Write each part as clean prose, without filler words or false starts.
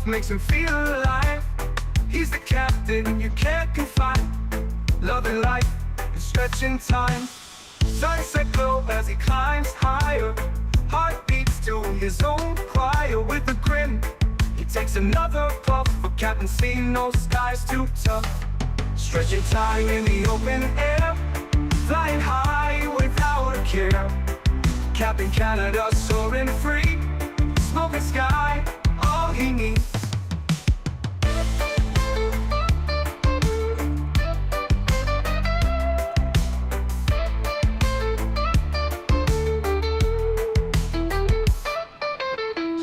Takeoff makes him feel alive. He's the captain you can't confide. Loving life and stretching time. Sunset glow as he climbs higher. Heart beats to his own choir. With a grin, he takes another puff. For Captain C, no sky's too tough. Stretching time in the open air, flying high without a care. Captain Canada soaring free, smoking sky, all he needs.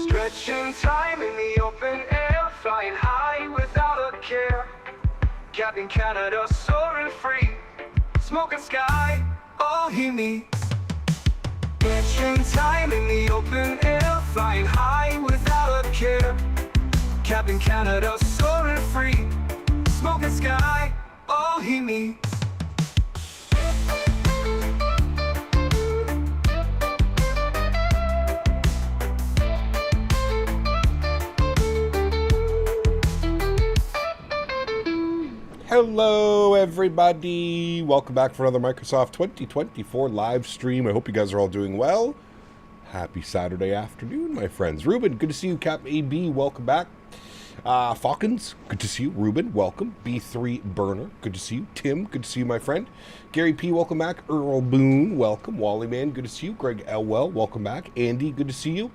Stretching time in the open air, flying high without a care. Captain Canada soaring free, smoking sky, all he needs. Stretching time in the open air, flying high without a care. Captain Canada soaring free, smoking sky, all he needs. Hello everybody, welcome back for another Microsoft 2024 live stream. I hope you guys are all doing well. Happy Saturday afternoon, my friends. Ruben, good to see you. Cap AB, welcome back. Falcons, good to see you. Ruben, welcome. B3 Burner, good to see you. Tim, good to see you, my friend. Gary P, welcome back. Earl Boone, welcome. Wally Man, good to see you. Greg Elwell, welcome back. Andy, good to see you.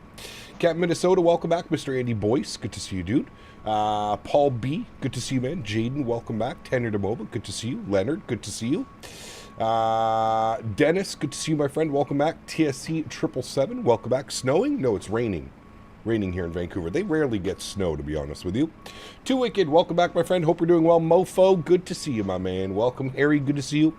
Cap Minnesota, welcome back. Mr. Andy Boyce, good to see you, dude. Paul B, good to see you, man. Jaden, welcome back. Tanner DeMova, good to see you. Leonard, good to see you. Denis, good to see you, my friend. Welcome back. TSC 777, welcome back. Snowing? No, it's raining. Raining here in Vancouver. They rarely get snow, to be honest with you. Too Wicked, welcome back, my friend. Hope you're doing well. Mofo, good to see you, my man. Welcome. Harry, good to see you.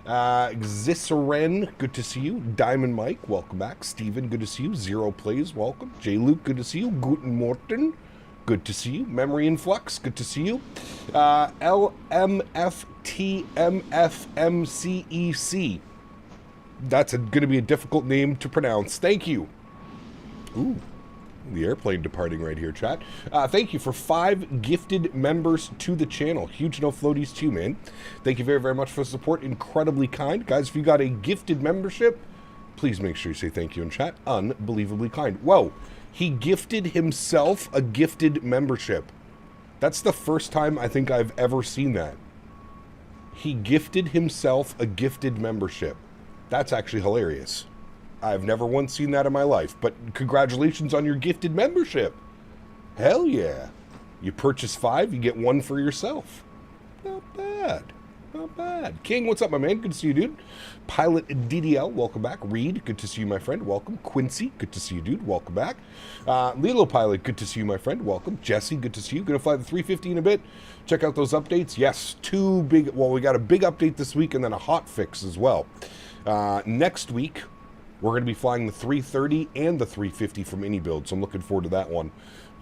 Xisaren, good to see you. Diamond Mike, welcome back. Steven, good to see you. Zero Plays, welcome. J. Luke, good to see you. Guten Morten, good to see you. Memory Influx, good to see you. LMFTMFMCEC. That's going to be a difficult name to pronounce. Thank you. Ooh, the airplane departing right here, chat. Thank you for 5 gifted members to the channel. Huge no floaties too, man. Thank you very, very much for the support. Incredibly kind. Guys, if you got a gifted membership, please make sure you say thank you in chat. Unbelievably kind. Whoa. He gifted himself a gifted membership. That's the first time I think I've ever seen that. He gifted himself a gifted membership. That's actually hilarious. I've never once seen that in my life, but congratulations on your gifted membership. Hell yeah. You purchase 5, you get 1 for yourself. Not bad. Not bad. King, what's up, my man? Good to see you, dude. Pilot DDL, welcome back. Reed, good to see you, my friend. Welcome. Quincy, good to see you, dude. Welcome back. Lilo Pilot, good to see you, my friend. Welcome. Jesse, good to see you. Gonna fly the 350 in a bit. Check out those updates. Yes, 2 big, well, we got a big update this week and then a hot fix as well. Next week, we're going to be flying the 330 and the 350 from AnyBuild, so I'm looking forward to that one.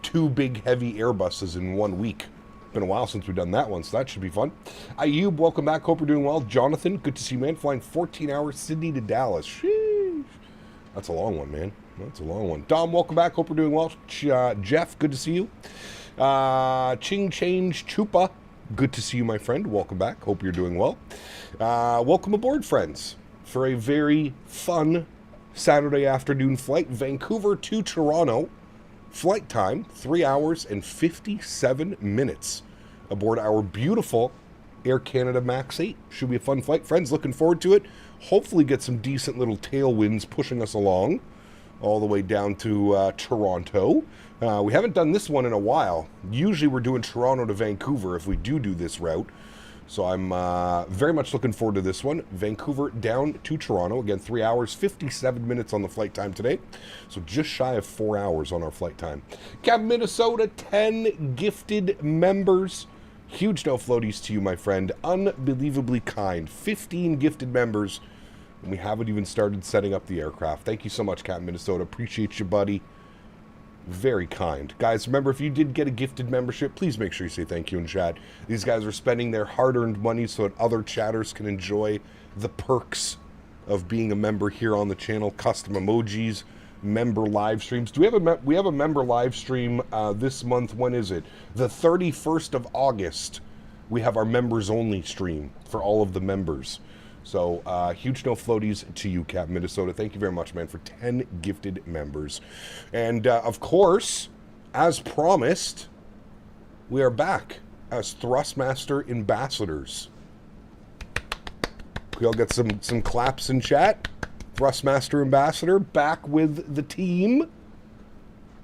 2 big, heavy Airbuses in 1 week. Been a while since we've done that one, so that should be fun. Ayub, welcome back. Hope you're doing well. Jonathan, good to see you, man. Flying 14 hours, Sydney to Dallas. Sheesh. That's a long one, man. That's a long one. Dom, welcome back. Hope you're doing well. Jeff, good to see you. Ching Change Chupa, good to see you, my friend. Welcome back. Hope you're doing well. Welcome aboard, friends, for a very fun Saturday afternoon flight. Vancouver to Toronto. Flight time, 3 hours and 57 minutes aboard our beautiful Air Canada MAX8. Should be a fun flight. Friends, looking forward to it. Hopefully get some decent little tailwinds pushing us along all the way down to Toronto. We haven't done this one in a while. Usually we're doing Toronto to Vancouver if we do this route. So I'm very much looking forward to this one. Vancouver down to Toronto. Again, 3 hours, 57 minutes on the flight time today. So just shy of 4 hours on our flight time. Cap Minnesota, 10 gifted members. Huge no floaties to you, my friend. Unbelievably kind. 15 gifted members. And we haven't even started setting up the aircraft. Thank you so much, Cap Minnesota. Appreciate you, buddy. Very kind. Guys, remember, if you did get a gifted membership, please make sure you say thank you in chat. These guys are spending their hard-earned money so that other chatters can enjoy the perks of being a member here on the channel. Custom emojis, member live streams. Do we have we have a member live stream this month? When is it? The 31st of August. We have our members only stream for all of the members. So huge no floaties to you, Cap Minnesota. Thank you very much, man, for 10 gifted members. And of course, as promised, we are back as Thrustmaster ambassadors. We all get some claps in chat. Thrustmaster ambassador back with the team,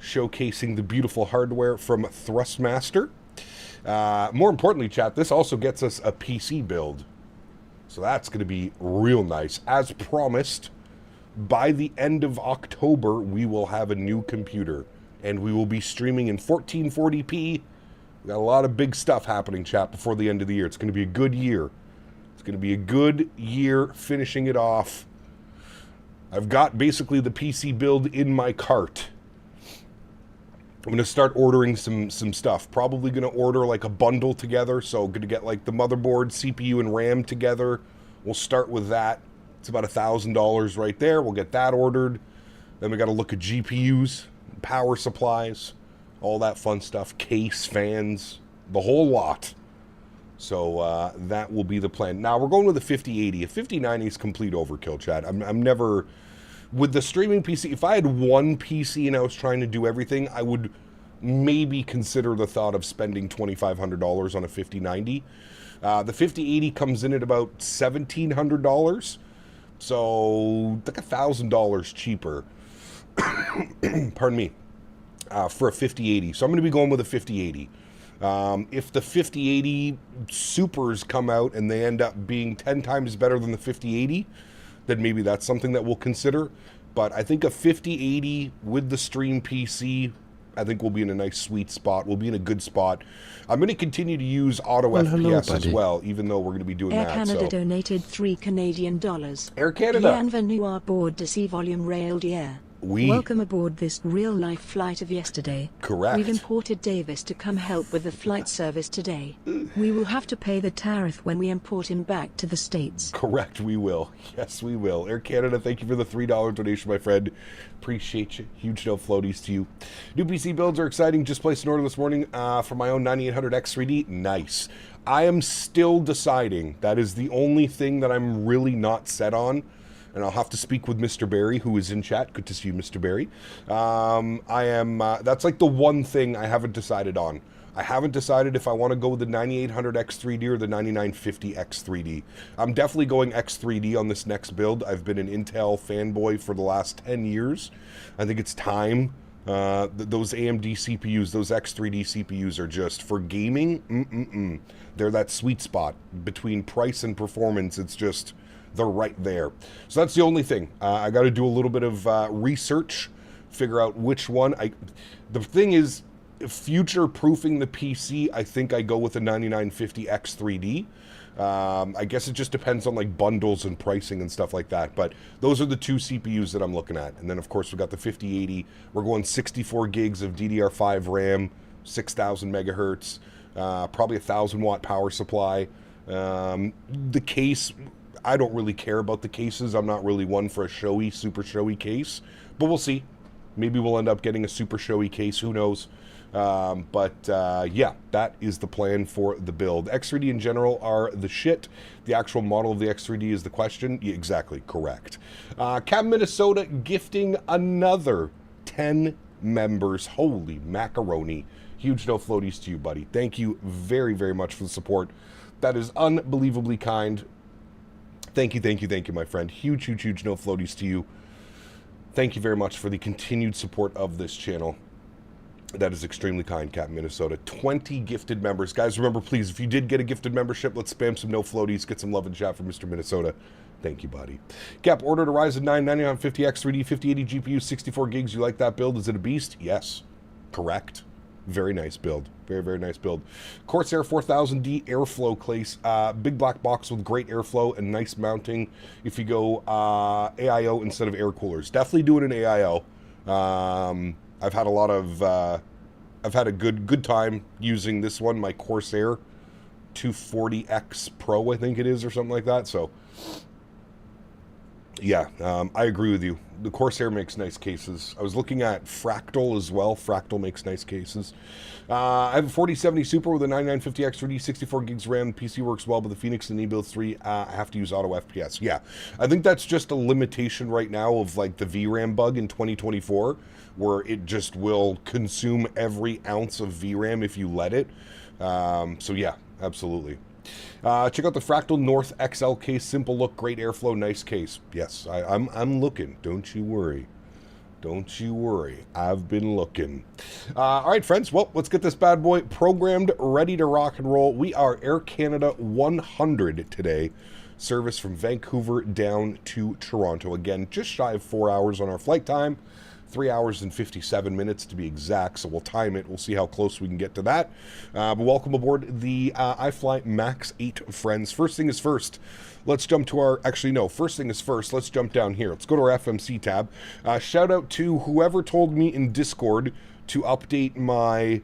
showcasing the beautiful hardware from Thrustmaster. More importantly, chat, this also gets us a PC build. So that's going to be real nice. As promised, by the end of October, we will have a new computer. And we will be streaming in 1440p. We got a lot of big stuff happening, chat, before the end of the year. It's going to be a good year. It's going to be a good year finishing it off. I've got basically the PC build in my cart. I'm going to start ordering some stuff. Probably going to order like a bundle together. So going to get like the motherboard, CPU, and RAM together. We'll start with that. It's about $1,000 right there. We'll get that ordered. Then we got to look at GPUs, power supplies, all that fun stuff. Case, fans, the whole lot. So that will be the plan. Now we're going with a 5080. A 5090 is complete overkill, chat. I'm never... With the streaming PC, if I had one PC and I was trying to do everything, I would maybe consider the thought of spending $2,500 on a 5090. The 5080 comes in at about $1,700, so like $1,000 cheaper. Pardon me, for a 5080. So I'm going to be going with a 5080. If the 5080 Supers come out and they end up being 10 times better than the 5080, then maybe that's something that we'll consider. But I think a 5080 with the stream PC, I think we'll be in a nice sweet spot. We'll be in a good spot. I'm going to continue to use auto FPS as well, even though we're going to be doing Air that. Canada donated $3 Canadian. Air Canada. Bienvenue aboard de ce volume rail d'hier. Welcome aboard this real-life flight of yesterday. Correct. We've imported Davis to come help with the flight service today. We will have to pay the tariff when we import him back to the States. Correct, we will. Yes, we will. Air Canada, thank you for the $3 donation, my friend. Appreciate you. Huge no floaties to you. New PC builds are exciting. Just placed an order this morning for my own 9800X3D. Nice. I am still deciding. That is the only thing that I'm really not set on. And I'll have to speak with Mr. Barry, who is in chat. Good to see you, Mr. Barry. That's like the one thing I haven't decided on. I haven't decided if I want to go with the 9800X3D or the 9950X3D. I'm definitely going X3D on this next build. I've been an Intel fanboy for the last 10 years. I think it's time. Those AMD CPUs, those X3D CPUs are just, for gaming, they're that sweet spot. Between price and performance, it's just... they're right there. So that's the only thing. I got to do a little bit of research, figure out which one. The thing is, future-proofing the PC, I think I go with the 9950X3D. I guess it just depends on like bundles and pricing and stuff like that. But those are the two CPUs that I'm looking at. And then, of course, we've got the 5080. We're going 64 gigs of DDR5 RAM, 6,000 megahertz, probably a 1,000-watt power supply. The case... I don't really care about the cases. I'm not really one for a showy, super showy case. But we'll see. Maybe we'll end up getting a super showy case. Who knows? Yeah, that is the plan for the build. X3D in general are the shit. The actual model of the X3D is the question. Yeah, exactly, correct. Cab Minnesota gifting another 10 members. Holy macaroni. Huge no floaties to you, buddy. Thank you very, very much for the support. That is unbelievably kind. Thank you, my friend. Huge no floaties to you. Thank you very much for the continued support of this channel. That is extremely kind, Captain Minnesota. 20 gifted members. Guys, remember, please, if you did get a gifted membership, let's spam some no floaties, get some love and chat from Mr. Minnesota. Thank you, buddy. Cap, ordered a Ryzen 9 9950X3D 5080 GPU, 64 gigs. You like that build? Is it a beast? Yes. Correct. Very nice build. Very, very nice build. Corsair 4000D airflow case. Big black box with great airflow and nice mounting if you go AIO instead of air coolers. Definitely doing an AIO. I've had a lot of... I've had a good time using this one, my Corsair 240X Pro, I think it is, or something like that. So Yeah, I agree with you. The Corsair makes nice cases. I was looking at Fractal as well. Fractal makes nice cases. I have a 4070 Super with a 9950X 3D, 64 gigs RAM. PC works well, but the Phoenix and eBuild 3, I have to use auto FPS. Yeah, I think that's just a limitation right now of like the VRAM bug in 2024, where it just will consume every ounce of VRAM if you let it. So yeah, absolutely. Check out the Fractal North XL case. Simple look, great airflow, nice case. Yes, I'm looking. Don't you worry. Don't you worry. I've been looking. All right, friends. Well, let's get this bad boy programmed, ready to rock and roll. We are Air Canada 100 today. Service from Vancouver down to Toronto. Again, just shy of 4 hours on our flight time. 3 hours and 57 minutes to be exact, so we'll time it. We'll see how close we can get to that. But welcome aboard the iFly MAX8 friends. First thing is first. Let's jump to our... Actually, no. First thing is first. Let's jump down here. Let's go to our FMC tab. Shout out to whoever told me in Discord to update my...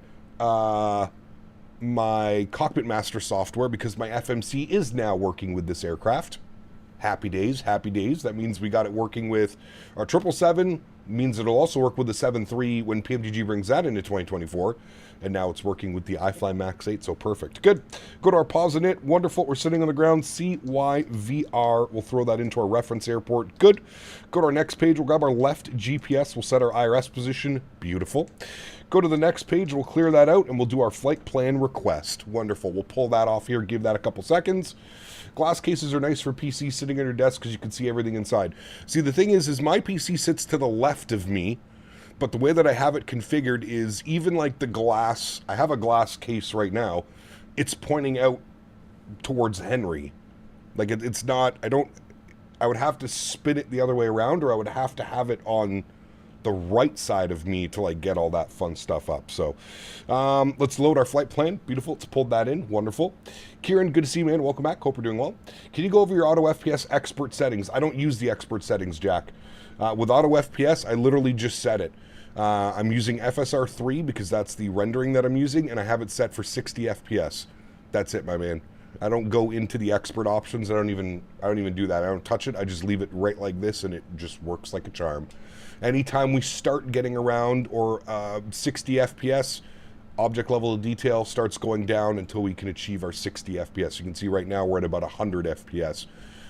my Cockpit Master software, because my FMC is now working with this aircraft. Happy days, happy days. That means we got it working with our 777, means it'll also work with the 7.3 when PMGG brings that into 2024. And now it's working with the iFly MAX8, so perfect. Good. Go to our pause in it. Wonderful. We're sitting on the ground. CYVR. We'll throw that into our reference airport. Good. Go to our next page. We'll grab our left GPS. We'll set our IRS position. Beautiful. Go to the next page. We'll clear that out, and we'll do our flight plan request. Wonderful. We'll pull that off here. Give that a couple seconds. Glass cases are nice for PC sitting on your desk because you can see everything inside. See, the thing is my PC sits to the left of me, but the way that I have it configured is even like the glass, I have a glass case right now, it's pointing out towards Henry. Like it's not, I would have to spin it the other way around, or I would have to have it on the right side of me to like get all that fun stuff up. So let's load our flight plan. Beautiful. Let's pull that in. Wonderful. Kieran, good to see you, man. Welcome back. Hope you're doing well. Can you go over your auto FPS expert settings? I don't use the expert settings, Jack. With auto FPS, I literally just set it. I'm using FSR 3 because that's the rendering that I'm using, and I have it set for 60 FPS. That's it, my man. I don't go into the expert options. I don't even do that. I don't touch it. I just leave it right like this, and it just works like a charm. Anytime we start getting around or 60 FPS, object level of detail starts going down until we can achieve our 60 FPS. You can see right now we're at about 100 FPS,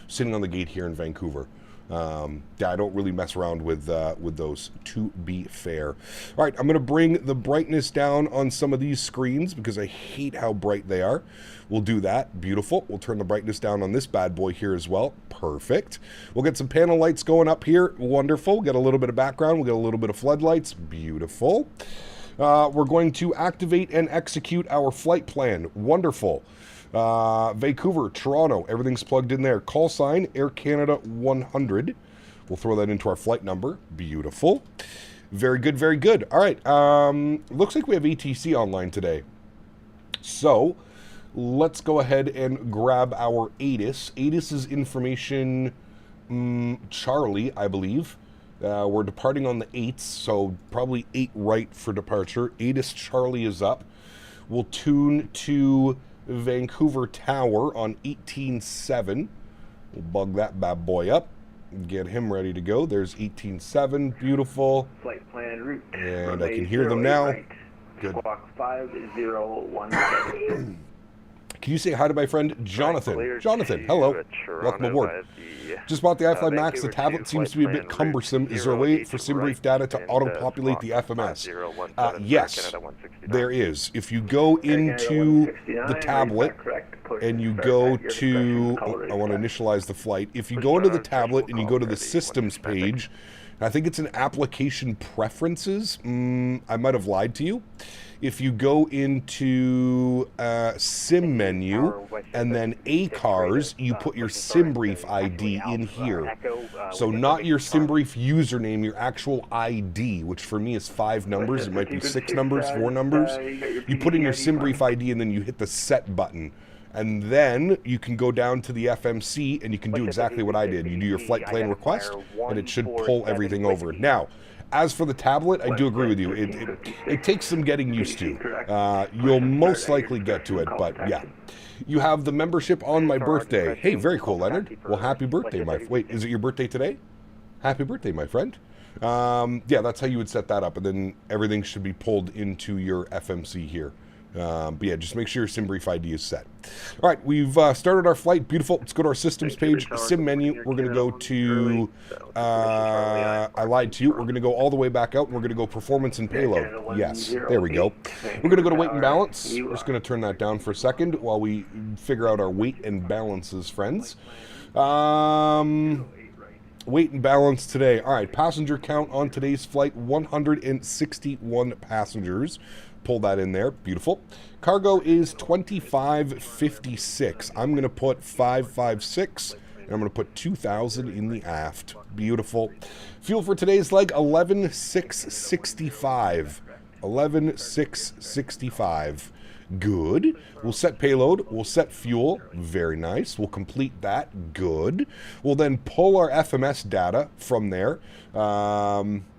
sitting on the gate here in Vancouver. Yeah, I don't really mess around with those, to be fair. All right, I'm going to bring the brightness down on some of these screens because I hate how bright they are. We'll do that. Beautiful. We'll turn the brightness down on this bad boy here as well. Perfect. We'll get some panel lights going up here. Wonderful. We'll get a little bit of background. We'll get a little bit of floodlights. Beautiful. We're going to activate and execute our flight plan. Wonderful. Vancouver, Toronto, everything's plugged in there. Call sign, Air Canada 100. We'll throw that into our flight number. Beautiful. Very good, very good. All right, looks like we have ATC online today. So, let's go ahead and grab our ATIS. ATIS's information, Charlie, I believe. We're departing on the 8th, so probably 8 right for departure. ATIS Charlie is up. We'll tune to Vancouver Tower on 18.7. We'll bug that bad boy up. Get him ready to go. There's 18.7. Beautiful. Flight plan route. And I can hear them now. Right. Good. Squawk 5017. Can you say hi to my friend Jonathan? Jonathan, hello. Welcome aboard. Just bought the iFly Max. The tablet seems to be a bit cumbersome. Is there a way for SimBrief data to auto-populate the FMS? Yes, there is. If you go into the tablet and you go to... I want to initialize the flight. If you go into the tablet and you go to the systems page, I think it's an application preferences. I might have lied to you. If you go into SIM menu and then ACARS, you put your SimBrief ID in here. So not your SimBrief username, your actual ID, which for me is 5 numbers. It might be 6 numbers, 4 numbers. You put in your SimBrief ID and then you hit the set button. And then you can go down to the FMC and you can do exactly what I did. You do your flight plan request and it should pull everything over. Now, as for the tablet, I do agree with you. It takes some getting used to. You'll most likely get to it, but yeah. You have the membership on my birthday. Hey, very cool, Leonard. Well, happy birthday, my... Wait, is it your birthday today? Happy birthday, my friend. Yeah, that's how you would set that up, and then everything should be pulled into your FMC here. But yeah, just make sure your sim brief ID is set. All right, we've started our flight. Beautiful. Let's go to our systems page, sim menu. We're going to go to, I lied to you. We're going to go all the way back out, and we're going to go performance and payload. Yes, there we go. We're going to go to weight and balance. We're just going to turn that down for a second while we figure out our weight and balances, friends. Weight and balance today. All right, passenger count on today's flight, 161 passengers. Pull that in there. Beautiful. Cargo is 2556. I'm going to put 556, and I'm going to put 2,000 in the aft. Beautiful. Fuel for today's leg, 11,665. 11,665. Good. We'll set payload. We'll set fuel. Very nice. We'll complete that. Good. We'll then pull our FMS data from there.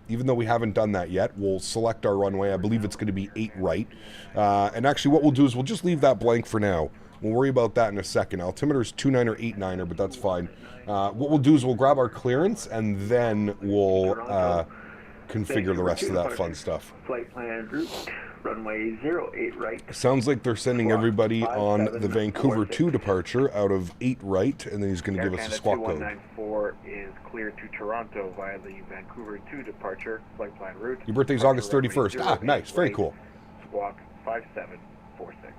Even though we haven't done that yet, we'll select our runway. I believe it's going to be 8 right. And actually what we'll do is we'll just leave that blank for now. We'll worry about that in a second. Altimeter is 29er, 89er, but that's fine. What we'll do is we'll grab our clearance, and then we'll configure the rest of that fun stuff. Flight plan route, runway 08 right. Sounds like they're sending everybody on the Vancouver 2 departure out of 8 right, and then he's going to give us a squawk code. 2194 is cleared to Toronto via the Vancouver 2 departure, flight plan route. Your birthday's August 31st. Ah, nice. Very cool. Squawk 5746.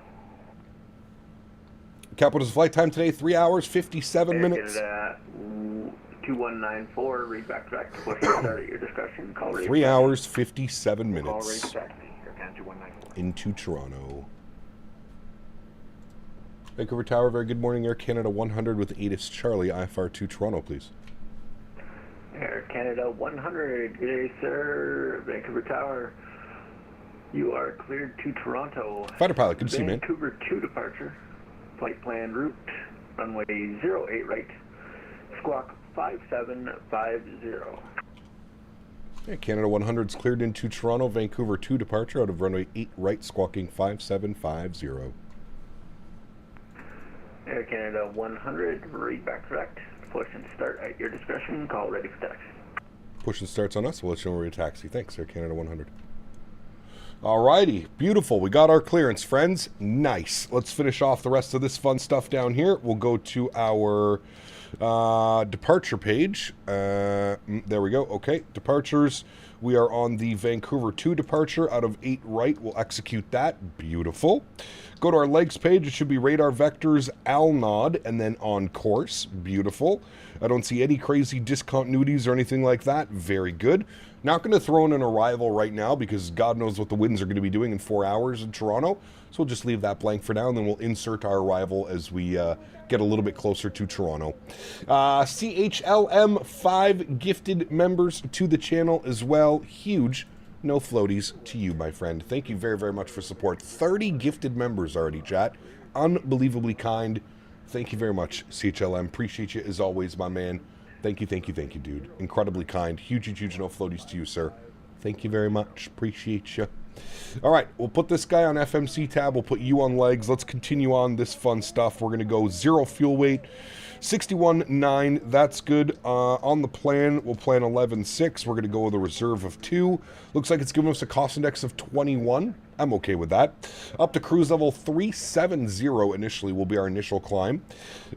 Capital's flight time today, 3 hours, 57 minutes. 2194, read back direct. Push start at your discretion. Call 3 hours, 57 Call minutes. taxi. Air Canada 2194. Into Toronto. Vancouver Tower, very good morning. Air Canada 100 with ATIS Charlie, IFR 2 Toronto, please. Air Canada 100, good day, sir. Vancouver Tower, you are cleared to Toronto. Fighter pilot, good to see you, man. Vancouver 2 departure, flight plan route, runway 08 right, squawk 5750. Yeah, Canada 100's cleared into Toronto, Vancouver 2 departure out of runway 8 right, squawking 5750. Air Canada 100, read back direct, push and start at your discretion, call ready for taxi. Push and starts on us, we'll let you know we're a taxi. Thanks, Air Canada 100. Alrighty, beautiful. We got our clearance, friends. Nice. Let's finish off the rest of this fun stuff down here. We'll go to our departure page. There we go. Okay, departures. We are on the Vancouver 2 departure out of 8 right. We'll execute that. Beautiful. Go to our legs page. It should be radar vectors, ALNOD, and then on course. Beautiful. I don't see any crazy discontinuities or anything like that. Very good. Not going to throw in an arrival right now because God knows what the winds are going to be doing in 4 hours in Toronto. So we'll just leave that blank for now, and then we'll insert our arrival as we get a little bit closer to Toronto. CHLM, 5 gifted members to the channel as well. Huge. No floaties to you, my friend. Thank you very, very much for support. 30 gifted members already, chat. Unbelievably kind. Thank you very much, CHLM. Appreciate you as always, my man. Thank you, thank you, thank you, dude. Incredibly kind. Huge, huge, huge no floaties to you, sir. Thank you very much. Appreciate you. All right, we'll put this guy on FMC tab. We'll put you on legs. Let's continue on this fun stuff. We're going to go 0 fuel weight, 61.9. That's good. On the plan, we'll plan 11.6. We're going to go with a reserve of 2. Looks like it's giving us a cost index of 21. I'm okay with that. Up to cruise level 370 initially will be our initial climb.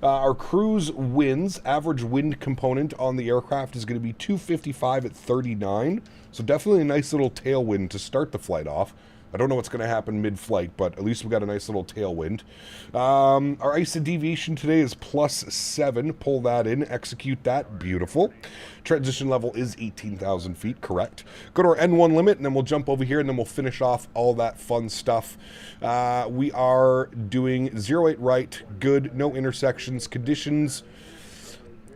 Our cruise winds, average wind component on the aircraft is going to be 255 at 39. So definitely a nice little tailwind to start the flight off. I don't know what's going to happen mid-flight, but at least we got a nice little tailwind. Our ISA deviation today is +7. Pull that in, execute that. Beautiful. Transition level is 18,000 feet, correct. Go to our N1 limit, and then we'll jump over here, and then we'll finish off all that fun stuff. We are doing 08 right, good, no intersections, conditions.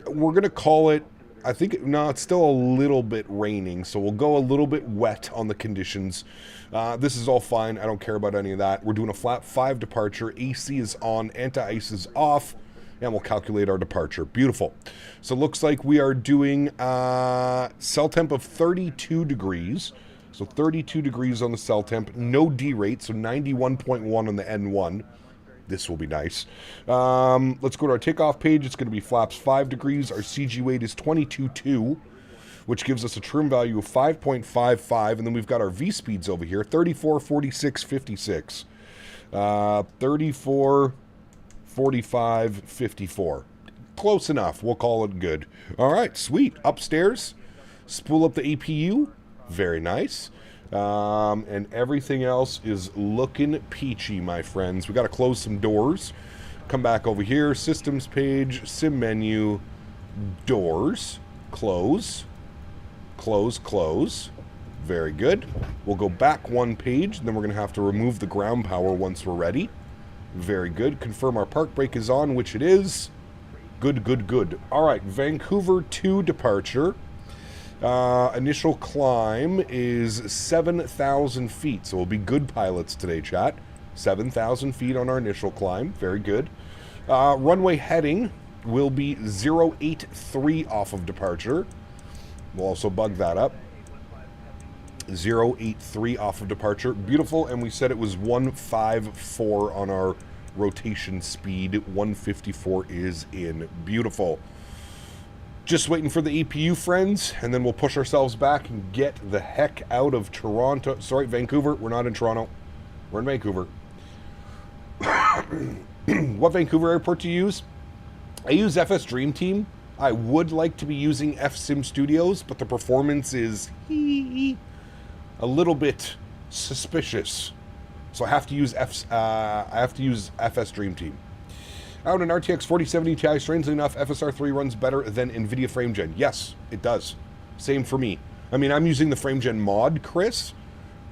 We're going to call it, I think, no, it's still a little bit raining, so we'll go a little bit wet on the conditions. This is all fine. I don't care about any of that. We're doing a flat 5 departure. AC is on, anti-ice is off, and we'll calculate our departure. Beautiful. So it looks like we are doing cell temp of 32 degrees. So 32 degrees on the cell temp. No D rate, so 91.1 on the N1. This will be nice. Let's go to our takeoff page. It's going to be flaps 5 degrees. Our CG weight is 22.2, which gives us a trim value of 5.55. And then we've got our V-speeds over here, 34, 46, 56. 34, 45, 54. Close enough. We'll call it good. All right, sweet. Upstairs, spool up the APU. Very nice. And everything else is looking peachy, my friends. We got to close some doors. Come back over here. Systems page, sim menu, doors, close, close, close. Very good. We'll go back one page, and then we're going to have to remove the ground power once we're ready. Very good. Confirm our park brake is on, which it is. Good, good, good. All right, Vancouver to departure. Initial climb is 7,000 feet, so we'll be good pilots today, chat. 7,000 feet on our initial climb. Very good. Runway heading will be 083 off of departure. We'll also bug that up. 083 off of departure. Beautiful, and we said it was 154 on our rotation speed. 154 is in. Beautiful. Just waiting for the APU, friends, and then we'll push ourselves back and get the heck out of Toronto. Sorry, Vancouver. We're not in Toronto. We're in Vancouver. What Vancouver airport do you use? I use FS Dream Team. I would like to be using FSim Studios, but the performance is a little bit suspicious. So I have to use FS Dream Team. Out an RTX 4070 Ti, strangely enough, FSR3 runs better than NVIDIA FrameGen. Yes, it does. Same for me. I mean, I'm using the FrameGen mod, Chris,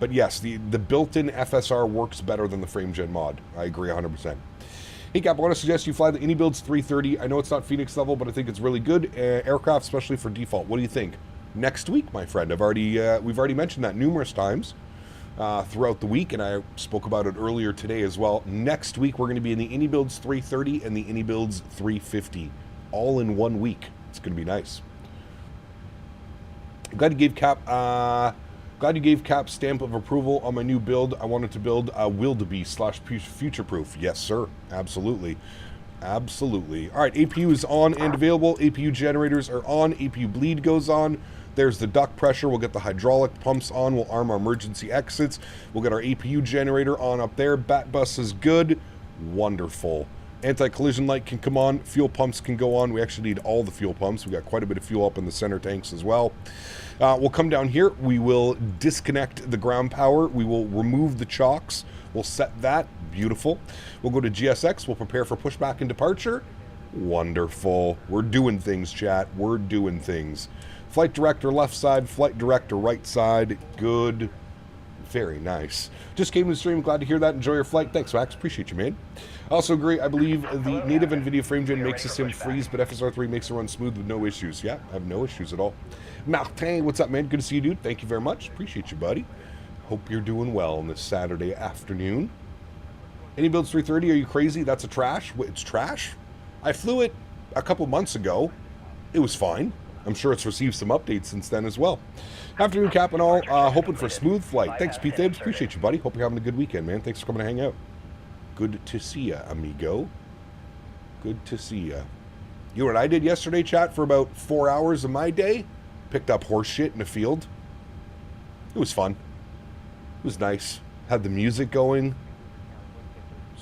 but yes, the built-in FSR works better than the FrameGen mod. I agree 100%. Hey, Cap, I want to suggest you fly the AnyBuilds 330. I know it's not Phoenix level, but I think it's really good aircraft, especially for default. What do you think? Next week, my friend. We've already mentioned that numerous times throughout the week, and I spoke about it earlier today as well. Next week, we're going to be in the AnyBuilds 330 and the AnyBuilds 350, all in 1 week. It's going to be nice. Glad you gave Cap stamp of approval on my new build. I wanted to build a wildebeest / future-proof. Yes, sir. Absolutely. Absolutely. All right, APU is on and available. APU generators are on. APU bleed goes on. There's the duct pressure. We'll get the hydraulic pumps on. We'll arm our emergency exits. We'll get our APU generator on up there. Bat bus is good. Wonderful. Anti-collision light can come on. Fuel pumps can go on. We actually need all the fuel pumps. We got quite a bit of fuel up in the center tanks as well. We'll come down here. We will disconnect the ground power. We will remove the chocks. We'll set that. Beautiful. We'll go to GSX. We'll prepare for pushback and departure. Wonderful. We're doing things, chat. We're doing things. Flight director left side. Flight director right side. Good. Very nice. Just came to the stream. Glad to hear that. Enjoy your flight. Thanks, Max. Appreciate you, man. I also agree. I believe the native NVIDIA FrameGen makes the sim freeze, but FSR3 makes it run smooth with no issues. Yeah, I have no issues at all. Martin, what's up, man? Good to see you, dude. Thank you very much. Appreciate you, buddy. Hope you're doing well on this Saturday afternoon. AnyBuilds 330, are you crazy? That's a trash? Wait, it's trash? I flew it a couple months ago. It was fine. I'm sure it's received some updates since then as well. Afternoon, Cap and all. Hoping for a smooth flight. Thanks, Pete Thibs. Appreciate you, buddy. Hope you're having a good weekend, man. Thanks for coming to hang out. Good to see ya, amigo. Good to see ya. You know what I did yesterday, chat, for about 4 hours of my day? Picked up horse shit in a field. It was fun. It was nice. Had the music going.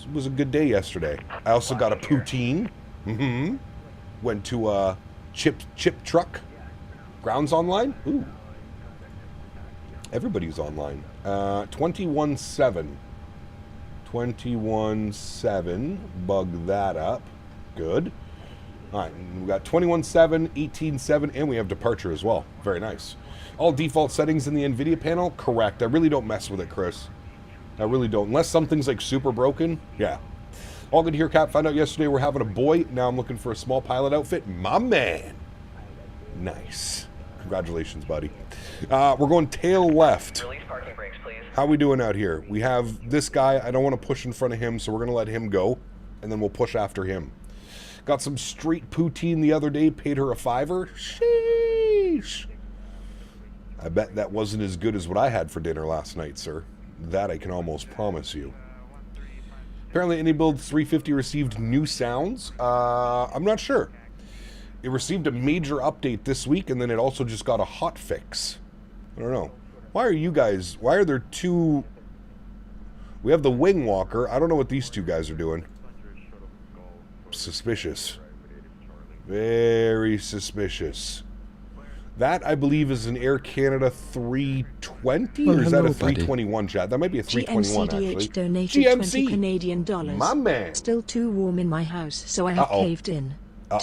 It was a good day yesterday. I also got a poutine. Went to a chip truck. Grounds online? Ooh. Everybody's online. 21.7. 21.7. Bug that up. Good. All right, we got 21.7, 18.7, and we have departure as well. Very nice. All default settings in the NVIDIA panel? Correct. I really don't mess with it, Chris. I really don't. Unless something's like super broken. Yeah. All good here, Cap. Found out yesterday we're having a boy. Now I'm looking for a small pilot outfit. My man. Nice. Congratulations, buddy. We're going tail left. Release parking brakes, please. How we doing out here? We have this guy. I don't want to push in front of him, so we're going to let him go, and then we'll push after him. Got some street poutine the other day. Paid her a $5. Sheesh. I bet that wasn't as good as what I had for dinner last night, sir. That I can almost promise you. Apparently, AntoniBaldo 350 received new sounds. I'm not sure. It received a major update this week, and then it also just got a hot fix. I don't know. Why are there two... We have the Wing Walker. I don't know what these two guys are doing. Suspicious. Very suspicious. That, I believe, is an Air Canada 320? Or is that a 321, chat? That might be a 321, GMCDH actually. donated GMC. 20 Canadian dollars. My man. Still too warm in my house, so I have caved in.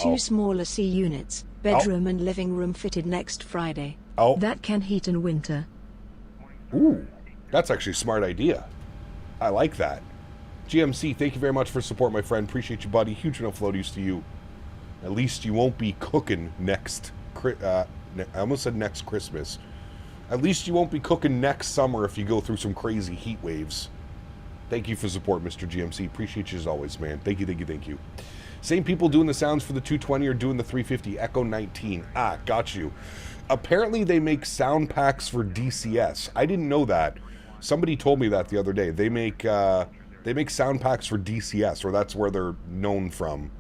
Two smaller C units, bedroom and living room fitted next Friday. That can heat in winter. Ooh, that's actually a smart idea. I like that. GMC, thank you very much for support, my friend. Appreciate you, buddy. Huge enough floaties to you. At least you won't be cooking next... I almost said next Christmas. At least you won't be cooking next summer if you go through some crazy heat waves. Thank you for support, Mr. GMC. Appreciate you as always, man. Thank you, thank you, thank you. Same people doing the sounds for the 220 are doing the 350 Echo 19. Ah, got you. Apparently they make sound packs for DCS. I didn't know that. Somebody told me that the other day. They make sound packs for DCS, or that's where they're known from.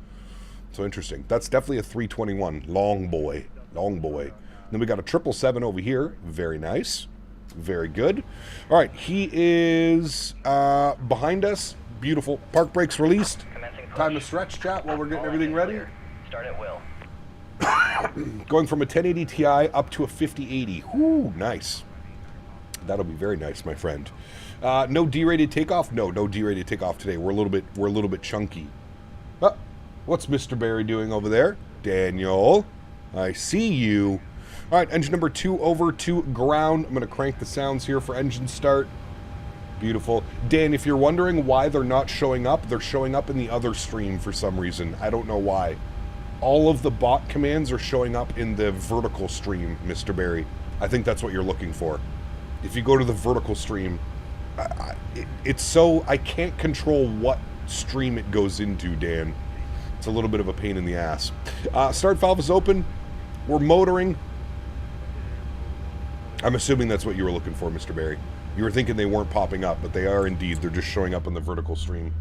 So interesting. That's definitely a 321. Long boy. Long boy. Then we got a 777 over here. Very nice. Very good. All right, he is behind us. Beautiful. Park brakes released. Time to stretch, chat, while we're getting everything ready. Start at will. Going from a 1080 Ti up to a 5080. Whoo, nice. That'll be very nice, my friend. No D-rated takeoff? No D-rated takeoff today. We're a little bit chunky. What's Mr. Barry doing over there? Daniel, I see you. All right, engine number 2 over to ground. I'm going to crank the sounds here for engine start. Beautiful. Dan, if you're wondering why they're not showing up, they're showing up in the other stream for some reason. I don't know why. All of the bot commands are showing up in the vertical stream, Mr. Barry. I think that's what you're looking for. If you go to the vertical stream, it's so... I can't control what stream it goes into, Dan. It's a little bit of a pain in the ass. Start valve is open. We're motoring. I'm assuming that's what you were looking for, Mr. Barry. You were thinking they weren't popping up, but they are indeed. They're just showing up in the vertical stream.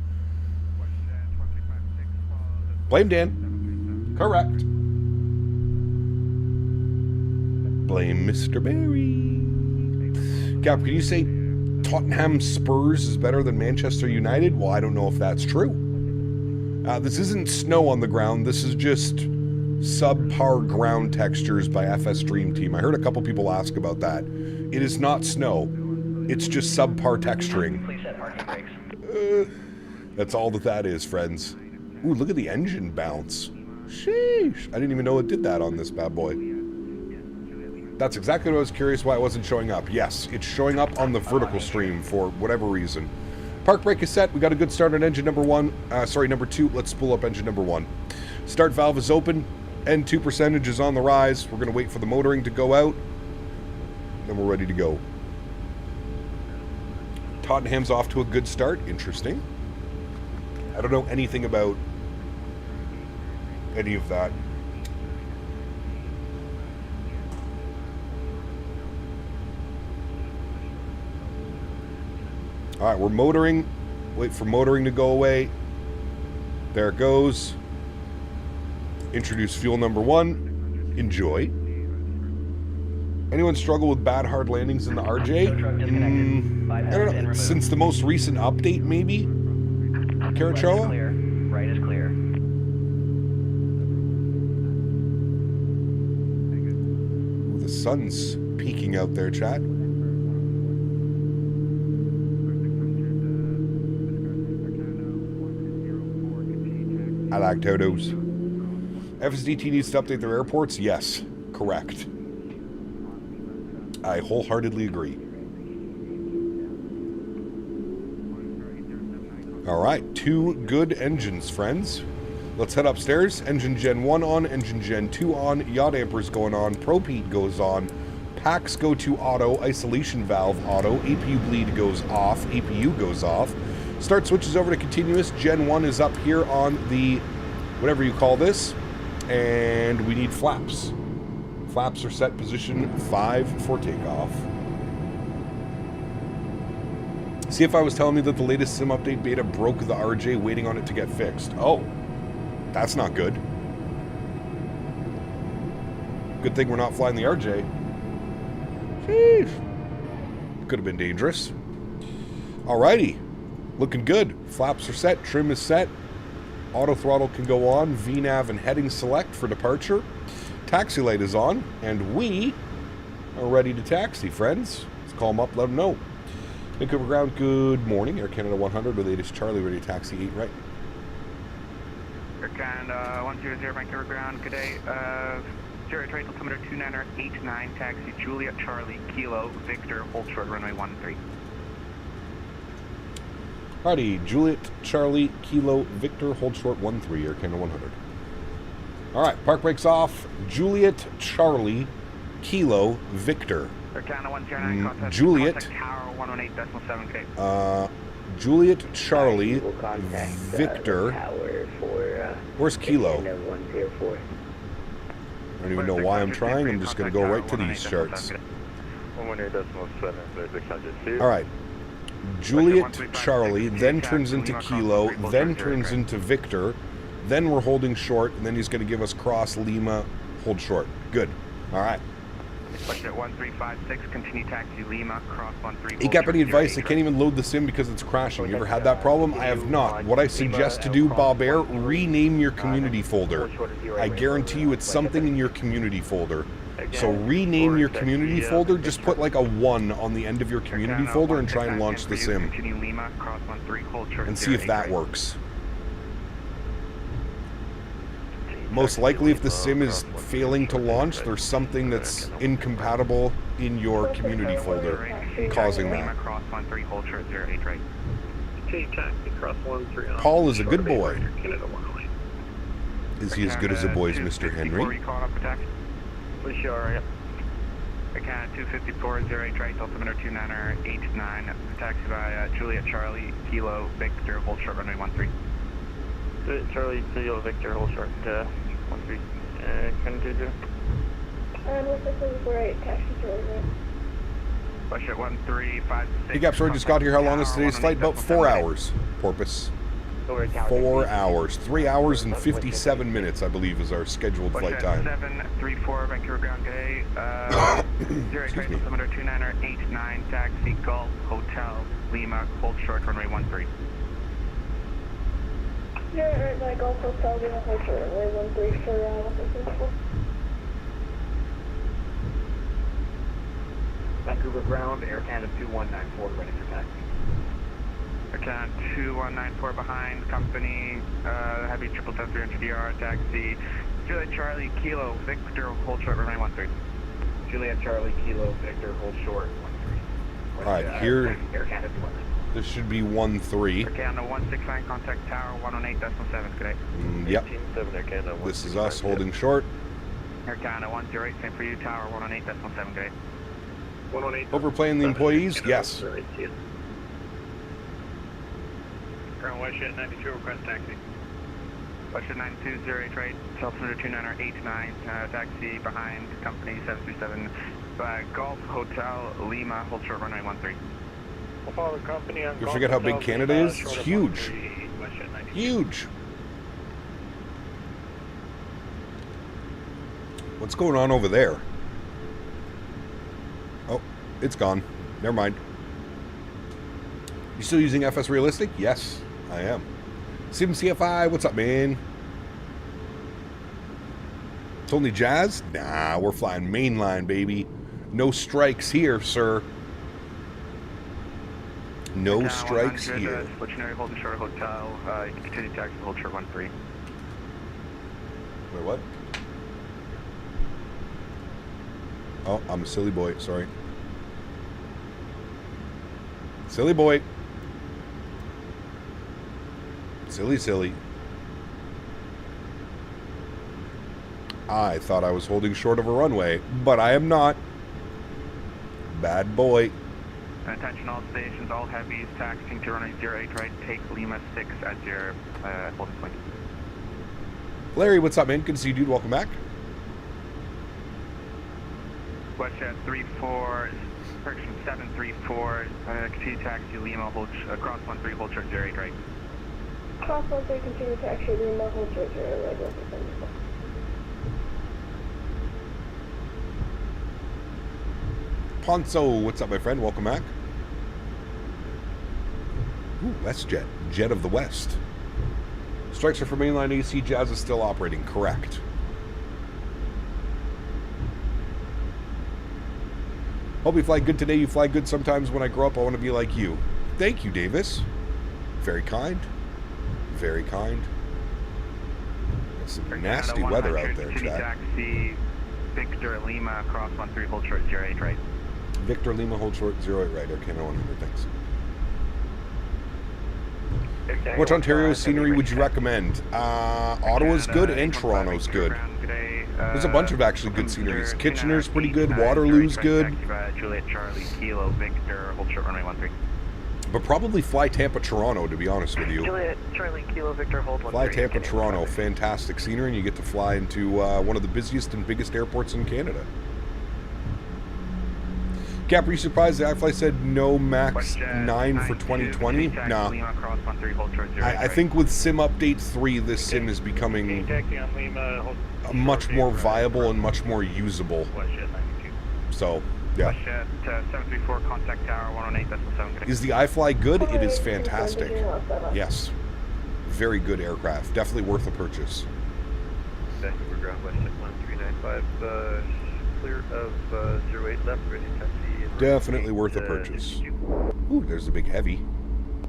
Blame Dan. Correct. Blame Mr. Barry. Cap, can you say Tottenham Spurs is better than Manchester United? Well, I don't know if that's true. This isn't snow on the ground. This is just subpar ground textures by FS Dream Team. I heard a couple people ask about that. It is not snow. It's just subpar texturing. Please set parking brakes. That's all that is, friends. Ooh, look at the engine bounce. Sheesh. I didn't even know it did that on this bad boy. That's exactly what I was curious why it wasn't showing up. Yes, it's showing up on the vertical stream for whatever reason. Park brake is set. We got a good start on engine number 2. Let's spool up engine number 1. Start valve is open. N2 percentage is on the rise. We're going to wait for the motoring to go out. Then we're ready to go. Tottenham's off to a good start. Interesting. I don't know anything about any of that. All right, we're motoring. Wait for motoring to go away. There it goes. Introduce fuel number 1. Enjoy. Anyone struggle with bad hard landings in the RJ? I don't know. Since the most recent update, maybe? Carachoa? Right is clear. Ooh, the sun's peeking out there, chat. I like Todos. FSDT needs to update their airports? Yes, correct. I wholeheartedly agree. Alright, 2 good engines, friends. Let's head upstairs. Engine Gen 1 on, Engine Gen 2 on, yaw dampers going on, propede goes on, packs go to auto, isolation valve auto, APU bleed goes off, APU goes off. Start switches over to continuous. Gen 1 is up here on the, whatever you call this, and we need flaps. Flaps are set position 5 for takeoff. CFI was telling me that the latest sim update beta broke the RJ, waiting on it to get fixed. Oh, that's not good. Good thing we're not flying the RJ. Sheesh. Could have been dangerous. Alrighty. Looking good. Flaps are set. Trim is set. Auto throttle can go on. VNAV and heading select for departure. Taxi light is on. And we are ready to taxi, friends. Let's call them up, let them know. Vancouver ground, good morning. Air Canada 100 with latest Charlie, ready to taxi 8 right. Air Canada 100 Vancouver ground, good day. 0 trade altimeter 2989, taxi Juliet Charlie Kilo Victor, hold short runway 13. Howdy, Juliet Charlie Kilo Victor, hold short 13, Air Canada 100. Alright, park brakes off. Juliet Charlie Kilo Victor. Air Canada 109, contact, Juliet. contact tower 118.7, good day. Juliet Charlie Victor. Where's Kilo? I don't even know why I'm trying. I'm just going to go right to these charts. Alright. Juliet Charlie, then turns into Kilo, then turns into Victor, then we're holding short, and then he's going to give us cross Lima, hold short. Good. Alright. Budget 1356, continue taxi Lima, cross 13. Hey, got any advice? I can't even load the sim because it's crashing. You ever had that problem? I have not. What I suggest to do, Bob Air, rename your community folder. I guarantee you it's something in your community folder. So rename your community folder, just put like a 1 on the end of your community folder and try and launch the sim. And see if that works. Most likely if the sim is failing to launch, there's something that's incompatible in your community folder causing that. Paul is a good boy. Is he as good as a boy as Mr. Henry? Account 254, 08 right, altimeter 2989, taxi via Juliet Charlie, Kilo, Victor, hold short runway 13. Juliet Charlie, Kilo, Victor, hold short 13. Can do do? What's the 448, taxi Jordan? Push it 1356. Hey, Gap, sorry, just got here. How long is today's flight? About 4 hours, Porpoise. 4 hours. 3 hours and 57 minutes, I believe, is our scheduled flight time. 734, Vancouver ground, good day. 0 trade altimeter 2989, taxi Golf Hotel Lima, hold short runway 13. Yeah, right, my Golf Hotel Lima, hold short runway 13 for Vancouver ground, Air Canada 2194, ready for taxi. Air Canada 2194 behind, company, heavy 777-300ER, taxi, Juliet Charlie, Kilo, Victor, hold short, runway 13. Juliet Charlie, Kilo, Victor, hold short, 13. Alright, here, Air Canada 219. this should be 1-3. Air Canada 169, contact tower 118.7, good day. Yep. This is us holding short. Air Canada 108, same for you, tower 118.7, good day. 118. Overplaying the employees? Yes. Ground Westjet 92, request taxi. Westjet 92, 08 right, altimeter 2989, taxi behind, company 737, Golf Hotel Lima, hold short runway 13. We'll follow the company on You forget how big Canada is? It's huge. Huge. What's going on over there? Oh, it's gone. Never mind. You still using FS Realistic? Yes, I am. Sim CFI, what's up, man? It's only Jazz? Nah, we're flying mainline, baby. No strikes here, sir. No strikes here. Stationary, hold short hotel. You can continue taxi, hold short 13. Wait, what? Oh, I'm a silly boy. Sorry. Silly boy. Silly, silly. I thought I was holding short of a runway, but I am not. Bad boy. Attention all stations, all heavies, taxiing to runway 08 right, take Lima 6 at your holding point. Larry, what's up, man? Good to see you, dude. Welcome back. Westjet 34, Correction 734, continue taxi Lima, hold, cross 13, hold short 08 right. Cross 13, continue taxi Lima, hold short 08 right. Ponzo, what's up, my friend? Welcome back. Ooh, WestJet, Jet of the West. Strikes are for mainline AC. Jazz is still operating. Correct. Hope you fly good today. You fly good sometimes. When I grow up, I want to be like you. Thank you, Davis. Very kind. Very kind. There's some nasty weather out there, chat. Taxi Victor Lima, cross 13, hold short 08 right. Victor Lima, hold short 08 right. Okay, no 100, thanks. Which Ontario scenery would you recommend? Ottawa's good and Toronto's good. There's a bunch of actually good sceneries. Kitchener's pretty good. Waterloo's good. Juliet Charlie Kilo Victor, hold short runway 13. But probably fly Tampa, Toronto, to be honest with you. Juliet Charlie Kilo Victor, hold 13. Fly Tampa, Toronto, fantastic scenery, and you get to fly into one of the busiest and biggest airports in Canada. Cap, are you surprised the iFly said no MAX8 for 2020? Nah. I think with Sim Update 3, this sim is becoming much more viable and much more usable. So, yeah. Is the iFly good? It is fantastic. Yes. Very good aircraft. Definitely worth a purchase. Vancouver ground west 1395, clear of 08 left, ready taxi. Definitely worth a purchase. Ooh, there's a big heavy.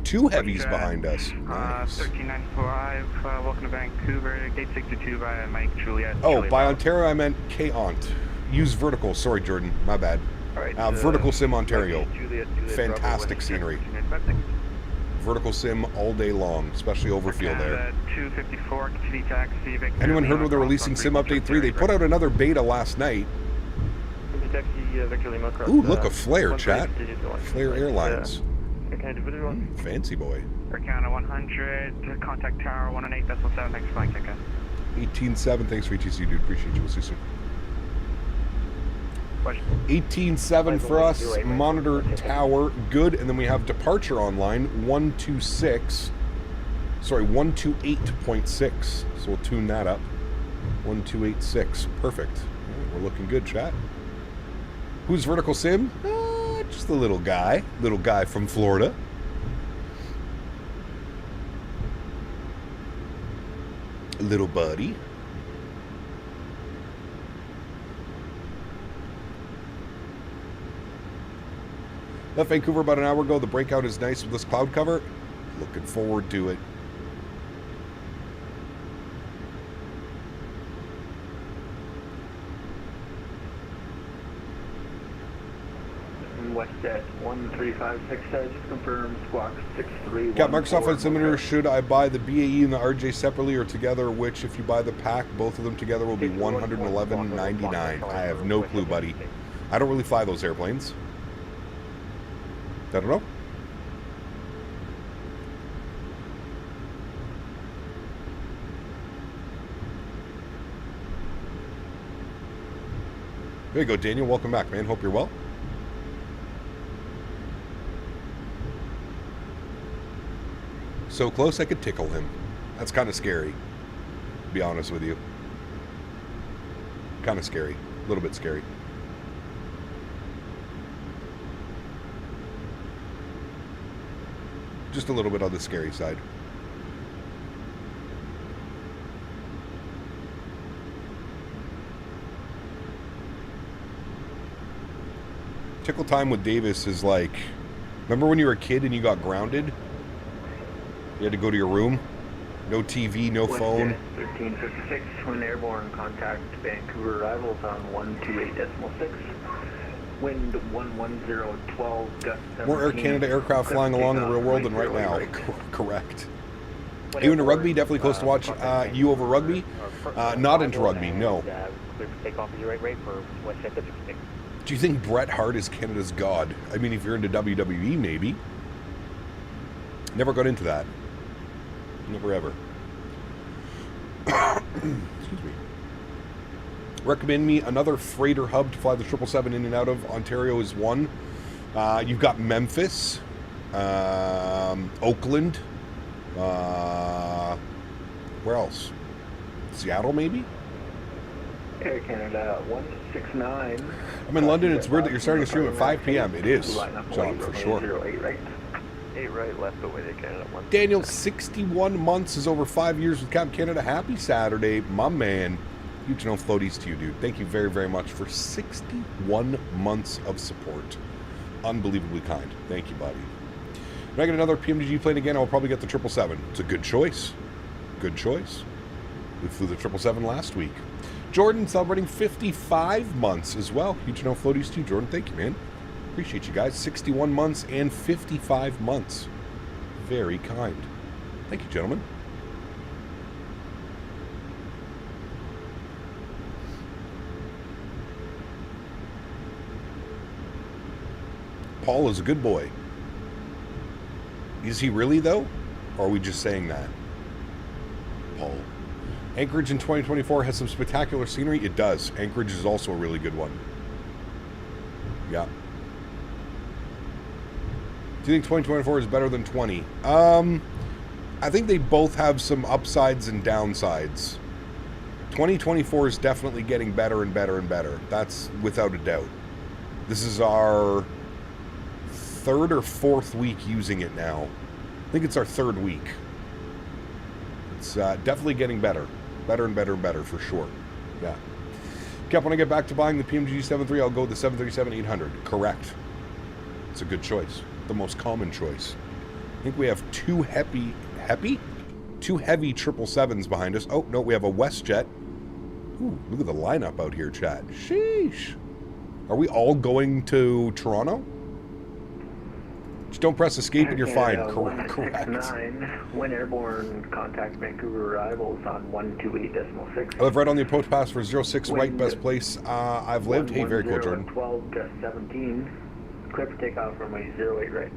Two heavies behind us. Nice. 1395, welcome to Vancouver, gate 62 by Mike Juliet. Oh, by Ontario I meant K-Ont. Use vertical. Sorry, Jordan. My bad. Right, Vertical Sim Ontario. Juliet, Fantastic scenery. Vertical Sim all day long, especially overfield there. 254, continue taxi, Victor. Anyone heard when they're releasing Sim Update 3? They put out another beta last night. Ooh, look, a flare, chat. Flare Airlines. Fancy boy. Counter 100, contact tower 118.7, thanks for flying ticket. 18.7, thanks for ETC, dude. Appreciate you. We'll see you soon. 18.7 for us. Monitor tower, good. And then we have departure online, 126. Sorry, 128.6. So we'll tune that up. 1286. Perfect. Right, we're looking good, chat. Who's Vertical Sim? Just a little guy. Little guy from Florida. Little buddy. Left Vancouver about an hour ago. The breakout is nice with this cloud cover. Looking forward to it. WestJet 1356, just confirm squawk 63. Got Microsoft Flight Simulator. Should I buy the BAE and the RJ separately or together? Which, if you buy the pack, both of them together will be $111.99. I have no clue, buddy. I don't really fly those airplanes. I don't know. There you go, Daniel. Welcome back, man. Hope you're well. So close I could tickle him. That's kind of scary, to be honest with you. Kind of scary. A little bit scary. Just a little bit on the scary side. Tickle time with Davis is like, remember when you were a kid and you got grounded? You had to go to your room? No TV, no phone. 1356, twin airborne, contact Vancouver arrivals on 128.6. Wind 11012, gust 17. More Air Canada aircraft flying along in the real world than right now. Correct. Are you into rugby? Definitely close to watch you over rugby. Not into rugby, no. Clear for takeoff is your right rate for WestJet 56. Do you think Bret Hart is Canada's god? I mean, if you're into WWE, maybe. Never got into that. Never ever. Excuse me. Recommend me another freighter hub to fly the 777 in and out of. Ontario is one. You've got Memphis, Oakland, where else? Seattle, maybe? Air Canada 169. I'm in London. It's weird that you're starting to stream at 5 p.m. It is, John, for sure. 08 right. 8 right, left away to Canada 1. Daniel, 61 months is over 5 years with Cap Canada. Happy Saturday, my man. Huge no floaties to you, dude. Thank you very, very much for 61 months of support. Unbelievably kind. Thank you, buddy. If I get another PMDG plane again, I'll probably get the 777. It's a good choice. Good choice. We flew the 777 last week. Jordan celebrating 55 months as well. Huge no floaties to you, Jordan. Thank you, man. Appreciate you guys. 61 months and 55 months. Very kind. Thank you, gentlemen. Paul is a good boy. Is he really, though? Or are we just saying that? Paul. Anchorage in 2024 has some spectacular scenery. It does. Anchorage is also a really good one. Yeah. Do you think 2024 is better than 20? I think they both have some upsides and downsides. 2024 is definitely getting better and better and better. That's without a doubt. This is our third or fourth week using it now. I think it's our third week. It's definitely getting better. Better and better and better for sure. Yeah. Kept, when I get back to buying the PMG 73, I'll go with the 737-800. Correct. It's a good choice. The most common choice. I think we have two heavy 777s behind us. Oh, no, we have a WestJet. Ooh, look at the lineup out here, chat. Sheesh. Are we all going to Toronto? Just don't press escape and you're fine. Correct. 9, when airborne, contact Vancouver arrivals on 128.6. I live right on the approach pass for 06 right, best place I've lived. Hey, very cool, Jordan. 12 to 17, clear for takeoff runway 08 right.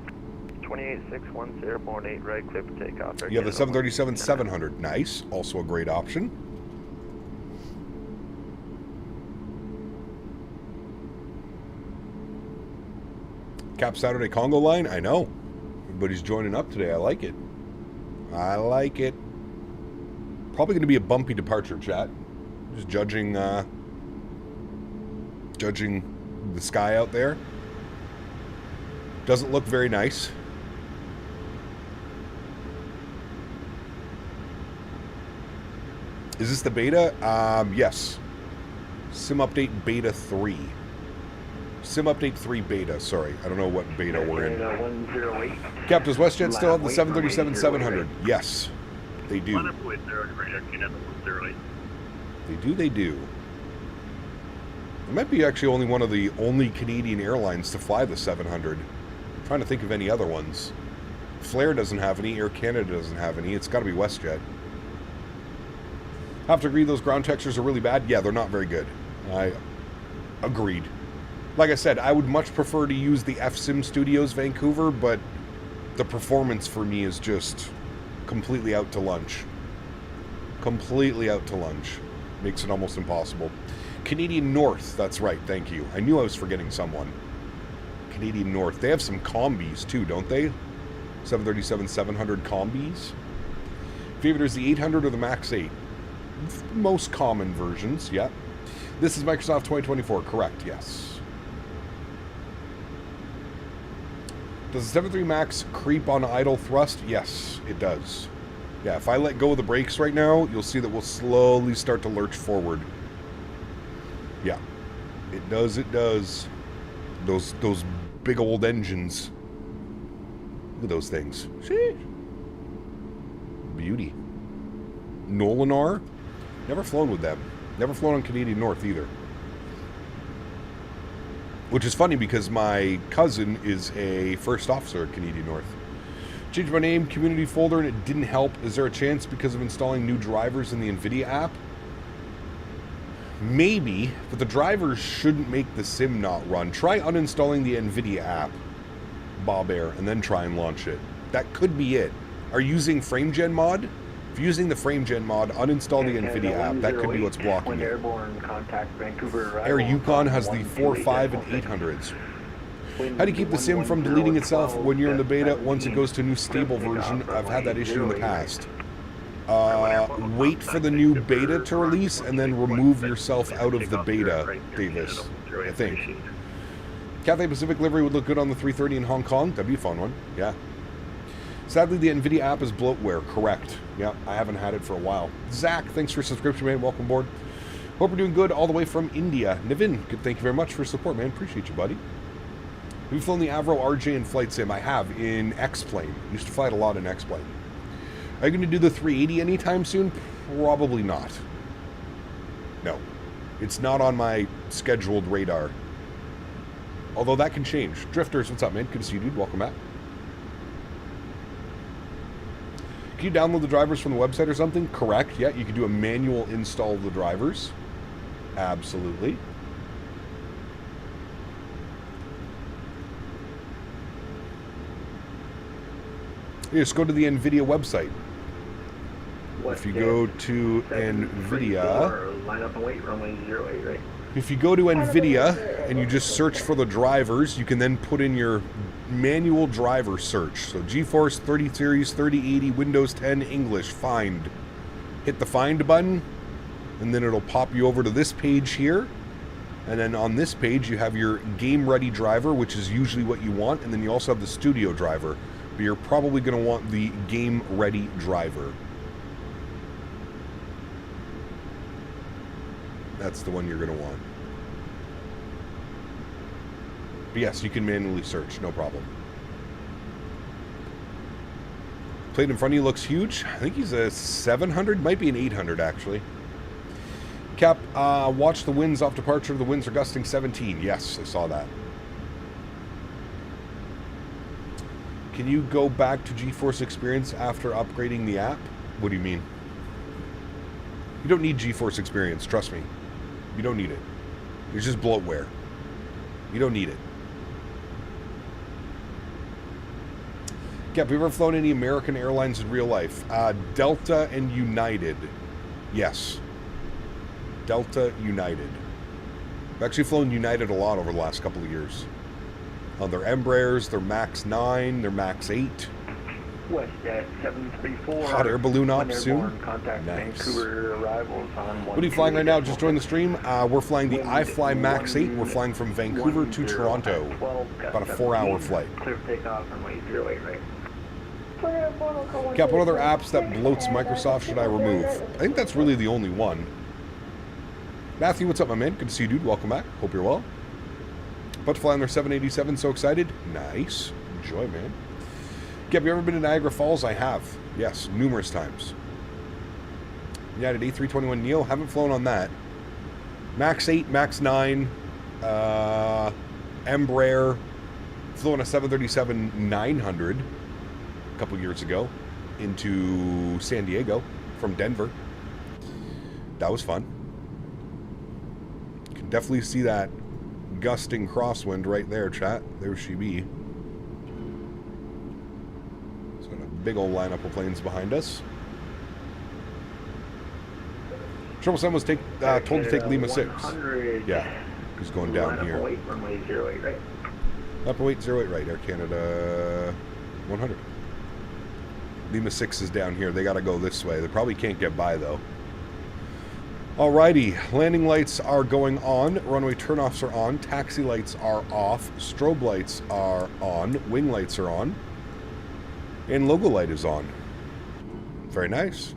28.61, airborne 8 right, clear for takeoff. You have the 737-700. Nice. Also a great option. Cap Saturday Congo line? I know. Everybody's joining up today. I like it. I like it. Probably going to be a bumpy departure, chat. Just judging the sky out there. Doesn't look very nice. Is this the beta? Yes. Sim Update Beta 3. Sim Update 3 Beta, sorry. I don't know what beta we're in. 108. Cap, does WestJet still have the 737-700? Yes, they do. They do. It might be actually only one of the only Canadian airlines to fly the 700. I'm trying to think of any other ones. Flair doesn't have any. Air Canada doesn't have any. It's got to be WestJet. I have to agree those ground textures are really bad. Yeah, they're not very good. I agreed. Like I said, I would much prefer to use the FSim Studios Vancouver, but the performance for me is just completely out to lunch. Completely out to lunch. Makes it almost impossible. Canadian North, that's right, thank you. I knew I was forgetting someone. Canadian North. They have some combis too, don't they? 737-700 combis. Favorite is the 800 or the MAX8? Most common versions, yeah. This is Microsoft 2024, correct, yes. Does the 73 MAX creep on idle thrust? Yes, it does. Yeah, if I let go of the brakes right now, you'll see that we'll slowly start to lurch forward. Yeah, it does, it does. Those big old engines. Look at those things. Sheesh. Beauty. Nolinar? Never flown with them. Never flown on Canadian North either. Which is funny because my cousin is a first officer at Canadian North. Changed my name, community folder, and it didn't help. Is there a chance because of installing new drivers in the NVIDIA app? Maybe, but the drivers shouldn't make the sim not run. Try uninstalling the NVIDIA app, Bob Air, and then try and launch it. That could be it. Are you using FrameGen mod? If you're using the FrameGen mod, uninstall the NVIDIA app. That could be what's blocking it. Airborne, contact Vancouver Air Yukon has the 4, 5, and 800s. How do you keep the sim from deleting itself when you're in the beta once it goes to a new stable version? I've had that issue in the past. Wait for the new beta to release and then remove yourself out of the beta, Davis, I think. Cathay Pacific livery would look good on the 330 in Hong Kong. That'd be a fun one, yeah. Sadly, the NVIDIA app is bloatware, correct. Yeah, I haven't had it for a while. Zach, thanks for your subscription, man. Welcome aboard. Hope you're doing good all the way from India. Nivin, good, thank you very much for your support, man. Appreciate you, buddy. Have you flown the Avro RJ in Flight Sim? I have, in X-Plane. Used to fly it a lot in X-Plane. Are you going to do the 380 anytime soon? Probably not. No. It's not on my scheduled radar. Although that can change. Drifters, what's up, man? Good to see you, dude. Welcome back. Can you download the drivers from the website or something? Correct. Yeah, you can do a manual install of the drivers. Absolutely. You just go to the NVIDIA website. If you go to NVIDIA, line up and wait, runway 08, right? If you go to NVIDIA and you just search for the drivers, you can then put in your manual driver search. So GeForce 30 Series, 3080, Windows 10, English, find. Hit the find button, and then it'll pop you over to this page here. And then on this page, you have your game-ready driver, which is usually what you want, and then you also have the studio driver. But you're probably going to want the game-ready driver. That's the one you're going to want. But yes, you can manually search, no problem. Plate in front of you looks huge. I think he's a 700, might be an 800 actually. Cap, watch the winds off departure. The winds are gusting 17. Yes, I saw that. Can you go back to GeForce Experience after upgrading the app? What do you mean? You don't need GeForce Experience, trust me. You don't need it. It's just bloatware. You don't need it. Cap, have you ever flown any American Airlines in real life? Delta and United. Yes. Delta, United. I've actually flown United a lot over the last couple of years. On their Embraers, their MAX9, their MAX8. West at 734. Hot air balloon op soon. Contact nice. Vancouver arrivals on what are you flying right now? Just joined the stream. We're flying the iFly MAX8. We're flying from Vancouver to Toronto. About a 4-hour flight. Clear takeoff runway 08, right? Cap, what other apps that bloats Microsoft should I remove? I think that's really the only one. Matthew, what's up, my man? Good to see you, dude. Welcome back. Hope you're well. About to fly on their 787. So excited. Nice. Enjoy, man. Cap, you ever been to Niagara Falls? I have. Yes, numerous times. United A321neo. Haven't flown on that. MAX8, MAX9, Embraer. Flew on a 737-900 a couple years ago into San Diego from Denver. That was fun. You can definitely see that gusting crosswind right there, chat. There she be. So got a big old lineup of planes behind us. 777 was told to take Lima 6. Yeah, he's going down here. Runway 08, right? Up and wait, 08 right, Air Canada 100. Lima 6 is down here. They got to go this way. They probably can't get by, though. Alrighty, landing lights are going on. Runway turnoffs are on. Taxi lights are off. Strobe lights are on. Wing lights are on. And logo light is on. Very nice.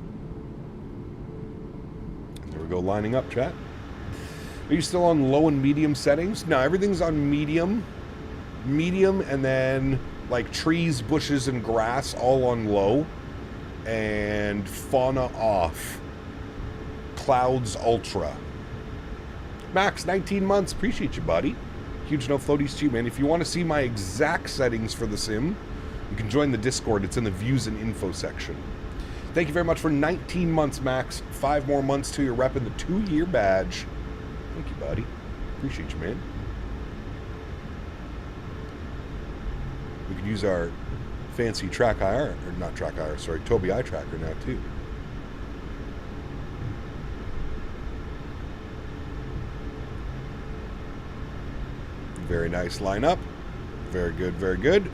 There we go, lining up, chat. Are you still on low and medium settings? No, everything's on medium. Medium, and then like trees, bushes, and grass all on low. And fauna off. Clouds ultra. Max, 19 months. Appreciate you, buddy. Huge no floaties to you, man. If you want to see my exact settings for the sim, you can join the Discord. It's in the views and info section. Thank you very much for 19 months, Max. 5 more months till you're repping the 2-year badge. Thank you, buddy. Appreciate you, man. We could use our fancy track IR, or not track IR, sorry, Tobii eye tracker now, too. Very nice lineup. Very good, very good.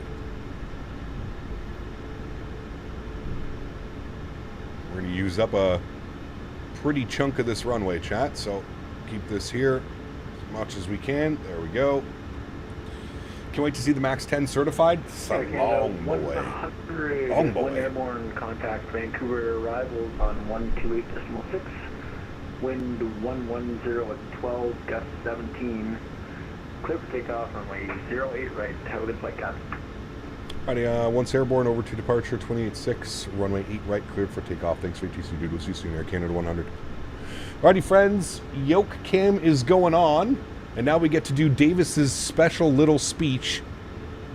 We're going to use up a pretty chunk of this runway, chat, so keep this here as much as we can. There we go. Can't wait to see the MAX-10 certified. It's a long way. Long One way. airborne contact Vancouver arrivals on 128.6. Wind 110 at 12, gust 17. Clear for takeoff, runway 08 right. Have a good flight, Captain. Alrighty, once airborne, over to departure, 28.6, runway 8 right, cleared for takeoff. Thanks for ATC, dude. We'll see you soon, Air Canada 100. Alrighty, friends, Yoke Cam is going on, and now we get to do Davis's special little speech.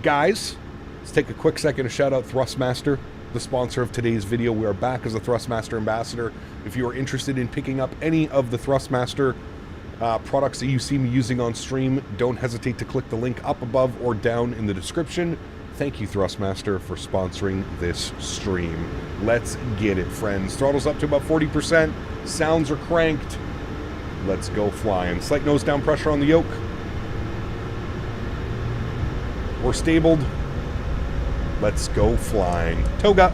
Guys, let's take a quick second to shout out Thrustmaster, the sponsor of today's video. We are back as a Thrustmaster ambassador. If you are interested in picking up any of the Thrustmaster products that you see me using on stream, don't hesitate to click the link up above or down in the description. Thank you, Thrustmaster, for sponsoring this stream. Let's get it, friends. Throttle's up to about 40%. Sounds are cranked. Let's go flying. Slight nose down pressure on the yoke. We're stabled. Let's go flying. Toga.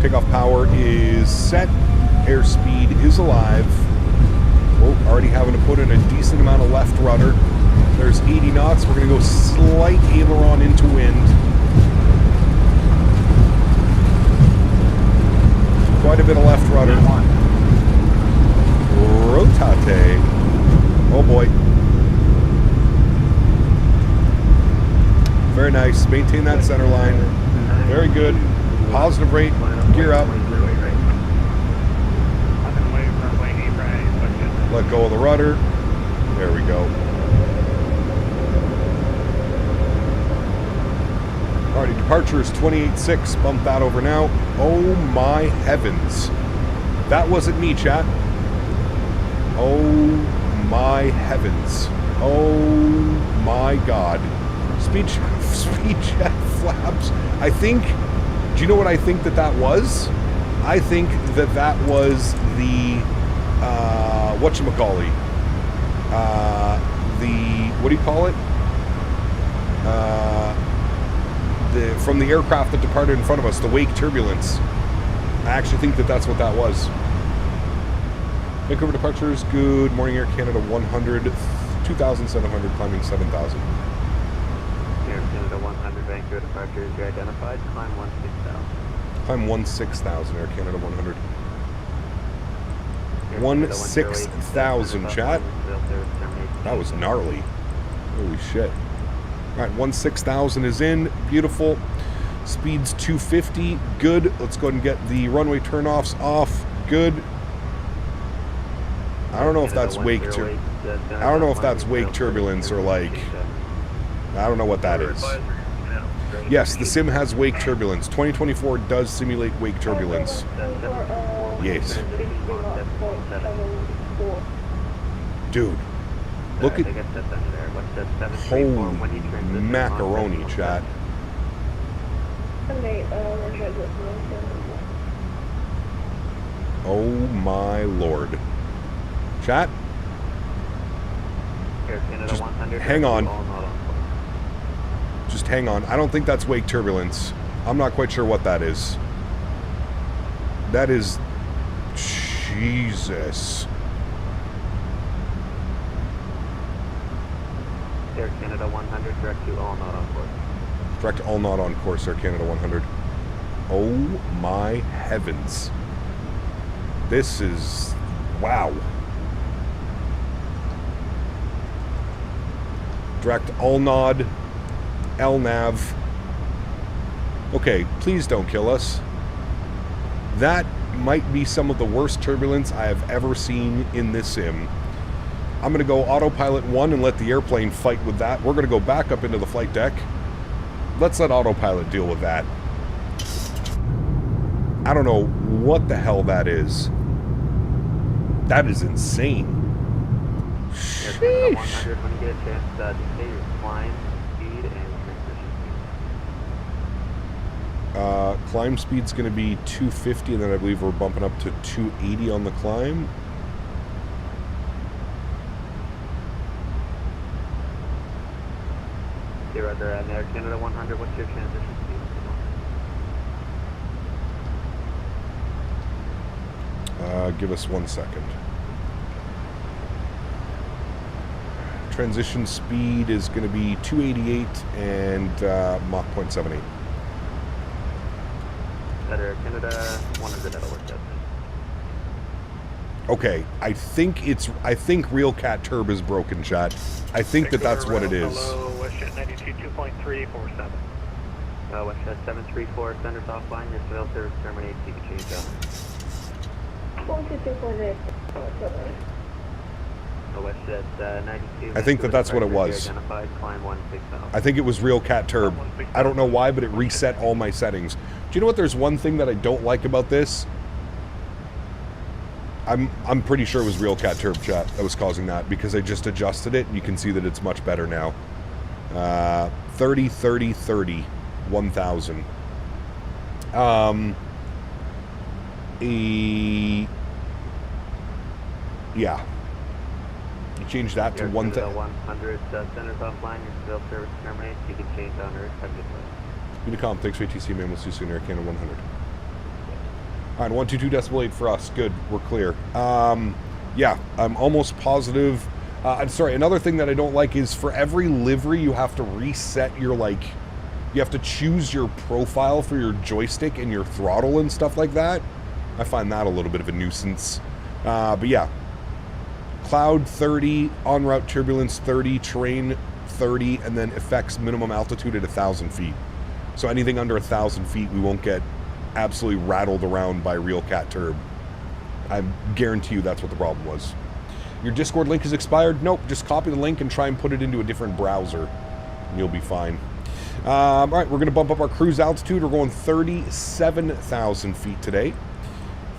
Takeoff power is set. Airspeed is alive. Oh, already having to put in a decent amount of left rudder. There's 80 knots. We're going to go slight aileron into wind. Quite a bit of left rudder. Rotate. Oh boy. Very nice. Maintain that center line. Very good. Positive rate. Gear up. Let go of the rudder. There we go. Alrighty, departure is 28.6. Bump that over now. Oh my heavens. That wasn't me, chat. Oh my heavens. Oh my god. Speed jet flaps. I think, do you know what I think that was? I think that was the whatchamacallit? What do you call it? From the aircraft that departed in front of us, the wake turbulence. I actually think that that's what that was. Vancouver departures, good morning, Air Canada 100, 2,700, climbing 7,000. Air Canada 100, Vancouver departures, you're identified, climb 16,000. Climb 16,000, Air Canada 100. 16,000, chat. That was gnarly. Holy shit. Alright, 16,000 is in. Beautiful. Speed's 250. Good. Let's go ahead and get the runway turnoffs off. Good. I don't know if that's wake turbulence or like, I don't know what that is. Yes, the sim has wake turbulence. 2024 does simulate wake turbulence. Yes. Dude, look at, holy macaroni, chat. Oh my lord. Chat? Just hang on. Just hang on. I don't think that's wake turbulence. I'm not quite sure what that is. That is... Jesus. Air Canada 100, direct to all not on course. Direct to all not on course, Air Canada 100. Oh my heavens. This is... wow. Direct all nod. LNAV. Okay, please don't kill us. That might be some of the worst turbulence I have ever seen in this sim. I'm going to go autopilot 1 and let the airplane fight with that. We're going to go back up into the flight deck. Let's let autopilot deal with that. I don't know what the hell that is. That is insane. Sheesh. 100, when you get a chance, dictate your climb speed and transition speed. Climb speed's going to be 250, and then I believe we're bumping up to 280 on the climb. you, Roger. Air Canada 100, what's your transition speed? Give us 1 second. Transition speed is going to be 288 and Mach 0.78. Air Canada 100, that'll work out. Okay, I think Real Cat Turb is broken, chat. I think that's what it is. Hello, WestJet 92 2.347. WestJet 734, centers offline, your cell service terminates, you can change out. 122.8. WestJet 92. I think that's what it was. Identified, climb 160. I think it was Real Cat Turb. I don't know why, but it reset all my settings. Do you know what? There's one thing that I don't like about this. I'm pretty sure it was Real Cat Turb, chat, that was causing that, because I just adjusted it and you can see that it's much better now. 30, 30, 30, 1,000. Yeah. You change that to 1,000. 100 centers offline, your cell service terminates, you can change on or expected. Unicom, thanks for ATC, man. We'll see you soon. Air Canada 100. All right, 122.8 for us. Good, we're clear. Yeah, I'm almost positive. I'm sorry, another thing that I don't like is for every livery, you have to reset your, like, you have to choose your profile for your joystick and your throttle and stuff like that. I find that a little bit of a nuisance. But yeah, cloud 30, en route turbulence 30, terrain 30, and then effects minimum altitude at 1,000 feet. So anything under 1,000 feet, we won't get absolutely rattled around by Real Cat Turb. I guarantee you that's what the problem was. Your Discord link is expired? Nope, just copy the link and try and put it into a different browser, and you'll be fine. All right, we're going to bump up our cruise altitude. We're going 37,000 feet today.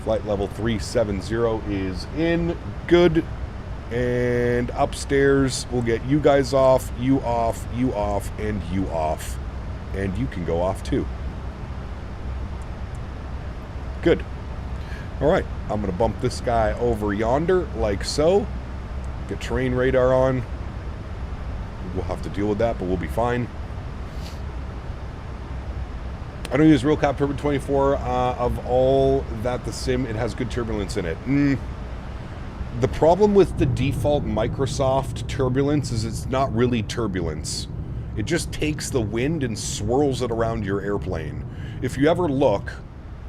Flight level 370 is in. Good. And upstairs, we'll get you guys off, you off, you off, and you off. And you can go off too. Good. All right, I'm going to bump this guy over yonder, like so. Get terrain radar on. We'll have to deal with that, but we'll be fine. I don't use Real Cat Turbo 24. Of all that the sim, it has good turbulence in it. The problem with the default Microsoft turbulence is it's not really turbulence. It just takes the wind and swirls it around your airplane. If you ever look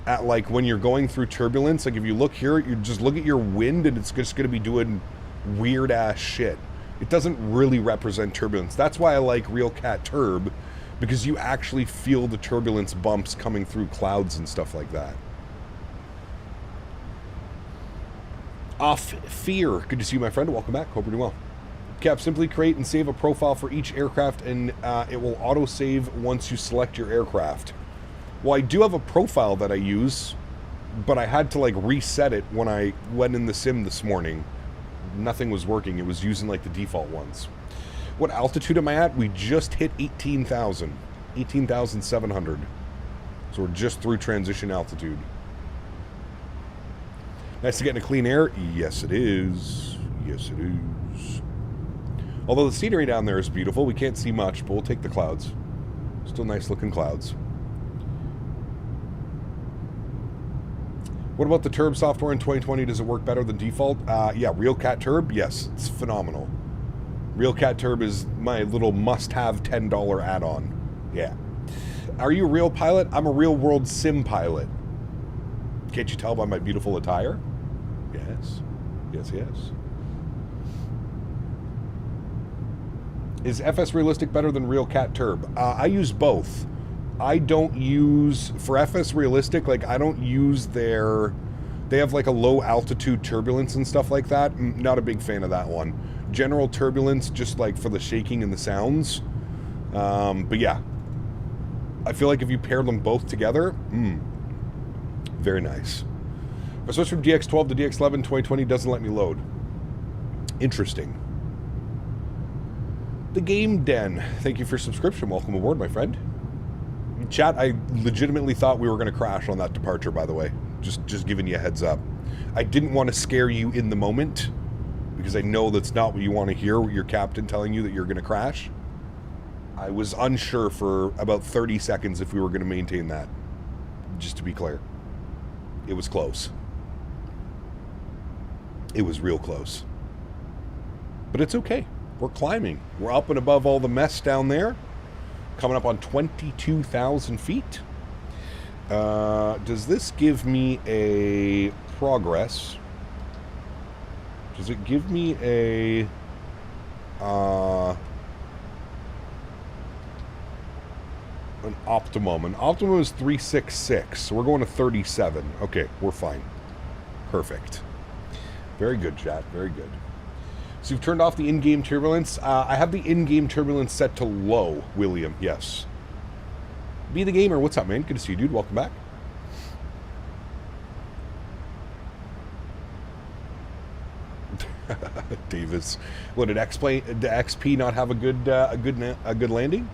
at, like, when you're going through turbulence, like if you look here, you just look at your wind and it's just going to be doing weird ass shit. It doesn't really represent turbulence. That's why I like Real Cat Turb, because you actually feel the turbulence bumps coming through clouds and stuff like that. Off Fear, good to see you, my friend. Welcome back. Hope you're doing well. Cap, simply create and save a profile for each aircraft, and it will auto-save once you select your aircraft. Well, I do have a profile that I use, but I had to, like, reset it when I went in the sim this morning. Nothing was working. It was using, like, the default ones. What altitude am I at? We just hit 18,000. 18,700. So we're just through transition altitude. Nice to get into clean air? Yes, it is. Yes, it is. Although the scenery down there is beautiful, we can't see much, but we'll take the clouds. Still nice looking clouds. What about the Turb software in 2020? Does it work better than default? Yeah, Real Cat Turb? Yes, it's phenomenal. Real Cat Turb is my little must-have $10 add-on. Yeah. Are you a real pilot? I'm a real-world sim pilot. Can't you tell by my beautiful attire? Yes. Yes, yes. Is FS Realistic better than Real Cat Turb? I use both. I don't use, for FS Realistic, like, I don't use their, they have like a low altitude turbulence and stuff like that. Not a big fan of that one. General turbulence, just like for the shaking and the sounds. But yeah, I feel like if you pair them both together, very nice. If I switch from DX12 to DX11, 2020 doesn't let me load. Interesting. The Game Den, thank you for your subscription. Welcome aboard, my friend. Chat, I legitimately thought we were going to crash on that departure, by the way. Just giving you a heads up. I didn't want to scare you in the moment, because I know that's not what you want to hear, your captain telling you that you're going to crash. I was unsure for about 30 seconds if we were going to maintain that. Just to be clear. It was close. It was real close. But it's okay. We're climbing. We're up and above all the mess down there. Coming up on 22,000 feet. Does this give me a progress? Does it give me a... an optimum. An optimum is 366, so we're going to 37. Okay, we're fine. Perfect. Very good, chat. Very good. So you've turned off the in-game turbulence. I have the in-game turbulence set to low, William. Yes. Be the Gamer. What's up, man? Good to see you, dude. Welcome back. Davis. What, did XP not have a good landing?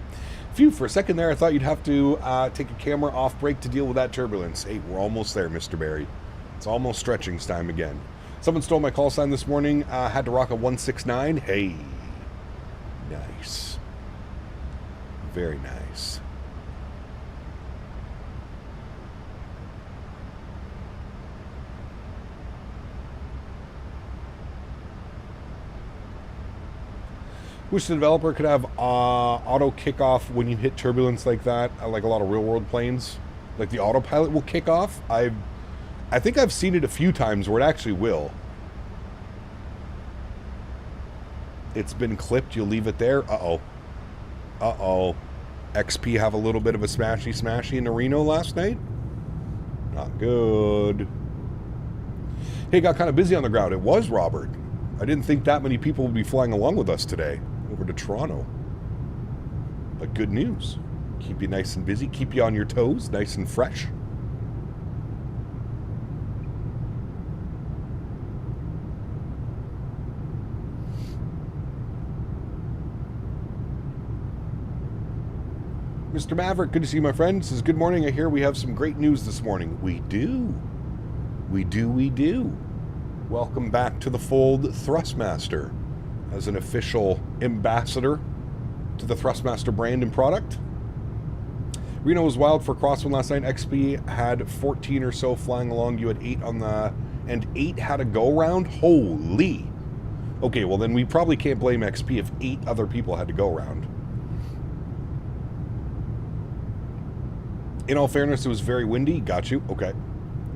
Phew, for a second there, I thought you'd have to take a camera off break to deal with that turbulence. Hey, we're almost there, Mr. Barry. It's almost stretchings time again. Someone stole my call sign this morning. Had to rock a 169. Hey. Nice. Very nice. Wish the developer could have auto kickoff when you hit turbulence like that, like a lot of real-world planes. Like the autopilot will kick off. I think I've seen it a few times where it actually will. It's been clipped. You'll leave it there. Uh-oh. Uh-oh. XP have a little bit of a smashy in the Reno last night. Not good. Hey, got kind of busy on the ground. It was, Robert. I didn't think that many people would be flying along with us today over to Toronto. But good news. Keep you nice and busy. Keep you on your toes, nice and fresh. Mr. Maverick, good to see you, my friend. Says, good morning. I hear we have some great news this morning. We do. We do. Welcome back to the fold, Thrustmaster, as an official ambassador to the Thrustmaster brand and product. Reno was wild for crosswind last night. XP had 14 or so flying along. You had 8 on the... and 8 had a go-round? Holy! Okay, well then we probably can't blame XP if 8 other people had to go around. In all fairness, it was very windy. Got you. Okay.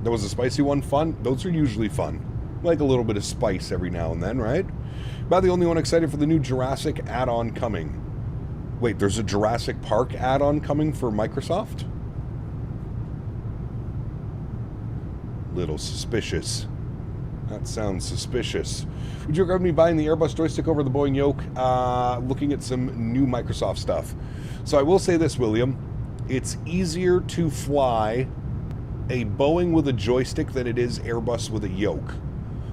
There was a spicy one. Fun. Those are usually fun. Like a little bit of spice every now and then, right? About the only one excited for the new Jurassic add-on coming. Wait, there's a Jurassic Park add-on coming for Microsoft? Little suspicious. That sounds suspicious. Would you regard me buying the Airbus joystick over the Boeing Yoke? Looking at some new Microsoft stuff. So I will say this, William. It's easier to fly a Boeing with a joystick than it is Airbus with a yoke.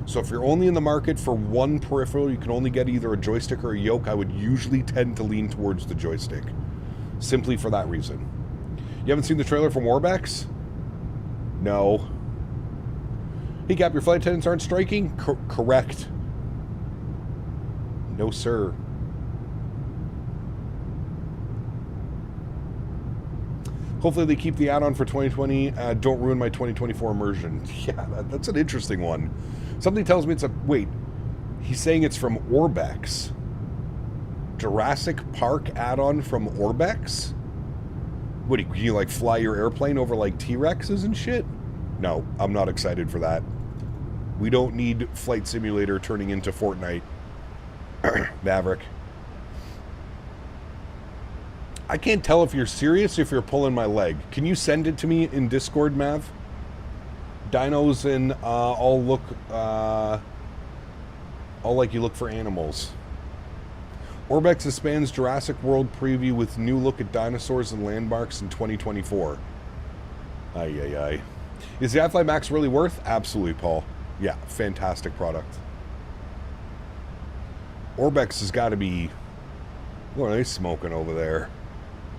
So if you're only in the market for one peripheral, you can only get either a joystick or a yoke, I would usually tend to lean towards the joystick. Simply for that reason. You haven't seen the trailer from Warbex? No. Hey Cap, your flight attendants aren't striking? Correct. No, sir. Hopefully they keep the add-on for 2020. Don't ruin my 2024 immersion. Yeah, that's an interesting one. Something tells me it's a... Wait. He's saying it's from Orbex. Jurassic Park add-on from Orbex? What, can you, like, fly your airplane over, like, T-Rexes and shit? No, I'm not excited for that. We don't need Flight Simulator turning into Fortnite. Maverick. I can't tell if you're serious or if you're pulling my leg. Can you send it to me in Discord, Mav? Dinos and all look... all like you look for animals. Orbex expands Jurassic World preview with new look at dinosaurs and landmarks in 2024. Ay. Is the iFly Max really worth? Absolutely, Paul. Yeah, fantastic product. Orbex has got to be... What are they smoking over there?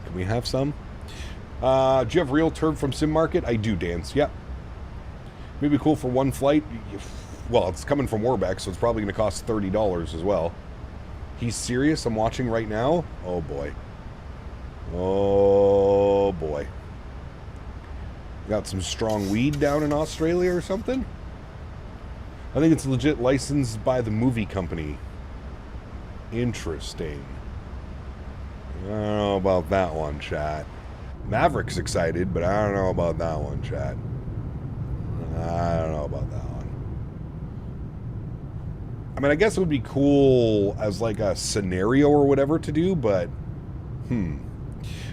Can we have some? Do you have real turb from Sim Market? I do, Dance. Yep. Maybe cool for one flight. Well, it's coming from Warbeck, so it's probably going to cost $30 as well. He's serious. I'm watching right now. Oh, boy. Oh, boy. Got some strong weed down in Australia or something? I think it's legit licensed by the movie company. Interesting. I don't know about that one, chat. Maverick's excited, but I don't know about that one, chat. I don't know about that one. I mean, I guess it would be cool as like a scenario or whatever to do, but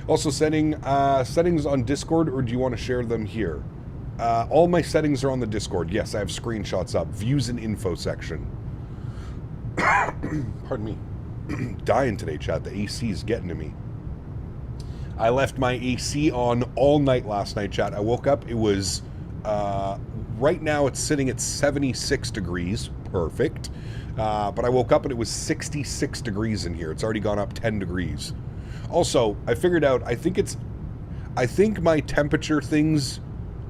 Also settings on Discord, or do you want to share them here? All my settings are on the Discord. Yes, I have screenshots up. Views and info section. Pardon me. Dying today, chat. The AC is getting to me. I left my AC on all night last night, chat. I woke up. It was... right now it's sitting at 76 degrees. Perfect. But I woke up and it was 66 degrees in here. It's already gone up 10 degrees. Also, I figured out, I think my temperature things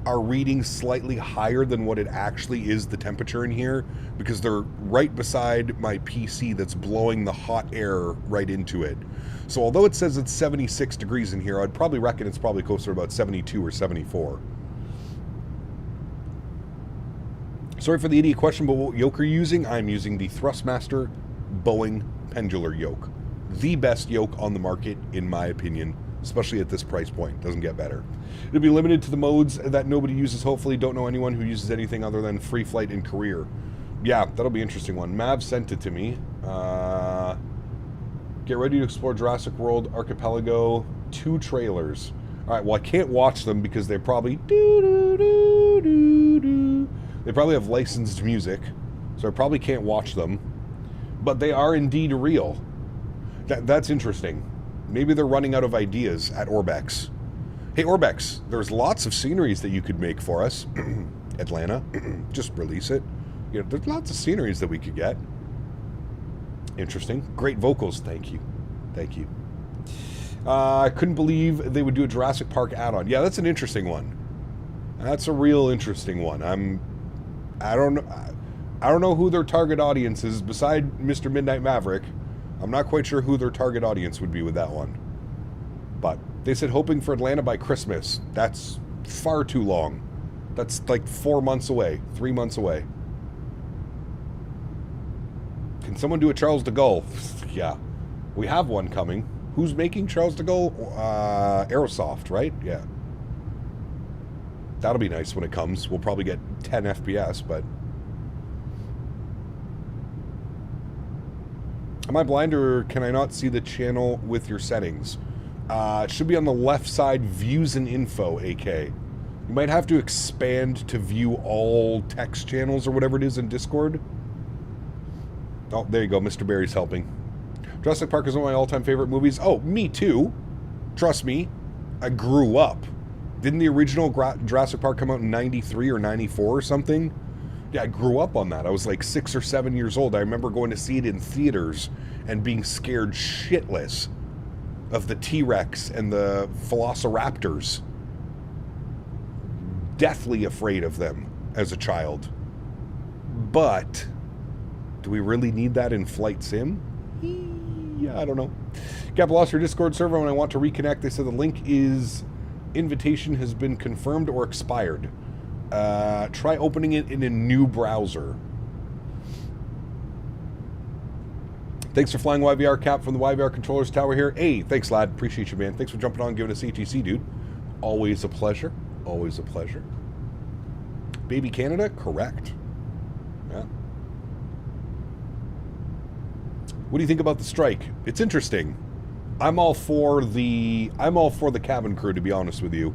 are reading slightly higher than what it actually is the temperature in here, because they're right beside my PC that's blowing the hot air right into it. So although it says it's 76 degrees in here, I'd probably reckon it's probably closer to about 72 or 74. Sorry for the idiot question, but what yoke are you using? I'm using the Thrustmaster Boeing Pendular yoke. The best yoke on the market, in my opinion, especially at this price point. Doesn't get better. It'll be limited to the modes that nobody uses, hopefully. Don't know anyone who uses anything other than free flight and career. Yeah, that'll be an interesting one. Mav sent it to me. Get ready to explore Jurassic World Archipelago. 2 trailers. Alright, well I can't watch them because they probably they probably have licensed music, so I probably can't watch them. But they are indeed real. That's interesting. Maybe they're running out of ideas at Orbex. Hey, Orbex, there's lots of sceneries that you could make for us. Atlanta, just release it. You know, there's lots of sceneries that we could get. Interesting. Great vocals, thank you. Thank you. I couldn't believe they would do a Jurassic Park add-on. Yeah, that's an interesting one. That's a real interesting one. I don't know who their target audience is beside Mr. Midnight Maverick. I'm not quite sure who their target audience would be with that one. But they said hoping for Atlanta by Christmas. That's far too long. That's like 4 months away, 3 months away. Can someone do a Charles de Gaulle? Yeah. We have one coming. Who's making Charles de Gaulle? Aerosoft, right? Yeah. That'll be nice when it comes. We'll probably get 10 FPS, but... Am I blind, or can I not see the channel with your settings? It should be on the left side, views and info, AK. You might have to expand to view all text channels or whatever it is in Discord. Oh, there you go. Mr. Barry's helping. Jurassic Park is one of my all-time favorite movies. Oh, me too. Trust me. I grew up. Didn't the original Jurassic Park come out in 93 or 94 or something? Yeah, I grew up on that. I was like 6 or 7 years old. I remember going to see it in theaters and being scared shitless of the T-Rex and the Velociraptors. Deathly afraid of them as a child. But do we really need that in Flight Sim? Yeah, I don't know. Cap lost your Discord server. When I want to reconnect, they said the link is invitation has been confirmed or expired. Try opening it in a new browser. Thanks for flying YVR, Cap, from the YVR Controllers Tower here. Hey, thanks, lad. Appreciate you, man. Thanks for jumping on and giving us ATC, dude. Always a pleasure. Always a pleasure. Baby Canada? Correct. Yeah. What do you think about the strike? It's interesting. I'm all for the cabin crew, to be honest with you.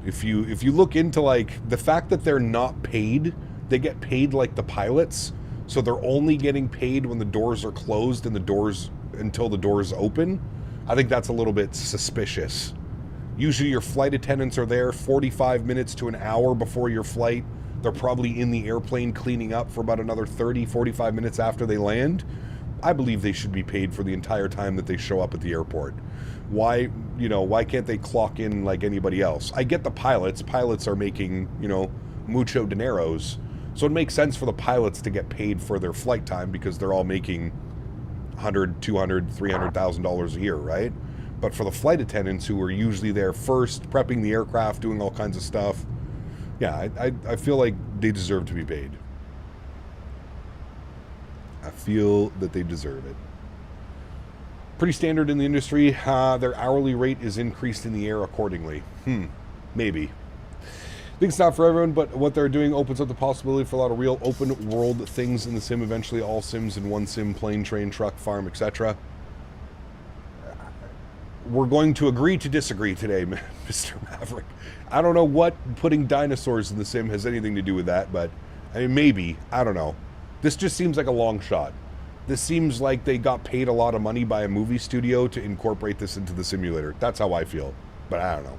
If you look into, like, the fact that they're not paid, they get paid like the pilots, so they're only getting paid when the doors are closed and until the doors open. I think that's a little bit suspicious. Usually your flight attendants are there 45 minutes to an hour before your flight. They're probably in the airplane cleaning up for about another 30, 45 minutes after they land. I believe they should be paid for the entire time that they show up at the airport. Why can't they clock in like anybody else? I get the pilots. Pilots are making, mucho dineros. So it makes sense for the pilots to get paid for their flight time because they're all making $100,000, $200,000, $300,000 a year, right? But for the flight attendants who are usually there first, prepping the aircraft, doing all kinds of stuff, yeah, I feel like they deserve to be paid. I feel that they deserve it. Pretty standard in the industry. Their hourly rate is increased in the air accordingly. Maybe. I think it's not for everyone, but what they're doing opens up the possibility for a lot of real open world things in the sim. Eventually all sims in one sim, plane, train, truck, farm, etc. We're going to agree to disagree today, Mr. Maverick. I don't know what putting dinosaurs in the sim has anything to do with that, but I mean, maybe. I don't know. This just seems like a long shot. This seems like they got paid a lot of money by a movie studio to incorporate this into the simulator. That's how I feel, but I don't know.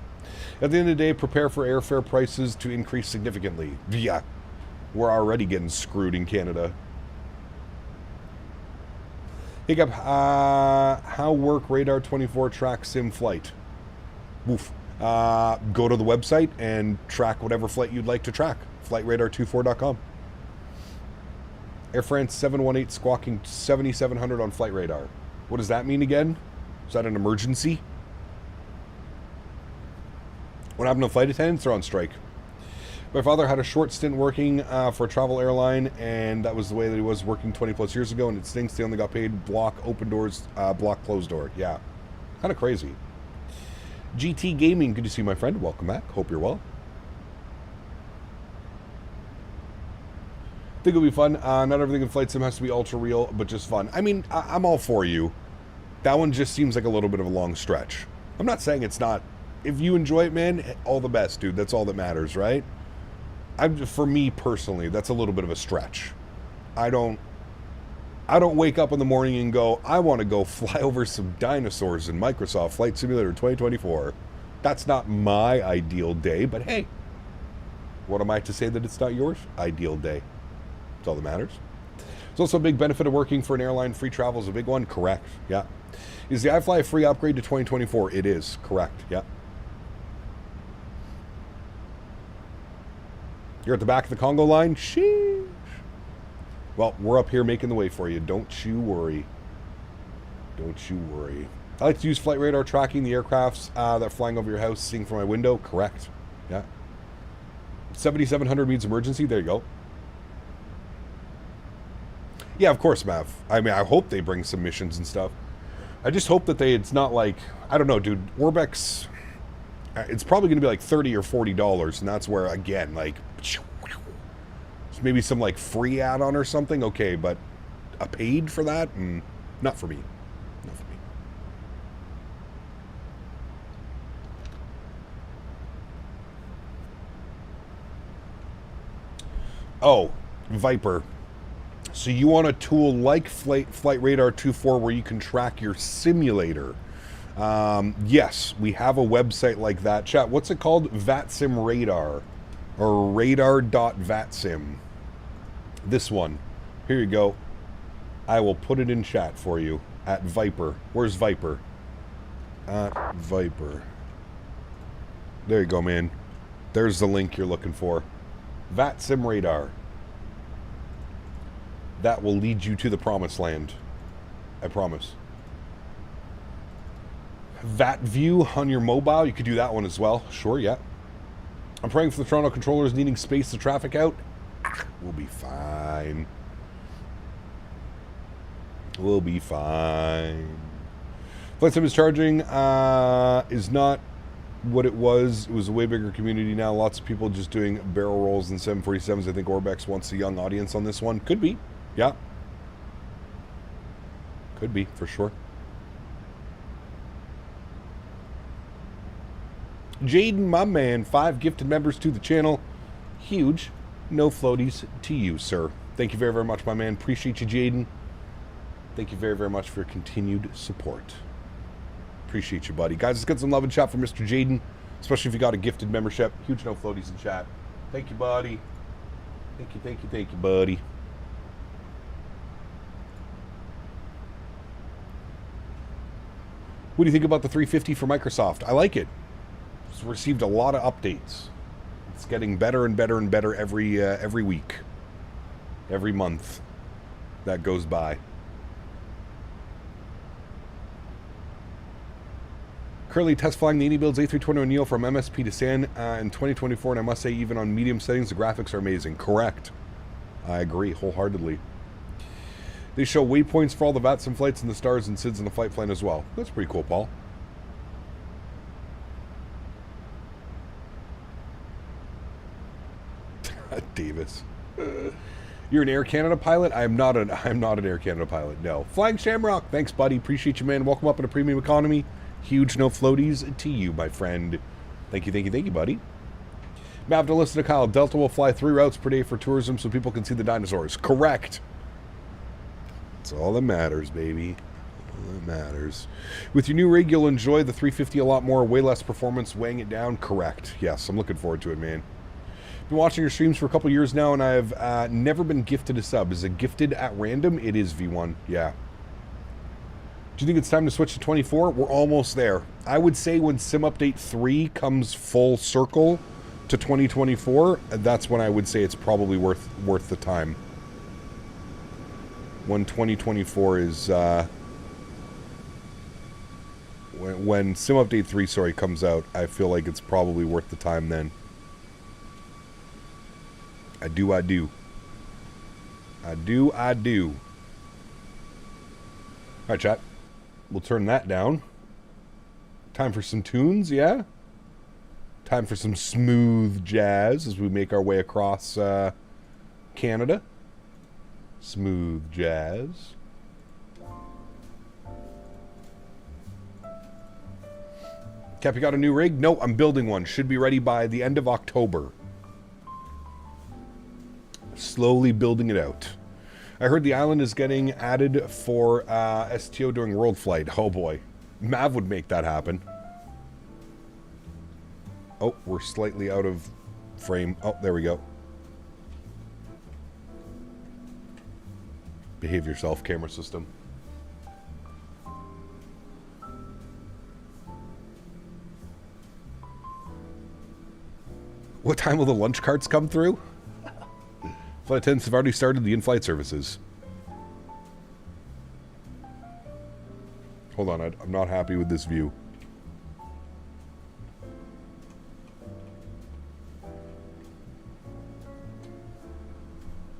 At the end of the day, prepare for airfare prices to increase significantly. Yeah, we're already getting screwed in Canada. Hiccup, how work Radar 24 track sim flight? Woof. Go to the website and track whatever flight you'd like to track. FlightRadar24.com. Air France 718 squawking 7700 on flight radar. What does that mean again? Is that an emergency? What happened to flight attendants? They're on strike. My father had a short stint working for a travel airline, and that was the way that he was working 20 plus years ago, and it stinks they only got paid block open doors, block closed door. Yeah. Kind of crazy. GT Gaming, good to see you, my friend. Welcome back. Hope you're well. I think it'll be fun. Not everything in Flight Sim has to be ultra real, but just fun. I mean, I'm all for you. That one just seems like a little bit of a long stretch. I'm not saying it's not. If you enjoy it, man, all the best, dude. That's all that matters, right? For me personally, that's a little bit of a stretch. I don't wake up in the morning and go, I want to go fly over some dinosaurs in Microsoft Flight Simulator 2024. That's not my ideal day, but hey, what am I to say that it's not yours ideal day? That's all that matters. It's also a big benefit of working for an airline. Free travel is a big one. Correct. Yeah. Is the iFly a free upgrade to 2024? It is. Correct. Yeah. You're at the back of the Congo line? Sheesh. Well, we're up here making the way for you. Don't you worry. Don't you worry. I like to use flight radar tracking the aircrafts that are flying over your house, seeing from my window. Correct. Yeah. 7700 means emergency. There you go. Yeah, of course, Mav. I mean, I hope they bring some missions and stuff. I just hope that it's not like, I don't know, dude, Orbex, it's probably going to be like $30 or $40, and that's where, again, like, maybe some, like, free add-on or something, okay, but a paid for that? Not for me. Not for me. Oh, Viper. So you want a tool like Flight Radar 2.4 where you can track your simulator. Yes, we have a website like that. Chat, what's it called? VatSim Radar. Or radar.vatsim. This one. Here you go. I will put it in chat for you. At Viper. Where's Viper? At Viper. There you go, man. There's the link you're looking for. VatSim Radar. That will lead you to the promised land. I promise. VatView on your mobile. You could do that one as well. Sure, yeah. I'm praying for the Toronto controllers needing space to traffic out. We'll be fine. We'll be fine. Flight Sim is charging is not what it was. It was a way bigger community now. Lots of people just doing barrel rolls and 747s. I think Orbex wants a young audience on this one. Could be. Yeah. Could be, for sure. Jaden, my man, 5 gifted members to the channel. Huge. No floaties to you, sir. Thank you very, very much, my man. Appreciate you, Jaden. Thank you very, very much for your continued support. Appreciate you, buddy. Guys, let's get some love and chat from Mr. Jaden, especially if you got a gifted membership. Huge no floaties in chat. Thank you, buddy. Thank you, thank you, thank you, buddy. What do you think about the 350 for Microsoft? I like it. It's received a lot of updates. It's getting better and better and better every week, every month that goes by. Currently test flying the Indy Builds A320neo from MSP to SAN in 2024, and I must say, even on medium settings, the graphics are amazing. Correct. I agree wholeheartedly. They show waypoints for all the VATS and flights and the stars and SIDS in the flight plan as well. That's pretty cool, Paul. Davis. You're an Air Canada pilot? I'm not an Air Canada pilot, no. Flying Shamrock, thanks, buddy. Appreciate you, man. Welcome up in a premium economy. Huge no floaties to you, my friend. Thank you, buddy. Mav, to listen to Kyle. Delta will fly 3 routes per day for tourism so people can see the dinosaurs. Correct. That's all that matters, baby. All that matters. With your new rig, you'll enjoy the 350 a lot more. Way less performance, weighing it down. Correct. Yes, I'm looking forward to it, man. Been watching your streams for a couple years now, and I've never been gifted a sub. Is it gifted at random? It is, V1. Yeah. Do you think it's time to switch to 24? We're almost there. I would say when Sim Update 3 comes full circle to 2024, that's when I would say it's probably worth the time. When 2024 is when Sim Update 3, sorry, comes out, I feel like it's probably worth the time then. I do. Alright, chat. We'll turn that down. Time for some tunes, yeah? Time for some smooth jazz as we make our way across Canada. Smooth jazz. Cap, you got a new rig? No, I'm building one. Should be ready by the end of October. Slowly building it out. I heard the island is getting added for STO during World Flight. Oh boy. Mav would make that happen. Oh, we're slightly out of frame. Oh, there we go. Behave yourself, camera system. What time will the lunch carts come through? Flight attendants have already started the in-flight services. Hold on, I'm not happy with this view.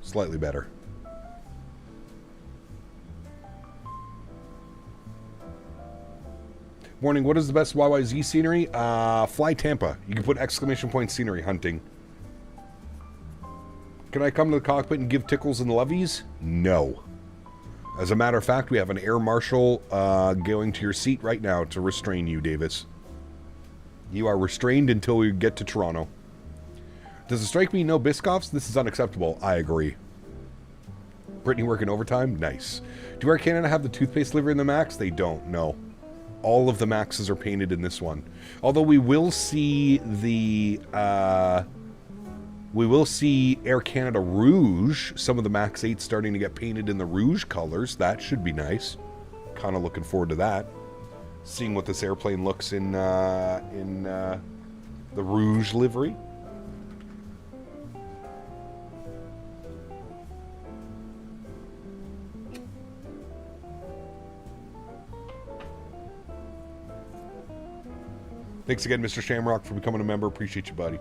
Slightly better. Warning, what is the best YYZ scenery? Fly Tampa. You can put exclamation point scenery hunting. Can I come to the cockpit and give tickles and lovies? No. As a matter of fact, we have an air marshal going to your seat right now to restrain you, Davis. You are restrained until we get to Toronto. Does the strike mean no Biscoffs? This is unacceptable. I agree. Brittany working overtime? Nice. Do Air Canada have the toothpaste livery in the MAX? They don't, no. All of the MAXs are painted in this one. Although we will see the... we will see Air Canada Rouge, some of the MAX8 starting to get painted in the Rouge colors. That should be nice. Kind of looking forward to that. Seeing what this airplane looks in the Rouge livery. Thanks again, Mr. Shamrock, for becoming a member. Appreciate you, buddy.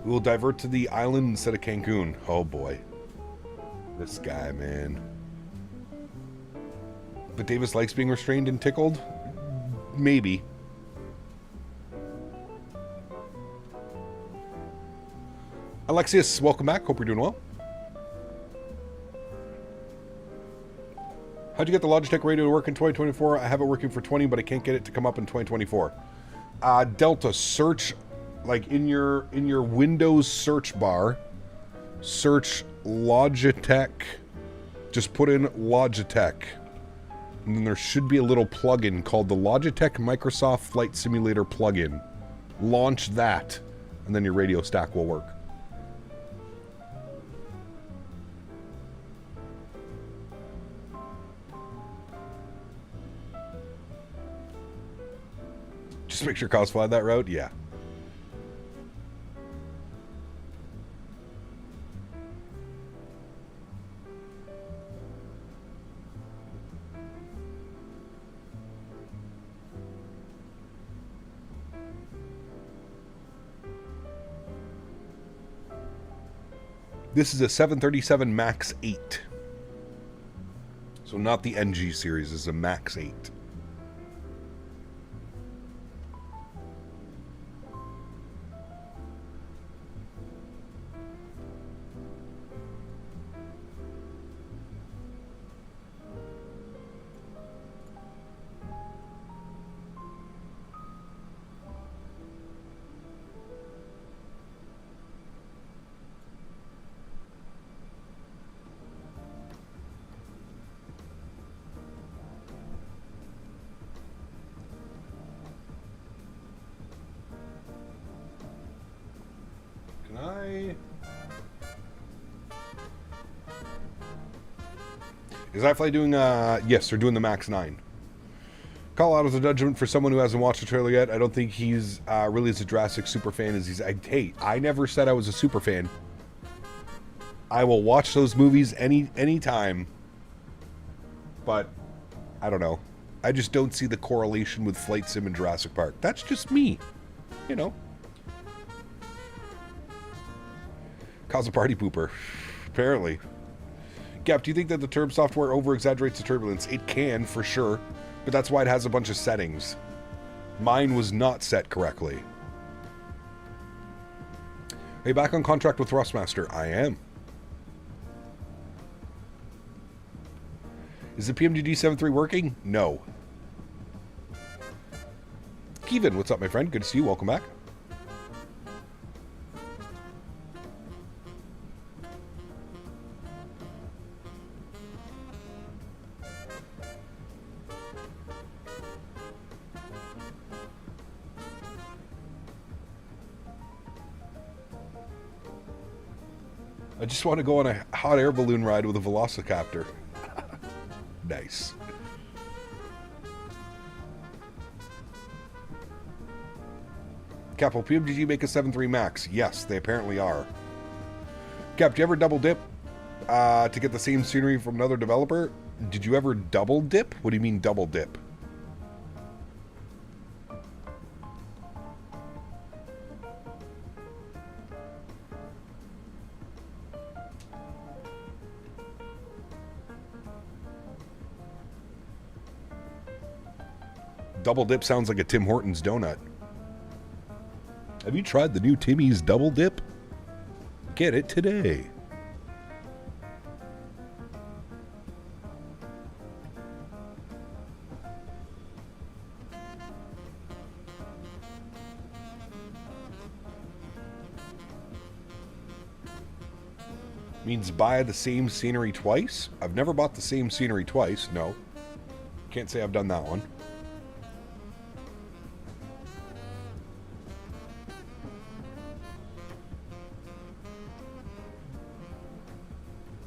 We will divert to the island instead of Cancun. Oh, boy. This guy, man. But Davis likes being restrained and tickled? Maybe. Alexius, welcome back. Hope you're doing well. How'd you get the Logitech radio to work in 2024? I have it working for 20, but I can't get it to come up in 2024. Delta, search, like in your Windows search bar, search Logitech. Just put in Logitech. And then there should be a little plugin called the Logitech Microsoft Flight Simulator plugin. Launch that, and then your radio stack will work. Just make sure Kyle's flying that route? Yeah. This is a 737 MAX 8. So not the NG series, it's a MAX 8. Is iFly doing, yes, they're doing the MAX 9. Call out as a judgment for someone who hasn't watched the trailer yet. I don't think he's really as a Jurassic super fan as he's... Hey, I never said I was a super fan. I will watch those movies any time. But, I don't know. I just don't see the correlation with Flight Sim and Jurassic Park. That's just me. You know. Cause a party pooper. Apparently. Gap, do you think that the term software over-exaggerates the turbulence? It can, for sure. But that's why it has a bunch of settings. Mine was not set correctly. Are you back on contract with Thrustmaster? I am. Is the PMDD 7.3 working? No. Kevin, what's up, my friend? Good to see you. Welcome back. I just want to go on a hot air balloon ride with a Velociraptor. Nice. Cap, will PMGG make a 7.3 Max? Yes, they apparently are. Cap, do you ever double dip to get the same scenery from another developer? Did you ever double dip? What do you mean double dip? Double dip sounds like a Tim Hortons donut. Have you tried the new Timmy's Double Dip? Get it today. Means buy the same scenery twice? I've never bought the same scenery twice, no. Can't say I've done that one.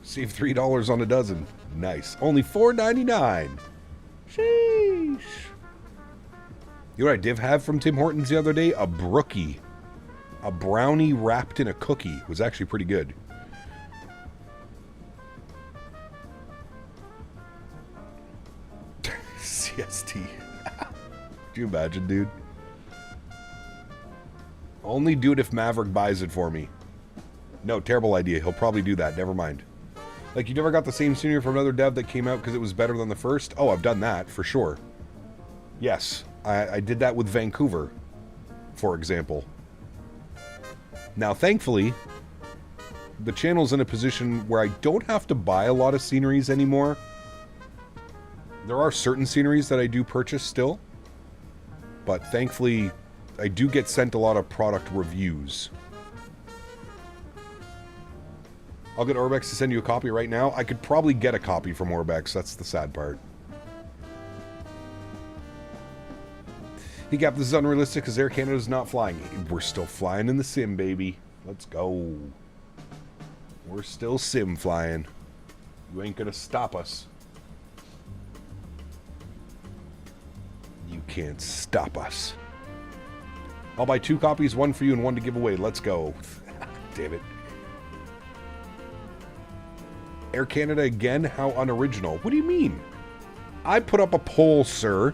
Save $3 on a dozen. Nice. Only $4.99. Sheesh. You know what I did have from Tim Hortons the other day? A brookie. A brownie wrapped in a cookie. It was actually pretty good. CST. Do you imagine, dude? Only do it if Maverick buys it for me. No, terrible idea. He'll probably do that. Never mind. Like, you never got the same scenery from another dev that came out because it was better than the first? Oh, I've done that, for sure. Yes, I did that with Vancouver, for example. Now, thankfully, the channel's in a position where I don't have to buy a lot of sceneries anymore. There are certain sceneries that I do purchase still, but thankfully, I do get sent a lot of product reviews. I'll get Orbex to send you a copy right now. I could probably get a copy from Orbex. That's the sad part. Hey, Cap, this is unrealistic because Air Canada's not flying. We're still flying in the sim, baby. Let's go. We're still sim flying. You ain't gonna stop us. You can't stop us. I'll buy 2 copies, 1 for you and 1 to give away. Let's go. Damn it. Air Canada again? How unoriginal. What do you mean? I put up a poll, sir.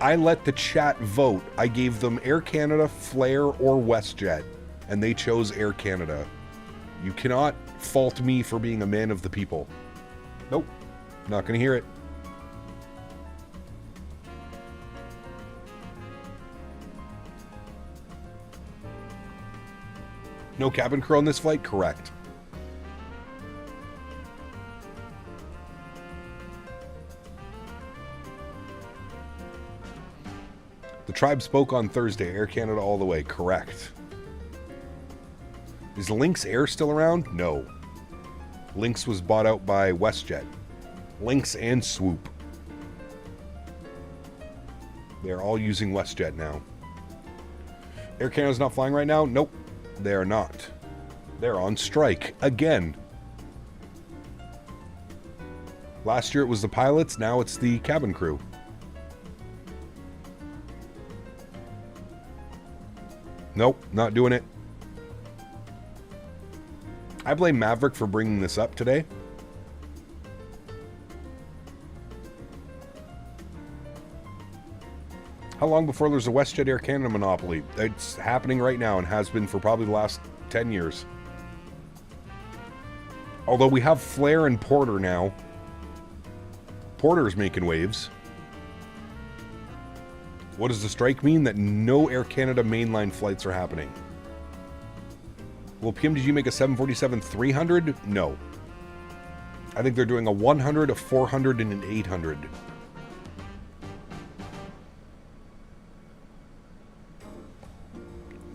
I let the chat vote. I gave them Air Canada, Flair, or WestJet, and they chose Air Canada. You cannot fault me for being a man of the people. Nope. Not going to hear it. No cabin crew on this flight? Correct. The tribe spoke on Thursday. Air Canada all the way. Correct. Is Lynx Air still around? No. Lynx was bought out by WestJet. Lynx and Swoop. They're all using WestJet now. Air Canada's not flying right now? Nope. They are not. They're on strike again. Last year it was the pilots. Now it's the cabin crew. Nope, not doing it. I blame Maverick for bringing this up today. How long before there's a WestJet Air Canada monopoly? It's happening right now and has been for probably the last 10 years. Although we have Flair and Porter now. Porter's making waves. What does the strike mean? That no Air Canada mainline flights are happening. Will PMDG make a 747-300? No. I think they're doing a 100, a 400, and an 800.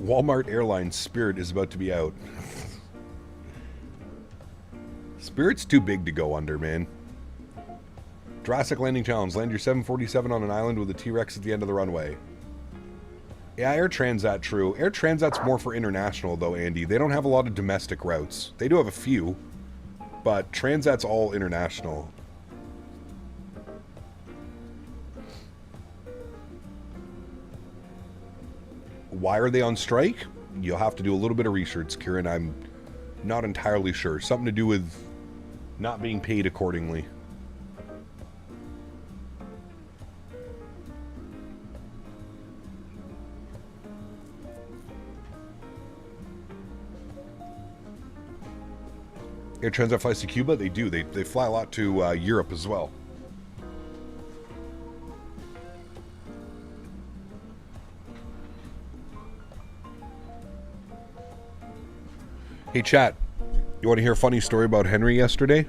Walmart Airlines Spirit is about to be out. Spirit's too big to go under, man. Jurassic Landing Challenge. Land your 747 on an island with a T-Rex at the end of the runway. Yeah, Air Transat, true. Air Transat's more for international, though, Andy. They don't have a lot of domestic routes. They do have a few, but Transat's all international. Why are they on strike? You'll have to do a little bit of research, Kieran. I'm not entirely sure. Something to do with not being paid accordingly. Air Transat flies to Cuba? They do. They fly a lot to Europe as well. Hey, chat. You want to hear a funny story about Henry yesterday?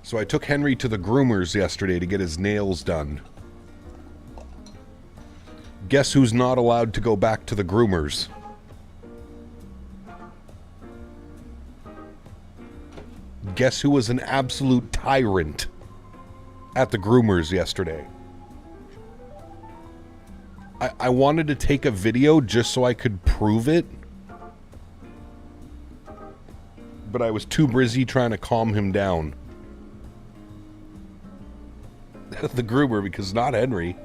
So I took Henry to the groomers yesterday to get his nails done. Guess who's not allowed to go back to the groomers? Guess who was an absolute tyrant at the groomers yesterday? I wanted to take a video just so I could prove it, but I was too busy trying to calm him down. The groomer, because not Henry.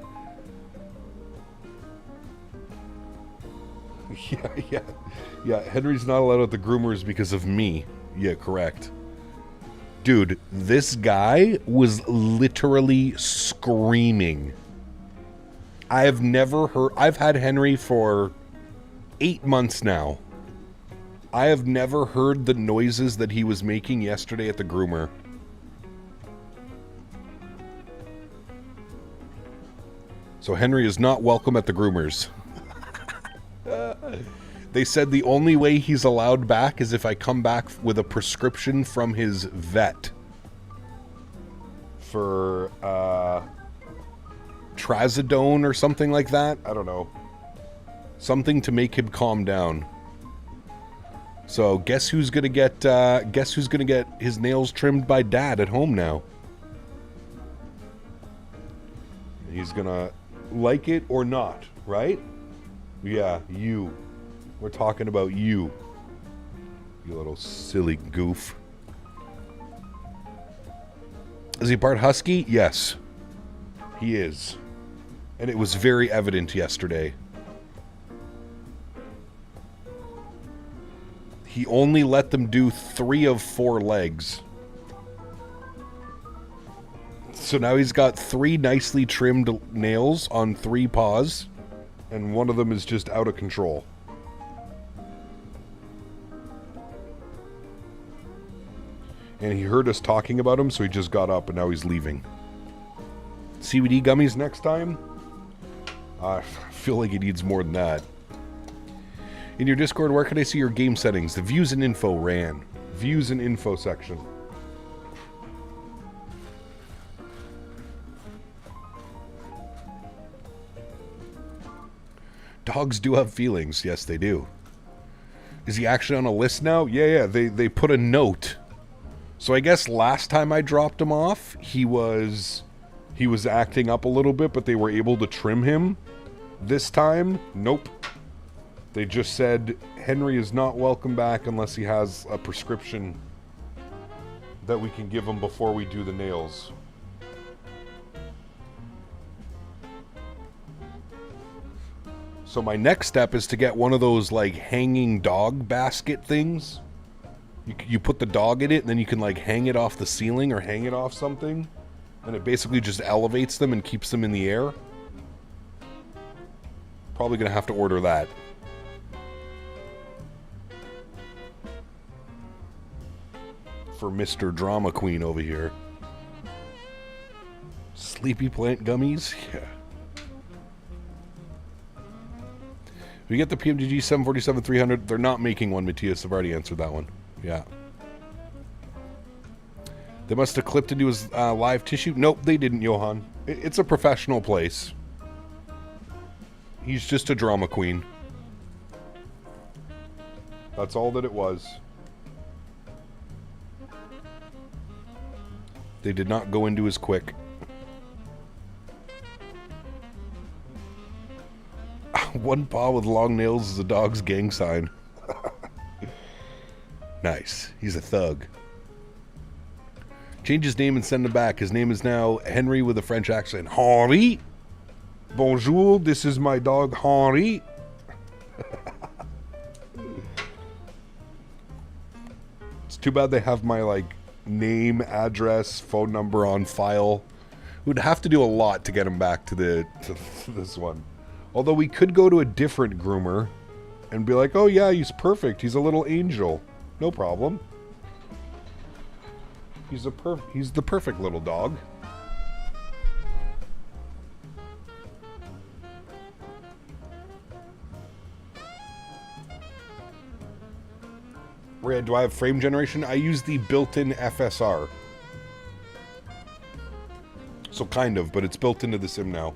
Yeah, Henry's not allowed at the groomers because of me. Yeah, correct. Dude, this guy was literally screaming. I have never heard... I've had Henry for 8 months now. I have never heard the noises that he was making yesterday at the groomer. So Henry is not welcome at the groomers. They said the only way he's allowed back is if I come back with a prescription from his vet for trazodone or something like that. I don't know. Something to make him calm down. So guess who's gonna get his nails trimmed by Dad at home now? He's gonna like it or not, right? Yeah, you. We're talking about you. You little silly goof. Is he part husky? Yes. He is. And it was very evident yesterday. He only let them do 3 of 4 legs. So now he's got 3 nicely trimmed nails on 3 paws, and one of them is just out of control. And he heard us talking about him, so he just got up and now he's leaving. CBD gummies next time? I feel like he needs more than that. In your Discord, where can I see your game settings? The views and info ran. Views and info section. Dogs do have feelings. Yes, they do. Is he actually on a list now? Yeah. They put a note. So I guess last time I dropped him off, he was acting up a little bit, but they were able to trim him. This time, nope. They just said Henry is not welcome back unless he has a prescription that we can give him before we do the nails. So my next step is to get one of those like hanging dog basket things. You put the dog in it and then you can like hang it off the ceiling or hang it off something. And it basically just elevates them and keeps them in the air. Probably gonna have to order that. For Mr. Drama Queen over here. Sleepy plant gummies? Yeah. We get the PMDG 747-300. They're not making one, Matthias. I've already answered that one. Yeah. They must have clipped into his live tissue. Nope, they didn't, Johan. It's a professional place. He's just a drama queen. That's all that it was. They did not go into his quick. One paw with long nails is a dog's gang sign. Nice. He's a thug. Change his name and send him back. His name is now Henry with a French accent. Henri. Bonjour, this is my dog Henri. It's too bad they have my like name, address, phone number on file. We'd have to do a lot to get him back to this one. Although we could go to a different groomer and be like, oh yeah, he's perfect. He's a little angel. No problem. He's the perfect little dog. Red, do I have frame generation? I use the built-in FSR. So kind of, but it's built into the sim now.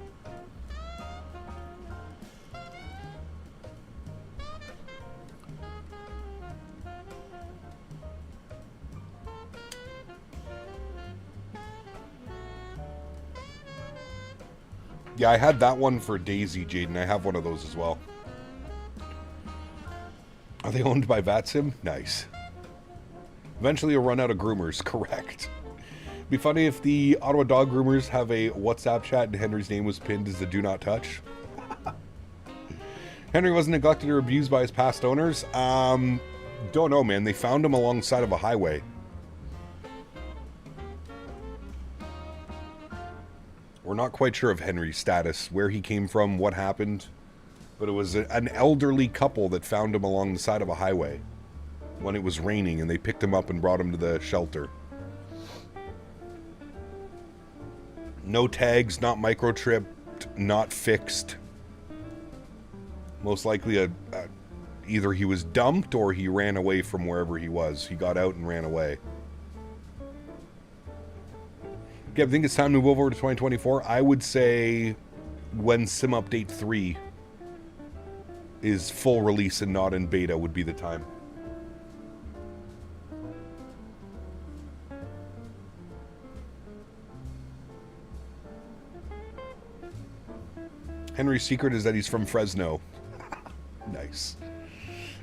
Yeah, I had that one for Daisy, Jaden. I have one of those as well. Are they owned by VATSIM? Nice. Eventually you'll run out of groomers. Correct. It'd be funny if the Ottawa dog groomers have a WhatsApp chat and Henry's name was pinned as the do not touch. Henry wasn't neglected or abused by his past owners. Don't know, man. They found him alongside of a highway. We're not quite sure of Henry's status, where he came from, what happened. But it was an elderly couple that found him along the side of a highway when it was raining, and they picked him up and brought him to the shelter. No tags, not microchipped, not fixed. Most likely either he was dumped or he ran away from wherever he was. He got out and ran away. Yeah, I think it's time to move over to 2024. I would say when Sim Update 3 is full release and not in beta would be the time. Henry's secret is that he's from Fresno. Nice.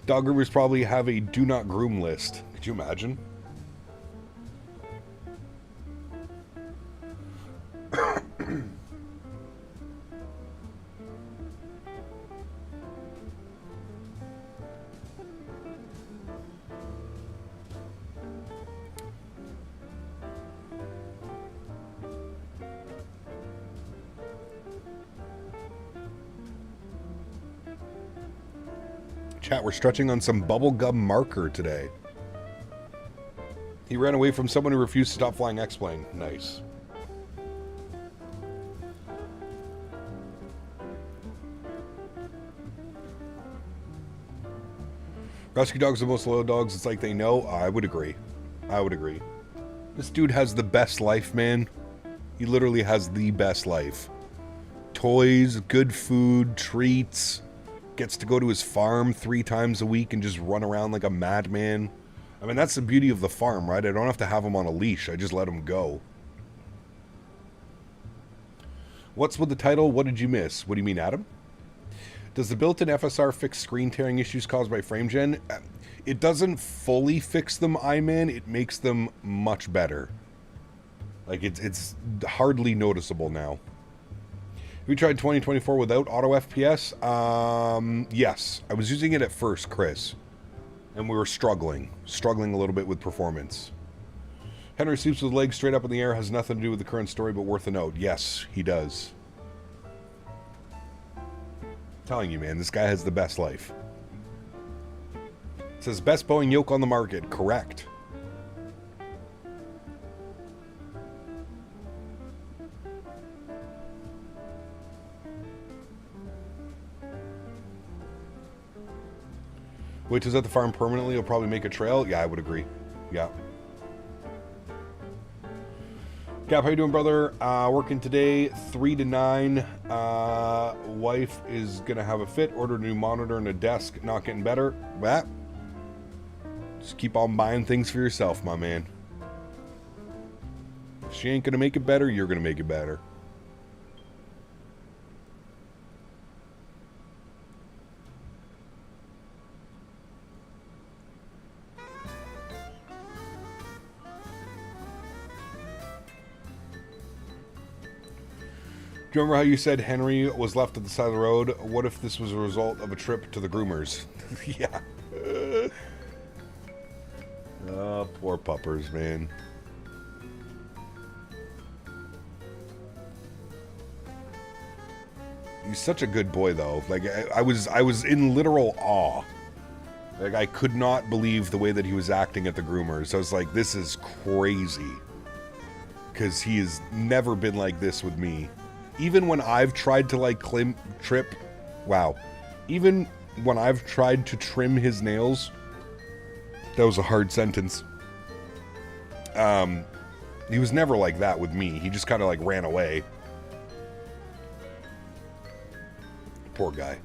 Dog groomers probably have a do not groom list. Could you imagine? Chat, we're stretching on some bubblegum marker today. He ran away from someone who refused to stop flying X-Plane. Nice. Rescue dogs are the most loyal dogs. It's like they know. I would agree. I would agree. This dude has the best life, man. He literally has the best life. Toys, good food, treats. Gets to go to his farm 3 times a week and just run around like a madman. I mean, that's the beauty of the farm, right? I don't have to have him on a leash. I just let him go. What's with the title? What did you miss? What do you mean, Adam? Does the built-in FSR fix screen tearing issues caused by frame gen? It doesn't fully fix them, Iman. It makes them much better. Like, it's hardly noticeable now. We tried 2024 without auto FPS? Yes. I was using it at first, Chris. And we were struggling a little bit with performance. Henry sleeps with legs straight up in the air, has nothing to do with the current story, but worth a note. Yes, he does. Telling you, man, this guy has the best life. It says best Boeing Yoke on the market. Correct. Wait till he's at the farm permanently. He'll probably make a trail. Yeah, I would agree. Yeah. Cap, how you doing, brother? Working today, 3 to 9. Wife is gonna have a fit. Ordered a new monitor and a desk. Not getting better. Well, just keep on buying things for yourself, my man. If she ain't gonna make it better, you're gonna make it better. Do you remember how you said Henry was left at the side of the road? What if this was a result of a trip to the groomers? Yeah. Oh, poor puppers, man. He's such a good boy, though. Like, I was in literal awe. Like, I could not believe the way that he was acting at the groomers. I was like, this is crazy. Because he has never been like this with me. Even when I've tried to, like, even when I've tried to trim his nails, that was a hard sentence. He was never like that with me. He just kind of, like, ran away. Poor guy.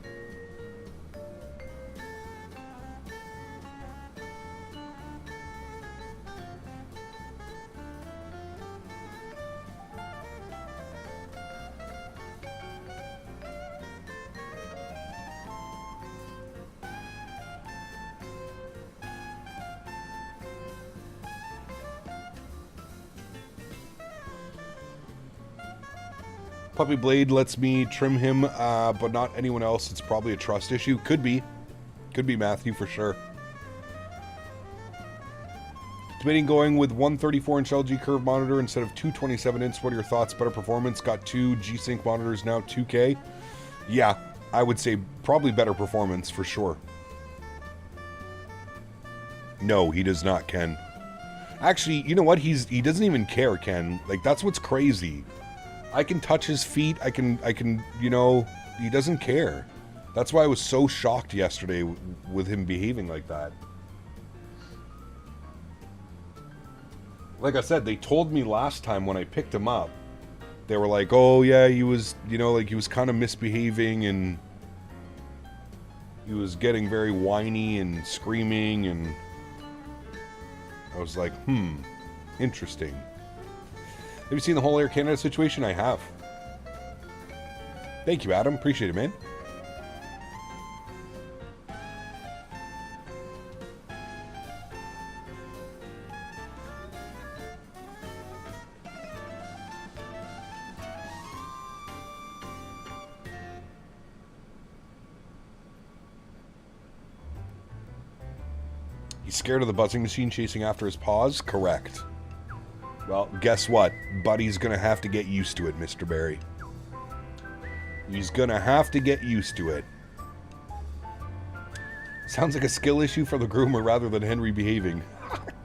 Puppy Blade lets me trim him, but not anyone else. It's probably a trust issue. Could be. Could be Matthew for sure. Debating going with 134-inch LG curve monitor instead of 227-inch. What are your thoughts? Better performance. Got 2 G-Sync monitors now, 2K. Yeah, I would say probably better performance for sure. No, he does not, Ken. Actually, you know what? He doesn't even care, Ken. Like, that's what's crazy. I can touch his feet. I can, you know, he doesn't care. That's why I was so shocked yesterday with him behaving like that. Like I said, they told me last time when I picked him up, they were like, oh yeah, he was, you know, like he was kind of misbehaving and he was getting very whiny and screaming, and I was like, interesting. Have you seen the whole Air Canada situation? I have. Thank you, Adam. Appreciate it, man. He's scared of the buzzing machine chasing after his paws? Correct. Well, guess what? Buddy's gonna have to get used to it, Mr. Barry. He's gonna have to get used to it. Sounds like a skill issue for the groomer rather than Henry behaving.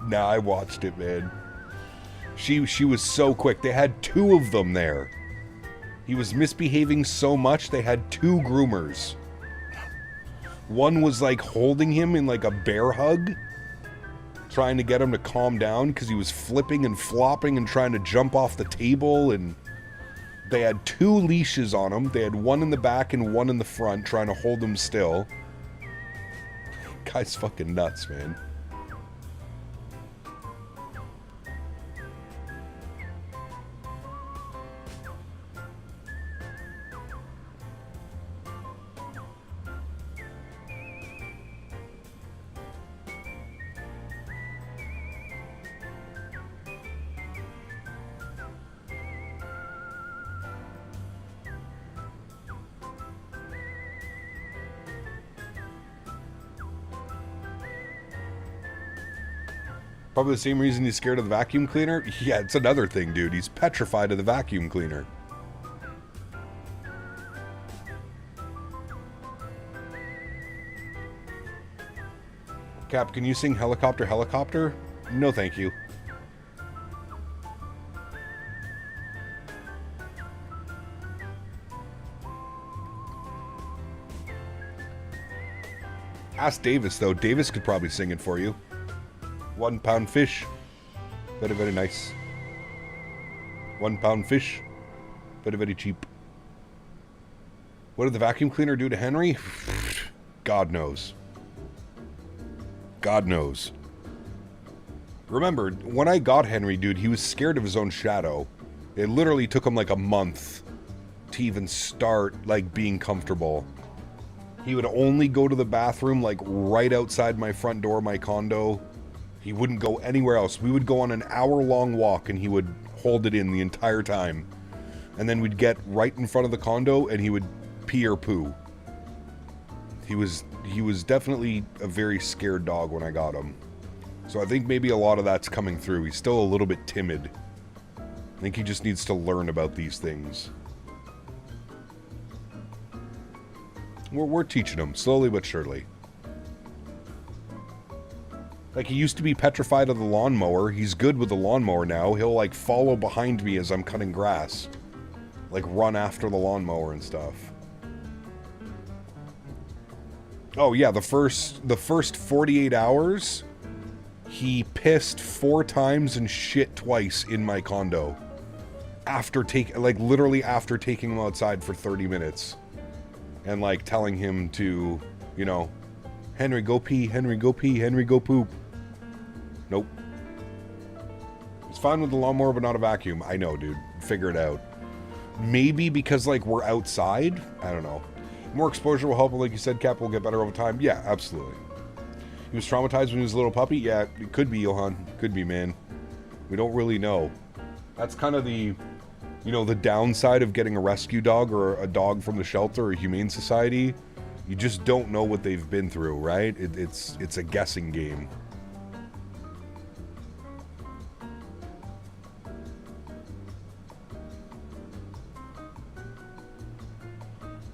Nah, I watched it, man. She was so quick. They had 2 of them there. He was misbehaving so much, they had 2 groomers. One was like holding him in like a bear hug, trying to get him to calm down because he was flipping and flopping and trying to jump off the table, and they had 2 leashes on him. They had one in the back and one in the front trying to hold him still. Guy's fucking nuts, man. Probably the same reason he's scared of the vacuum cleaner. Yeah, it's another thing, dude. He's petrified of the vacuum cleaner. Cap, can you sing Helicopter, Helicopter? No, thank you. Ask Davis, though. Davis could probably sing it for you. 1 pound fish. Very, very nice. 1 pound fish. Very, very cheap. What did the vacuum cleaner do to Henry? God knows. God knows. Remember, when I got Henry, dude, he was scared of his own shadow. It literally took him like a month to even start, like, being comfortable. He would only go to the bathroom, like, right outside my front door, my condo. He wouldn't go anywhere else. We would go on an hour-long walk, and he would hold it in the entire time. And then we'd get right in front of the condo, and he would pee or poo. He was definitely a very scared dog when I got him. So I think maybe a lot of that's coming through. He's still a little bit timid. I think he just needs to learn about these things. We're teaching him, slowly but surely. Like, he used to be petrified of the lawnmower. He's good with the lawnmower now. He'll, like, follow behind me as I'm cutting grass. Like, run after the lawnmower and stuff. Oh, yeah, the first 48 hours, he pissed 4 times and shit twice in my condo. Literally after taking him outside for 30 minutes. And, like, telling him to, you know, Henry, go pee, Henry, go pee, Henry, go poop. Nope. It's fine with the lawnmower, but not a vacuum. I know, dude. Figure it out. Maybe because, like, we're outside? I don't know. More exposure will help, like you said, Cap will get better over time. Yeah, absolutely. He was traumatized when he was a little puppy? Yeah, it could be, Johan. Could be, man. We don't really know. That's kind of the, you know, the downside of getting a rescue dog or a dog from the shelter or a humane society. You just don't know what they've been through, right? It's a guessing game.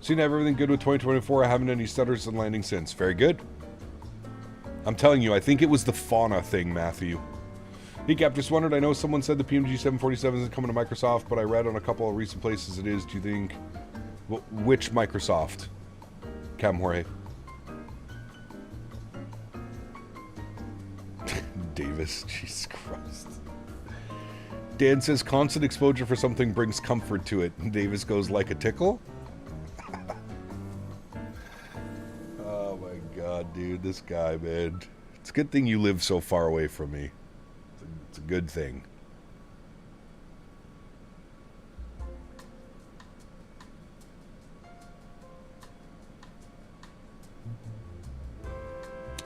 Seen everything good with 2024. I haven't had any stutters and landings since. Very good. I'm telling you, I think it was the fauna thing, Matthew. Hey, Cap, just wondered, I know someone said the PMG 747 isn't coming to Microsoft, but I read on a couple of recent places it is. Do you think... Well, which Microsoft? Cam Jorge. Davis, Jesus Christ. Dan says constant exposure for something brings comfort to it. And Davis goes like a tickle. Oh my god, dude, this guy, man. It's a good thing you live so far away from me. It's a good thing.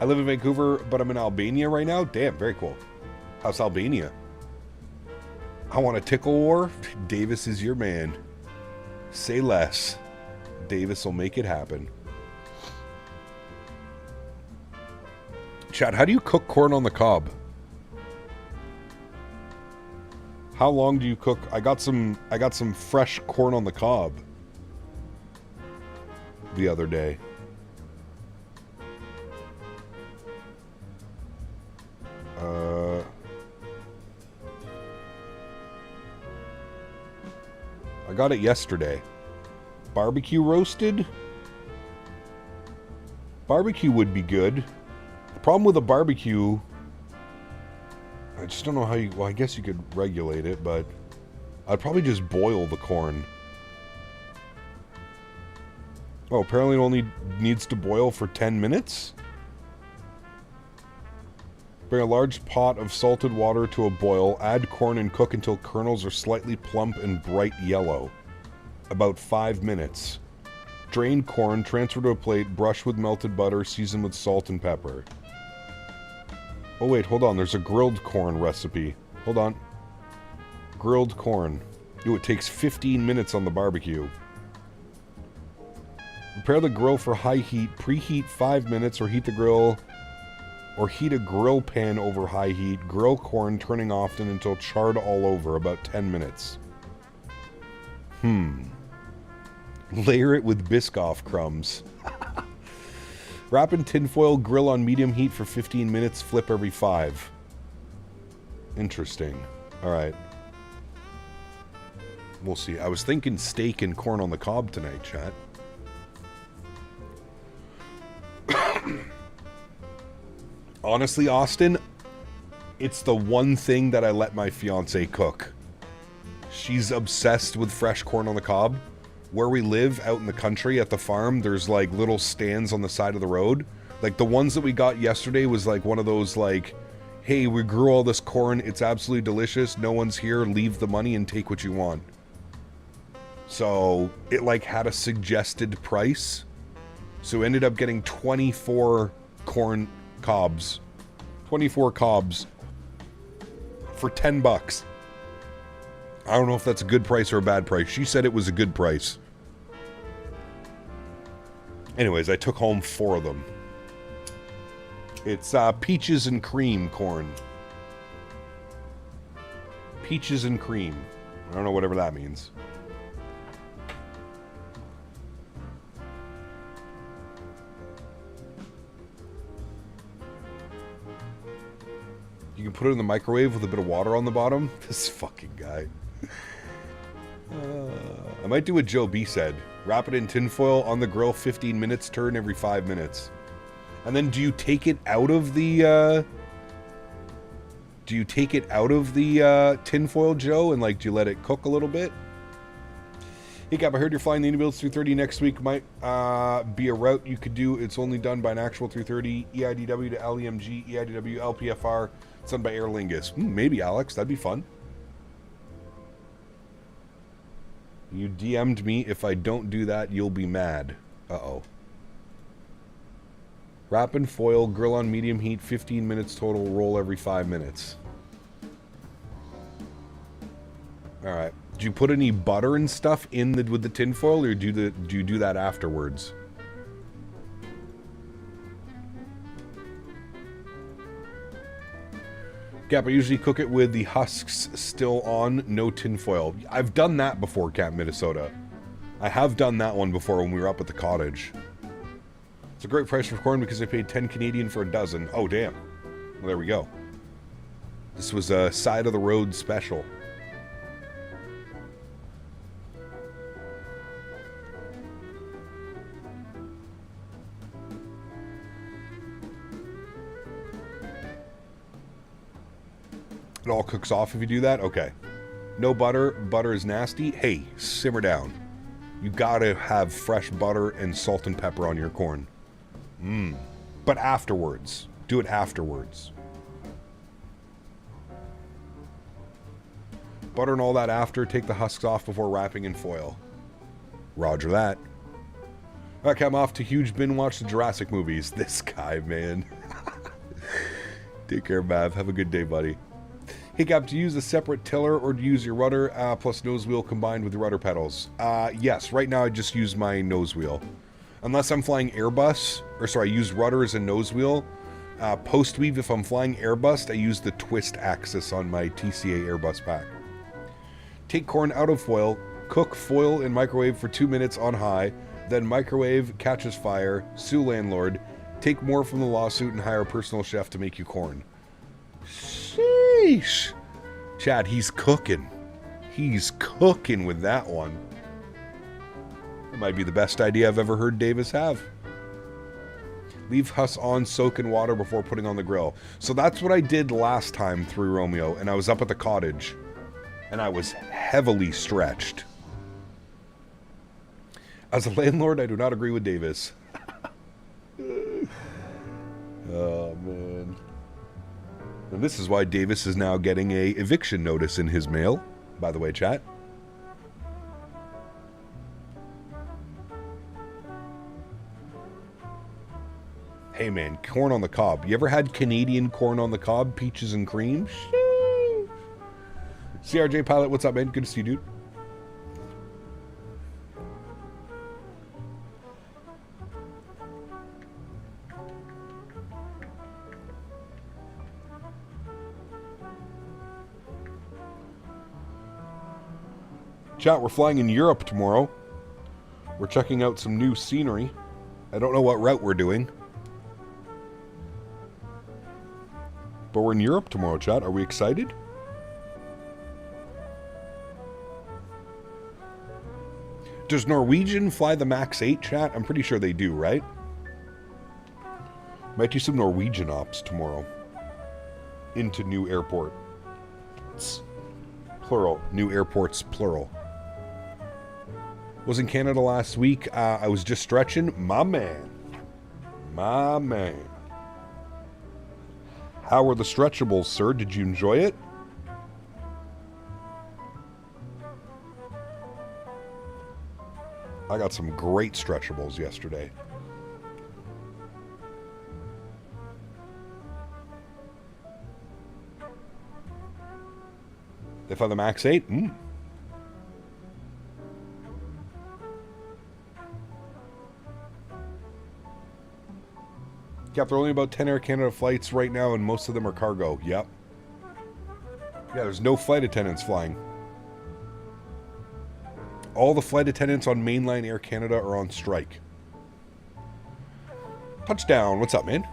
I live in Vancouver, but I'm in Albania right now. Damn, very cool. How's Albania? I want a tickle war. Davis is your man. Say less. Davis will make it happen. Chad, how do you cook corn on the cob? How long do you cook? I got some fresh corn on the cob the other day. I got it yesterday. Barbecue roasted? Barbecue would be good. The problem with a barbecue, I just don't know how you... Well, I guess you could regulate it, but I'd probably just boil the corn. Oh, apparently it only needs to boil for 10 minutes? Bring a large pot of salted water to a boil. Add corn and cook until kernels are slightly plump and bright yellow. About 5 minutes. Drain corn, transfer to a plate, brush with melted butter, season with salt and pepper. Oh wait, hold on. There's a grilled corn recipe. Hold on. Grilled corn. Ooh, it takes 15 minutes on the barbecue. Prepare the grill for high heat. Preheat 5 minutes or heat the grill... Or heat a grill pan over high heat. Grill corn, turning often until charred all over, about 10 minutes. Layer it with Biscoff crumbs. Wrap in tinfoil, grill on medium heat for 15 minutes, flip every 5. Interesting. Alright. We'll see. I was thinking steak and corn on the cob tonight, chat. Honestly, Austin, it's the one thing that I let my fiance cook. She's obsessed with fresh corn on the cob. Where we live, out in the country, at the farm, there's like little stands on the side of the road. Like the ones that we got yesterday was like one of those like, hey, we grew all this corn, it's absolutely delicious, no one's here, leave the money and take what you want. So it like had a suggested price. So we ended up getting 24 corn cobs. 24 cobs for 10 bucks. I don't know if that's a good price or a bad price. She said it was a good price. Anyways, I took home 4 of them. It's peaches and cream corn. Peaches and cream. I don't know whatever that means. You can put it in the microwave with a bit of water on the bottom. This fucking guy. I might do what Joe B said. Wrap it in tinfoil on the grill 15 minutes, turn every 5 minutes. And then do you take it out of the tinfoil, Joe? And like, do you let it cook a little bit? Hey Cap, I heard you're flying the Unibuilds 330 next week. Might be a route you could do. It's only done by an actual 330 EIDW to LEMG, EIDW, LPFR. It's done by Aer Lingus. Maybe, Alex. That'd be fun. You DM'd me. If I don't do that, you'll be mad. Uh-oh. Wrap in foil, grill on medium heat, 15 minutes total, roll every 5 minutes. Alright. Do you put any butter and stuff in with the tinfoil, or do you do that afterwards? Cap, I usually cook it with the husks still on, no tinfoil. I've done that before, Cap Minnesota. I have done that one before when we were up at the cottage. It's a great price for corn because I paid 10 Canadian for a dozen. Oh, damn. Well, there we go. This was a side of the road special. It all cooks off if you do that? Okay. No butter. Butter is nasty. Hey, simmer down. You gotta have fresh butter and salt and pepper on your corn. But afterwards. Do it afterwards. Butter and all that after. Take the husks off before wrapping in foil. Roger that. Okay, I'm off to huge bin watch the Jurassic movies. This guy, man. Take care, Mav. Have a good day, buddy. Hey, Cap, do you use a separate tiller or do you use your rudder plus nose wheel combined with the rudder pedals? Yes, right now I just use my nose wheel. Unless I'm flying Airbus, or sorry, I use rudder as a nose wheel. Post-weave, if I'm flying Airbus, I use the twist axis on my TCA Airbus pack. Take corn out of foil, cook foil in microwave for 2 minutes on high, then microwave, catches fire, sue landlord, take more from the lawsuit and hire a personal chef to make you corn. Sheesh. Chad, he's cooking. He's cooking with that one. It might be the best idea I've ever heard Davis have. Leave husk on, soak in water before putting on the grill. So that's what I did last time through Romeo, and I was up at the cottage, and I was heavily stretched. As a landlord, I do not agree with Davis. Oh, man. And this is why Davis is now getting a eviction notice in his mail, by the way, chat. Hey, man, corn on the cob. You ever had Canadian corn on the cob, peaches and cream? CRJ Pilot, what's up, man? Good to see you, dude. Chat, we're flying in Europe tomorrow. We're checking out some new scenery. I don't know what route we're doing. But we're in Europe tomorrow, chat. Are we excited? Does Norwegian fly the MAX8, chat? I'm pretty sure they do, right? Might do some Norwegian ops tomorrow. Into new airport. It's plural. New airports, plural. Was in Canada last week. I was just stretching. My man. My man. How were the stretchables, sir? Did you enjoy it? I got some great stretchables yesterday. They fly the MAX8? Yep, there are only about 10 Air Canada flights right now, and most of them are cargo. Yep. Yeah, there's no flight attendants flying. All the flight attendants on mainline Air Canada are on strike. Touchdown. What's up, man?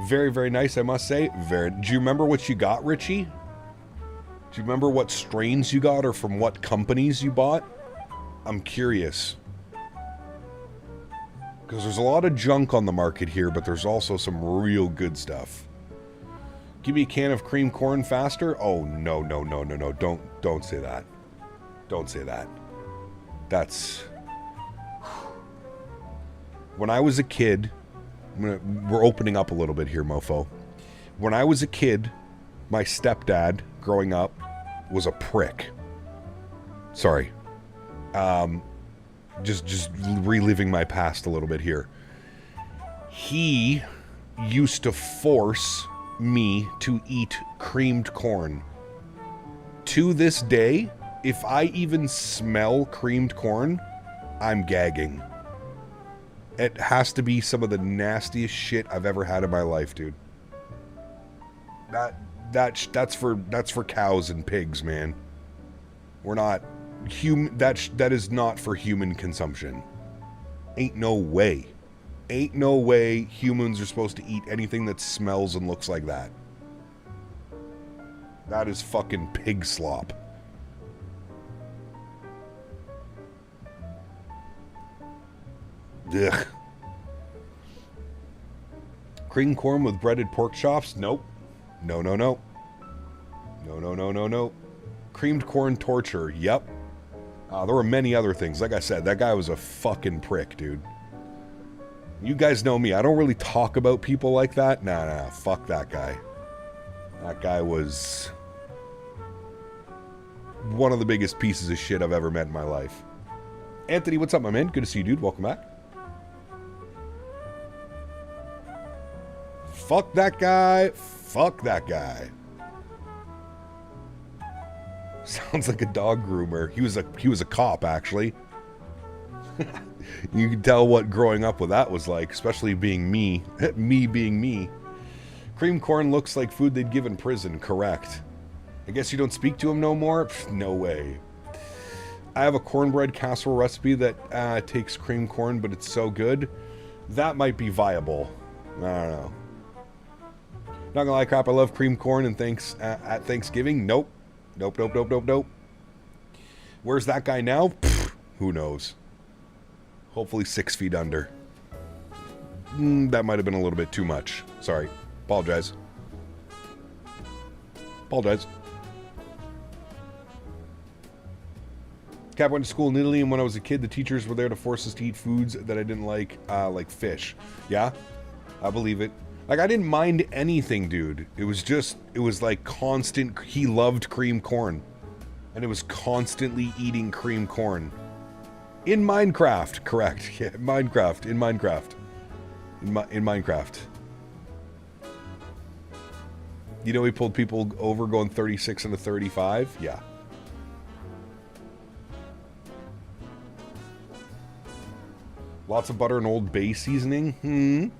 Very, very nice, I must say. Do you remember what you got, Richie? Do you remember what strains you got or from what companies you bought? I'm curious. Because there's a lot of junk on the market here, but there's also some real good stuff. Give me a can of cream corn faster? Oh, no, no, no, no, no. Don't say that. Don't say that. That's... When I was a kid... we're opening up a little bit here, mofo. When I was a kid, my stepdad, growing up, was a prick. Sorry. Just reliving my past a little bit here. He used to force me to eat creamed corn. To this day, if I even smell creamed corn, I'm gagging. It has to be some of the nastiest shit I've ever had in my life, dude. That's for cows and pigs, man. We're not that is not for human consumption. Ain't no way. Ain't no way humans are supposed to eat anything that smells and looks like that. That is fucking pig slop. Ugh. Cream corn with breaded pork chops? Nope. No, no, no. No, no, no, no, no. Creamed corn torture. Yep. There were many other things. Like I said, that guy was a fucking prick, dude. You guys know me. I don't really talk about people like that. Nah, fuck that guy. That guy was one of the biggest pieces of shit I've ever met in my life. Anthony, what's up, my man? Good to see you, dude. Welcome back. Fuck that guy. Fuck that guy. Sounds like a dog groomer. He was a cop, actually. You can tell what growing up with that was like, especially being me. Me being me. Cream corn looks like food they'd give in prison. Correct. I guess you don't speak to him no more? Pff, no way. I have a cornbread casserole recipe that takes cream corn, but it's so good. That might be viable. I don't know. Not gonna lie, crap, I love cream corn and at Thanksgiving. Nope. Nope, nope, nope, nope, nope. Where's that guy now? Pfft, who knows? Hopefully 6 feet under. That might have been a little bit too much. Sorry. Apologize. Apologize. Cap went to school in Italy, and when I was a kid, the teachers were there to force us to eat foods that I didn't like fish. Yeah, I believe it. Like, I didn't mind anything, dude. It was like constant. He loved cream corn, and it was constantly eating cream corn. In Minecraft, correct? Yeah, Minecraft. In Minecraft. In Minecraft. You know, he pulled people over going 36 and a 35. Yeah. Lots of butter and Old Bay seasoning.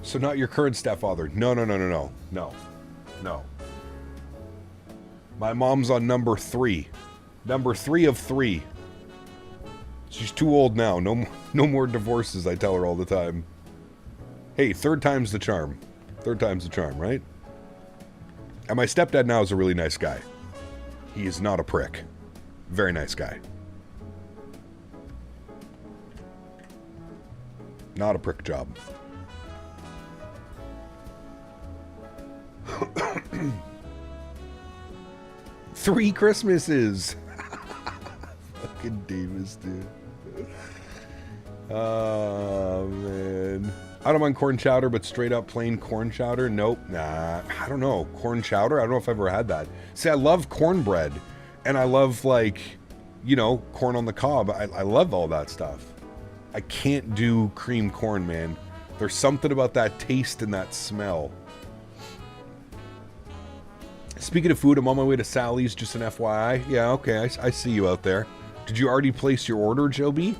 So not your current stepfather. No. My mom's on number 3. Number 3 of 3. She's too old now. No more divorces, I tell her all the time. Hey, third time's the charm. Third time's the charm, right? And my stepdad now is a really nice guy. He is not a prick. Very nice guy. Not a prick job. Three Christmases. Fucking Davis, dude. Oh, man. I don't mind corn chowder, but straight up plain corn chowder? Nope. Nah. I don't know. Corn chowder? I don't know if I've ever had that. See, I love cornbread. And I love, like, you know, corn on the cob. I love all that stuff. I can't do cream corn, man. There's something about that taste and that smell. Speaking of food, I'm on my way to Sally's, just an FYI. Yeah, okay, I see you out there. Did you already place your order, Joe B?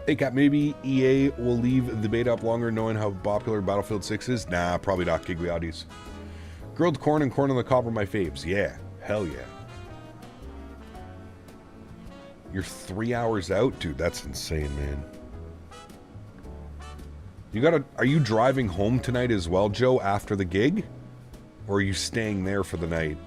Hey, Cap, maybe EA will leave the beta up longer knowing how popular Battlefield 6 is? Nah, probably not, Gigliotis. Grilled corn and corn on the cob are my faves. Yeah, hell yeah. You're 3 hours out? Dude, that's insane, man. Are you driving home tonight as well, Joe, after the gig? Or are you staying there for the night?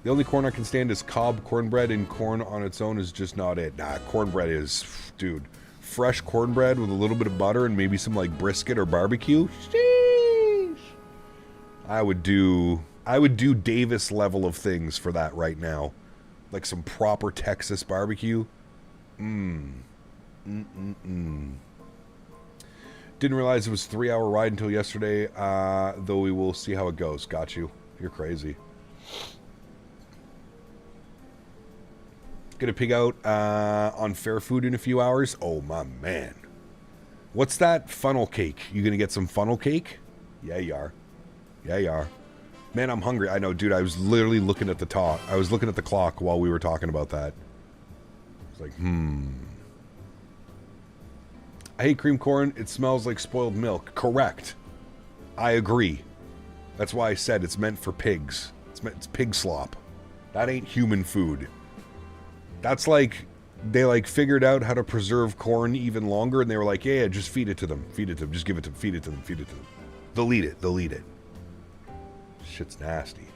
The only corn I can stand is cob cornbread, and corn on its own is just not it. Nah, cornbread is, dude, fresh cornbread with a little bit of butter and maybe some like brisket or barbecue. Sheesh. I would do Davis level of things for that right now. Like some proper Texas barbecue. Didn't realize it was a 3-hour ride until yesterday, though we will see how it goes. Got you. You're crazy. Gonna pig out on fair food in a few hours. Oh, my man. What's that funnel cake? You gonna get some funnel cake? Yeah, you are. Yeah, you are. Man, I'm hungry. I know, dude. I was literally looking at the talk. I was looking at the clock while we were talking about that. It's like, I hate cream corn. It smells like spoiled milk. Correct. I agree. That's why I said it's meant for pigs. It's pig slop. That ain't human food. That's like, they like figured out how to preserve corn even longer, and they were like, yeah, just feed it to them. Feed it to them. Just give it to them. Feed it to them. Feed it to them. They'll eat it. They'll eat it. Shit's nasty.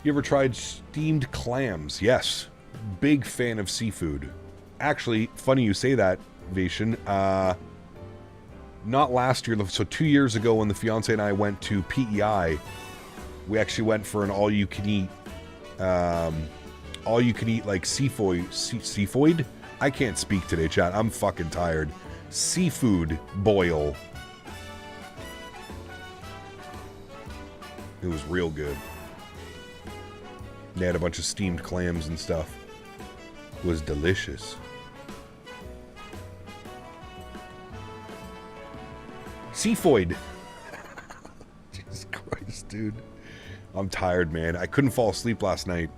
You ever tried steamed clams? Yes. Big fan of seafood. Actually, funny you say that, Vation. Not last year, so 2 years ago when the fiance and I went to PEI, we actually went for an all-you-can-eat like seafood? I can't speak today, chat. I'm fucking tired. Seafood boil. It was real good. They had a bunch of steamed clams and stuff. It was delicious. Seafood. Jesus Christ, dude. I'm tired, man. I couldn't fall asleep last night.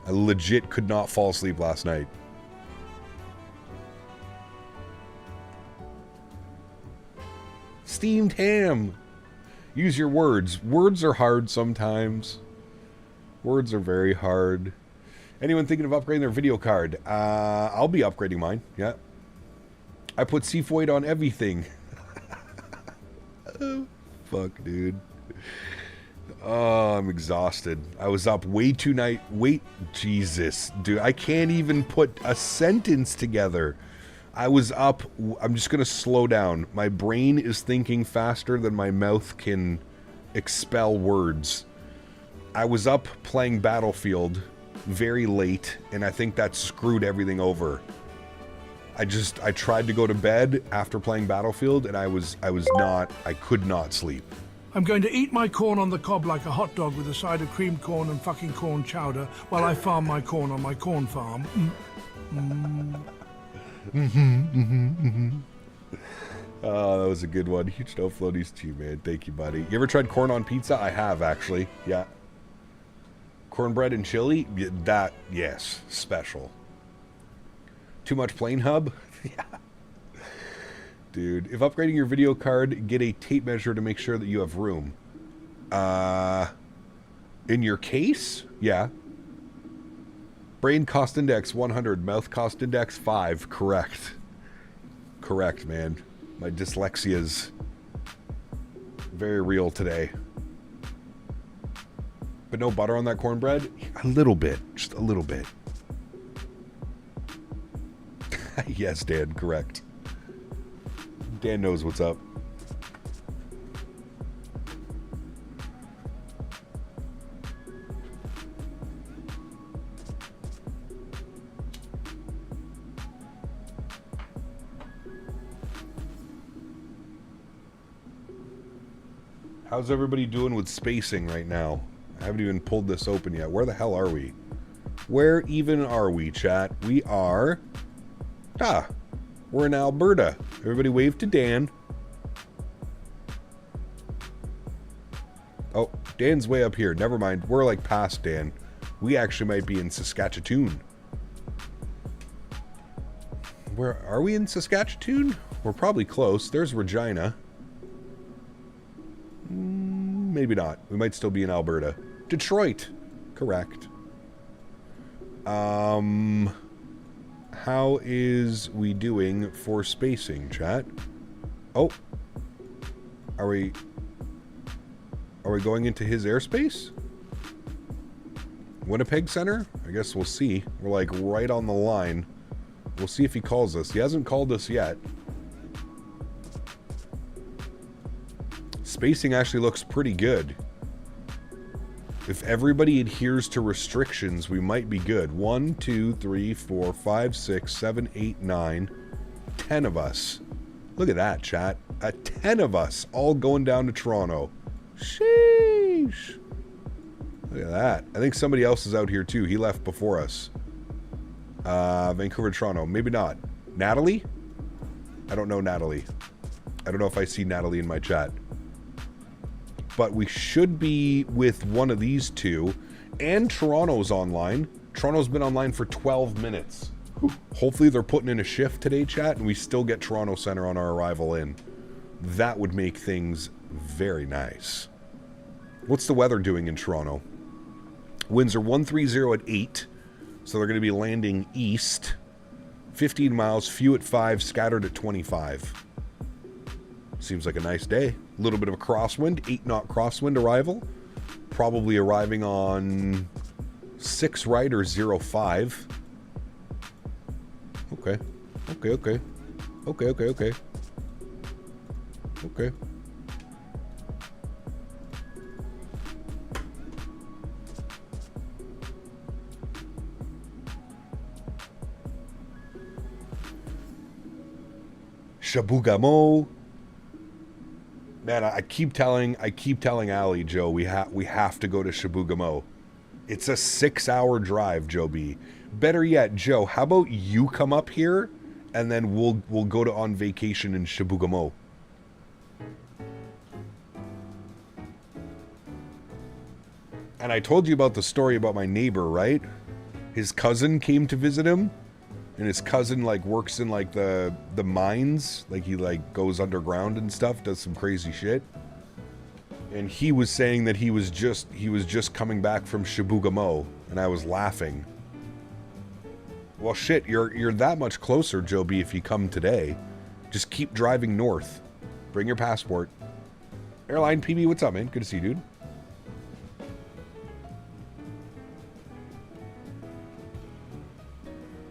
I legit could not fall asleep last night. Steamed ham. Use your words. Words are hard sometimes. Words are very hard. Anyone thinking of upgrading their video card? I'll be upgrading mine. Yeah. I put seafoid on everything. Fuck, dude. Oh, I'm exhausted. I was up way too night. Wait, Jesus, dude. I can't even put a sentence together. I was up. I'm just going to slow down. My brain is thinking faster than my mouth can expel words. I was up playing Battlefield very late, and I think that screwed everything over. I tried to go to bed after playing Battlefield, and I could not sleep. I'm going to eat my corn on the cob like a hot dog with a side of creamed corn and fucking corn chowder while I farm my corn on my corn farm. Oh, that was a good one. Huge no floaties to you, man. Thank you, buddy. You ever tried corn on pizza? I have, actually. Yeah. Cornbread and chili? That, yes. Special. Too much plane hub? Yeah. Dude, if upgrading your video card, get a tape measure to make sure that you have room. In your case? Yeah. Brain cost index 100, mouth cost index 5. Correct. Correct, man. My dyslexia's very real today. But no butter on that cornbread? A little bit. Just a little bit. Yes, Dan, correct. Dan knows what's up. How's everybody doing with spacing right now? I haven't even pulled this open yet. Where the hell are we? Where even are we, chat? We are... we're in Alberta. Everybody wave to Dan. Oh, Dan's way up here. Never mind. We're like past Dan. We actually might be in Saskatchewan. Where are we in Saskatchewan? We're probably close. There's Regina. Maybe not. We might still be in Alberta. Detroit. Correct. How is we doing for spacing, chat? Oh. Are we going into his airspace? Winnipeg Center? I guess we'll see. We're like right on the line. We'll see if he calls us. He hasn't called us yet. Spacing actually looks pretty good. If everybody adheres to restrictions, we might be good. 1, 2, 3, 4, 5, 6, 7, 8, 9, 10 of us. Look at that, chat. 10 of us all going down to Toronto. Sheesh. Look at that. I think somebody else is out here too. He left before us. Vancouver, Toronto. Maybe not. Natalie? I don't know Natalie. I don't know if I see Natalie in my chat. But we should be with one of these two. And Toronto's online. Toronto's been online for 12 minutes. Hopefully they're putting in a shift today, chat, and we still get Toronto Center on our arrival in. That would make things very nice. What's the weather doing in Toronto? Winds are 130 at 8. So they're going to be landing east. 15 miles, few at 5, scattered at 25. Seems like a nice day. A little bit of a crosswind, 8-knot crosswind arrival. Probably arriving on 6 right or 05. Okay. Okay. Shabugamo. Man, I keep telling Ali, Joe, we have to go to Shabugamo. It's a 6-hour drive, Joe B. Better yet, Joe, how about you come up here and then we'll go to on vacation in Shabugamo. And I told you about the story about my neighbor, right? His cousin came to visit him. And his cousin, like, works in, like, the mines. Like, he, like, goes underground and stuff, does some crazy shit. And he was saying that he was just coming back from Shabugamo. And I was laughing. Well, shit, you're that much closer, Joe B, if you come today. Just keep driving north. Bring your passport. Airline PB, what's up, man? Good to see you, dude.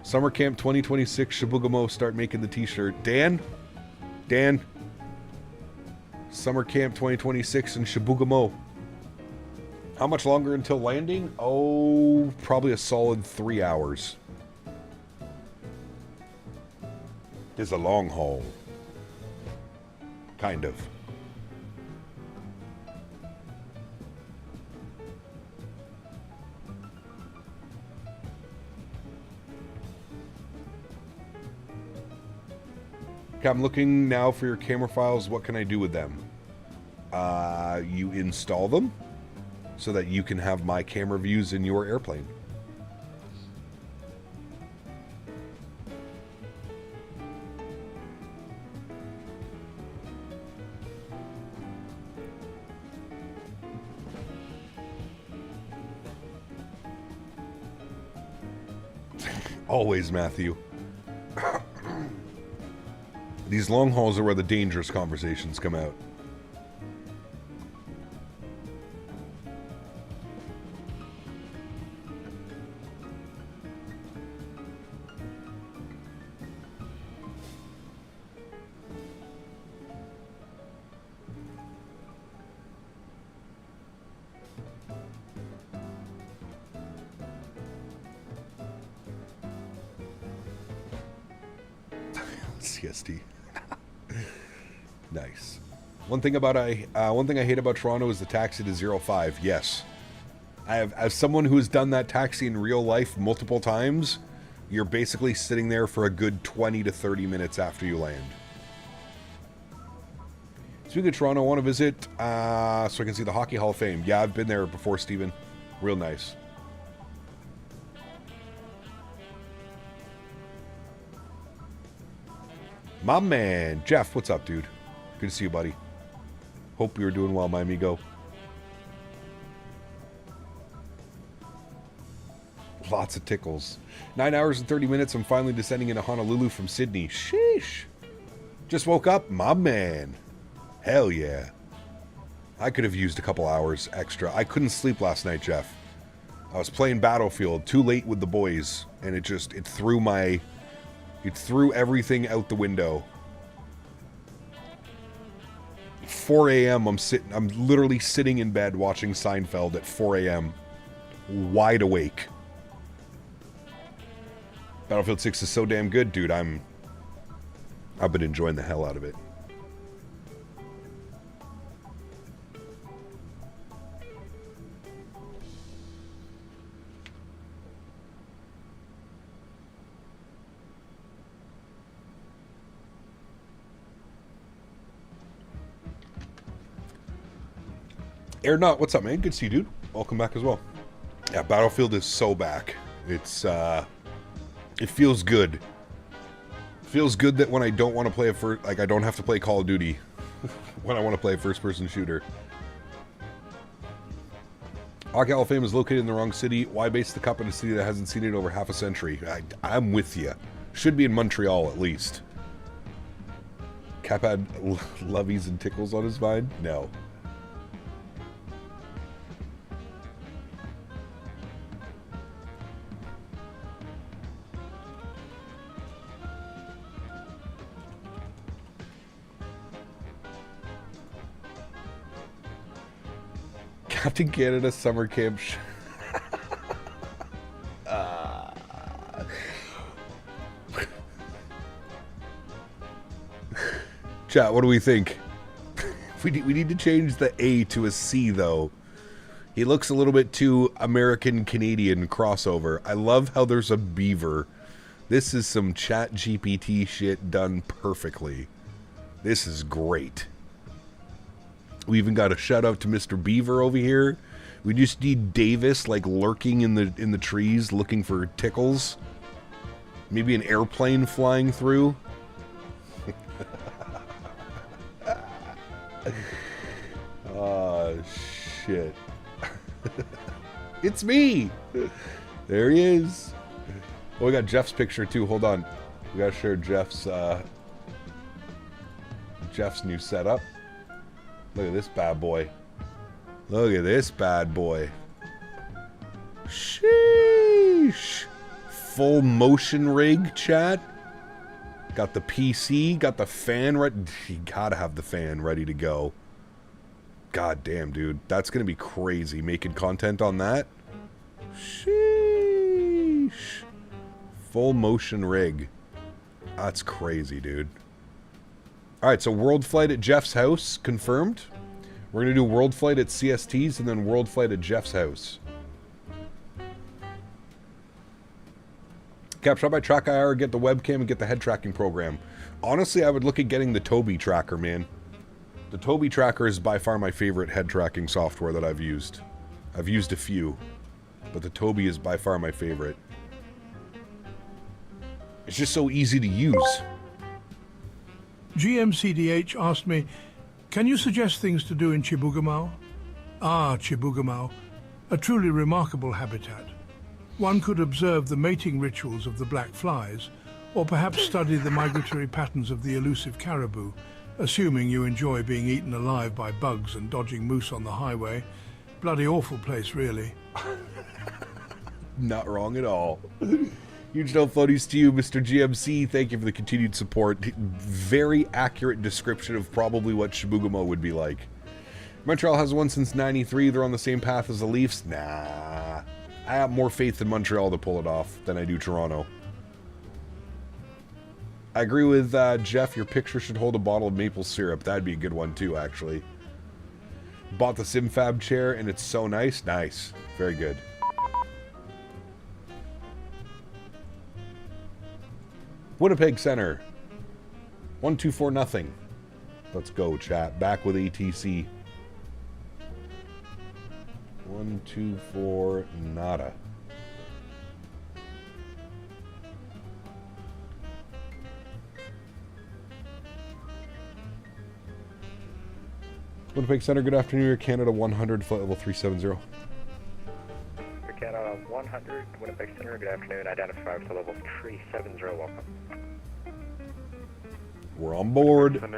Summer Camp 2026 Shabugamo, start making the t-shirt. Dan? Summer Camp 2026 in Shabugamo. How much longer until landing? Oh, probably a solid 3 hours. It's a long haul. Kind of. Okay, I'm looking now for your camera files. What can I do with them? You install them so that you can have my camera views in your airplane. Always, Matthew. These long hauls are where the dangerous conversations come out. CST. Nice. One thing I hate about Toronto is the taxi to 05. Yes. As someone who has done that taxi in real life multiple times, you're basically sitting there for a good 20 to 30 minutes after you land. Speaking of Toronto, I want to visit so I can see the Hockey Hall of Fame. Yeah, I've been there before, Steven. Real nice. My man, Jeff, what's up, dude? Good to see you, buddy. Hope you're doing well, my amigo. Lots of tickles. 9 hours and 30 minutes. I'm finally descending into Honolulu from Sydney. Sheesh. Just woke up, my man. Hell yeah. I could have used a couple hours extra. I couldn't sleep last night, Jeff. I was playing Battlefield too late with the boys, and it threw everything out the window. 4 a.m. I'm literally sitting in bed watching Seinfeld at 4 a.m. wide awake. Battlefield 6 is so damn good, dude. I've been enjoying the hell out of it. Airnaut, what's up, man? Good to see you, dude. Welcome back as well. Yeah, Battlefield is so back. It's, it feels good. It feels good that when I don't want to play I don't have to play Call of Duty when I want to play a first-person shooter. Hockey Hall of Fame is located in the wrong city. Why base the cup in a city that hasn't seen it over half a century? I'm with you. Should be in Montreal, at least. Cap had lovies and tickles on his vine? No. Captain Canada Summer Camp. Chat, what do we think? we need to change the A to a C, though. He looks a little bit too American-Canadian crossover. I love how there's a beaver. This is some Chat GPT shit done perfectly. This is great. We even got a shout out to Mr. Beaver over here. We just need Davis like lurking in the trees looking for tickles. Maybe an airplane flying through. Oh shit. It's me. There he is. Oh, we got Jeff's picture too. Hold on. We gotta share Jeff's new setup. Look at this bad boy. Look at this bad boy. Sheesh. Full motion rig, chat. Got the PC, got the fan ready. You gotta have the fan ready to go. God damn, dude. That's gonna be crazy, making content on that. Sheesh. Full motion rig. That's crazy, dude. Alright, so world flight at Jeff's house, confirmed. We're gonna do world flight at CST's and then world flight at Jeff's house. Cap, shop by Track IR, get the webcam and get the head tracking program. Honestly, I would look at getting the Tobii tracker, man. The Tobii tracker is by far my favorite head tracking software that I've used. I've used a few, but the Tobii is by far my favorite. It's just so easy to use. GMCDH asked me, can you suggest things to do in Chibougamau? Ah, Chibougamau, a truly remarkable habitat. One could observe the mating rituals of the black flies, or perhaps study the migratory patterns of the elusive caribou, assuming you enjoy being eaten alive by bugs and dodging moose on the highway. Bloody awful place, really. Not wrong at all. Huge no floaties to you, Mr. GMC. Thank you for the continued support. Very accurate description of probably what Chibougamau would be like. Montreal has one since '93. They're on the same path as the Leafs. Nah. I have more faith in Montreal to pull it off than I do Toronto. I agree with Jeff. Your picture should hold a bottle of maple syrup. That'd be a good one too, actually. Bought the SimFab chair and it's so nice. Nice. Very good. Winnipeg Center. 124-0. Let's go, chat. Back with ATC. 124 nada. Winnipeg Center, good afternoon. You're Canada 100, flight level 370. Canada 100, Winnipeg Center, good afternoon. Identify to level 370, welcome. We're on board. On,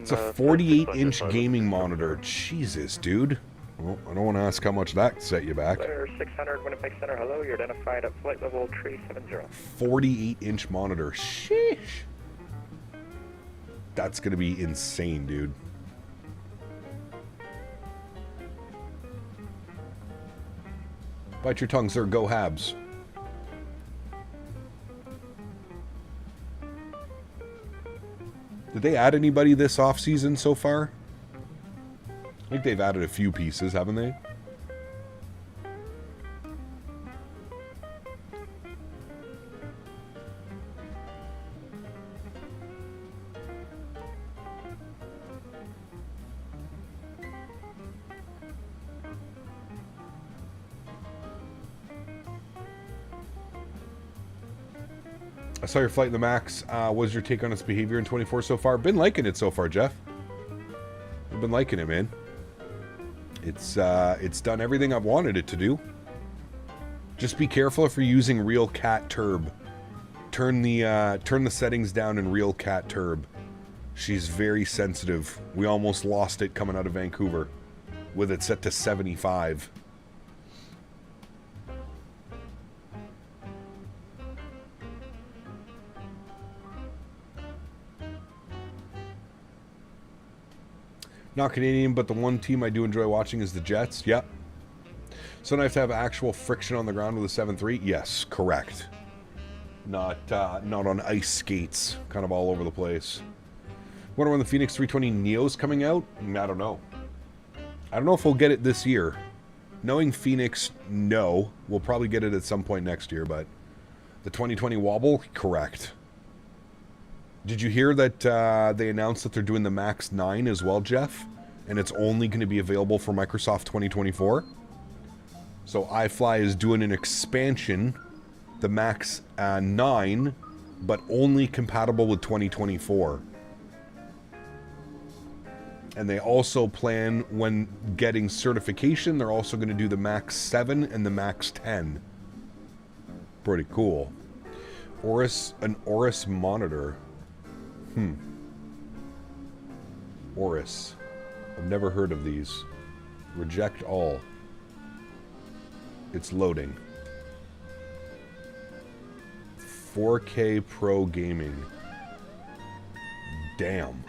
it's a 48-inch gaming monitor. Jesus, dude. Well, I don't want to ask how much that set you back. 600, Winnipeg Center, hello. You're identified at flight level 370. 48-inch monitor. Sheesh. That's going to be insane, dude. Bite your tongue, sir. Go Habs. Did they add anybody this off-season so far? I think they've added a few pieces, haven't they? I saw your flight in the MAX. What was your take on its behavior in 24 so far? Been liking it so far, Jeff. I've been liking it, man. It's done everything I've wanted it to do. Just be careful if you're using Real Cat Turb. Turn the settings down in Real Cat Turb. She's very sensitive. We almost lost it coming out of Vancouver with it set to 75. Not Canadian, but the one team I do enjoy watching is the Jets. Yep. So now I have to have actual friction on the ground with a 7.3? Yes, correct. Not on ice skates, kind of all over the place. Wonder when the Phoenix 320 Neo's coming out? I don't know. I don't know if we'll get it this year. Knowing Phoenix, no. We'll probably get it at some point next year, but the 2020 Wobble, correct. Did you hear that they announced that they're doing the MAX8 as well, Jeff? And it's only going to be available for Microsoft 2024? So iFly is doing an expansion, the MAX9, but only compatible with 2024. And they also plan, when getting certification, they're also going to do the MAX7 and the MAX10. Pretty cool. An Oris monitor. Oris. I've never heard of these. Reject all. It's loading. 4K Pro Gaming. Damn.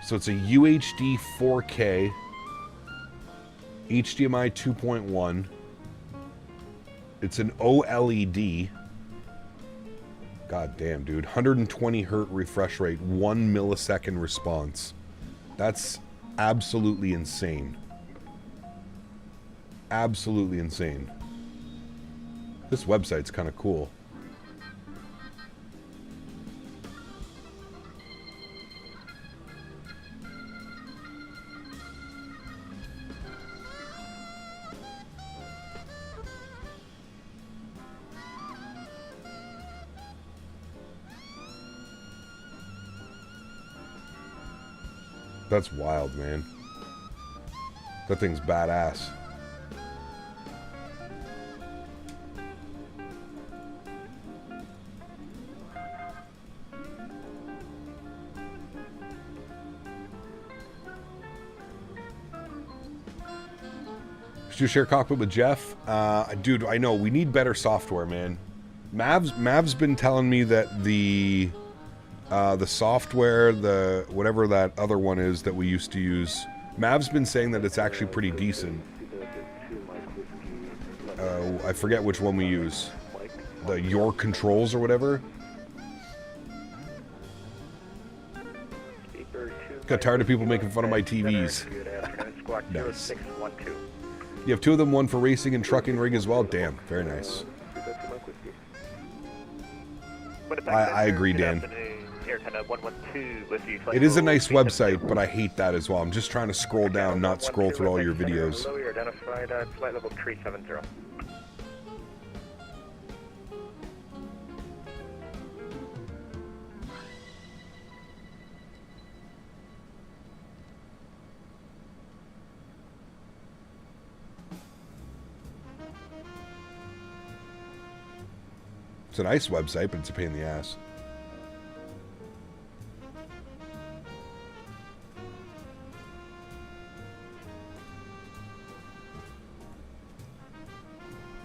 So it's a UHD 4K, HDMI 2.1. It's an OLED. God damn, dude. 120 hertz refresh rate, 1 millisecond response. That's absolutely insane. Absolutely insane. This website's kind of cool. That's wild, man. That thing's badass. Should you share Cockpit with Jeff? Dude, I know. We need better software, man. Mav's been telling me that the software, the whatever that other one is that we used to use, Mav's been saying that it's actually pretty decent. I forget which one we use. The Your Controls or whatever. Got tired of people making fun of my TVs. Nice. You have two of them, one for racing and trucking rig as well? Damn, very nice. I agree, Dan. It is a nice website, but I hate that as well. I'm just trying to scroll down, not scroll through all your videos. Flight level 370. It's a nice website, but it's a pain in the ass.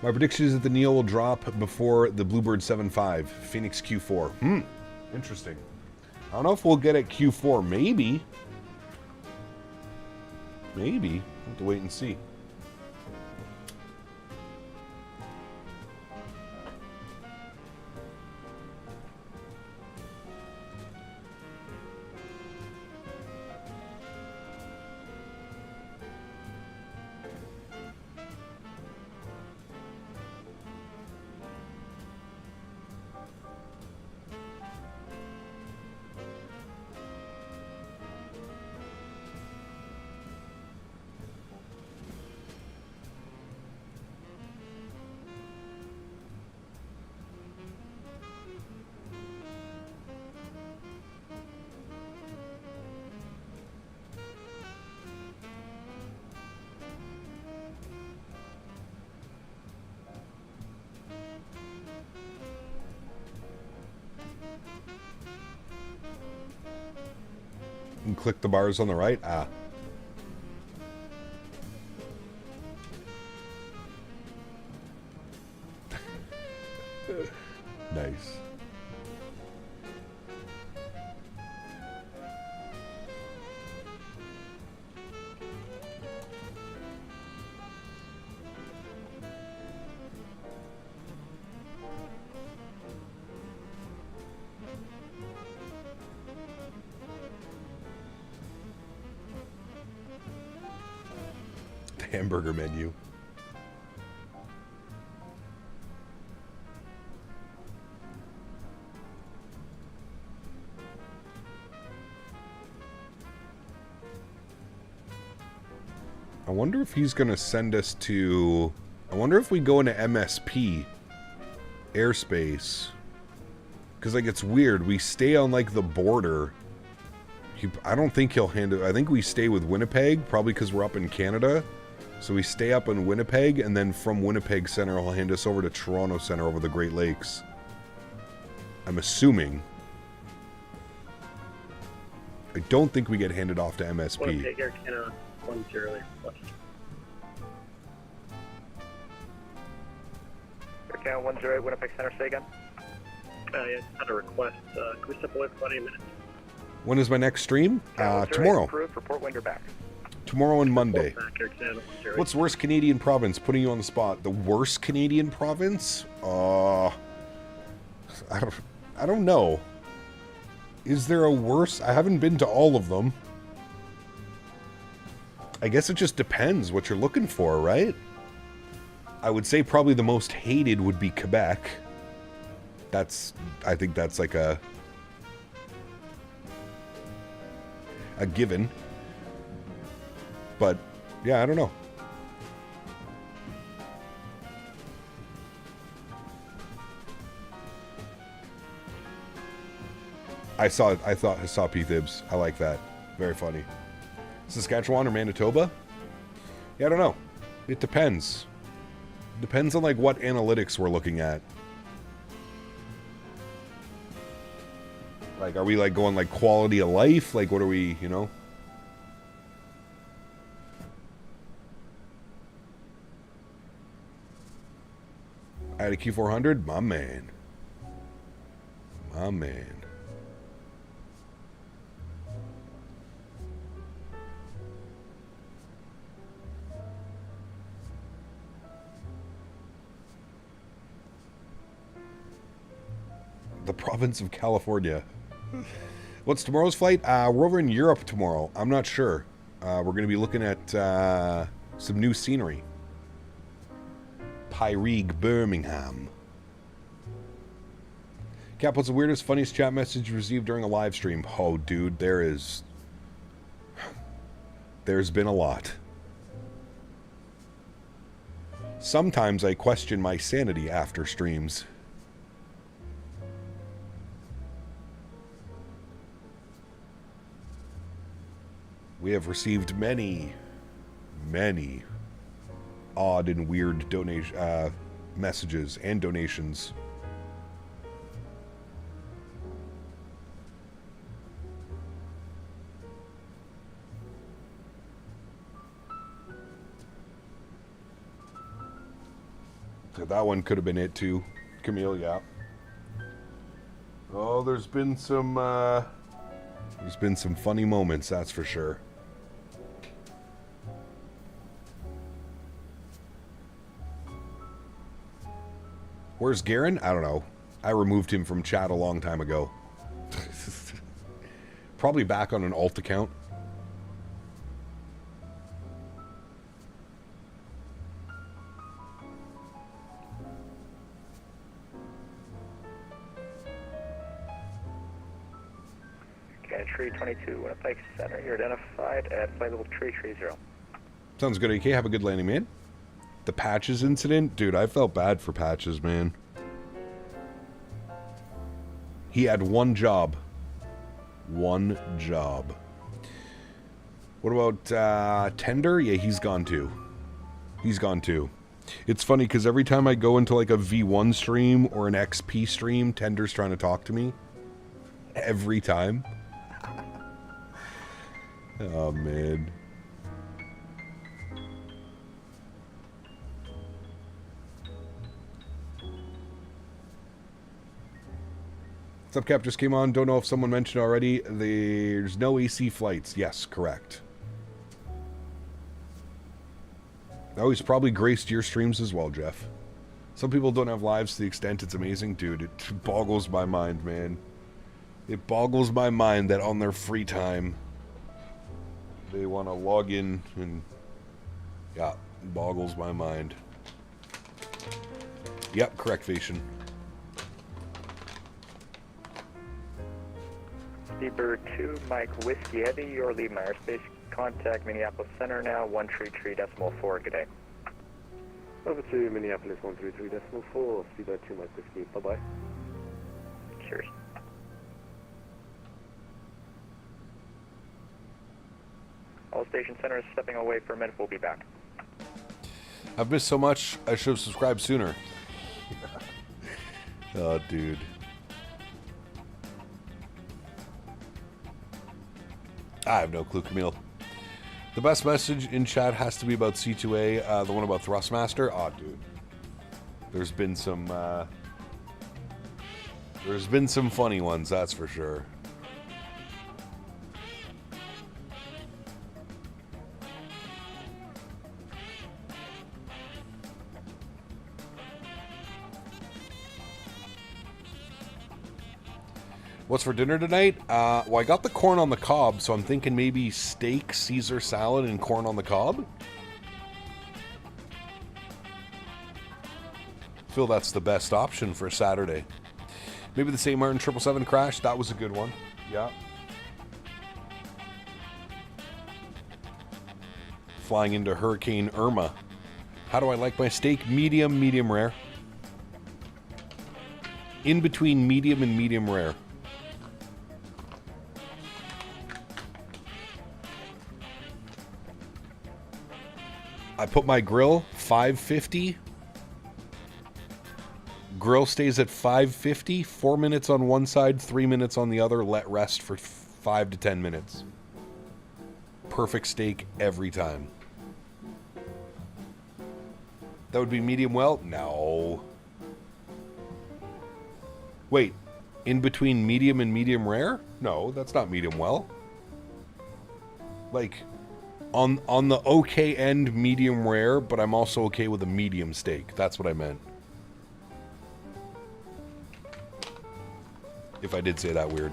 My prediction is that the Neo will drop before the Bluebird 7.5, Phoenix Q4. Interesting. I don't know if we'll get it Q4. Maybe. Maybe. We'll have to wait and see. And click the bars on the right. Ah. Nice. Hamburger menu. I wonder if he's gonna send us to... I wonder if we go into MSP airspace, because like it's weird, we stay on like the border. I don't think he'll hand it. I think we stay with Winnipeg, probably because we're up in Canada. So we stay up in Winnipeg, and then from Winnipeg Center, he'll hand us over to Toronto Center over the Great Lakes. I'm assuming. I don't think we get handed off to MSP. Take Air Canada 10 Air Canada 108, Winnipeg Center, say again? Yeah, had a request. Can we step away for 20 minutes? When is my next stream? Tomorrow. Approved, report when you're back. Tomorrow and Monday. Back Air Canada 108. What's the worst Canadian province? Putting you on the spot. The worst Canadian province? I don't know. Is there a worse? I haven't been to all of them. I guess it just depends what you're looking for, right? I would say probably the most hated would be Quebec. I think that's like a given. But yeah, I don't know. I saw P-Thibs. I like that. Very funny. Saskatchewan or Manitoba? Yeah, I don't know. It depends. Depends on like what analytics we're looking at. Like, are we like going like quality of life? Like, what are we, you know? I had a Q400? My man. My man. The province of California. What's tomorrow's flight? We're over in Europe tomorrow. I'm not sure. We're going to be looking at some new scenery. Pyrig, Birmingham. Cap, what's the weirdest, funniest chat message you received during a live stream? Oh, dude, there's been a lot. Sometimes I question my sanity after streams. We have received many odd and weird messages and donations. So that one could have been it too. Camille, yeah. Oh, there's been some funny moments, that's for sure. Where's Garen? I don't know. I removed him from chat a long time ago. Probably back on an alt account. Okay, Tree 22, Winnipeg Center. You're identified at flight level Tree 30. Sounds good, AK. Have a good landing, man. The Patches incident? Dude, I felt bad for Patches, man. He had one job. One job. What about Tender? Yeah, he's gone too. He's gone too. It's funny because every time I go into like a V1 stream or an XP stream, Tender's trying to talk to me. Every time. Oh, man. What's up, Cap? Just came on. Don't know if someone mentioned already. There's no AC flights. Yes, correct. Oh, he's probably graced your streams as well, Jeff. Some people don't have lives to the extent it's amazing. Dude, it boggles my mind, man. It boggles my mind that on their free time, they want to log in and... Yeah, it boggles my mind. Yep, correct, Faten. Steeper 2, Mike Whiskey Heavy, you're leaving my airspace. Contact Minneapolis Center now, 133.4, good day. Over to Minneapolis 133.4, Steeper 2, Mike Whiskey, bye-bye. Cheers. All station centers stepping away for a minute, we'll be back. I've missed so much, I should have subscribed sooner. Oh, dude. I have no clue, Camille. The best message in chat has to be about C2A, the one about Thrustmaster. Oh, dude. There's been some funny ones, that's for sure. What's for dinner tonight? Well, I got the corn on the cob, so I'm thinking maybe steak, Caesar salad, and corn on the cob. Feel that's the best option for a Saturday. Maybe the St. Martin 777 crash. That was a good one. Yeah. Flying into Hurricane Irma. How do I like my steak? Medium, medium rare. In between medium and medium rare. I put my grill 550. Grill stays at 550. 4 minutes on one side, 3 minutes on the other. Let rest for 5 to 10 minutes. Perfect steak every time. That would be medium well? No. Wait, in between medium and medium rare? No, that's not medium well. Like, on the okay end, medium rare, but I'm also okay with a medium steak. That's what I meant. If I did say that weird.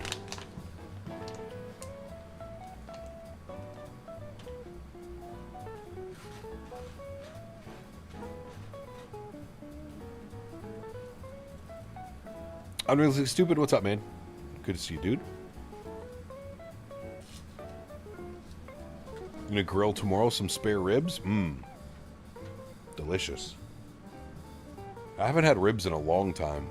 Unrealistically stupid, what's up, man? Good to see you, dude. Gonna grill tomorrow some spare ribs? Mmm. Delicious. I haven't had ribs in a long time.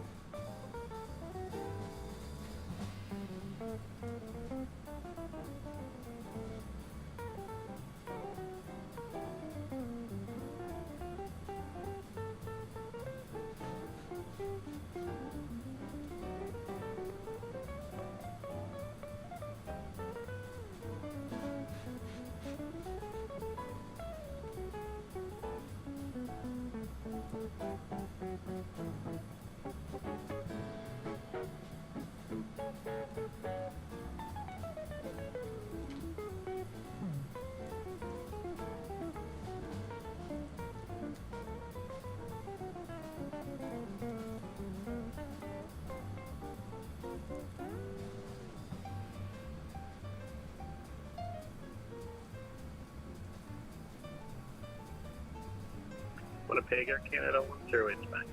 Winnipeg, Air Canada 108 back.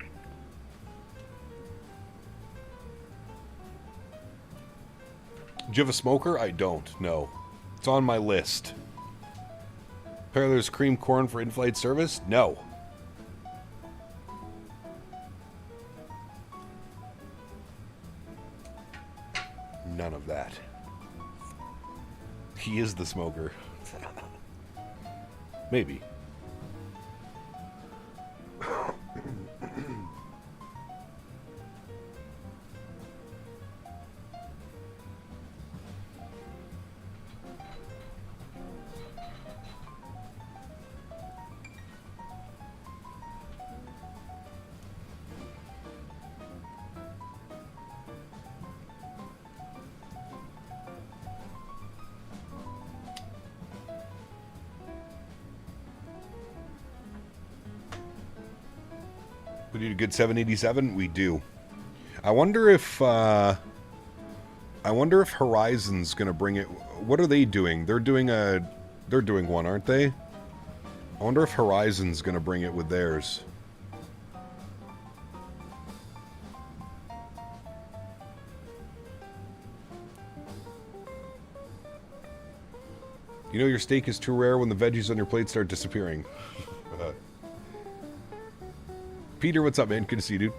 Do you have a smoker? I don't, no. It's on my list. Parlor's cream corn for in-flight service? No. None of that. He is the smoker. Maybe. We need a good 787. We do. I wonder if Horizon's gonna bring it. What are they doing? They're doing one, aren't they? I wonder if Horizon's gonna bring it with theirs. You know your steak is too rare when the veggies on your plate start disappearing. Peter, what's up, man? Good to see you, dude.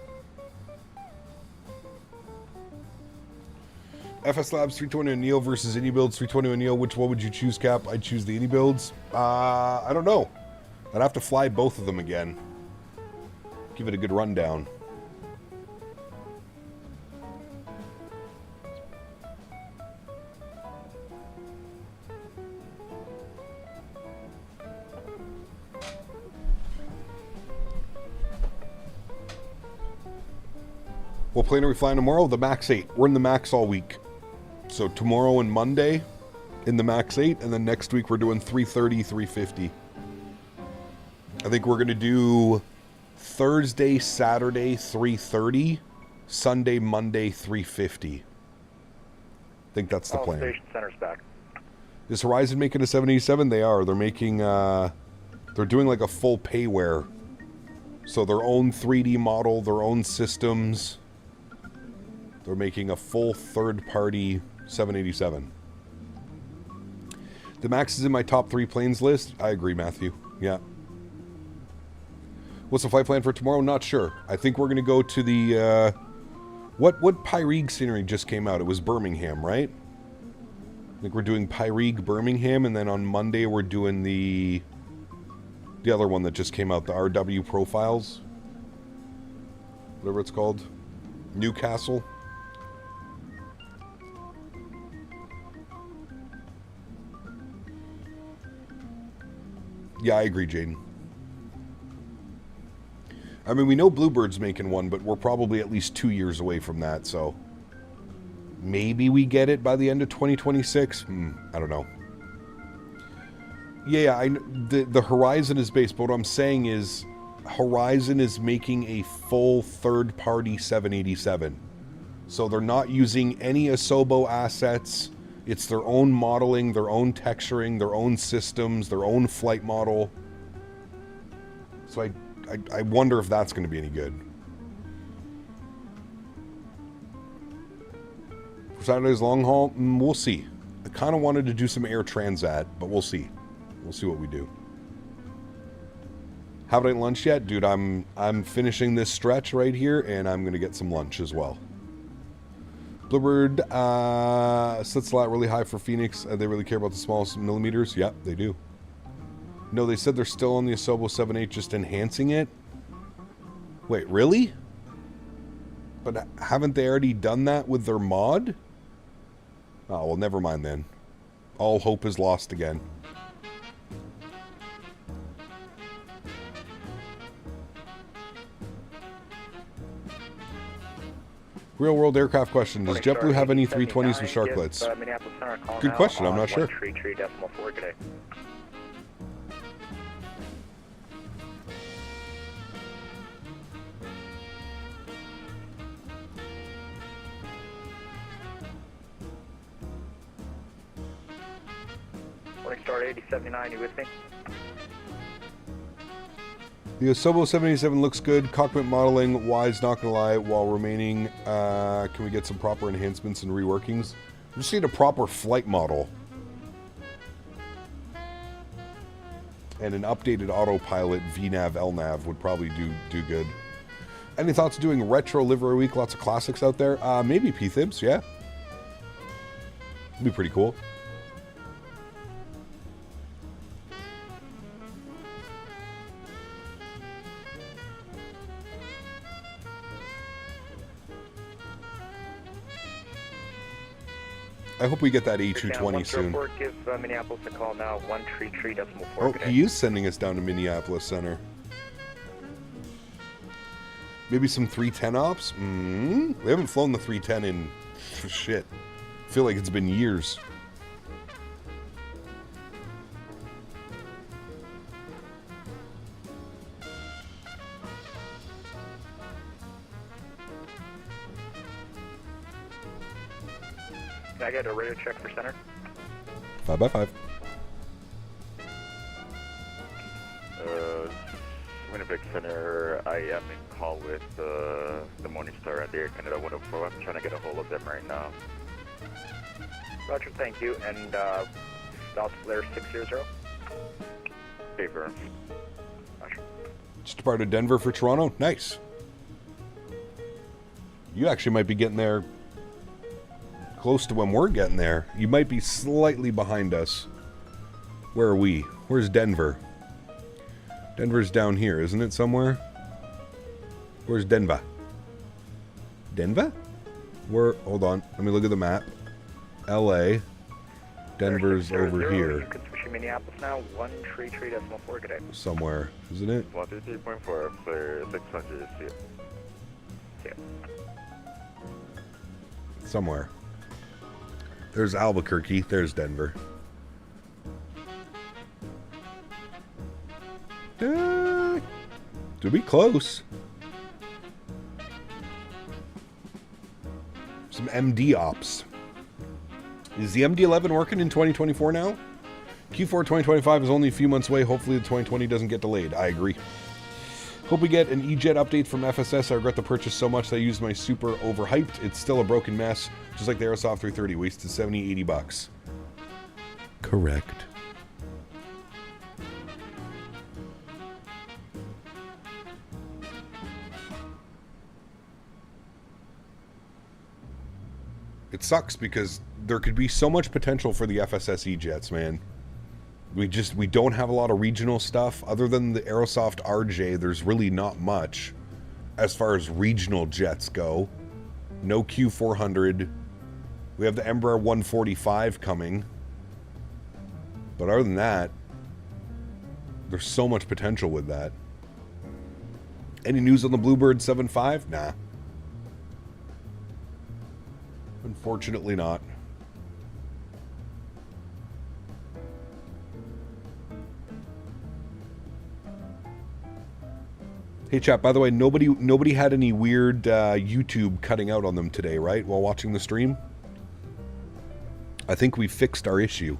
FS Labs 320 Neo versus Indie Builds 320 Neo. Which one would you choose, Cap? I'd choose the Indie Builds. I don't know. I'd have to fly both of them again. Give it a good rundown. What plane are we flying tomorrow? The MAX8. We're in the MAX all week. So tomorrow and Monday in the MAX8, and then next week we're doing 330, 350. I think we're going to do Thursday, Saturday, 330, Sunday, Monday, 350. I think that's the plan. Station center's back. Is Horizon making a 787? They are. They're making, they're doing like a full payware. So their own 3D model, their own systems. They're making a full third-party 787. The MAX is in my top 3 planes list. I agree, Matthew. Yeah. What's the flight plan for tomorrow? Not sure. I think we're going to go to the, what Pyreeg scenery just came out? It was Birmingham, right? I think we're doing Pyreeg Birmingham, and then on Monday we're doing the other one that just came out, the RW Profiles. Whatever it's called. Newcastle. Yeah, I agree, Jaden. I mean, we know Bluebird's making one, but we're probably at least 2 years away from that, so maybe we get it by the end of 2026? I don't know. Yeah, the Horizon is based, but what I'm saying is Horizon is making a full third-party 787. So they're not using any Asobo assets. It's their own modeling, their own texturing, their own systems, their own flight model. So I wonder if that's going to be any good. For Saturday's long haul, we'll see. I kind of wanted to do some air transat, but we'll see. We'll see what we do. Haven't eaten lunch yet? Dude, I'm finishing this stretch right here, and I'm going to get some lunch as well. Bluebird sets a lot really high for Phoenix. They really care about the smallest millimeters? Yep, they do. No, they said they're still on the Asobo 7.8, just enhancing it. Wait, really? But haven't they already done that with their mod? Oh, well, never mind then. All hope is lost again. Real world aircraft question. Does JetBlue have any 320s with sharklets? Good question. I'm not sure. Morning Star 8079, you with me? The Asobo 787 looks good. Cockpit modeling wise, not gonna lie, while remaining, can we get some proper enhancements and reworkings? We just need a proper flight model. And an updated autopilot VNAV LNAV would probably do good. Any thoughts of doing retro livery week? Lots of classics out there. Maybe P-Thibs, yeah. It'd be pretty cool. I hope we get that A220 soon. Give Minneapolis a call now, 133.4. Oh, he is sending us down to Minneapolis Center. Maybe some 310 ops? We haven't flown the 310 in... shit. I feel like it's been years. Can I get a radio check for center? 5x5. Winnipeg Center, I am in call with the Morningstar at the Air Canada 104. I'm trying to get a hold of them right now. Roger, thank you. And South Flare 600? Paper. Roger. Just departed Denver for Toronto. Nice. You actually might be getting there close to when we're getting there. You might be slightly behind us. Where are we? Where's Denver? Denver's down here, isn't it, somewhere? Where's Denver? Denver? Where? Hold on. Let me look at the map. LA. Denver's over here. You can switch to Minneapolis now, 133.4 today. Somewhere, isn't it? 133.4, clear 600. Yeah. Somewhere. There's Albuquerque. There's Denver. To be close. Some MD ops. Is the MD-11 working in 2024 now? Q4 2025 is only a few months away. Hopefully the 2020 doesn't get delayed. I agree. Hope we get an E-Jet update from FSS. I regret the purchase so much that I used my super overhyped. It's still a broken mess, just like the Aerosoft 330. Wasted 70, 80 bucks. Correct. It sucks because there could be so much potential for the FSS E-Jets, man. We don't have a lot of regional stuff. Other than the Aerosoft RJ, there's really not much as far as regional jets go. No Q400. We have the Embraer 145 coming. But other than that, there's so much potential with that. Any news on the Bluebird 7.5? Nah. Unfortunately not. Hey chat, by the way, nobody had any weird YouTube cutting out on them today, right? While watching the stream? I think we fixed our issue.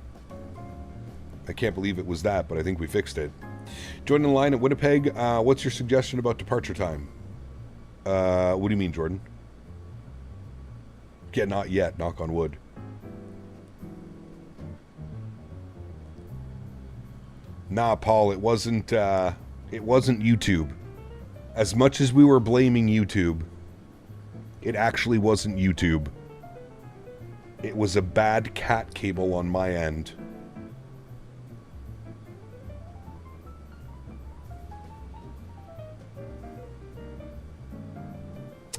I can't believe it was that, but I think we fixed it. Joining the line at Winnipeg, what's your suggestion about departure time? What do you mean, Jordan? Yeah, not yet, knock on wood. Nah, Paul, it wasn't YouTube. As much as we were blaming YouTube, it actually wasn't YouTube. It was a bad cat cable on my end.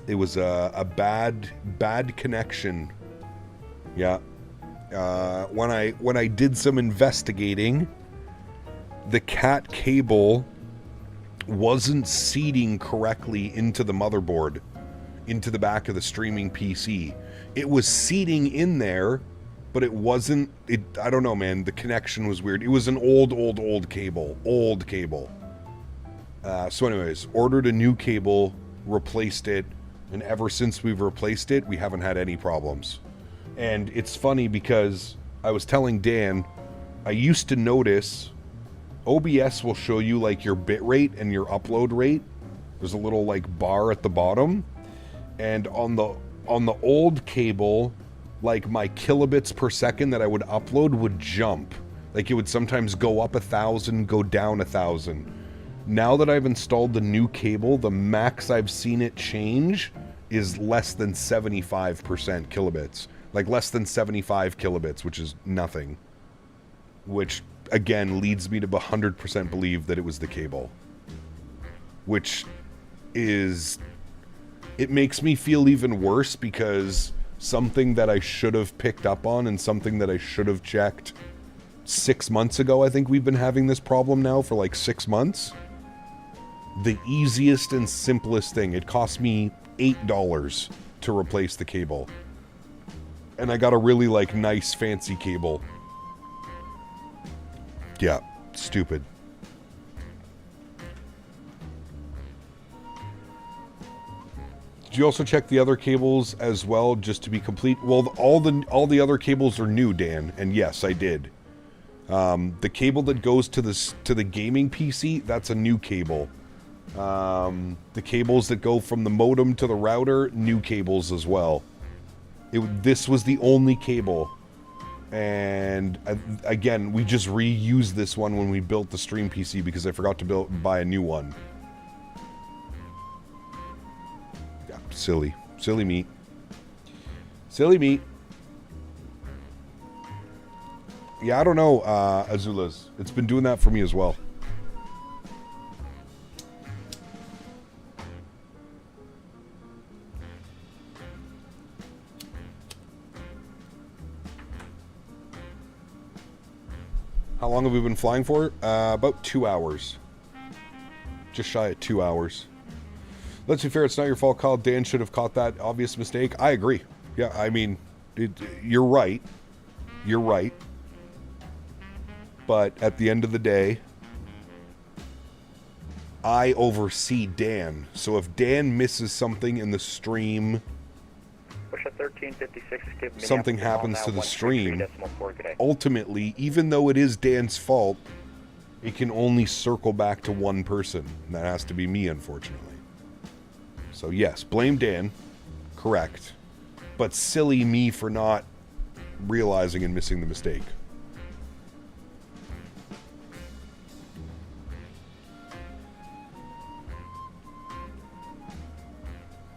It was a bad connection. Yeah. When I did some investigating, the cat cable wasn't seating correctly into the motherboard, into the back of the streaming PC. It was seating in there, but it wasn't. I don't know, man. The connection was weird. It was an old cable. Old cable. So anyways, ordered a new cable, replaced it, and ever since we've replaced it, we haven't had any problems. And it's funny because I was telling Dan, I used to notice OBS will show you like your bit rate and your upload rate. There's a little like bar at the bottom. And on the old cable, like my kilobits per second that I would upload would jump. Like it would sometimes go up 1,000, go down 1,000. Now that I've installed the new cable, the max I've seen it change is less than 75% kilobits. Like less than 75 kilobits, which is nothing. Which, again, leads me to 100% believe that it was the cable. Which is... It makes me feel even worse because something that I should have picked up on and something that I should have checked 6 months ago, I think we've been having this problem now for like 6 months. The easiest and simplest thing. It cost me $8 to replace the cable. And I got a really like nice fancy cable. Yeah, stupid. Did you also check the other cables as well, just to be complete? Well, all the other cables are new, Dan, and yes, I did. The cable that goes to the gaming PC, that's a new cable. The cables that go from the modem to the router, new cables as well. This was the only cable. And again, we just reused this one when we built the stream PC because I forgot to buy a new one. Yeah, silly. Silly meat. Silly meat. Yeah, I don't know, Azulas. It's been doing that for me as well. How long have we been flying for? About 2 hours. Just shy of 2 hours. Let's be fair, it's not your fault, Kyle. Dan should have caught that obvious mistake. I agree. Yeah, I mean, you're right. You're right. But at the end of the day, I oversee Dan. So if Dan misses something in the stream, something happens to the stream, ultimately, even though it is Dan's fault, it can only circle back to one person. And that has to be me, unfortunately. So yes, blame Dan. Correct. But silly me for not realizing and missing the mistake.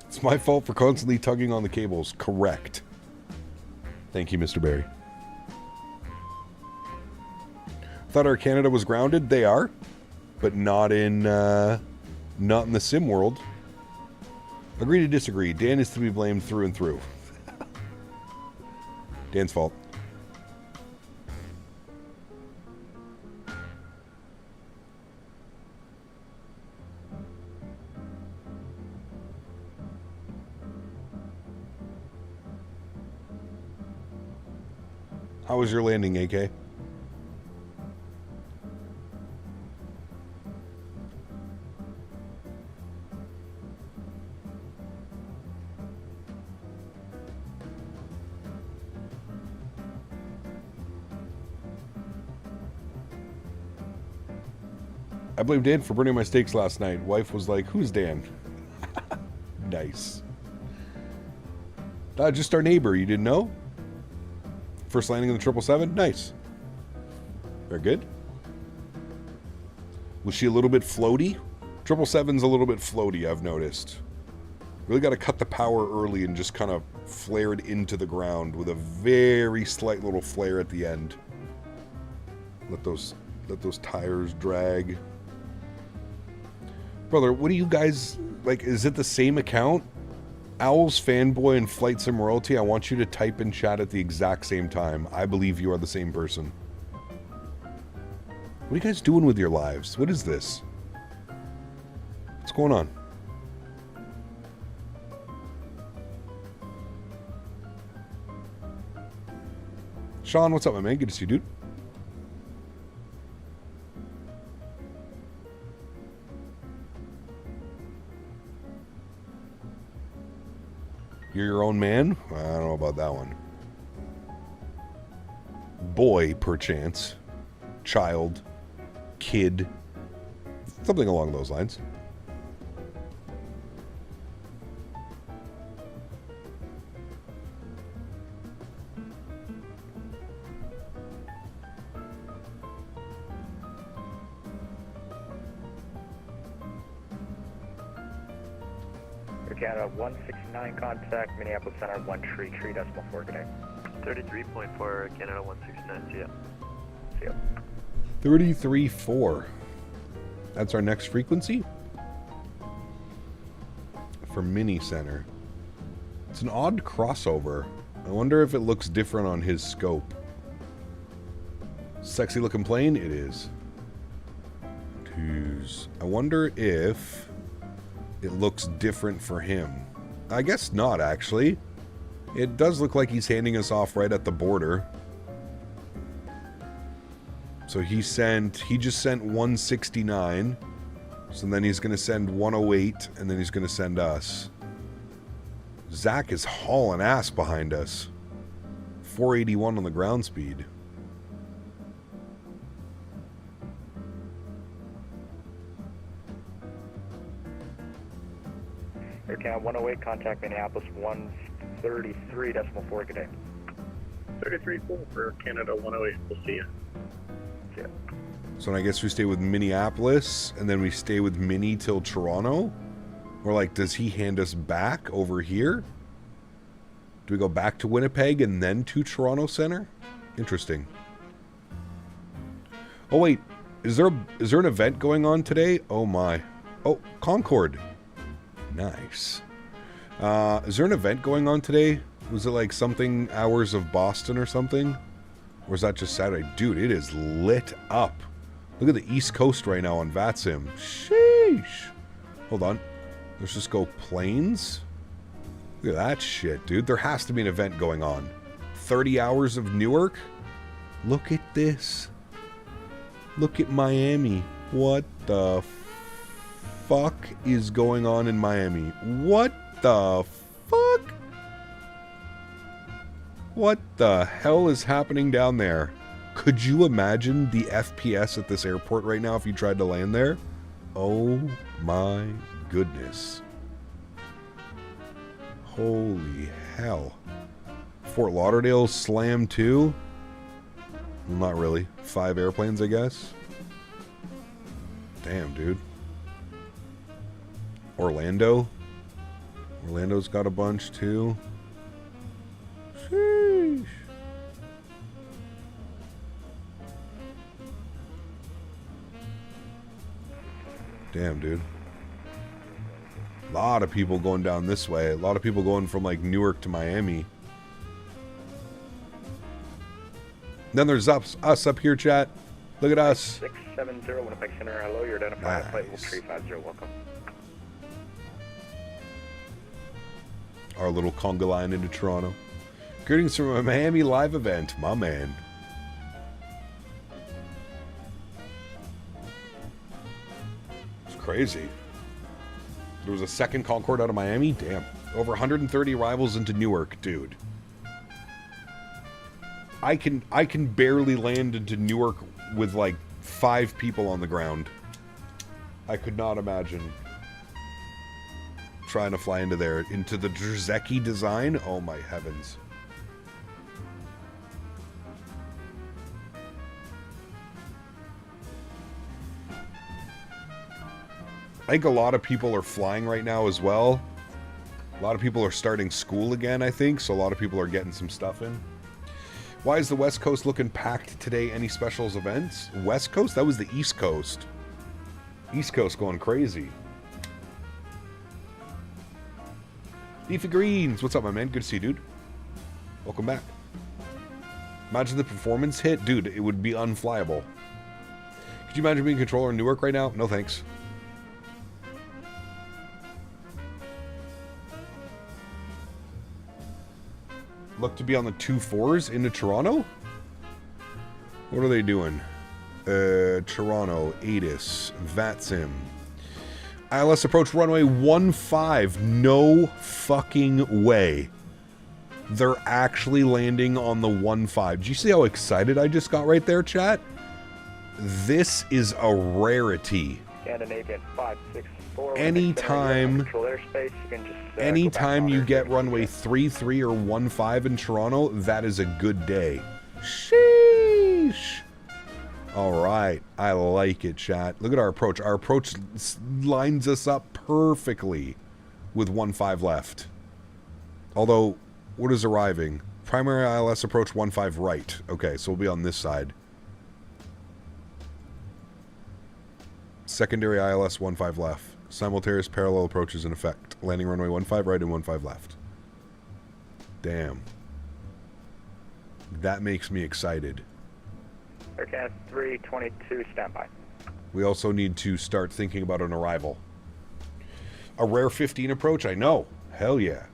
It's my fault for constantly tugging on the cables. Correct. Thank you, Mr. Barry. Thought Air Canada was grounded. They are, but not in the sim world. Agree to disagree. Dan is to be blamed through and through. Dan's fault. How was your landing, AK? I blame Dan for burning my steaks last night. Wife was like, who's Dan? Nice. Just our neighbor, you didn't know? First landing in the 777? Nice. Very good. Was she a little bit floaty? 777's a little bit floaty, I've noticed. Really got to cut the power early and just kind of flare it into the ground with a very slight little flare at the end. Let those tires drag. Brother, what do you guys, like, is it the same account? Owls Fanboy and Flight Sim Royalty, I want you to type in chat at the exact same time. I believe you are the same person. What are you guys doing with your lives? What is this? What's going on? Sean, what's up, my man? Good to see you, dude. You're your own man? I don't know about that one. Boy, perchance. Child. Kid. Something along those lines. Canada 169 contact, Minneapolis Center 133 decimal 4, good day. 33.4, Canada 169, see ya. See ya. 33.4. That's our next frequency? For Mini Center. It's an odd crossover. I wonder if it looks different on his scope. Sexy looking plane? It is. I wonder if it looks different for him. I guess not, actually. It does look like he's handing us off right at the border. So he just sent 169. So then he's going to send 108, and then he's going to send us. Zach is hauling ass behind us. 481 on the ground speed. Air Canada 108, contact Minneapolis 133 decimal 4, good day. 33.4 for Canada 108, we'll see ya. See ya. So I guess we stay with Minneapolis, and then we stay with Mini till Toronto? Or like, does he hand us back over here? Do we go back to Winnipeg and then to Toronto Center? Interesting. Oh wait, is there an event going on today? Oh my. Oh, Concord. Nice. Is there an event going on today? Was it like something Hours of Boston or something? Or is that just Saturday? Dude, it is lit up. Look at the East Coast right now on VATSIM. Sheesh. Hold on. Let's just go planes. Look at that shit, dude. There has to be an event going on. 30 hours of Newark? Look at this. Look at Miami. What the fuck is going on in Miami? What the fuck? What the hell is happening down there? Could you imagine the FPS at this airport right now if you tried to land there? Oh my goodness. Holy hell. Fort Lauderdale slammed too? Not really. 5 airplanes, I guess. Damn, dude. Orlando. Orlando's got a bunch too. Sheesh. Damn, dude. A lot of people going down this way. A lot of people going from like Newark to Miami. Then there's us up here, chat. Look at us. 670 Winnipeg Center. Hello, you're identified. Nice. Flight 350. Welcome. Our little conga line into Toronto. Greetings from a Miami live event, my man. It's crazy. There was a second Concorde out of Miami? Damn. Over 130 arrivals into Newark, dude. I can barely land into Newark with like 5 people on the ground. I could not imagine trying to fly into there. Into the Drzecki design? Oh my heavens. I think a lot of people are flying right now as well. A lot of people are starting school again, I think, so a lot of people are getting some stuff in. Why is the West Coast looking packed today? Any specials events? West Coast? That was the East Coast. East Coast going crazy. Leafy Greens, what's up, my man? Good to see you, dude. Welcome back. Imagine the performance hit. Dude, it would be unflyable. Could you imagine being a controller in Newark right now? No thanks. Look to be on the 2-4s into Toronto? What are they doing? Toronto, ATIS, VATSIM. ILS approach runway 15. No fucking way. They're actually landing on the 15. Did you see how excited I just got right there, chat? This is a rarity. Scandinavian 564. Anytime you get runway 33 or 15 in Toronto, that is a good day. Sheesh. All right, I like it, chat. Look at our approach. Our approach lines us up perfectly with 15 left. Although, what is arriving? Primary ILS approach 15 right. Okay, so we'll be on this side. Secondary ILS 15 left. Simultaneous parallel approaches in effect. Landing runway 15 right and 15 left. Damn. That makes me excited. Aircraft 322, standby. We also need to start thinking about an arrival. A rare 15 approach? I know. Hell yeah.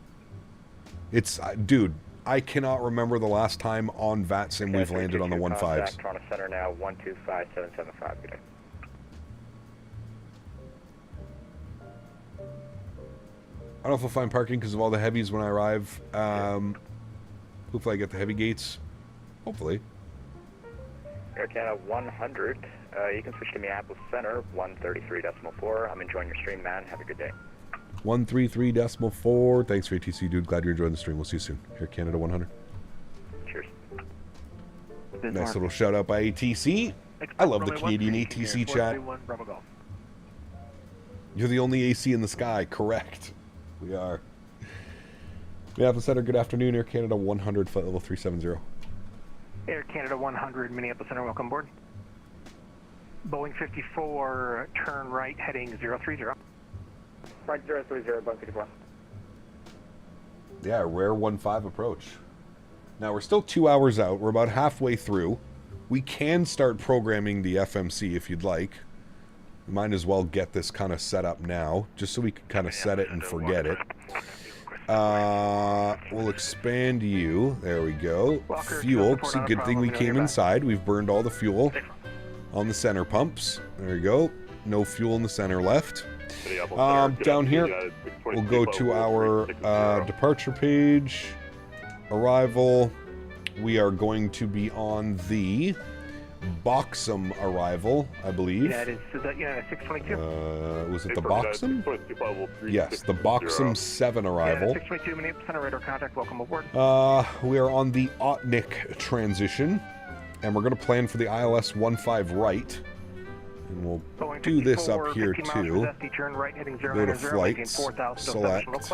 It's, dude, I cannot remember the last time on VATSIM we've landed on the 15s. Toronto Center now, 125775. Good day. I don't know if I'll find parking because of all the heavies when I arrive. Hopefully I get the heavy gates. Hopefully. Air Canada 100. You can switch to Minneapolis Center, 133.4. I'm enjoying your stream, man. Have a good day. 133.4. Thanks for ATC, dude. Glad you're enjoying the stream. We'll see you soon. Air Canada 100. Cheers. Nice little shout out by ATC. I love the Canadian ATC chat. You're the only AC in the sky. Correct. We are. Minneapolis Center, good afternoon. Air Canada 100, flight level 370. Air Canada 100, Minneapolis Center, welcome aboard. Boeing 54, turn right, heading 030. Right 030, Boeing 54. Yeah, rare 15 approach. Now, we're still 2 hours out. We're about halfway through. We can start programming the FMC if you'd like. We might as well get this kind of set up now, just so we can kind of set it and forget it. We'll expand you. There we go. Fuel. See, good thing we came inside. We've burned all the fuel on the center pumps. There you go. No fuel in the center left. Down here, we'll go to our departure page. Arrival. We are going to be on the Boxum arrival, I believe. United 622. Was it the Boxum? Yes, the Boxum 7 arrival. 622, minute center radar contact. Welcome aboard. We are on the Otnik transition, and we're going to plan for the ILS 15 right. And we'll do this up here too. Go to Flite, select ILS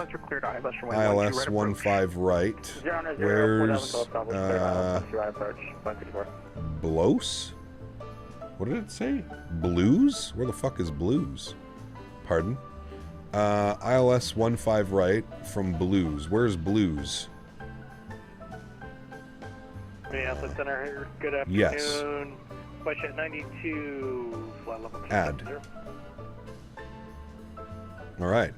15 right. Where's Blos? What did it say? Blues? Where the fuck is Blues? Pardon? ILS 15 right from Blues. Where's Blues? Minneapolis Center here. Good afternoon. Yes. Question 92, flight level 2. Add. Alright.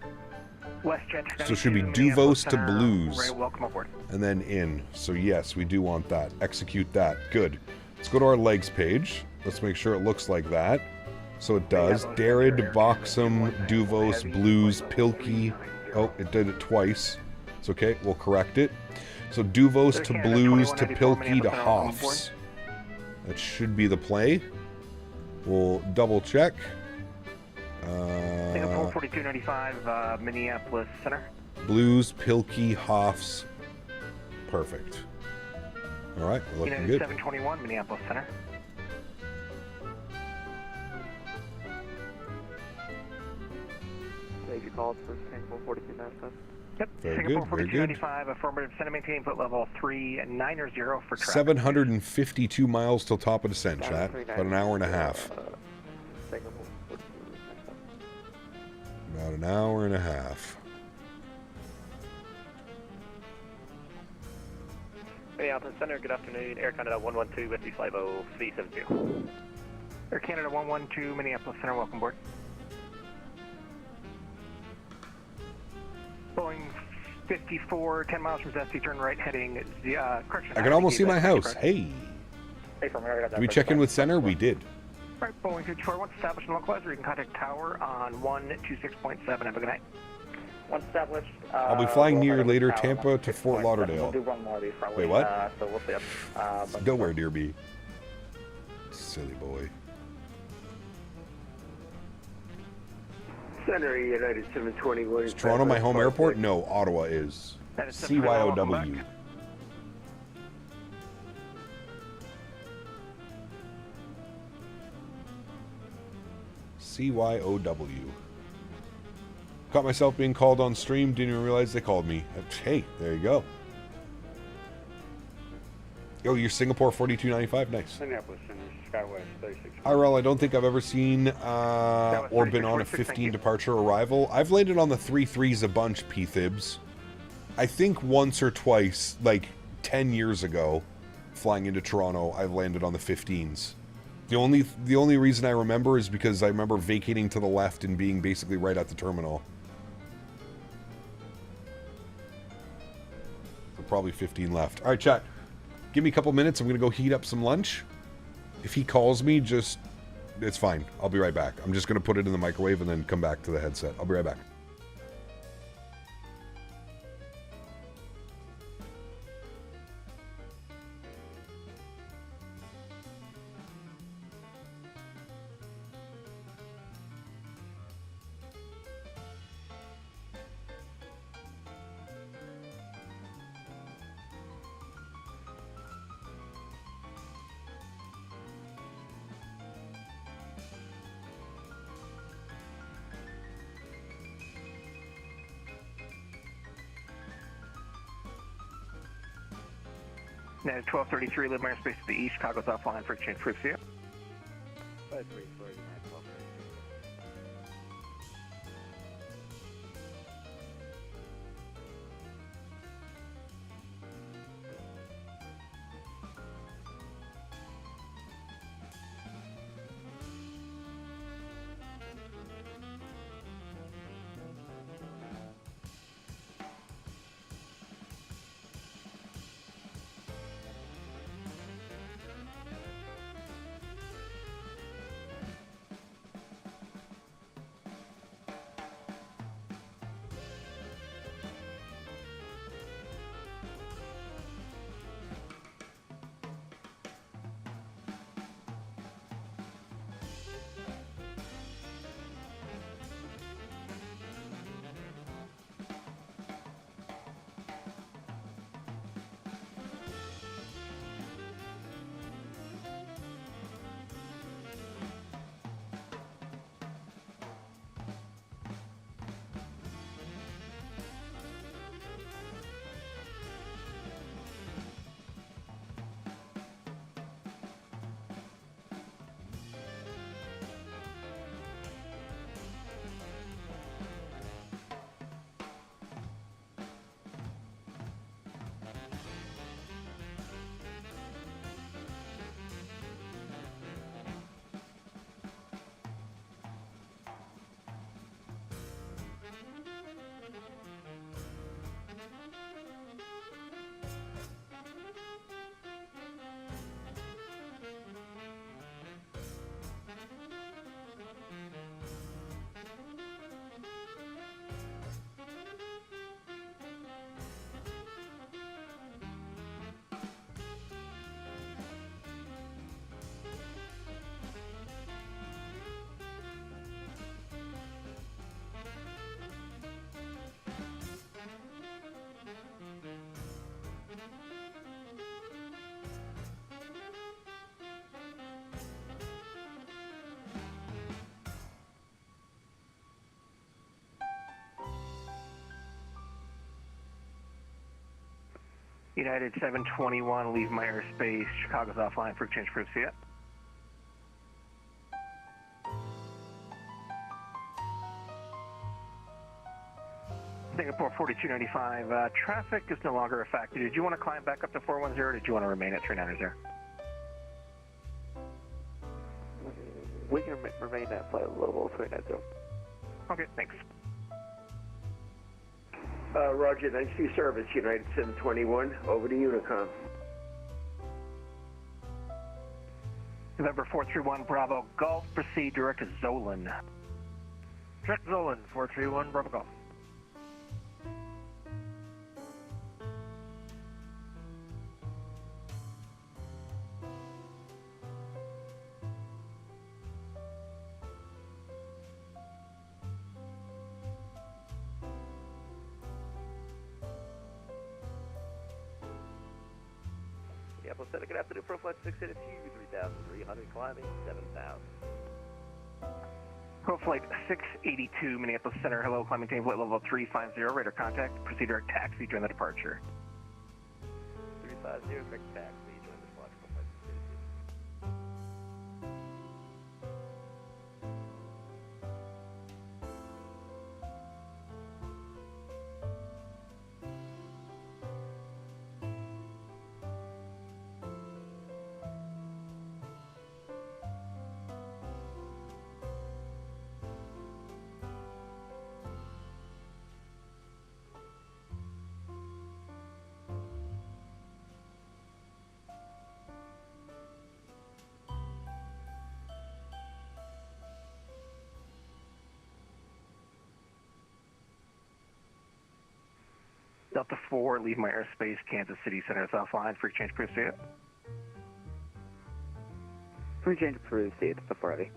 So it should be Duvos to Blues. Welcome aboard. And then in. So yes, we do want that. Execute that. Good. Let's go to our legs page. Let's make sure it looks like that. So it does. Darid, Boxum, Duvos, Blues, Pilkey. Oh, it did it twice. It's okay. We'll correct it. So Duvos to Blues to Pilkey to Hoffs. That should be the play. We'll double check. Singapore 4295, Minneapolis Center. Blues, Pilkey, Hoffs. Perfect. All right, we're looking good. 721, Minneapolis Center. Thank you, called for Singapore 4295. Yep, Very Singapore good, very 4295, affirmative, send and maintain foot level 390 for traffic. 752 miles till top of descent, chat. About an hour and a half. About an hour and a half. Minneapolis Center, good afternoon. Air Canada 112 with Flyvo 372. Air Canada 112, Minneapolis Center, welcome aboard. Boeing 54, 10 miles from Zesty, turn right, heading, correction. I can almost see my house. Hey. Did we check in with center? We did. All right, Boeing 54, once established and localized, you can contact tower on 126.7. Have a good night. Once established. I'll be flying near later, Tampa to Fort Lauderdale. We'll do one more of these probably. Wait, what? So we'll see up. Don't wear dear me. Silly boy. Center United 721. Is Toronto my home airport? No, Ottawa is. CYOW. CYOW. Caught myself being called on stream, didn't even realize they called me. Hey, there you go. Oh, you're Singapore 4295? Nice. Minneapolis Center, Skywest 36. IRL, I don't think I've ever seen or been on a 15 departure arrival. I've landed on the 3-3s a bunch, P-Thibs. I think once or twice, like 10 years ago, flying into Toronto, I've landed on the 15s. The only reason I remember is because I remember vacating to the left and being basically right at the terminal. So probably 15 left. All right, chat. Give me a couple minutes. I'm going to go heat up some lunch. If he calls me, just... It's fine. I'll be right back. I'm just going to put it in the microwave and then come back to the headset. I'll be right back. Now, 1233, live airspace to the east, Chicago's offline for exchange proofs here. 534. United 721, leave my airspace. Chicago's offline for change approved. See ya. Singapore 4295, traffic is no longer a factor. Did you want to climb back up to 410 or did you want to remain at 390? We can remain at flight level 390. Okay, thanks. Roger, nice to see service, United 721, over to Unicom. November 431, Bravo Golf, proceed direct to Zolan. Direct Zolan, 431, Bravo Golf. Good afternoon, for flight 682, 3,300, climbing 7,000. Pro flight 682, Minneapolis Center, hello, climbing team, flight level 350, radar contact, proceed direct taxi during the departure. 350, direct taxi during the departure, pro flight 682. Delta 4, leave my airspace, Kansas City Center is offline, free change approved, see ya. Free change approved, see ya, Delta 4 ready.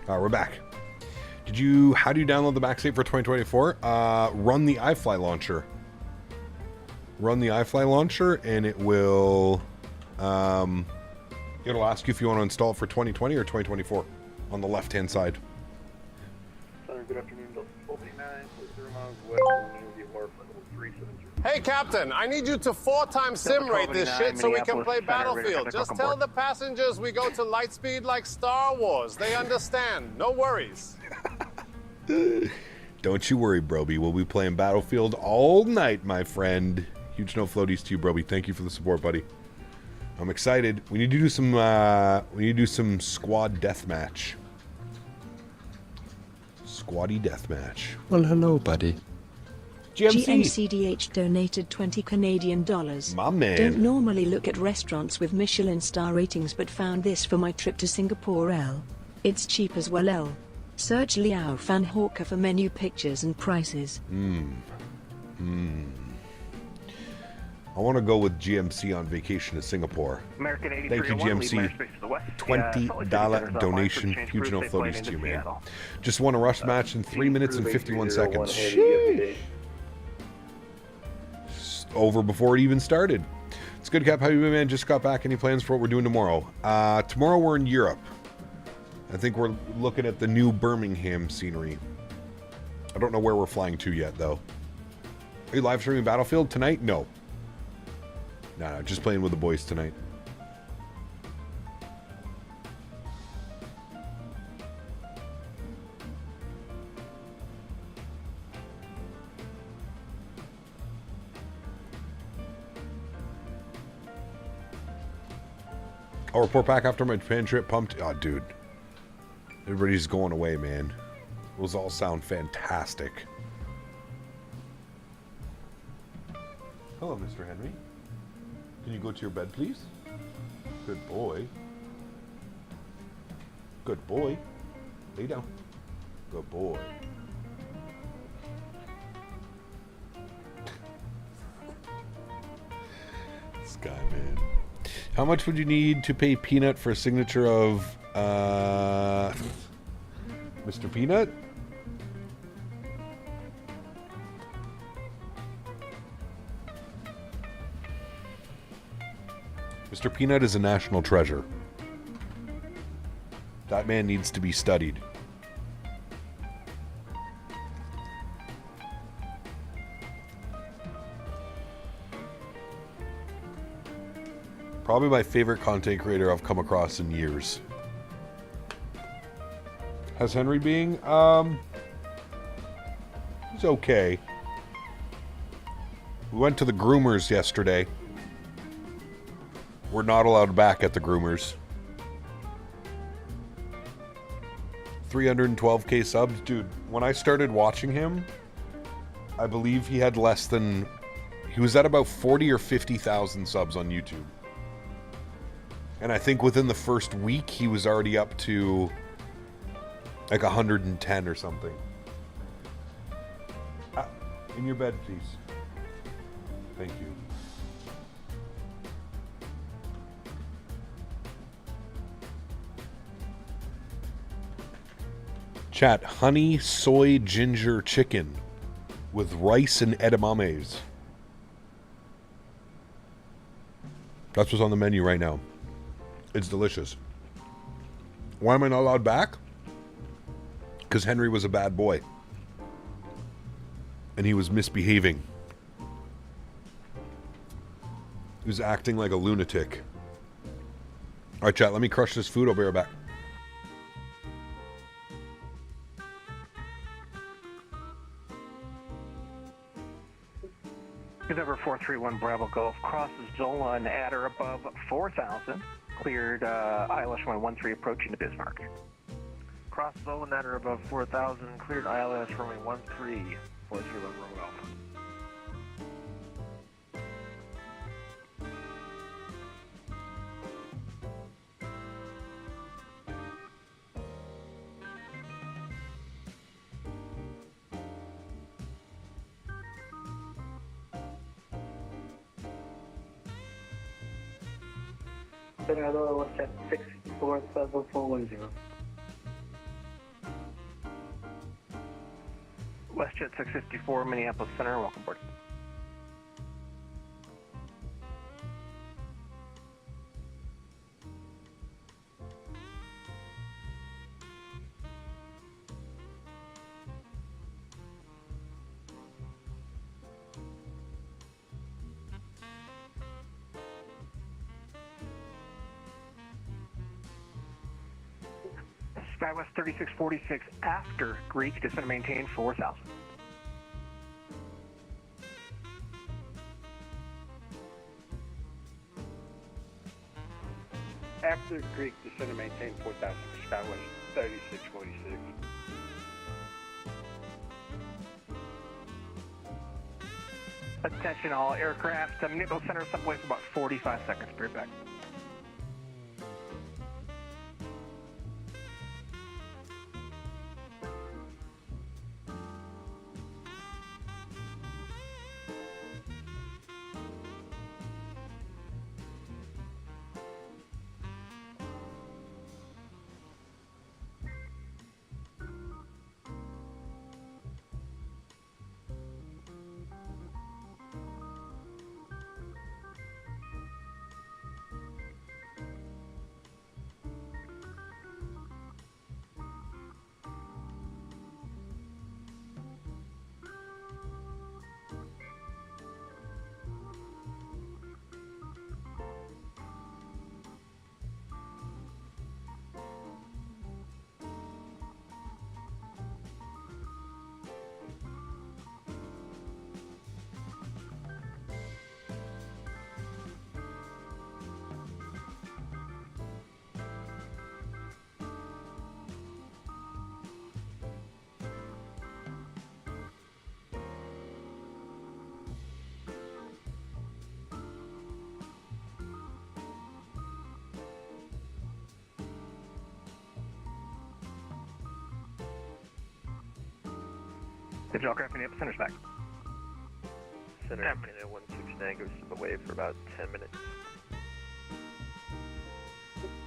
We're back. How do you download the MAX8 for 2024? Run the iFly launcher. Run the iFly launcher and it will, it'll ask you if you want to install it for 2020 or 2024 on the left-hand side. Good afternoon, Delta 1289, 0 miles west of New York, level 373. Hey, Captain, I need you to 4-time sim rate this shit so we can play Battlefield. Just tell the passengers we go to light speed like Star Wars. They understand. No worries. Don't you worry, Broby. We'll be playing Battlefield all night, my friend. Huge no floaties to you, Broby. Thank you for the support, buddy. I'm excited. We need to do some squad deathmatch. Squaddy deathmatch. Well, hello, buddy. GMCDH donated $20 My man. Don't normally look at restaurants with Michelin star ratings, but found this for my trip to Singapore. L. It's cheap as well. L. Search Liao Fan Hawker for menu pictures and prices. I want to go with GMC on vacation to Singapore. American Thank you, GMC. $20 donation. Huge no floaties to you, man. Just won a rush match in 3 minutes and 51 seconds. Sheesh. Over before it even started. It's good, Cap. How you been, man? Just got back. Any plans for what we're doing tomorrow? Tomorrow we're in Europe. I think we're looking at the new Birmingham scenery. I don't know where we're flying to yet, though. Are you live streaming Battlefield tonight? No. No, just playing with the boys tonight. I'll report back after my Japan trip. Pumped. Oh, dude. Everybody's going away, man. Those all sound fantastic. Hello, Mr. Henry. Can you go to your bed, please? Good boy. Good boy. Lay down. Good boy. This guy, man. How much would you need to pay Peanut for a signature of, Mr. Peanut? Mr. Peanut is a national treasure. That man needs to be studied. Probably my favorite content creator I've come across in years. How's Henry being? He's okay. We went to the groomers yesterday. We're not allowed back at the groomers. 312k subs. Dude, when I started watching him, I believe he had less than... He was at about 40 or 50,000 subs on YouTube. And I think within the first week, he was already up to like 110 or something. In your bed, please. Thank you. Chat, honey, soy, ginger chicken with rice and edamames. That's what's on the menu right now. It's delicious. Why am I not allowed back? Because Henry was a bad boy. And he was misbehaving. He was acting like a lunatic. Alright, chat, let me crush this food. I'll be right back. Number 431 Bravo Golf crosses Zolan at or above 4,000. Cleared ILS 113 approaching to Bismarck. Cross Zolan at or above 4,000. Cleared ILS runway 13. 431 Bravo Golf. Hello, what's that? 647-410. WestJet 654, Minneapolis Center, welcome aboard. SkyWest 3646 after Greek, descend and maintain 4,000. After Greek, descend and maintain 4,000 for SkyWest 3646. Attention all aircraft, Minneapolis Center, subway for about 45 seconds, be right back. Digital aircraft Minneapolis Center's back. Center Canada 169 goes away for about 10 minutes.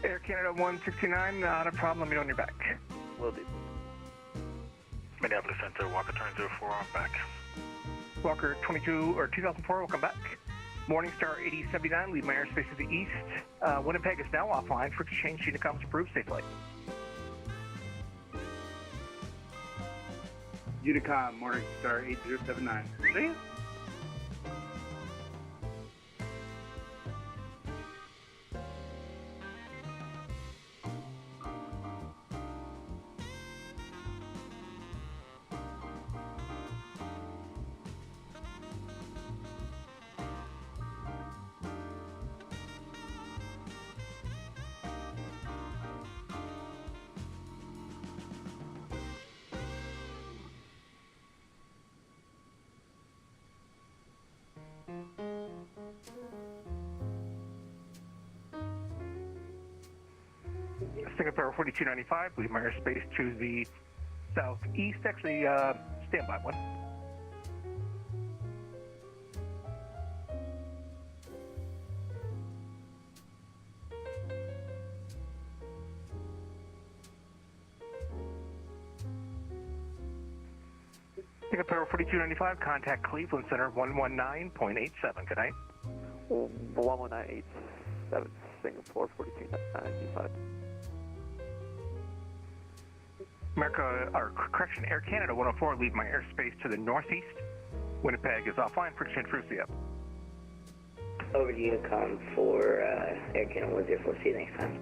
Air Canada 169, not a problem. Let me know when you're back. Will do. Minneapolis Center, Walker turn 04 on back. Walker 2004, welcome back. Morningstar 8079, leave my airspace to the east. Winnipeg is now offline for exchange. Unicom's approved. Safe flight. Unicom, Morningstar 8079. See you. Singapore 4295, leave my airspace to the southeast. Actually, stand by one. Singapore 4295, contact Cleveland Center 119.87. Good night. 119.87, Singapore 4295. Air Canada 104, leave my airspace to the northeast. Winnipeg is offline for exchange for CF. Over to Unicom for Air Canada 104, see you next time.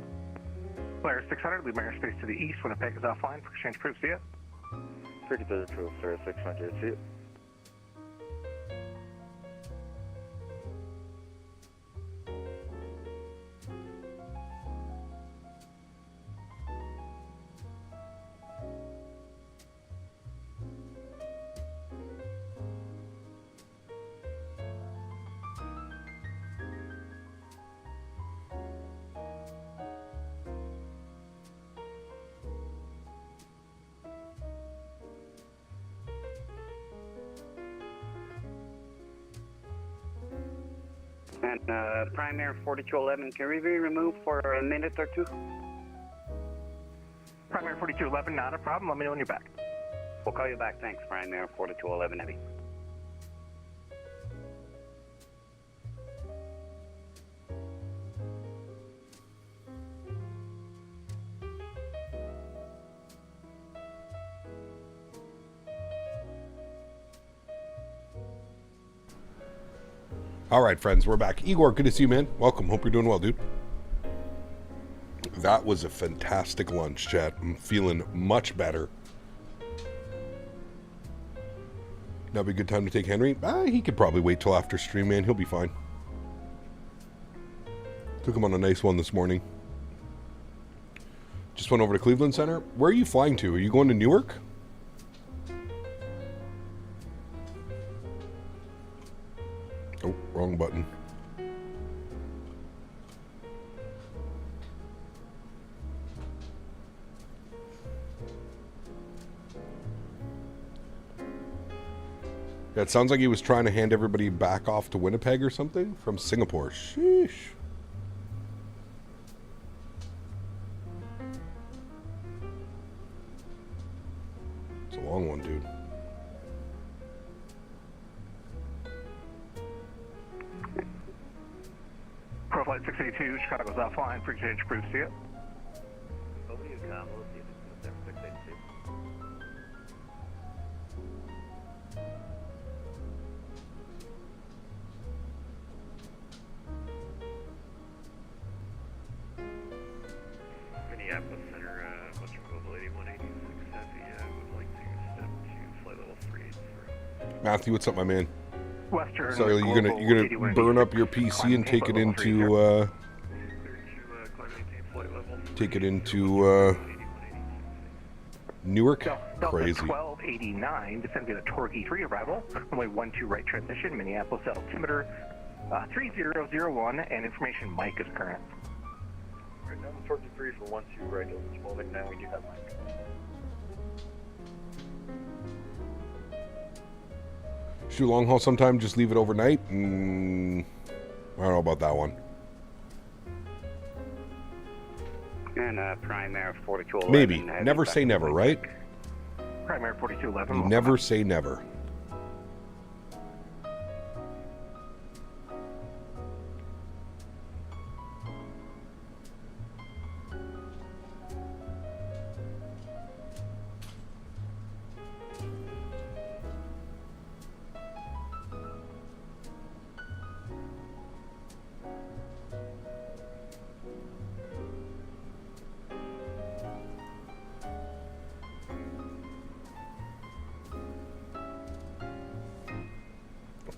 Flyer 600, leave my airspace to the east. Winnipeg is offline for exchange for CF. 30 approved, sir, 600, see you. And Primary 4211, can we be removed for a minute or two? Primary 4211, not a problem. Let me know when you're back. We'll call you back. Thanks, Primary 4211 Heavy. All right, friends, we're back. Igor, good to see you, man. Welcome. Hope you're doing well, dude. That was a fantastic lunch, chat. I'm feeling much better. Now be a good time to take Henry. He could probably wait till after stream, man. He'll be fine. Took him on a nice one this morning. Just went over to Cleveland Center. Where are you flying to? Are you going to Newark? Oh, wrong button. Yeah, it sounds like he was trying to hand everybody back off to Winnipeg or something from Singapore. Sheesh. It's a long one, dude. Flight 682, Chicago's offline for exchange approved. See you. Over to Unicom, we'll see if it's there for 682. Minneapolis Center, Western Global 8186 Heavy, I would like to step to flight level 38. Matthew, what's up, my man? Western. So you're gonna burn up your PC and take it into Newark? Crazy. 1289, descend via the Torque E3 arrival, runway 12 right transition, Minneapolis altimeter 3001, and information mic is current. Right now, the Torque E3 for 12 right at this moment. Now we do have mic. through long haul sometime, just leave it overnight? I don't know about that one. And Primary 4211. Maybe. Never say never, right? Primary 4211. You never say never.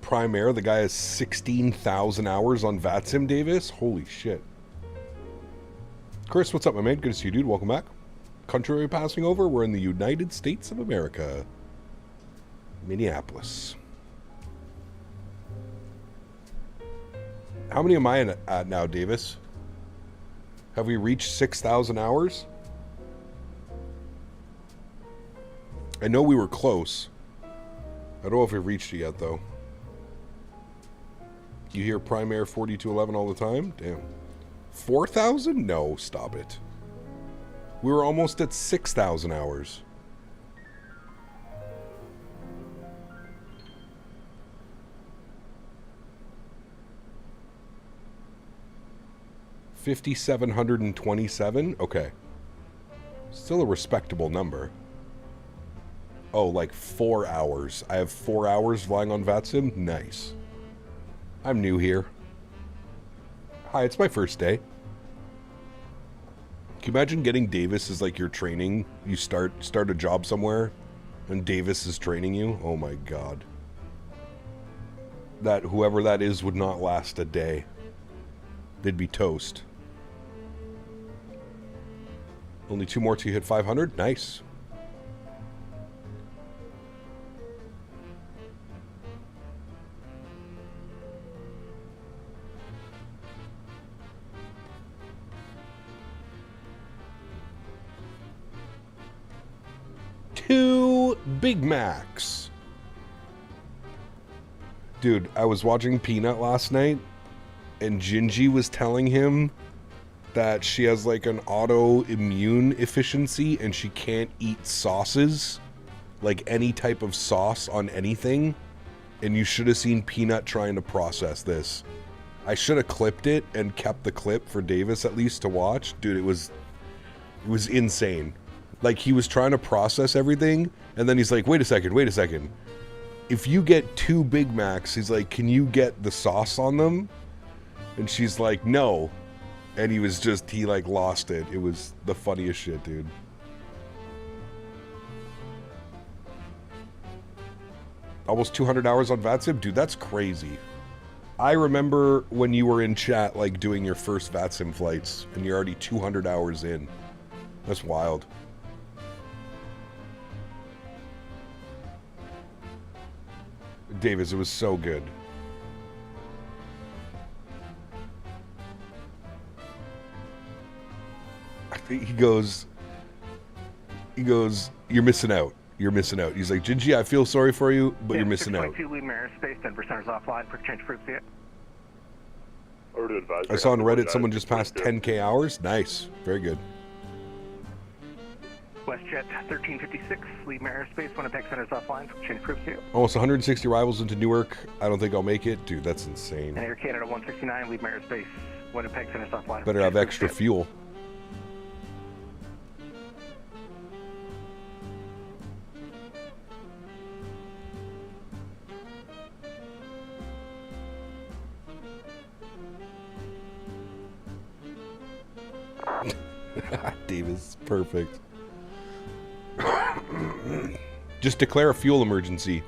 Primary, the guy has 16,000 hours on VATSIM, Davis. Holy shit. Chris, what's up, my man? Good to see you, dude. Welcome back. Country we're passing over, we're in the United States of America. Minneapolis. How many am I at now, Davis? Have we reached 6,000 hours? I know we were close. I don't know if we reached it yet, though. You hear Primary 4211 all the time? Damn. 4,000? No, stop it. We were almost at 6,000 hours. $5,727? Okay. Still a respectable number. Oh, like 4 hours. I have 4 hours flying on VATSIM? Nice. I'm new here. Hi, it's my first day. Can you imagine getting Davis as like your training? You start a job somewhere and Davis is training you? Oh my god. That whoever that is would not last a day. They'd be toast. Only 2 more till you hit 500? Nice. Two Big Macs. Dude, I was watching Peanut last night, and Gingy was telling him that she has like an autoimmune efficiency and she can't eat sauces, like any type of sauce on anything. And you should have seen Peanut trying to process this. I should have clipped it and kept the clip for Davis at least to watch. Dude, it was insane. Like, he was trying to process everything, and then he's like, wait a second. If you get 2 Big Macs, he's like, can you get the sauce on them? And she's like, no. And he like lost it. It was the funniest shit, dude. Almost 200 hours on VATSIM? Dude, that's crazy. I remember when you were in chat, like, doing your first VATSIM flights, and you're already 200 hours in. That's wild. Davis, it was so good. He goes, you're missing out. You're missing out. He's like, Gingy, I feel sorry for you, but you're missing out. 6.2 lead airspace, 10% is offline for change fruits yet. I saw on Reddit someone just passed 10K hours. Nice. Very good. WestJet 1356, lead airspace, Winnipeg Center is offline for change fruits yet. Almost 160 arrivals into Newark. I don't think I'll make it. Dude, that's insane. And Air Canada 169, lead airspace, Winnipeg Center is offline. Better have extra fuel. Davis, perfect. Just declare a fuel emergency,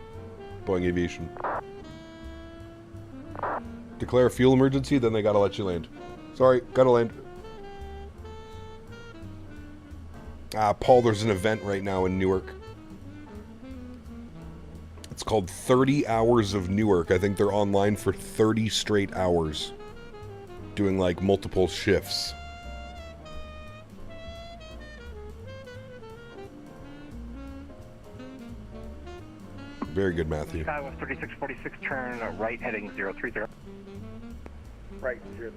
Boeing Aviation. Declare a fuel emergency, then they gotta let you land. Sorry, gotta land. Paul, there's an event right now in Newark. It's called 30 Hours of Newark. I think they're online for 30 straight hours, doing like multiple shifts. Very good, Matthew. Skywest 3646, turn right heading 030. Right, 030,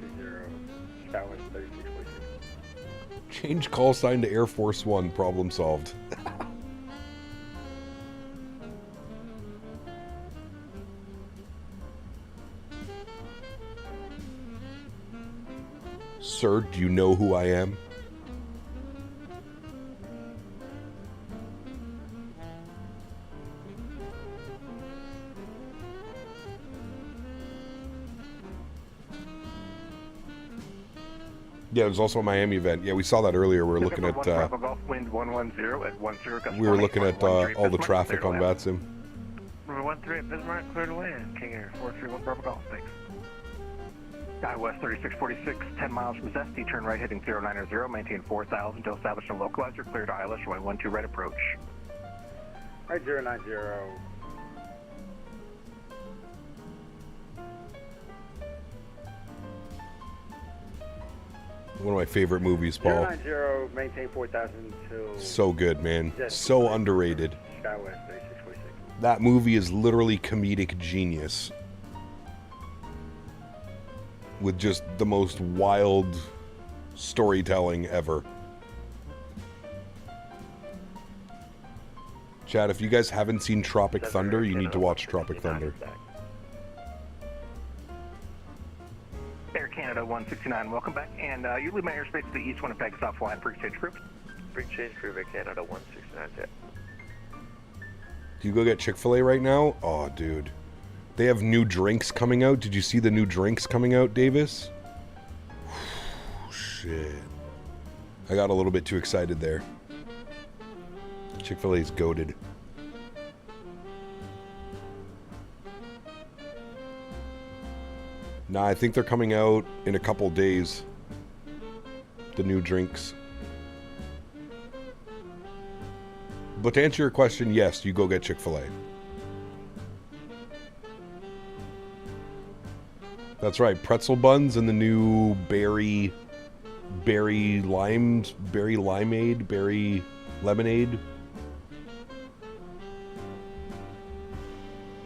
Skywest 3646. Change call sign to Air Force One. Problem solved. Sir, do you know who I am? Yeah, there's also a Miami event. Yeah, we saw that earlier. We were looking at wind 110 at 10. we were looking at all the traffic on VATSIM. River 13 at Bismarck, clear to land. King Air 431 Bravo Golf, thanks. Skywest 3646, 10 miles from Zesty, turn right heading 090, maintain 4000 to establish a localizer, clear to ILS, runway 12 right approach. Right, 090. One of my favorite movies, Paul. 090, maintain 4000 till... So good, man. So underrated. Skywest 3646. That movie is literally comedic genius. With just the most wild storytelling ever. Chad, if you guys haven't seen Tropic Thunder, you need to watch Tropic Thunder. Air Canada 169, welcome back. And you leave my airspace to the east, Winnipeg, stop flying for exchange group. For exchange group Air Canada 169, yeah. Do you go get Chick-fil-A right now? Oh, dude. They have new drinks coming out. Did you see the new drinks coming out, Davis? Shit. I got a little bit too excited there. Chick-fil-A's goated. Nah, I think they're coming out in a couple days. The new drinks. But to answer your question, yes, you go get Chick-fil-A. That's right, pretzel buns and the new berry limeade, berry lemonade.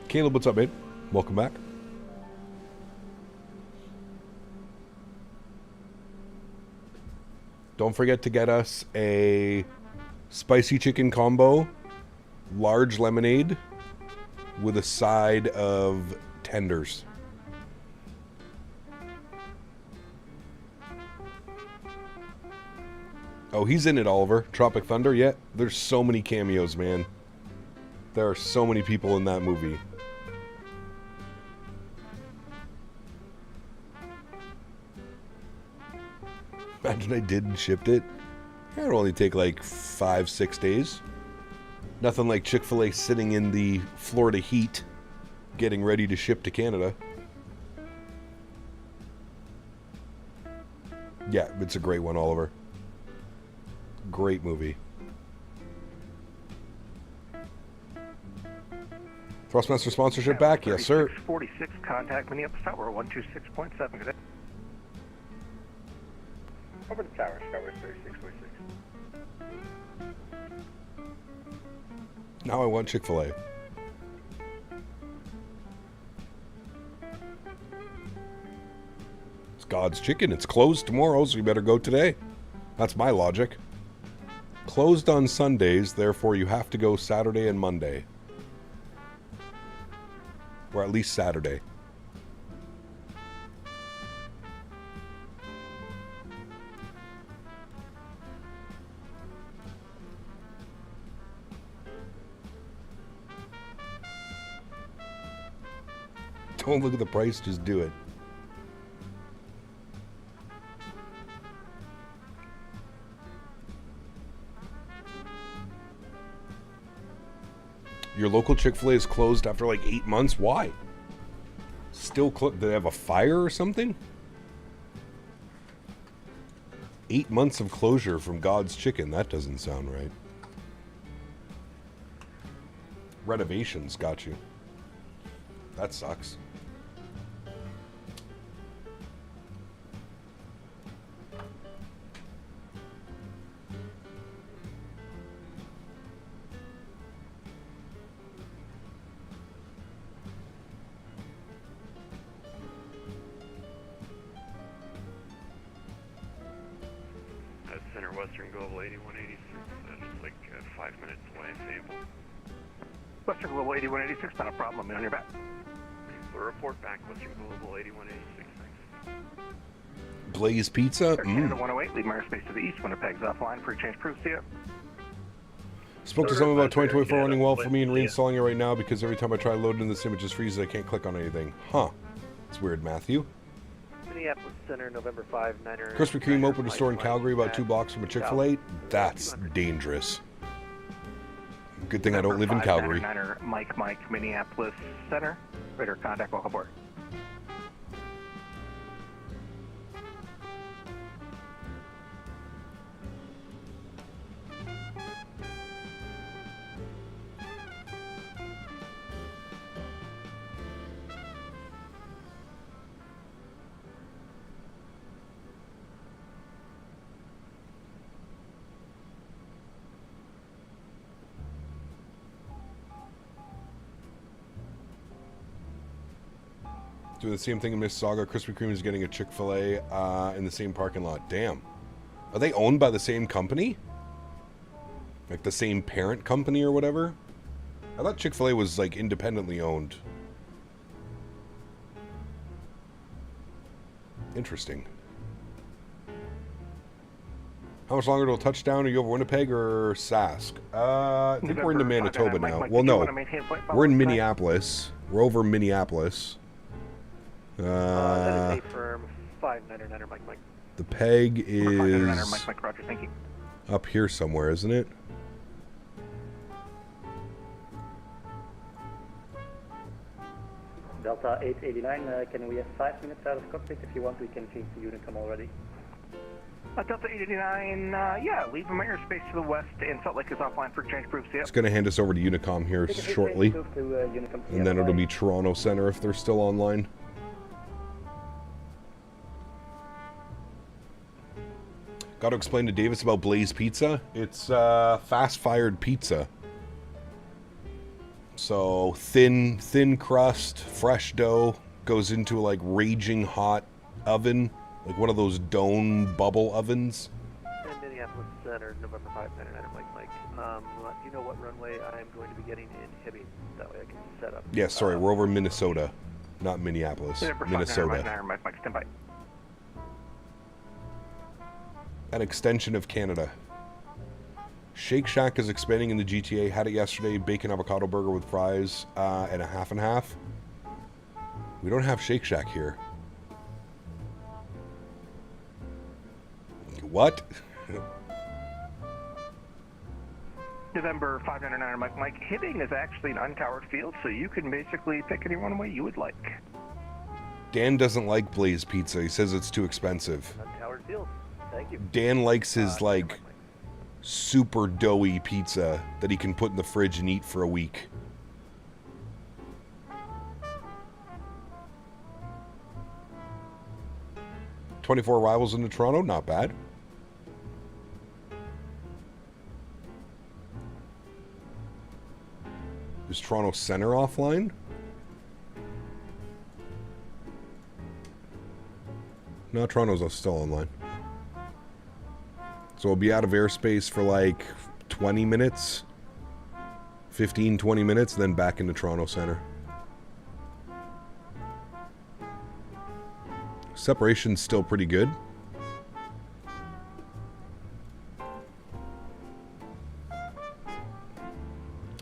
Caleb, what's up, mate? Welcome back. Don't forget to get us a spicy chicken combo, large lemonade, with a side of tenders. Oh, he's in it, Oliver. Tropic Thunder, yeah. There's so many cameos, man. There are so many people in that movie. Imagine I did and shipped it. It'd only take like 5-6 days. Nothing like Chick-fil-A sitting in the Florida heat, getting ready to ship to Canada. Yeah, it's a great one, Oliver. Great movie. Thrustmaster sponsorship back? Yes, sir. 46, contact Minneapolis Tower 126.7. Good day. Over the tower, Skywest 3646. Now I want Chick-fil-A. It's God's Chicken. It's closed tomorrow, so you better go today. That's my logic. Closed on Sundays, therefore you have to go Saturday and Monday. Or at least Saturday. Don't look at the price, just do it. Your local Chick-fil-A is closed after like 8 months? Why? Still closed? Did they have a fire or something? 8 months of closure from God's Chicken. That doesn't sound right. Renovations got you. That sucks. Western Global 8186. Just like 5 minutes away, Fable. Western Global 8186, not a problem. I'm on your back. We'll report back, Western Global 8186. Thanks. Blaze Pizza? Canada 108, leave my airspace to the east. Winnipeg's offline for change proof. See ya. Spoke to someone about 2024 running well for me and reinstalling it right now because every time I try loading this image just freezes. I can't click on anything. Huh. It's weird, Matthew. Minneapolis Center, November 5, 9er. Krispy Kreme opened a store in Calgary about 2 blocks from a Chick-fil-A. That's dangerous. Good thing I don't live in Calgary. 9er, Mike, Minneapolis Center. Radar contact, welcome aboard. Doing the same thing in Mississauga. Krispy Kreme is getting a Chick-fil-A in the same parking lot. Damn. Are they owned by the same company? Like the same parent company or whatever? I thought Chick-fil-A was like independently owned. Interesting. How much longer till touchdown? Are you over Winnipeg or Sask? I think we're into Manitoba now. Well, no. We're in Minneapolis. We're over Minneapolis. That is a firm 599er, Mike. The peg is Mike, Roger, thank you. Up here somewhere, isn't it? Delta 889, can we have 5 minutes out of cockpit? If you want, we can change the Unicom already. Delta 889, yeah, leave my airspace to the west, and Salt Lake is offline for change proofs. Yep. It's going to hand us over to Unicom here shortly. And then it'll be Toronto Center if they're still online. Got to explain to Davis about Blaze Pizza. It's fast-fired pizza. So thin crust, fresh dough, goes into like raging hot oven, like one of those dome bubble ovens. And Minneapolis Center, November 5, 999, Mike. Do you know what runway I'm going to be getting in Hibby? That way I can set up. Yeah, sorry, we're over Minnesota, not Minneapolis. Minnesota. Mike, stand by. An extension of Canada. Shake Shack is expanding in the GTA. Had it yesterday. Bacon avocado burger with fries and a half and half. We don't have Shake Shack here. What? November 599, Mike. Hibbing is actually an untowered field, so you can basically pick any runway you would like. Dan doesn't like Blaze Pizza. He says it's too expensive. Untowered field. Thank you. Dan likes his like super doughy pizza that he can put in the fridge and eat for a week. $24 arrivals into Toronto, not bad. Is Toronto Center offline? No, Toronto's still online. So we'll be out of airspace for like 20 minutes, 15, 20 minutes, then back into Toronto Center. Separation's still pretty good.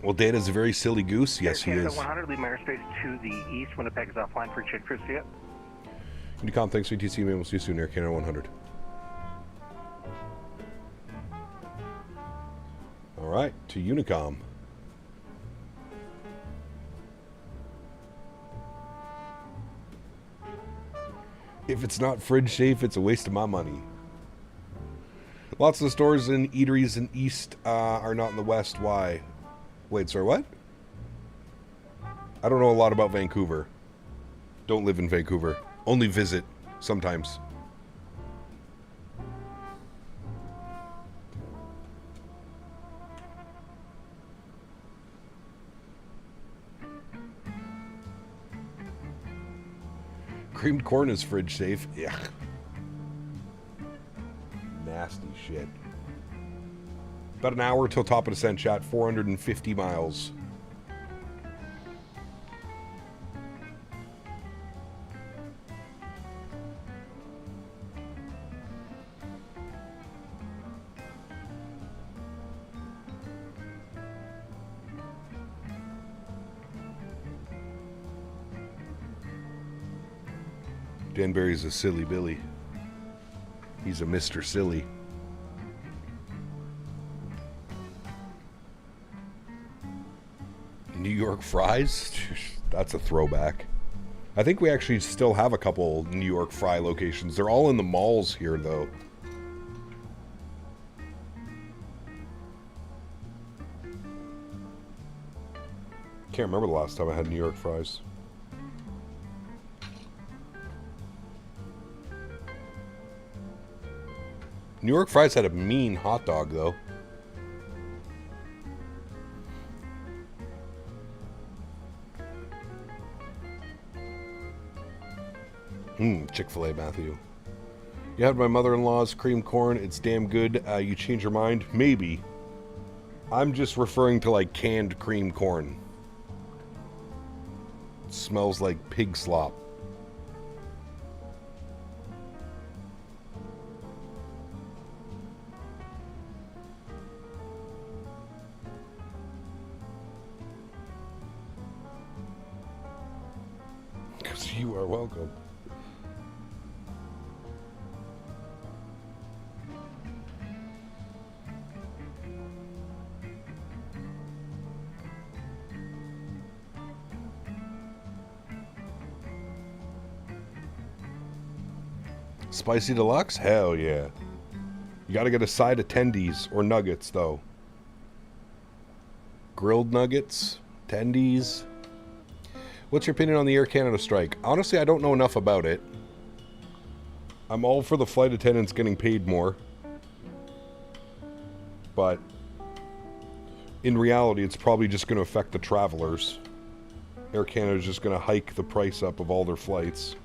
Well, Data's a very silly goose. Yes, he is. 100, leave my airspace to the east. Winnipeg is offline for change crew. See ya. Unicom, thanks for TC, man. We'll see you soon, Air Canada 100. All right, to Unicom. If it's not fridge safe, it's a waste of my money. Lots of stores and eateries in East are not in the West. Why? Wait, sorry, what? I don't know a lot about Vancouver. Don't live in Vancouver. Only visit sometimes. Creamed corn is fridge safe. Yeah. Nasty shit. About an hour till top of descent, chat. 450 miles. Danbury's a silly Billy. He's a Mr. Silly. New York fries? That's a throwback. I think we actually still have a couple New York fry locations. They're all in the malls here, though. Can't remember the last time I had New York fries. New York fries had a mean hot dog, though. Chick-fil-A, Matthew. You had my mother-in-law's cream corn. It's damn good. You change your mind? Maybe. I'm just referring to, like, canned cream corn. It smells like pig slop. You are welcome. Spicy deluxe? Hell yeah. You gotta get a side of tendies or nuggets, though. Grilled nuggets, tendies. What's your opinion on the Air Canada strike? Honestly, I don't know enough about it. I'm all for the flight attendants getting paid more. But in reality, it's probably just going to affect the travelers. Air Canada is just going to hike the price up of all their flights.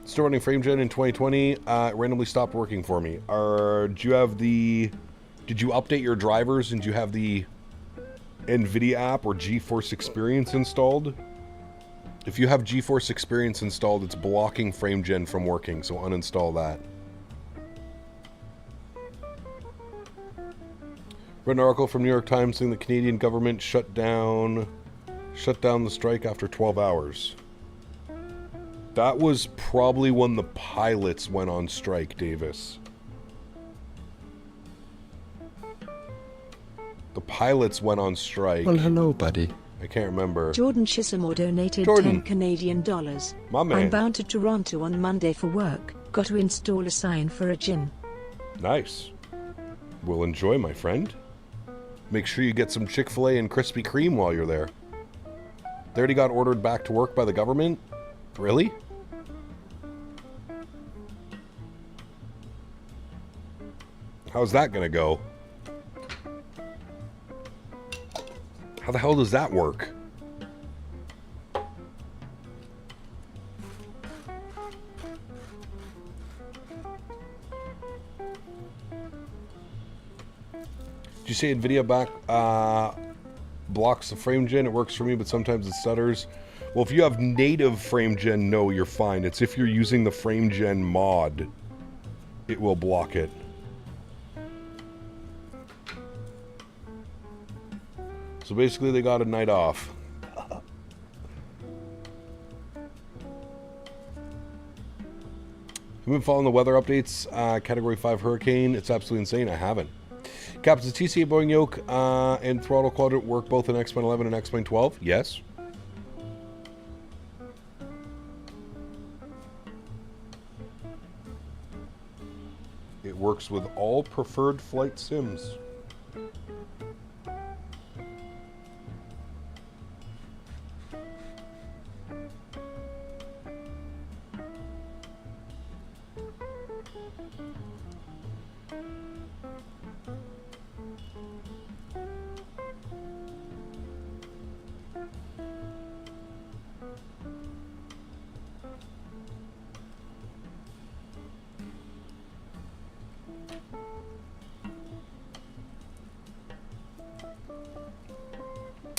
Still running FrameGen in 2020. It randomly stopped working for me. Did you update your drivers and do you have the NVIDIA app or GeForce Experience installed? If you have GeForce Experience installed, it's blocking FrameGen from working, so uninstall that. Read an article from New York Times saying the Canadian government shut down the strike after 12 hours. That was probably when the pilots went on strike, Davis. The pilots went on strike. Well, hello, buddy. I can't remember. Jordan Chisholm donated Jordan. $10 Canadian. My man. I'm bound to Toronto on Monday for work. Got to install a sign for a gym. Nice. We'll enjoy, my friend. Make sure you get some Chick-fil-A and Krispy Kreme while you're there. They already got ordered back to work by the government? Really? How's that gonna go? How the hell does that work? Did you say NVIDIA blocks the FrameGen? It works for me, but sometimes it stutters. Well, if you have native FrameGen, no, you're fine. It's if you're using the FrameGen mod, it will block it. So basically, they got a night off. I've been following the weather updates. Category 5 hurricane. It's absolutely insane. I haven't. Caps, does TCA Boeing Yoke and throttle quadrant work both in X-Plane 11 and X-Plane 12? Yes. It works with all preferred flight sims.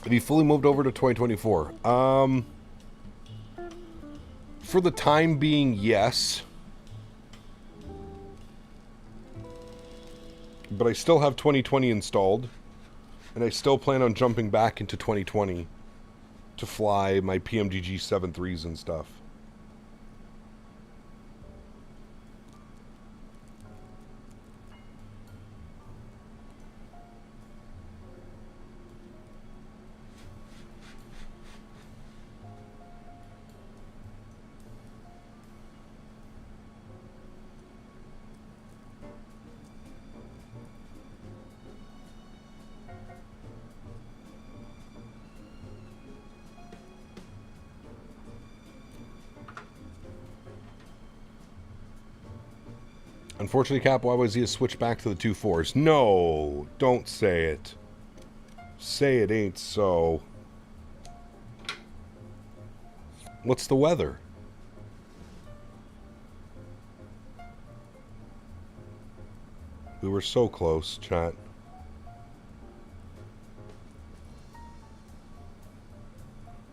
Did he fully moved over to 2024? For the time being, yes. But I still have 2020 installed. And I still plan on jumping back into 2020 to fly my PMDG 7.3s and stuff. Unfortunately, Cap, why was he a switch back to the 2.4s? No, don't say it. Say it ain't so. What's the weather? We were so close, chat.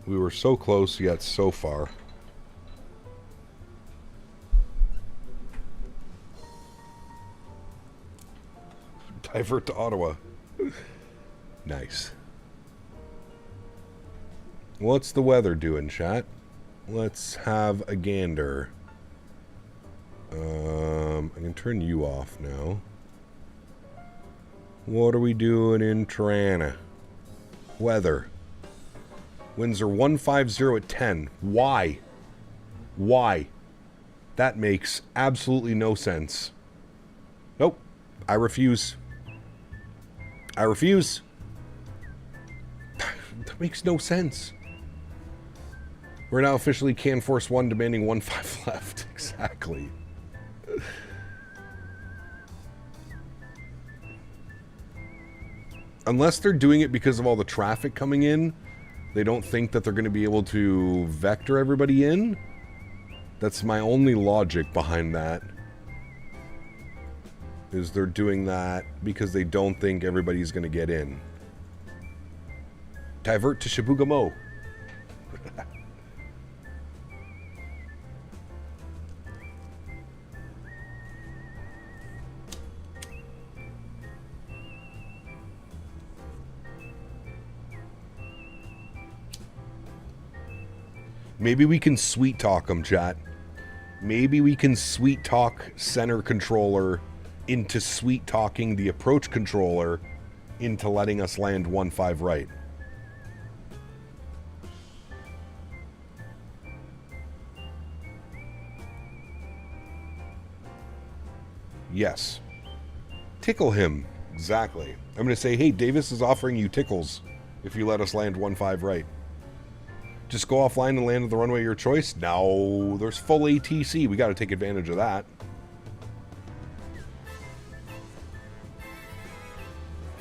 We were so close, yet so far. Divert to Ottawa. Nice. What's the weather doing, chat? Let's have a gander. I can turn you off now. What are we doing in Tirana? Weather. Winds are 150 at 10. Why? Why? That makes absolutely no sense. Nope. I refuse. I refuse. That makes no sense. We're now officially Can Force 1 demanding 1.5 left. Exactly. Unless they're doing it because of all the traffic coming in, they don't think that they're going to be able to vector everybody in. That's my only logic behind that. Is they're doing that because they don't think everybody's going to get in. Divert to Shibugamo. Maybe we can sweet talk them, chat. Maybe we can sweet talk center controller into sweet talking the approach controller into letting us land 1.5 right. Yes. Tickle him. Exactly. I'm going to say, hey, Davis is offering you tickles if you let us land 1.5 right. Just go offline and land on the runway of your choice? No, there's full ATC. We got to take advantage of that.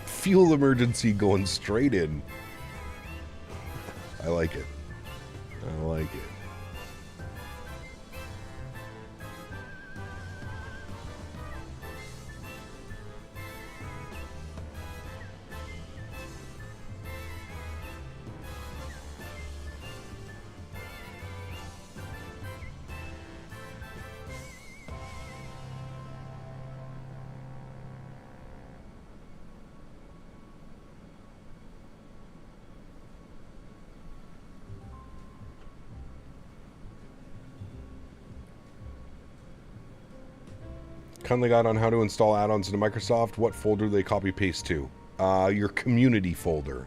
Fuel emergency going straight in. I like it. I like it. Kindly guide on how to install add-ons into Microsoft. What folder do they copy paste to? Your community folder.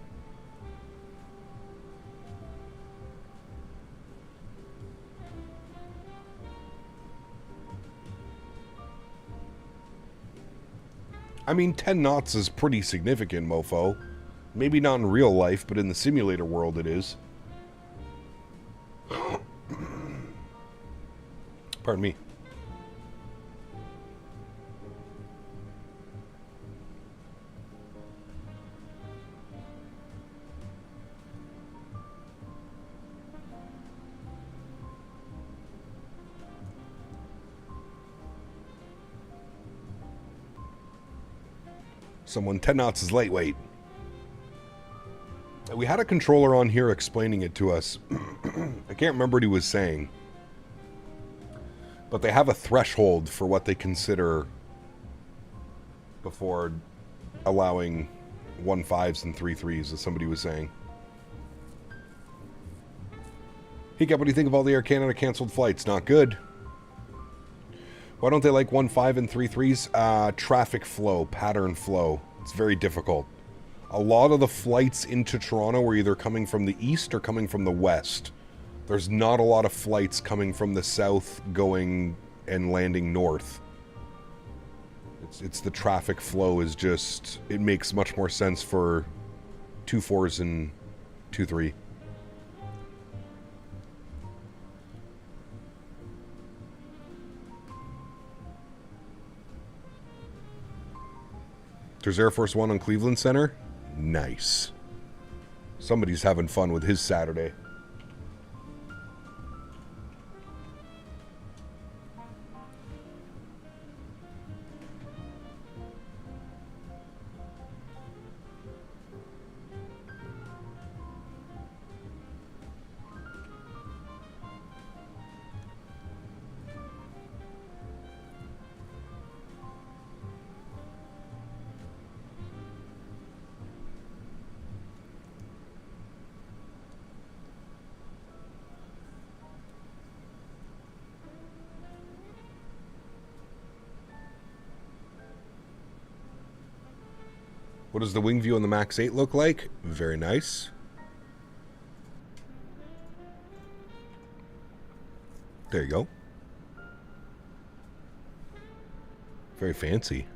I mean, 10 knots is pretty significant, mofo. Maybe not in real life, but in the simulator world it is. Pardon me. Someone 10 knots is lightweight. We had a controller on here explaining it to us. I can't remember what he was saying. But they have a threshold for what they consider before allowing 1.5s and 3.3s, as somebody was saying. Hey, Cap, what do you think of all the Air Canada canceled flights? Not good. Why don't they like 1.5 and 3.3s? Traffic flow, pattern flow. It's very difficult. A lot of the flights into Toronto are either coming from the east or coming from the west. There's not a lot of flights coming from the south going and landing north. It's the traffic flow is just... It makes much more sense for 2.4s and 2.3. There's Air Force One on Cleveland Center. Nice. Somebody's having fun with his Saturday. What does the wing view on the MAX8 look like? Very nice. There you go. Very fancy.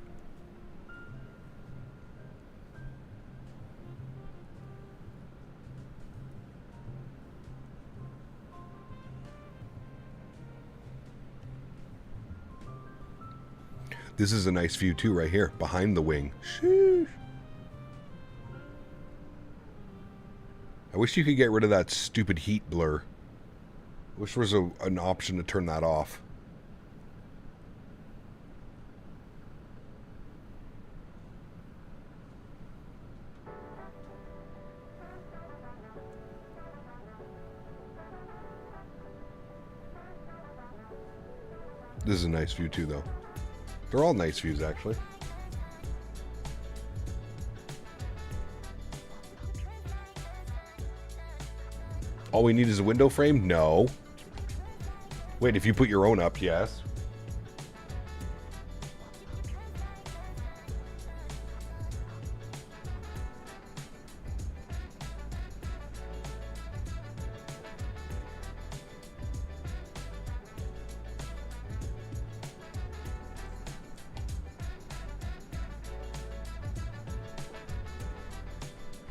This is a nice view too, right here, behind the wing. Sheesh. I wish you could get rid of that stupid heat blur. Wish there was an option to turn that off. This is a nice view too, though. They're all nice views, actually. All we need is a window frame? No. Wait, if you put your own up, yes.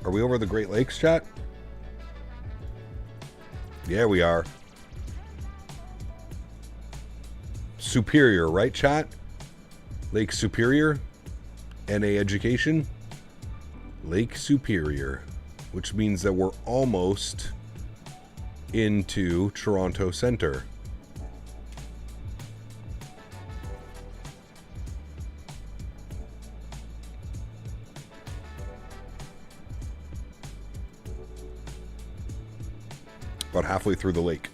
Are we over the Great Lakes, chat? Yeah, we are. Superior, right, chat? Lake Superior? NA Education? Lake Superior. Which means that we're almost into Toronto Centre. About halfway through the lake.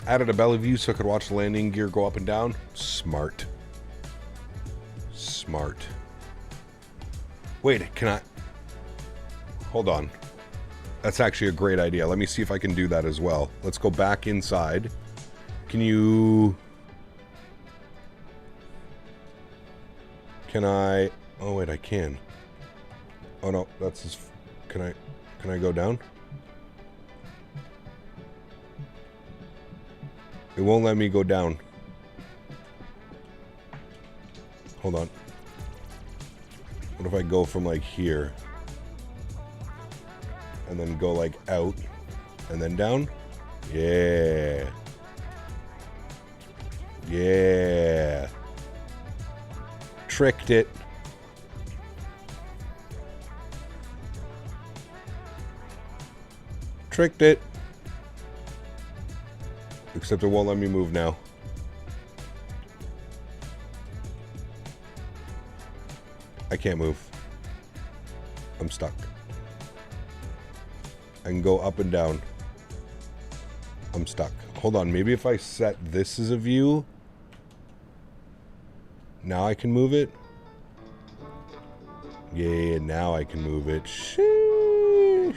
Added a belly view so I could watch the landing gear go up and down. Smart. Smart. Wait, can I... Hold on. That's actually a great idea. Let me see if I can do that as well. Let's go back inside. Can you... Can I... Oh, wait, I can. Oh, no, that's... Just... Can I go down? It won't let me go down. Hold on. What if I go from like here? and then go like out and then down. Yeah. Yeah. Tricked it. Tricked it. Except it won't let me move now. I can't move. I'm stuck. I can go up and down. I'm stuck. Hold on, maybe if I set this as a view, now I can move it. Yeah, now I can move it. Sheesh.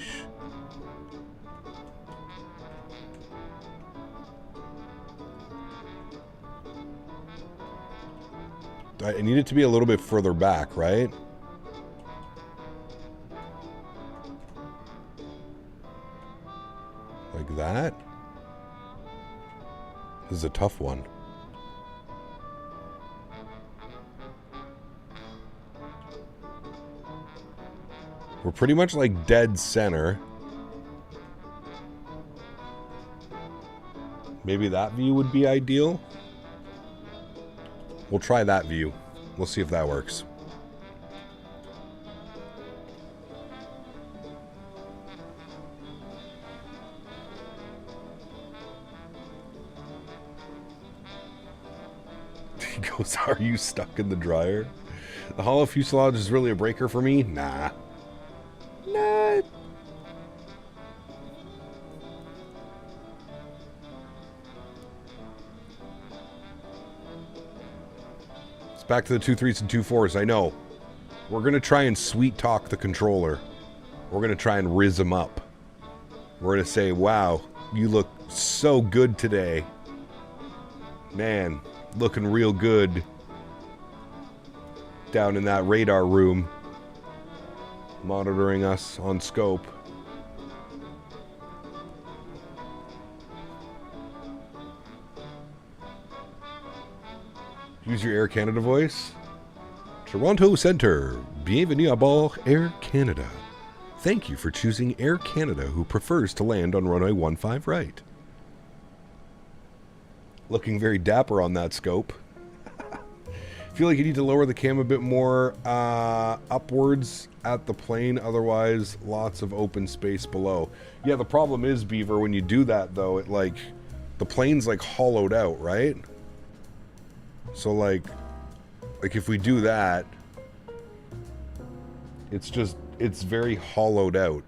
I need it to be a little bit further back, right? Like that? This is a tough one. We're pretty much like dead center. Maybe that view would be ideal. We'll try that view. We'll see if that works. He goes, are you stuck in the dryer? The hollow fuselage is really a breaker for me? Nah. Nah. It's back to the 2 3s and 2 4s, I know. We're going to try and sweet talk the controller. We're going to try and rizz him up. We're going to say, wow, you look so good today. Man, looking real good down in that radar room, monitoring us on scope. Use your Air Canada voice. Toronto Centre, bienvenue à bord Air Canada. Thank you for choosing Air Canada, who prefers to land on runway 15 right. Looking very dapper on that scope. Feel like you need to lower the cam a bit more upwards at the plane, otherwise lots of open space below. Yeah, the problem is, Beaver, when you do that though, it like, the plane's like hollowed out, right? So like if we do that, it's very hollowed out.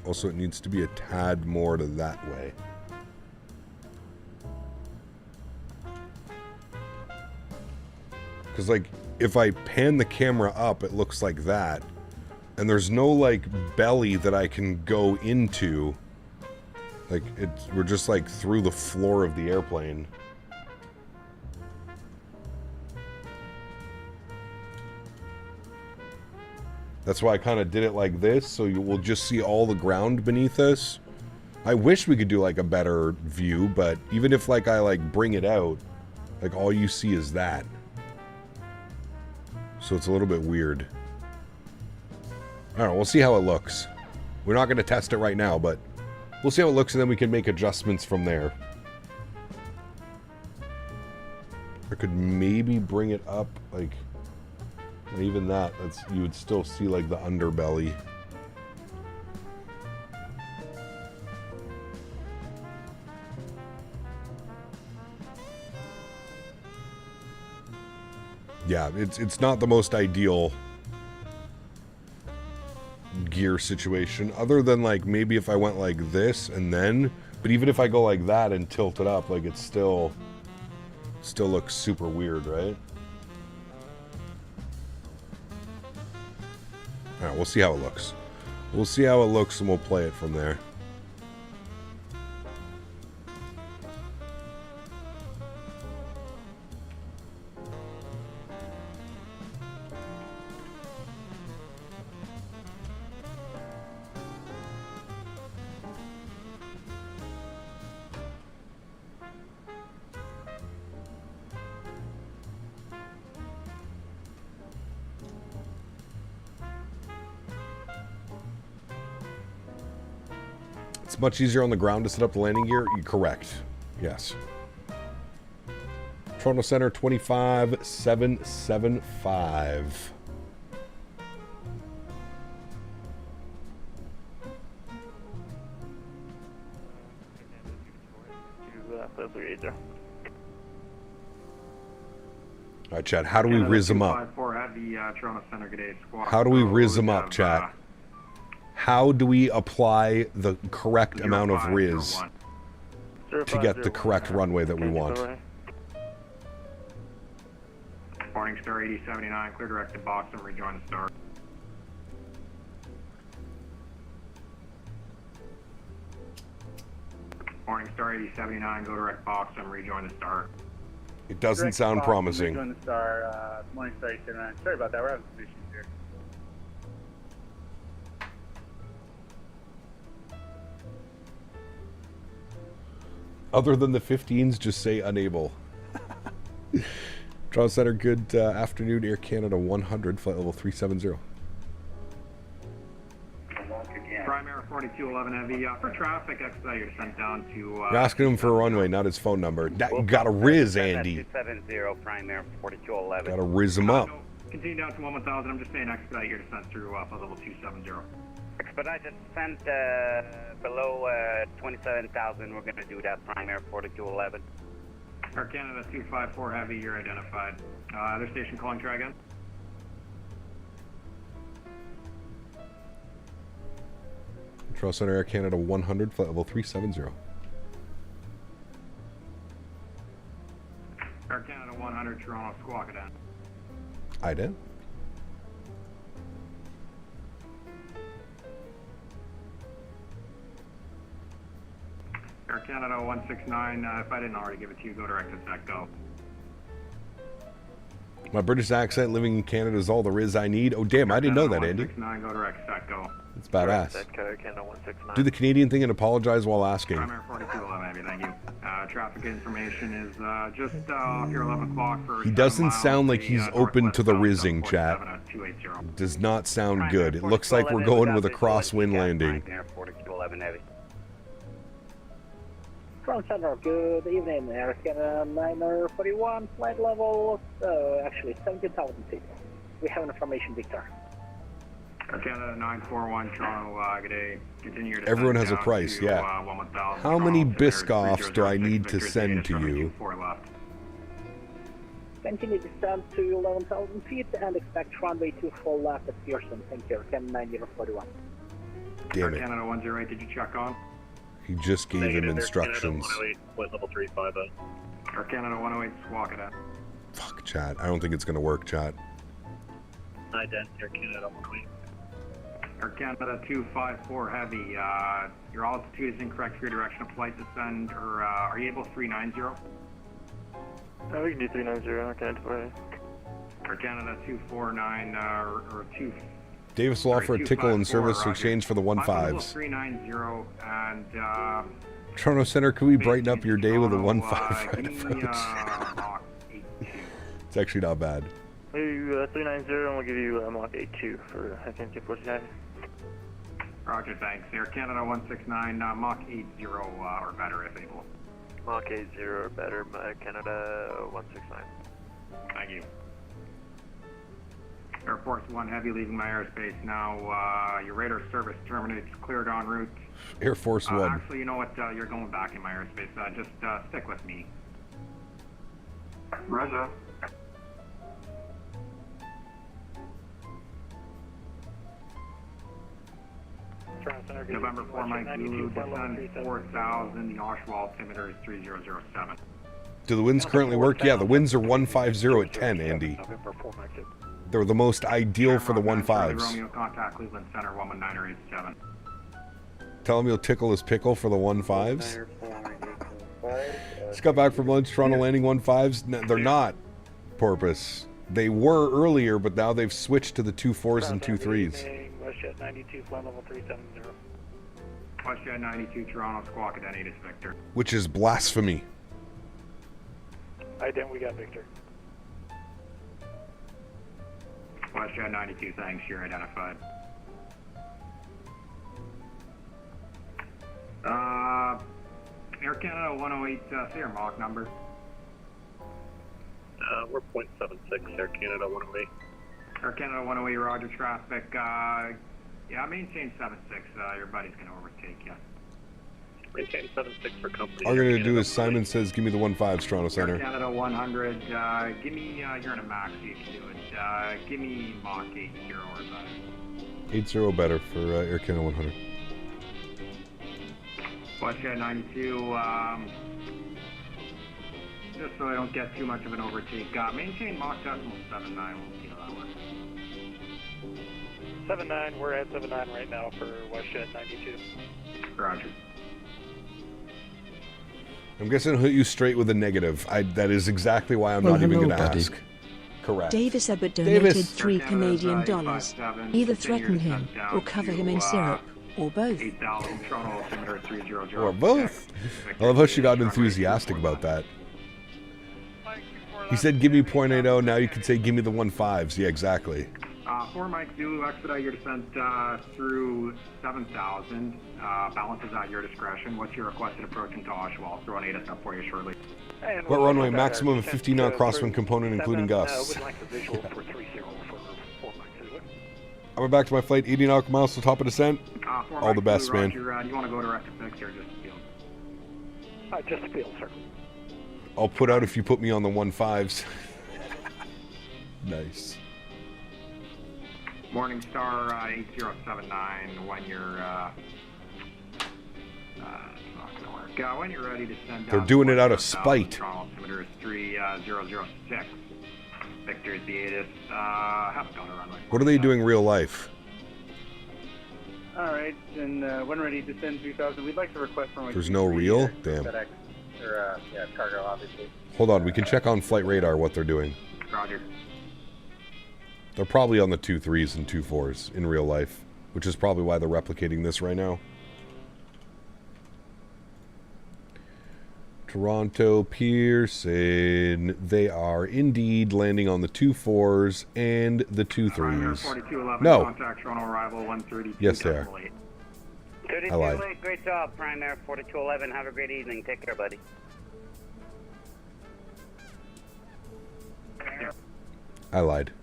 Also, it needs to be a tad more to that way. Because, like, if I pan the camera up, it looks like that. And there's no, like, belly that I can go into. Like, we're just, like, through the floor of the airplane. That's why I kind of did it like this, so you will just see all the ground beneath us. I wish we could do, like, a better view, but even if, like, I, like, bring it out, like, all you see is that. So it's a little bit weird. I don't know, we'll see how it looks. We're not going to test it right now, but we'll see how it looks and then we can make adjustments from there. I could maybe bring it up, like, even that, you would still see, like, the underbelly. Yeah, it's not the most ideal gear situation, other than, like, maybe if I went like this and then, but even if I go like that and tilt it up, like, it still looks super weird, right? Alright, we'll see how it looks. We'll see how it looks and we'll play it from there. It's much easier on the ground to set up the landing gear. You're correct. Yes. Toronto Center 25775. All right, Chad, how do we riz them up? How do we riz them up, Chad? How do we apply the correct amount of riz to get the correct runway that we want? Morning Star 8079, clear direct to box and rejoin the Star. Morning Star 8079, go direct box and rejoin the Star. It doesn't sound promising. Rejoin the Star, Morning Star 8079. Sorry about that, we're having some issues here. Other than the 15s, just say unable. Toronto Center, good afternoon. Air Canada 100, flight level 370. Primary 4211 Heavy, for traffic, expedite your descent down to... You're asking him for a runway, not his phone number. That, gotta riz, Andy. 270, primary 4211. Gotta riz him up. No, continue down to 1000, I'm just saying expedite your descent through flight level 270. Expedite descent below 27,000, we're going to do that, primary 4211. Air Canada 254 Heavy, you're identified. Other station calling, try again. Toronto Center, Air Canada 100, flight level 370. Air Canada 100, Toronto, squawk it in. I did. Air Canada 169, if I didn't already give it to you, go direct to SEC, go. My British accent, living in Canada is all the riz I need. Oh, damn, I didn't know that, Andy. 169, go direct SEC, go. It's badass. Canada 169. Do the Canadian thing and apologize while asking. Primary 4211, Heavy, thank you. Traffic information is just off your 11 o'clock for... He doesn't sound like he's open to the rizzing, chat. Does not sound good. It looks like we're going with a crosswind landing. Toronto Center, good evening. Air Canada 941, flight level, actually 17,000 feet. We have information, Victor. Air Canada 941, Toronto, good day. Continue to Everyone has a price, yeah. How many Biscoffs do I need to send to you? Continue descent to 11,000 feet and expect runway 24 left at Pearson. Thank you, Air Canada 9041. Damn it. Air Canada 108, did you check on? He just gave him instructions. Level 350. Air Canada 108, squawk it in. Fuck, chat. I don't think it's going to work, chat. Ident, Air Canada 108. Air Canada 254 Heavy, your altitude is incorrect for your direction of flight descend, or are you able 390? We can do 390, okay, Air Canada 249, or 2... Davis will offer a tickle in service in exchange for the 1.5s. 390 and Toronto Center, can we brighten up your day with a 1.5 right approach? It's actually not bad. We'll give you 390 and we'll give you Mach 82 for I-10 249. Roger, thanks. Air Canada 169, Mach 80 or better if able. Mach 80 or better, Air Canada 169. Thank you. Air Force 1 Heavy leaving my airspace now. Your radar service terminates, cleared en route. Air Force 1. Actually, you know what? You're going back in my airspace. Just stick with me. Roger. November 4 Mike Zulu, descend 4,000. The Oshawa altimeter is 3007. Do the winds currently work? Yeah, the winds are 150 at 10, Andy. They're the most ideal for the 1.5s. Romeo, contact Cleveland Center 11987. Tell him you'll tickle his pickle for the 1.5s. Just got back from lunch, Toronto landing 1.5s. No, they're not, Porpoise. They were earlier, but now they've switched to the 2.4s and 2.3s. WestJet 92, flight level 370. WestJet 92, Toronto, squawk at Denis, Victor. Which is blasphemy. Ident, we got Victor. WestJet 92, thanks, you're identified. Air Canada 108, say your Mach number. We're 0.76, Air Canada 108. Air Canada 108, roger traffic. Yeah, maintain 76. Your buddy's going to overtake you. Maintain 76 for company. All I'm going to do is Simon says, give me the 1-5, Toronto Center. Air Canada 100, give me, you're in a MAX, so you can do it. Give me Mach 80 or better. 80 better for Air Canada 100. WestJet 92, just so I don't get too much of an overtake. Maintain Mach decimal 79, we'll see how that works. 79, we're at 79 right now for WestJet 92. Roger. I'm guessing I'll hit you straight with a negative. That is exactly why I'm not even going to ask. Correct. Davis Abbott donated $3 Canadian. Either threaten him or cover him in syrup, or both. Or both. I love how she got enthusiastic about that. He said, give me 0.80, now you can say, give me the 1-5s. Yeah, exactly. 4 Mike Zulu, expedite your descent through 7,000. Balance is at your discretion. What's your requested approach into Oshawa? I'll throw an ATIS up for you shortly. What runway? Maximum of 15 knot crosswind component, including gusts. I'm back to my flight, 80 nautical miles to the top of descent. All the best, man. Do you want to go direct to fix or just field? Just field, sir. I'll put out if you put me on the 1-5s. Nice. Morningstar 8079 when you're it's not gonna work. When you're ready to send They're doing it out of spite. Altimeter is 3006. Victor is the ATIS. Have a runway. What are they doing real life? Alright, and when ready to send 3000, we'd like to request from There's no real? Damn. FedEx, or yeah, cargo obviously. Hold on, we can check on flight radar what they're doing. Roger. They're probably on the 2-3s and 2-4s in real life, which is probably why they're replicating this right now. Toronto Pearson, they are indeed landing on the 2-4s and the 2-3s. No. Contact Toronto arrival 132. Yes, they are. 32-8, great job, Prime Air 4211. Have a great evening. Take care, buddy. I lied.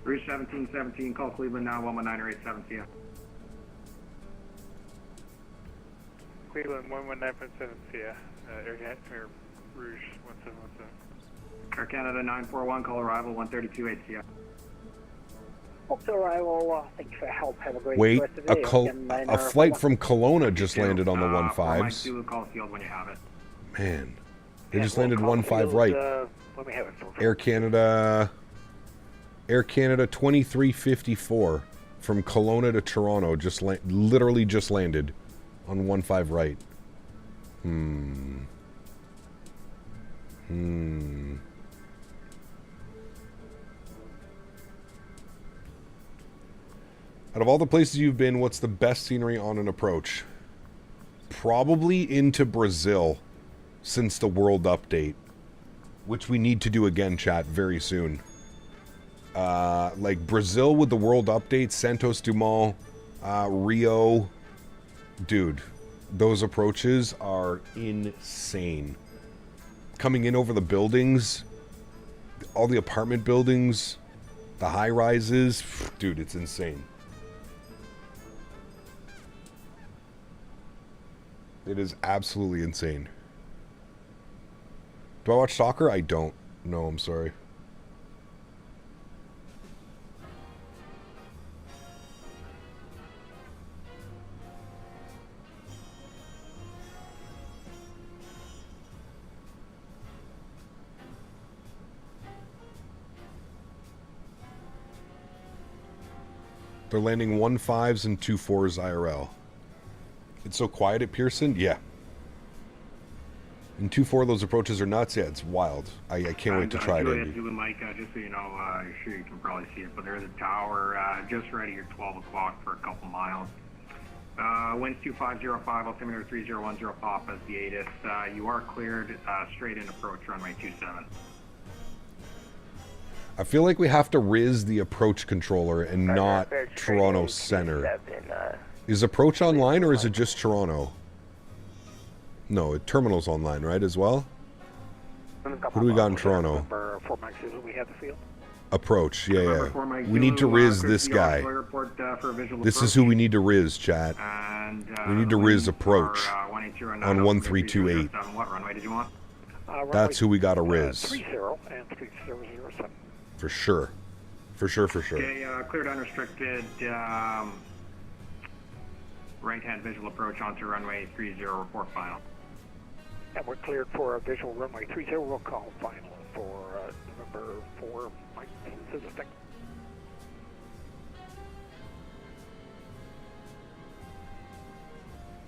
Reach 1717, call Cleveland now, 11987, see ya. Cleveland 119.7, see ya. Air Rouge 1717. Air Canada 941, call arrival 132.8, see ya. Hope to arrival, thank you for help, have a great Wait, rest of the day. a flight from Kelowna just landed on the 1-5s. Call field when you have it. Man, they just landed 1-5 right. Let me have it. Air Canada 2354 from Kelowna to Toronto literally just landed on 1-5 right. Out of all the places you've been, what's the best scenery on an approach? Probably into Brazil since the World Update, which we need to do again, chat, very soon. Like Brazil with the World Update, Santos Dumont, Rio. Dude, those approaches are insane. Coming in over the buildings, all the apartment buildings, the high rises. Dude, it's insane. It is absolutely insane. Do I watch soccer? I don't. No, I'm sorry. They're landing 1-5s and 2-4s IRL. It's so quiet at Pearson? Yeah. And 2-4 those approaches are nuts. Yeah, it's wild. I can't wait to try it. Mike, just so you know, I'm sure you can probably see it, but there's a tower just ready at 12 o'clock for a couple miles. Winds 2505, altimeter 3010, pop as the ATIS. You are cleared straight in approach runway 27. I feel like we have to riz the approach controller and not Toronto Center. Is approach online or is it just Toronto? No, terminal's online, right, as well? Who do we got in Toronto? For MAX8, we have the field. Approach, yeah. We need to riz this guy. This is who we need to riz, chat. We need to riz approach on 1328. What runway did you want? That's who we got to riz. 30 and 3007. For sure. For sure. Okay, cleared unrestricted. Right-hand visual approach onto runway 30, report final. And we're cleared for a visual runway 30, we'll call final for November 4, Mike Souza.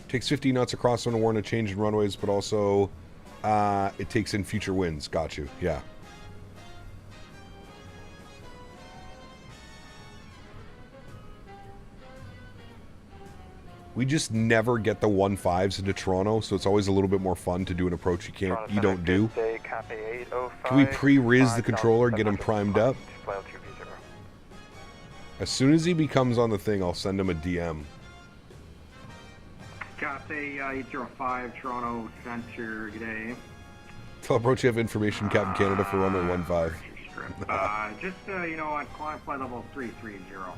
Takes 50 knots across when to warn a change in runways, but also it takes in future winds. Got you, yeah. We just never get the 1.5s into Toronto, so it's always a little bit more fun to do an approach you don't do. Can we pre-riz the controller, get him primed up? As soon as he becomes on the thing, I'll send him a DM. Cathay 805, Toronto Center, g'day. Tell approach you have information, Captain Canada, for runway 15. Just, on climb flight level 330.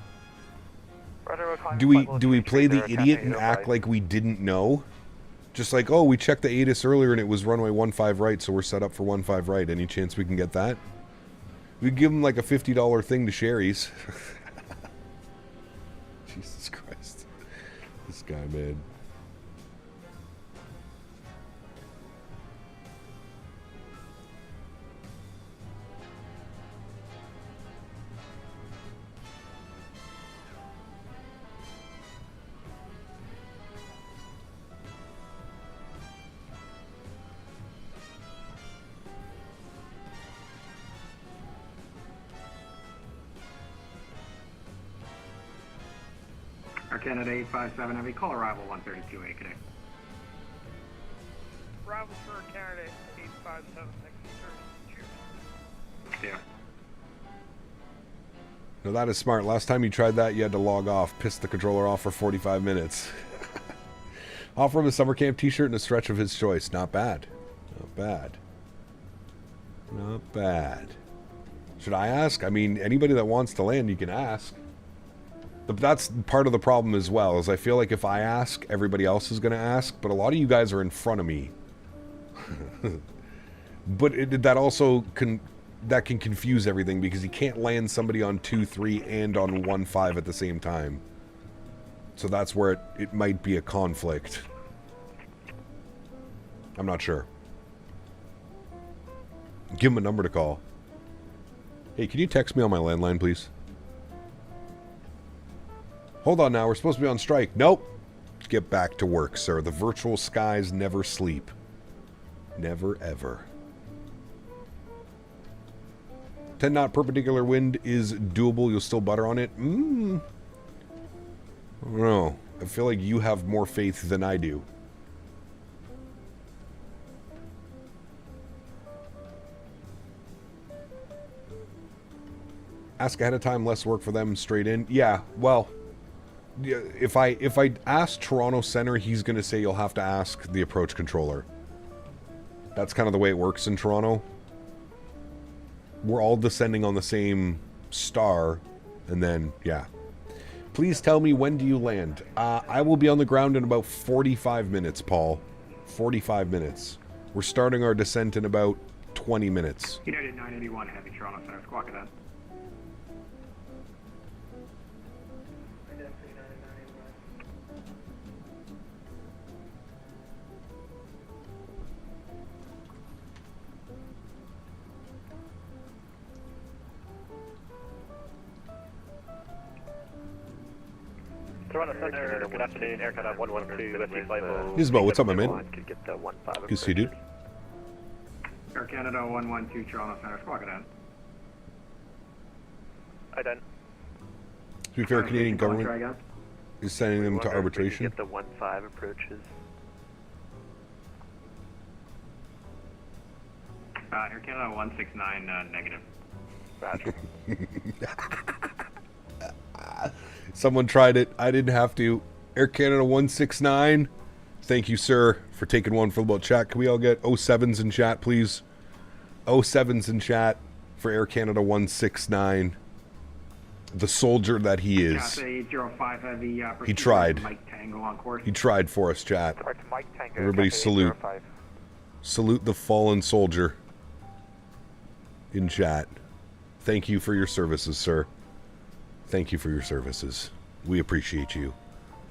Do we play the idiot and act like we didn't know? Just like, oh, we checked the ATIS earlier and it was runway 15 right, so we're set up for 15 right. Any chance we can get that? We give him like a $50 thing to Sherry's. Jesus Christ. This guy, man. Canada 857 Heavy, call arrival 132A today. Arrival for Canada 857, next service. Yeah. No, that is smart. Last time you tried that, you had to log off, piss the controller off for 45 minutes. Offer him a summer camp t-shirt and a stretch of his choice. Not bad. Not bad. Not bad. Should I ask? I mean, anybody that wants to land, you can ask. But that's part of the problem as well, is I feel like if I ask, everybody else is going to ask, but a lot of you guys are in front of me. But that also can confuse everything, because you can't land somebody on 2-3 and on 1-5 at the same time. So that's where it might be a conflict. I'm not sure. Give him a number to call. Hey, can you text me on my landline, please? Hold on now, we're supposed to be on strike. Nope. Get back to work, sir. The virtual skies never sleep. Never, ever. 10 knot perpendicular wind is doable. You'll still butter on it? I don't know. I feel like you have more faith than I do. Ask ahead of time, less work for them, straight in. Yeah, well... If I ask Toronto Center, he's going to say you'll have to ask the approach controller. That's kind of the way it works in Toronto. We're all descending on the same star, and then, yeah. Please tell me, when do you land? I will be on the ground in about 45 minutes, Paul. 45 minutes. We're starting our descent in about 20 minutes. United 981 Heavy, Toronto Center, squawk it out. Toronto Center, good afternoon, Air Canada 112, Isabel, what's up, my man? Get the 15. Good to see you, dude. Air Canada 112, Toronto Center, squawk it out. I done. To be fair, Canadian government is sending them to arbitration. Get the 15 approaches. Air Canada 169, negative. Roger. Someone tried it. I didn't have to. Air Canada 169. Thank you, sir, for taking one for the boat chat. Can we all get 07s in chat, please? 07s in chat for Air Canada 169. The soldier that he is. He tried. He tried for us, chat. Everybody salute. Salute the fallen soldier in chat. Thank you for your services, sir. Thank you for your services. We appreciate you.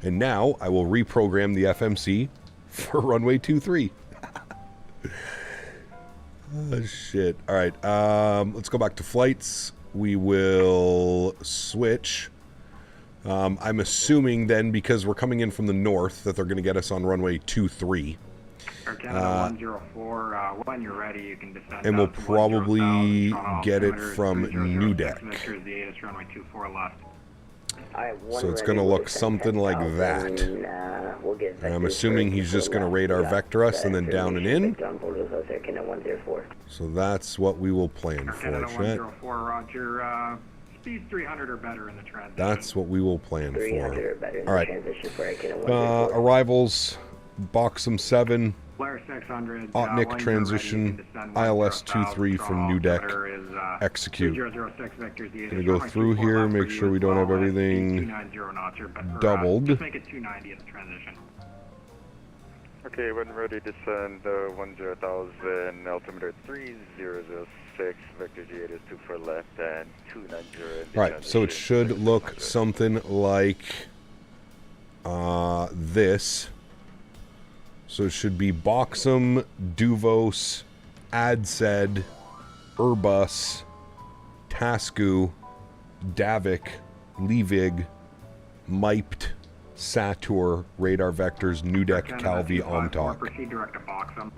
And now I will reprogram the FMC for runway 23. Oh, shit. All right. Let's go back to flights. We will switch. I'm assuming then, because we're coming in from the north, that they're going to get us on runway 23. Canada 104, when you're ready, you can descend. And we'll probably get it from New Deck. So it's going to look something like that. And I'm assuming he's just going to radar vector us and then down and in. So that's what we will plan for, chat. Roger. Speed 300 or better in the transition. That's what we will plan for. All right. Arrivals, Boxum 7. Otnik transition, ILS 23 from New Deck, execute. Gonna go through here, make sure we don't have everything doubled. Okay, when ready, descend 10,000, altimeter 3006, vector G8 is 24 left and 290. Right, so it should look something like this. So it should be Boxum, Duvos, Adsed, Urbus, Tasku, Davik, Levig, Miped, Satur, Radar Vectors, New Deck, Calvi, Omtok. Proceed direct to Boxum.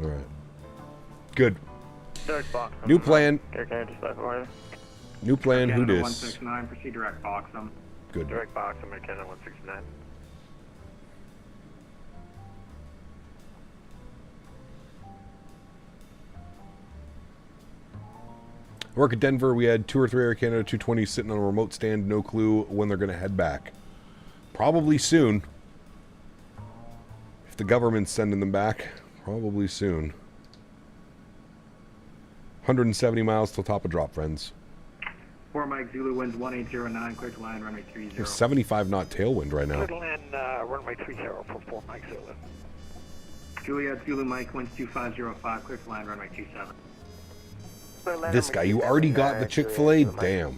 Alright. Good. New plan. New plan, who dis? 169, proceed direct Boxum. Good. Direct Boxum, Canada 169. Work at Denver, we had 2 or 3 Air Canada 220s sitting on a remote stand. No clue when they're going to head back. Probably soon. If the government's sending them back, probably soon. 170 miles till top of drop, friends. 4 Mike Zulu winds 1809, clear to land, runway 30. There's 75 knot tailwind right now. Clear to land, runway 30 for 4 Mike Zulu. Juliet Zulu Mike winds 2505, clear to land, runway 27. This guy, you already got the Chick-fil-A? Damn.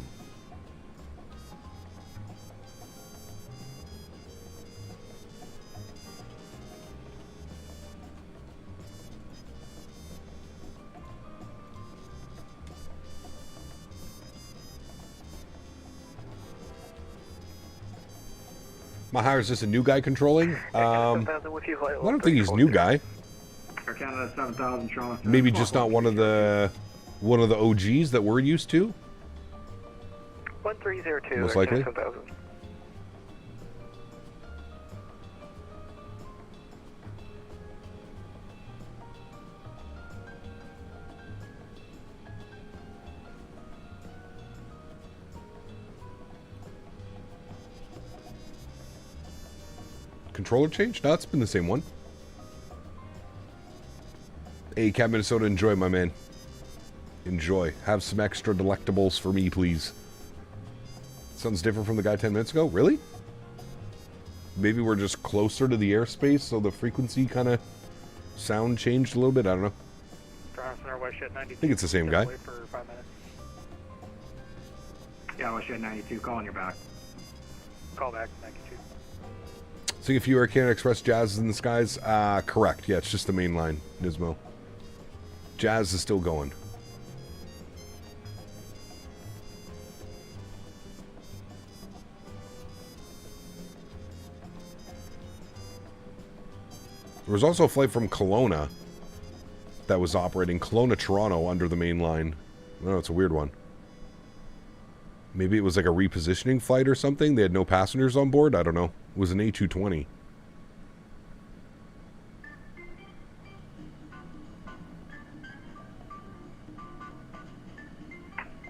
Mahar, is this a new guy controlling? I don't think he's a new guy. Canada 7000, Charlotte. Maybe just not one of the OGs that we're used to. 1302. Most likely. 7000. Controller change? No, it's been the same one. Hey, Cab Minnesota, enjoy, my man. Enjoy. Have some extra delectables for me, please. Sounds different from the guy 10 minutes ago? Really? Maybe we're just closer to the airspace, so the frequency kind of sound changed a little bit? I don't know. I think it's the same guy. For 5 minutes. Yeah, Westhead 92, calling you back. Call back, 92. So if you are Canada Express Jazz is in the skies, correct. Yeah, it's just the main line, Nismo. Jazz is still going. There was also a flight from Kelowna that was operating Kelowna-Toronto under the main line. I don't know, it's a weird one. Maybe it was like a repositioning flight or something. They had no passengers on board. I don't know. It was an A220.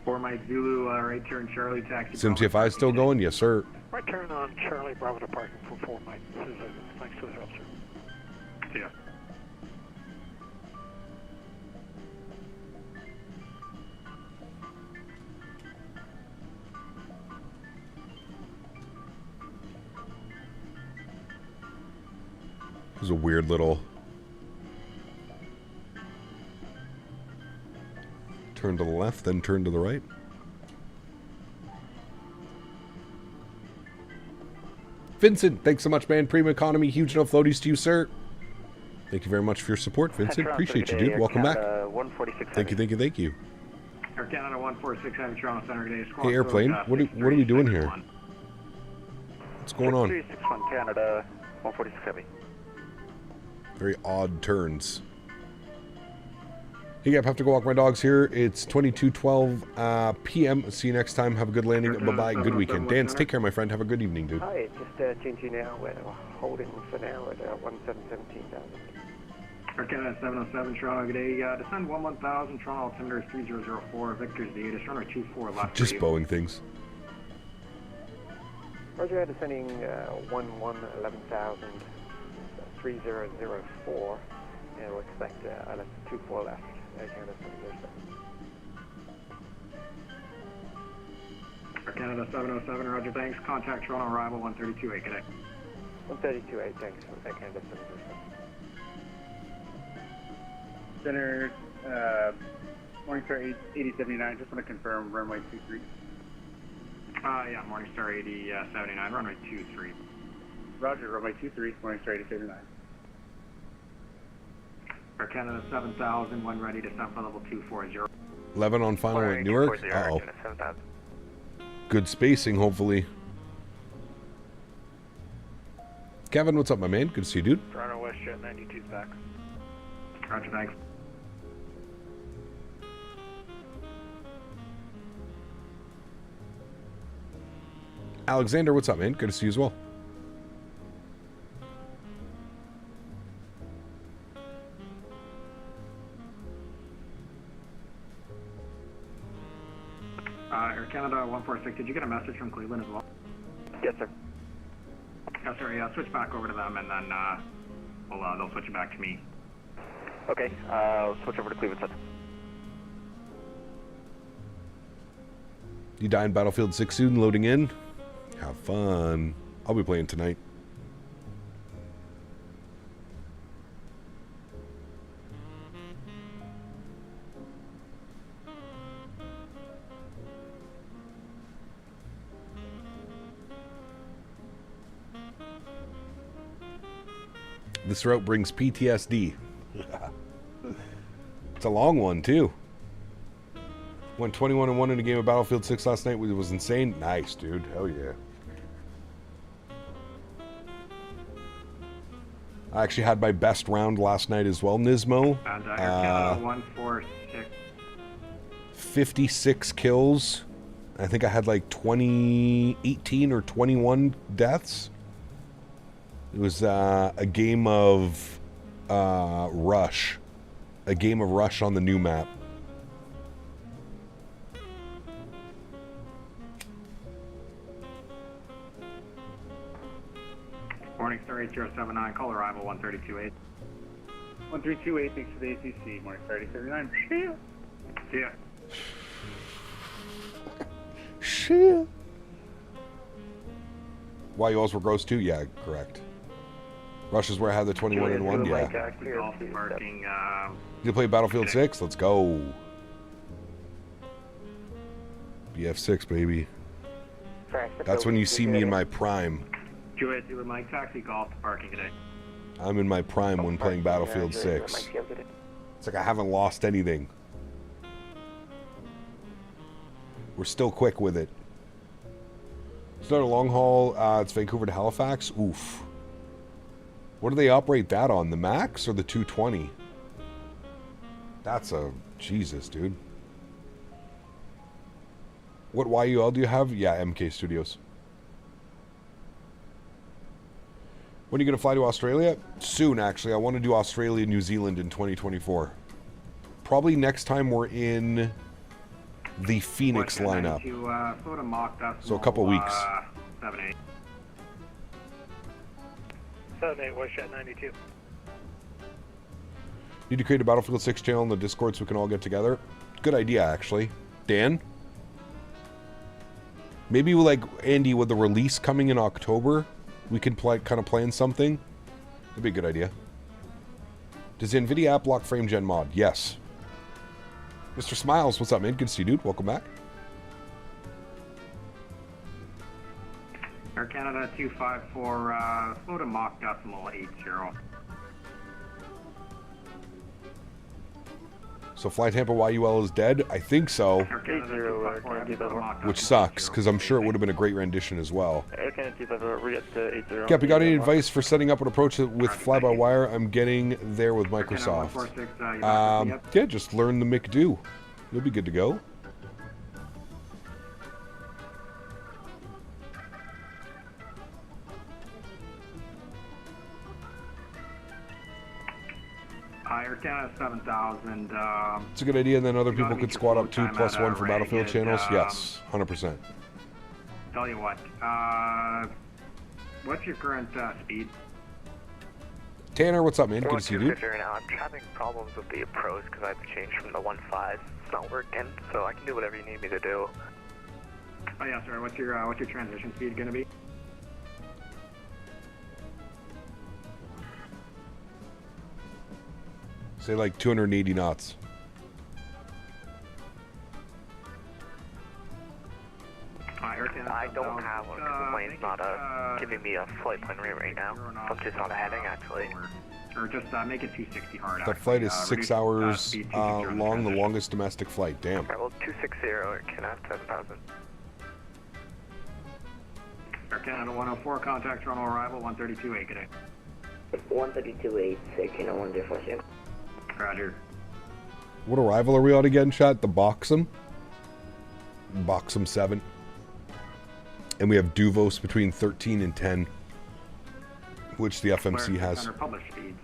For Mike Zulu, right turn Charlie, taxi. SimCFI is still going? Yes, sir. Right turn on Charlie Bravo departing for 4 Mike Souza. Thanks for the help, sir. See ya. There's a weird little turn to the left, then turn to the right. Vincent, thanks so much, man. Prima Economy, huge enough floaties to you, sir. Thank you very much for your support, Vincent. Appreciate you, dude. Welcome back. Thank you. Air Canada 146 Heavy, Toronto Center today. Hey, airplane, what are we doing here? What's going on? 361 Canada 146 Heavy. Very odd turns. Hey, I have to go walk my dogs here. It's 22:12 p.m. See you next time. Have a good landing. Bye-bye. Good weekend. Dance, take care, my friend. Have a good evening, dude. Hi, just changing now. We're holding for now at 1717,000. Air Canada 707 Toronto, good day. Descend 11,000, Toronto altimeter is 3004, Victor's the 8, runway 24 left. Just Boeing things. Roger, descending 11,000, 3004. Yeah, we'll expect LS24 left. Air Canada 707. Air Canada 707, Roger, thanks. Contact Toronto arrival 132.8, good day. 132.8, thanks. Air Canada 707. Center, Morningstar 8079, just want to confirm runway 23. Yeah, Morningstar 8079, runway 23. Roger, runway 23, Morningstar 8079. Air Canada 7000, when ready to descend for level 240. 11 on final at Newark. Uh-oh. Good spacing, hopefully. Kevin, what's up, my man? Good to see you, dude. Toronto WestJet 92's back. Roger, thanks. Alexander, what's up, man? Good to see you as well. Air Canada 146, did you get a message from Cleveland as well? Yes, sir. Yes, sir. Yeah, switch back over to them, and then they'll switch it back to me. Okay, I'll switch over to Cleveland Center. You die in Battlefield 6 soon, loading in? Have fun. I'll be playing tonight. This route brings PTSD. It's a long one, too. Went 21-1 in a game of Battlefield 6 last night. It was insane. Nice, dude. Hell yeah. I actually had my best round last night as well, Nismo. And Air Canada 146. 56 kills. I think I had like 18 or 21 deaths. It was a game of Rush. A game of Rush on the new map. Morningstar 8079, call arrival 132.8. 132.8, thanks for the ACC. Morningstar 8079. See ya. Shit. Why you always were gross too? Yeah, correct. Rush is where I had the 21-1, yeah. You play Battlefield 6? Let's go. BF6, baby. That's when you see me in my prime. Juliet, do a Mike taxi golf to parking today. I'm in my prime when playing Battlefield 6. It's like I haven't lost anything. We're still quick with it. It's not a long haul. It's Vancouver to Halifax. Oof. What do they operate that on? The MAX or the 220? That's a... Jesus, dude. What YUL do you have? Yeah, MK Studios. When are you going to fly to Australia? Soon, actually. I want to do Australia, New Zealand in 2024. Probably next time we're in the Phoenix lineup. To, so a couple weeks. 7-8. 78 West at 92. Need to create a Battlefield 6 channel in the Discord so we can all get together. Good idea, actually. Dan? Maybe like Andy, with the release coming in October, we could kind of plan something. That'd be a good idea. Does the NVIDIA app lock frame gen mod? Yes. Mr. Smiles, what's up, man? Good to see you, dude. Welcome back. Air Canada 254, slow to Mach decimal 80. So Fly Tampa YUL is dead? I think so. Which sucks, because I'm sure it would have been a great rendition as well. Cap, you got any advice for setting up an approach with fly-by-wire? I'm getting there with Microsoft. Yeah, just learn the McDo. You'll be good to go. Canada 7,000. It's a good idea, and then other people could squad up 2+1 for Battlefield channels. Yes, 100%. Tell you what, what's your current speed? Tanner, what's up, man? Good to see you, dude. Now. I'm having problems with the approach because I've changed from the 1.5. It's not working, so I can do whatever you need me to do. Oh yeah, sorry. What's your transition speed gonna be? Say like 280 knots. I don't have one because the plane's not giving me a flight plan rate right now. I'm just not heading, actually. Or just make it 260 hard. That flight is 6 hours long, the longest domestic flight. Damn. Alright, well, 260 or Canada 7,000. Air Canada 104, contact Toronto arrival 132.8 today. 132.8, Canada 104. Roger. What arrival are we on again, chat? The Boxum? Boxum 7. And we have Duvos between 13 and 10, which the FMC has. Published speeds.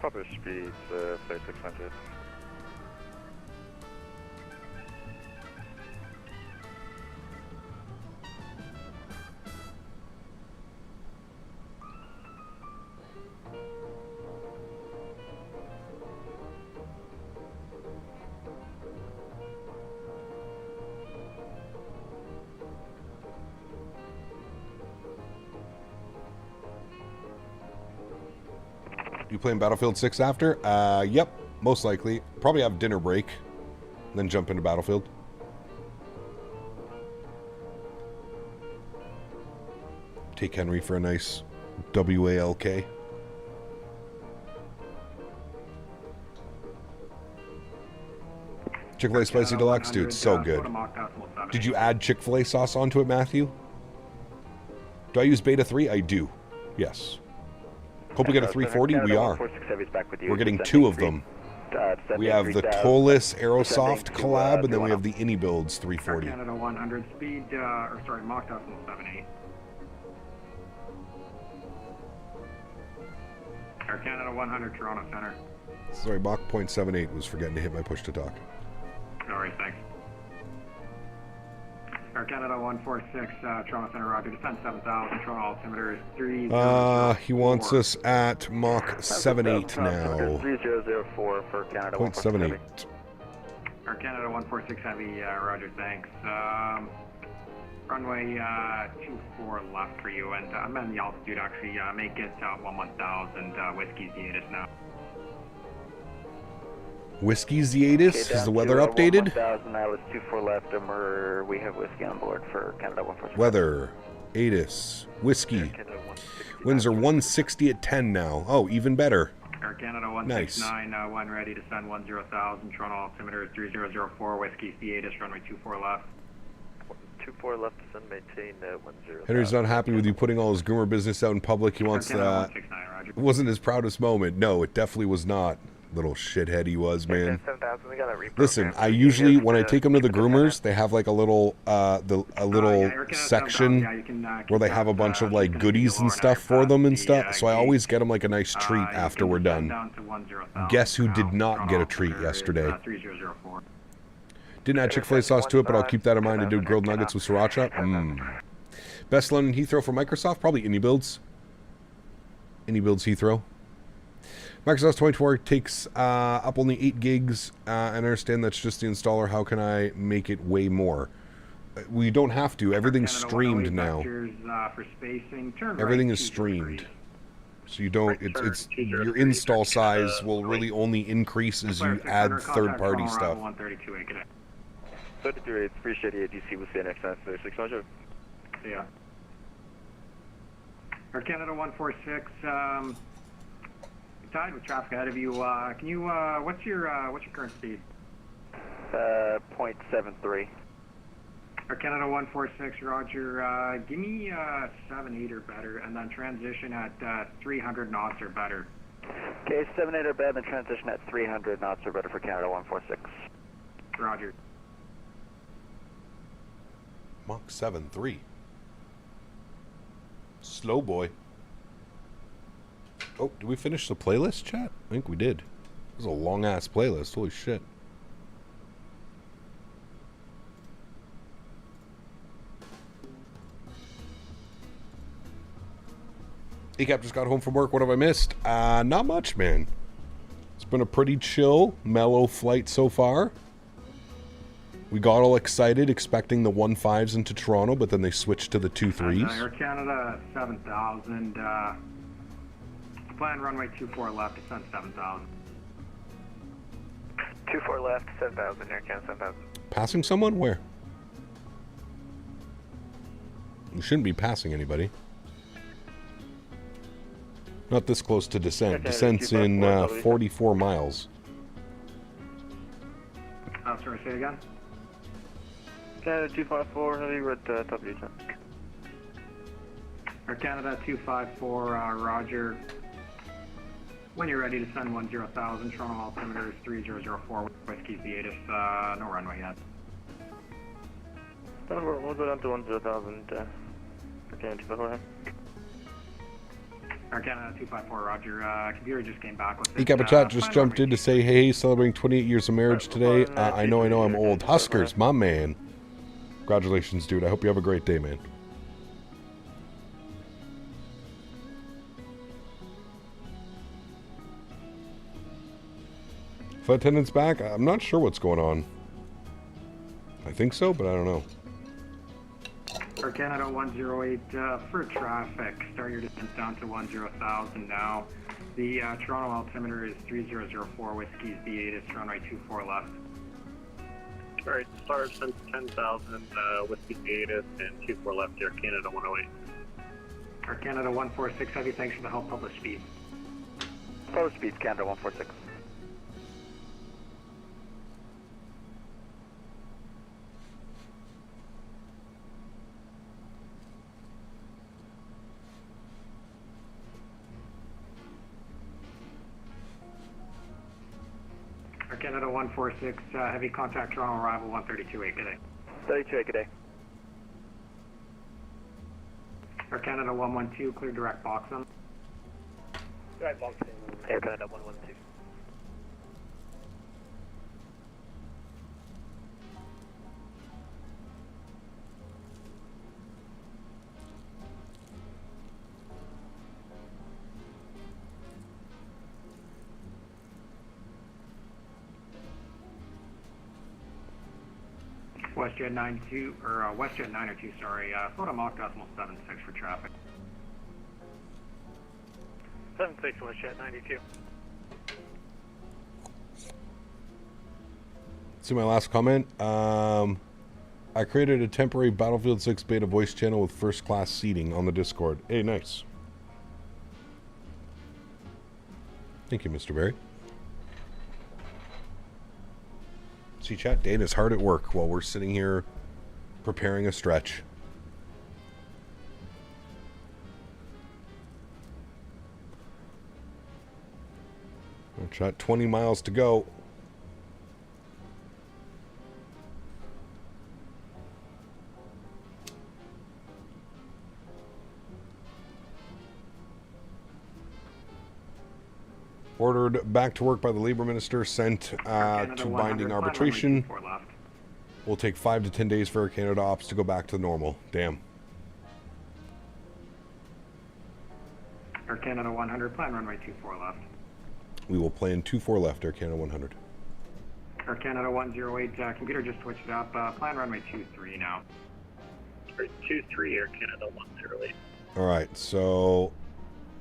Published speeds, 3600. You playing Battlefield 6 after? Yep, most likely. Probably have dinner break, then jump into Battlefield. Take Henry for a nice WALK. Chick-fil-A Spicy Deluxe, dude, so good. Did you add Chick-fil-A sauce onto it, Matthew? Do I use Beta 3? I do. Yes. Hope we get a 340. We are. We're getting 2 of them. We have the Tolis Aerosoft collab, and then we have the Ini Builds 340. Canada 100 speed, or sorry, Mach decimal 78. Air Canada 100, Toronto Center. Sorry, Mach .78 was forgetting to hit my push to talk. No worries, thanks. Air Canada 146, Toronto Center, Roger. Descent 7,000, Toronto altimeter is 30. He wants us at Mach 78 now. 3004 for Canada 0.78. Air Canada 146 Heavy, Roger, thanks. Runway 24 left for you, and I'm in the altitude actually. Make it 1000 Whiskey Zeatus now. Whiskey Zeatus, is the weather updated? 1000, that was 24 left, and we have whiskey on board for Canada 146. Weather, Atis, whiskey. Winds are 160 at 10 now. Oh, even better. Air Canada 169, when ready to send 10,000. Toronto altimeter is 3004, Whiskey Zeatus, runway 24 left. 24 left to send, maintain 10. Henry's not happy with you putting all his groomer business out in public. He wants that. It wasn't his proudest moment. No, it definitely was not. Little shithead he was, man. Listen, I usually, when I take them to the groomers, they have like a little section where they have a bunch of like goodies and stuff for them and stuff. So I always get them like a nice treat after we're done. Guess who did not get a treat yesterday? Didn't add Chick-fil-A sauce to it, but I'll keep that in mind. I do grilled nuggets with sriracha. Best London Heathrow for Microsoft? Probably Ini Builds. Any builds Heathrow? Microsoft 24 takes up only 8 gigs. I understand that's just the installer. How can I make it way more? We don't have to. Everything's streamed now. For spacing, everything is streamed. So you don't, it's your install size will really only increase as you add third-party stuff. 33, appreciate the ADC with CNX 600. Yeah. Air Canada 146, tied with traffic ahead of you. Can you, what's your current speed? 0.73. Air Canada 146, roger. Give me 7-8 or better, and then transition at 300 knots or better. Okay, 7-8 or better, then transition at 300 knots or better for Canada 146. Roger. Mach 7.3. Slow boy. Oh, did we finish the playlist, chat? I think we did. It was a long-ass playlist. Holy shit. ACAP just got home from work. What have I missed? Not much, man. It's been a pretty chill, mellow flight so far. We got all excited expecting the 1.5s into Toronto, but then they switched to the 2.3s. Air Canada 7000. Plan runway 24 left, descend 7000. 24 left, 7000, Air Canada 7000. Passing someone? Where? You shouldn't be passing anybody. Not this close to descent. Okay, Descent's in 44 miles. Oh, sorry, say again? Canada 254, heavy, we're at top of your tent. Air Canada 254, roger. When you're ready to send 10,000, Toronto altimeter is 3004, Whiskey Theatis, no runway yet. We'll go down to 10,000, Canada 254. Air Canada 254, roger. Computer just came back with it. Chat just jumped in to say, hey, celebrating 28 years of marriage today. I know I'm old. Huskers, my man. Congratulations, dude. I hope you have a great day, man. Flight attendant's back? I'm not sure what's going on. I think so, but I don't know. Air Canada 108, for traffic, start your descent down to 10,000 now. The Toronto altimeter is 3004, Whiskey's V8, runway 24 left. Alright, start descent 10,000, Whiskey V8 and 24 left, Air Canada 108. Air Canada 146, heavy, thanks for the help, publish speed. Publish speed, Canada 146. Air Canada 146, heavy contact Toronto arrival 132.8, good day. 32.8, good day. Air Canada 112, clear direct box on. Direct box in Air Canada 112. WestJet 92, or WestJet 902, sorry, float a Mach 76 for traffic. 76 WestJet 92. See my last comment? I created a temporary Battlefield 6 beta voice channel with first class seating on the Discord. Hey, nice. Thank you, Mr. Barry. See, chat, Dana's hard at work while we're sitting here preparing a stretch. Chat, 20 miles to go. Ordered back to work by the Labor Minister, sent to binding arbitration. Will take 5 to 10 days for Air Canada ops to go back to normal. Damn. Air Air Canada 100, plan runway 24 left. We will plan 24 left, Air Canada 100. Air Canada 108, computer just switched up. Plan runway 23 now. 23, Air Canada 108. All right, so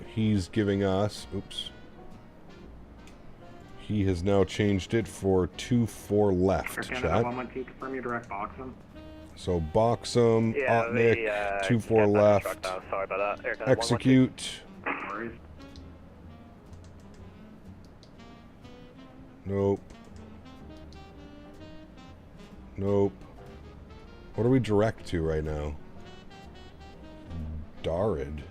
he's giving us, oops. He has now changed it for 24 left, Air Canada 112, confirm your direct box him. So box him, Yeah, Otnick, 24 left. Sorry about that. Air Canada Execute. No worries. Nope. Nope. What are we direct to right now? Darid.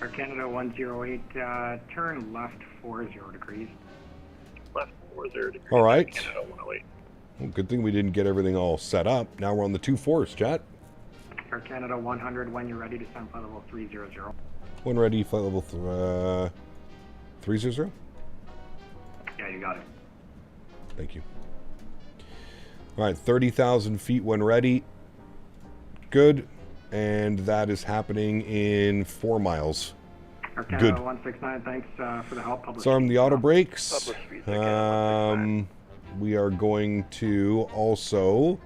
Air Canada 108, turn left 40 degrees. Left 40 degrees. All right. Air Canada 108. Well, good thing we didn't get everything all set up. Now we're on the 2-4s, chat. Air Canada 100, when you're ready, descend flight level 300. When ready, flight level 300? Yeah, you got it. Thank you. All right, 30,000 feet when ready. Good. And that is happening in 4 miles. Air Canada Good. 169, thanks for the help. So I'm the auto brakes. We are going to also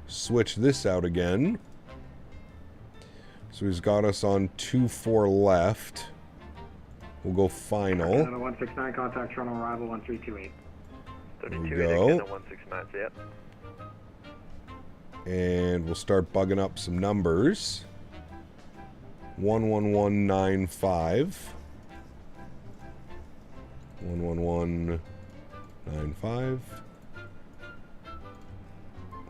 switch this out again. So he's got us on 2-4 left. We'll go final. Air Canada 169, contact Toronto arrival 1328. There we 32, go. Air Canada 169, yep. And we'll start bugging up some numbers. 11195. 11195.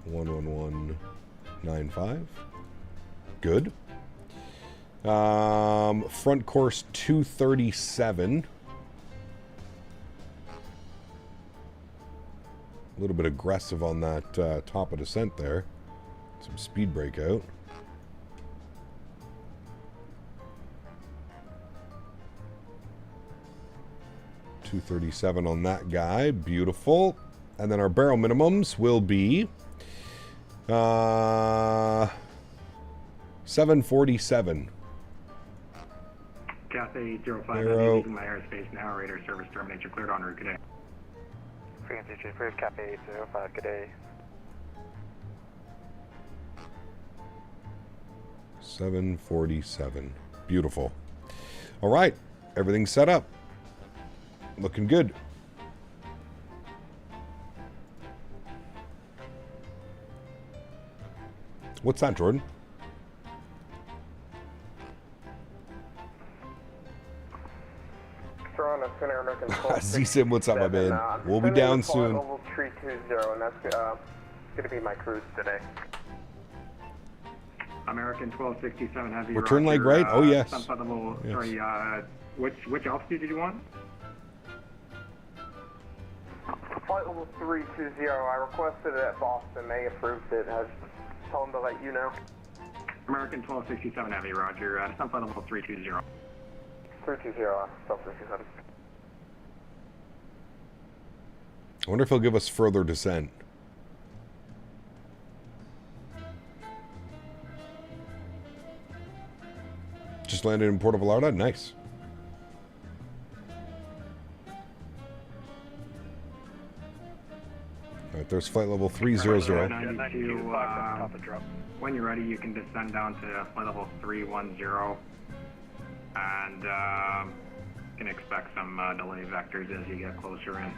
11195. Good. Front course 237. A little bit aggressive on that top of descent there. Some speed breakout. $237 on that guy. Beautiful. And then our barrel minimums will be 747. Cathay 05, leaving my airspace now. Radar service termination cleared en route. Good day. Frequency change for Cathay 805, good day. 747. Beautiful. All right. Everything's set up. Looking good. What's that, Jordan? Z-Sim, what's up, my man? We'll be down soon. Level 320, and that's going to be my cruise today. American 1267 Heavy. Return leg right? Oh, yes. Level, Yes. Sorry, which altitude did you want? Flight level 320, I requested it at Boston. They approved it. I told them to let you know. American 1267 Heavy, roger. Flight level 320. 320, 1267. I wonder if he'll give us further descent. Just landed in Puerto Vallarta? Nice. Alright, there's flight level 300. 92, when you're ready, you can descend down to flight level 310. And you can expect some delay vectors as you get closer in.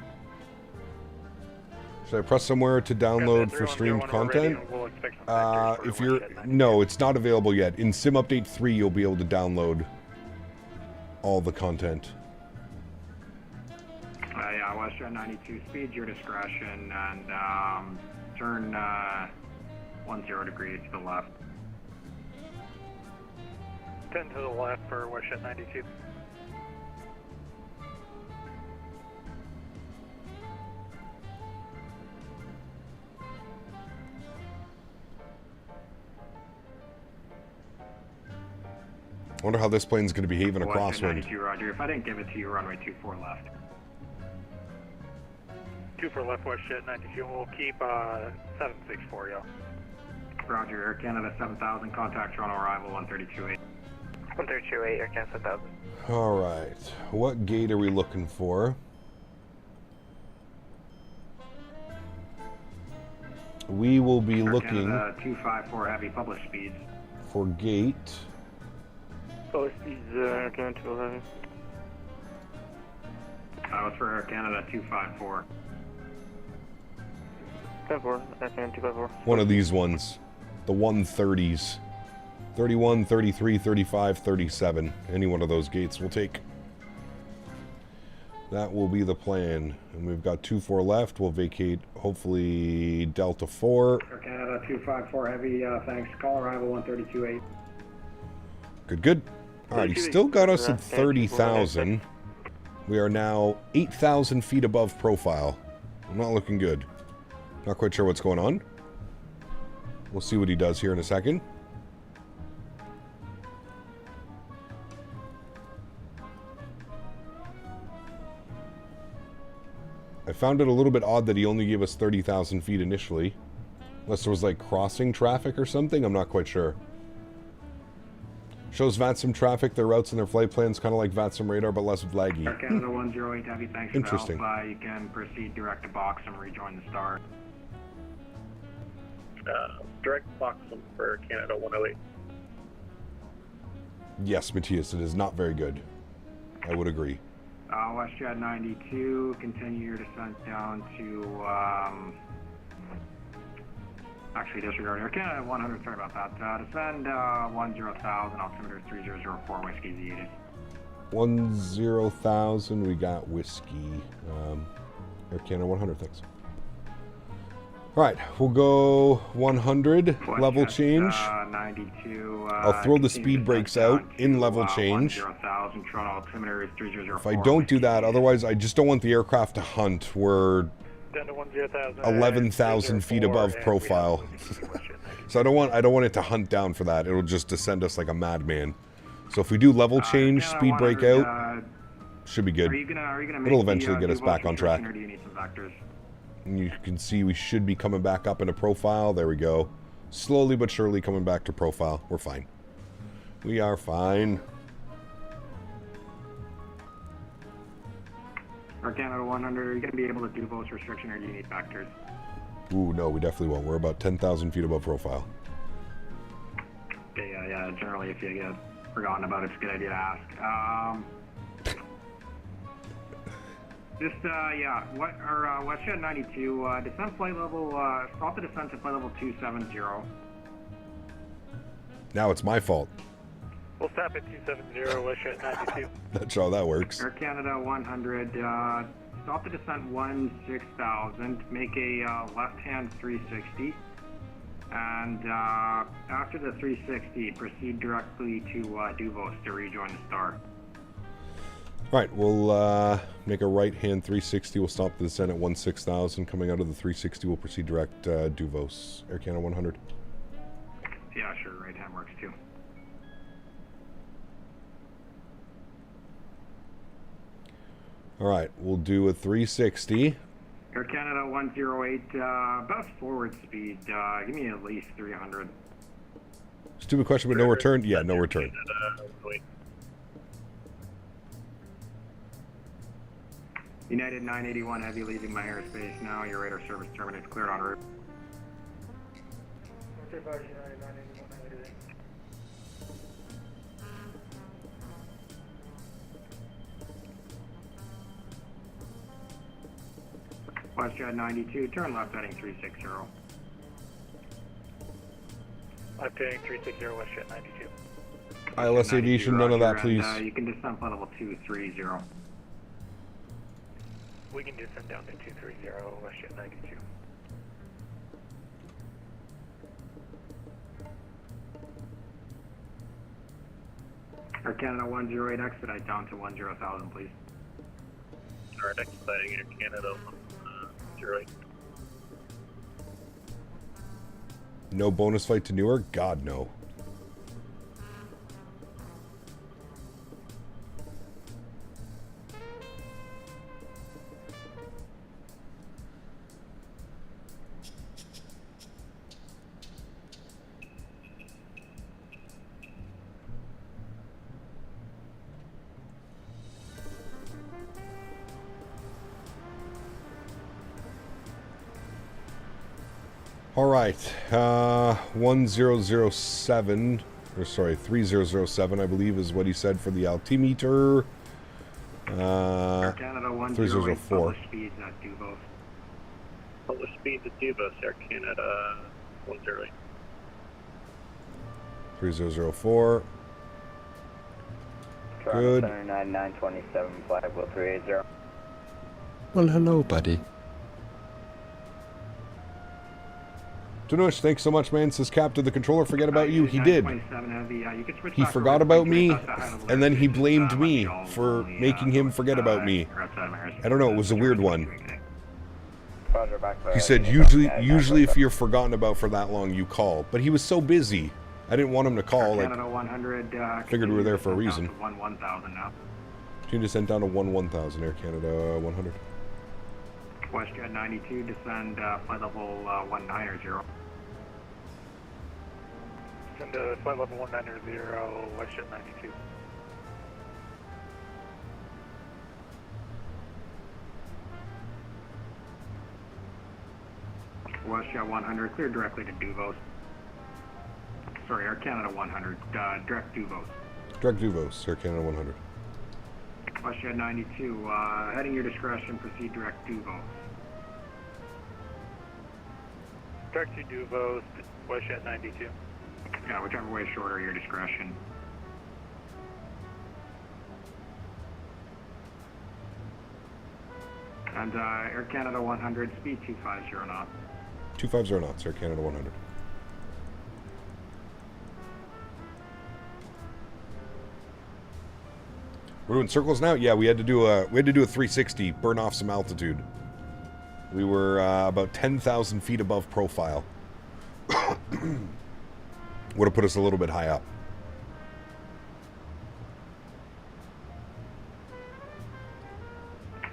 Should I press somewhere to download for streamed content? If you're... No, it's not available yet. In Sim Update 3, you'll be able to download all the content. Yeah, Western 92 speed, your discretion, and turn 10 degrees to the left. 10 to the left for Western 92. I wonder how this plane's going to behave in a crosswind. 92, roger. If I didn't give it to you, runway 24 left. 2 for left WestJet 92. We'll keep 764, yo. Roger, Air Canada 7000, contact Toronto arrival 132.8. 132.8, Air Canada 7000. All right. What gate are we looking for? We will be Air looking Canada 254 heavy, published speeds. for gate. Published speeds, Air Canada 2 heavy. That was for Air Canada 254. 10-4, Air Canada 254. One of these ones. The 130s. 31, 33, 35, 37. Any one of those gates we'll take. That will be the plan. And we've got 2-4 left. We'll vacate, hopefully, Delta 4. Air Canada 254 heavy, thanks. Call arrival 132.8. Good, good. Alright, he still got us at 30,000. We are now 8,000 feet above profile. Not looking good. Not quite sure what's going on. We'll see what he does here in a second. I found it a little bit odd that he only gave us 30,000 feet initially. Unless there was like crossing traffic or something, I'm not quite sure. Shows VATSIM traffic, their routes and their flight plans, kind of like VATSIM radar, but less laggy. Air Canada 108 heavy, thanks. Interesting. For Alpha. You can proceed direct to box and rejoin the star. Direct box for Canada 108. Yes, Matthias, it is not very good. I would agree. WestJet 92, continue your descent down to, actually disregard Air Canada 100, sorry about that. Descend 10,000, altimeter 3004, Whiskey Z8. 10,000, we got whiskey. Air Canada 100, thanks. Alright, we'll go 100, level change. 92. I'll throw the speed brakes out in level change. 10,000, Toronto altimeter is 3004. If I don't do that, otherwise I just don't want the aircraft to hunt. We're 11,000 feet above profile. So I don't want it to hunt down for that. It'll just descend us like a madman. So if we do level change, speed brake out, should be good. It'll eventually get us back on track. Or do you need some vectors? And you can see we should be coming back up into profile. There we go. Slowly but surely coming back to profile. We're fine. We are fine. Air Canada 100, are you going to be able to do voice restriction or do you need vectors? Ooh, no, we definitely won't. We're about 10,000 feet above profile. Okay, yeah, generally if you get forgotten about it, it's a good idea to ask. WestJet 92, descent flight level, stop the descent to flight level 270. Now it's my fault. We'll stop at 270, WestJet 92. That's how that works. Air Canada 100, stop the descent 16,000, make a left-hand 360, and after the 360, proceed directly to Duvos to rejoin the star. Alright, we'll make a right-hand 360. We'll stop the descent at 16,000. Coming out of the 360, we'll proceed direct Duvos. Air Canada 100. Yeah, sure, right-hand works too. Alright, we'll do a 360. Air Canada 108, best forward speed, give me at least 300. Stupid question, but no return? Yeah, no return. United 981 Heavy leaving my airspace now. Your radar service terminates, cleared en route. WestJet 92, turn left heading 360. Left heading 360, WestJet 92. ILS Aviation, none of that, please. You can descend flight level 230. We can descend down to 230, WestJet 92. Air Canada 108, expedite down to 10,000, please. Alright, expediting Air Canada 108. No bonus flight to Newark? God, no. All right, 1007, or sorry, 3007, I believe is what he said for the altimeter. Air Canada 108, 3004. published speeds at Duvos. Published speeds at Duvos, Air Canada 108. 3004. Good. 9927, flag will 380. Well, hello, buddy. Denis, thanks so much, man. Says Cap, did the controller forget about you? He did. He forgot about me, and then he blamed me for making him forget about me. I don't know, it was a weird one. He said, usually if you're forgotten about for that long, you call. But he was so busy. I didn't want him to call. Like, figured we were there for a reason. 11000 now. Continue to descend down to 11000, Air Canada 100. WestJet 92, descend flight level 190. Descend to flight level 190, WestJet 92. WestJet 100, clear directly to Duvos. Sorry, Air Canada 100, direct Duvos. Direct Duvos, Air Canada 100. WestJet 92, heading your discretion, proceed direct Duvos. Direct to Duvos, WestJet 92. Yeah, whichever way is shorter, your discretion. And Air Canada 100, speed 250 knots. 250 knots, Air Canada 100. We're doing circles now? Yeah, we had to do a 360, burn off some altitude. We were about 10,000 feet above profile. Would have put us a little bit high up.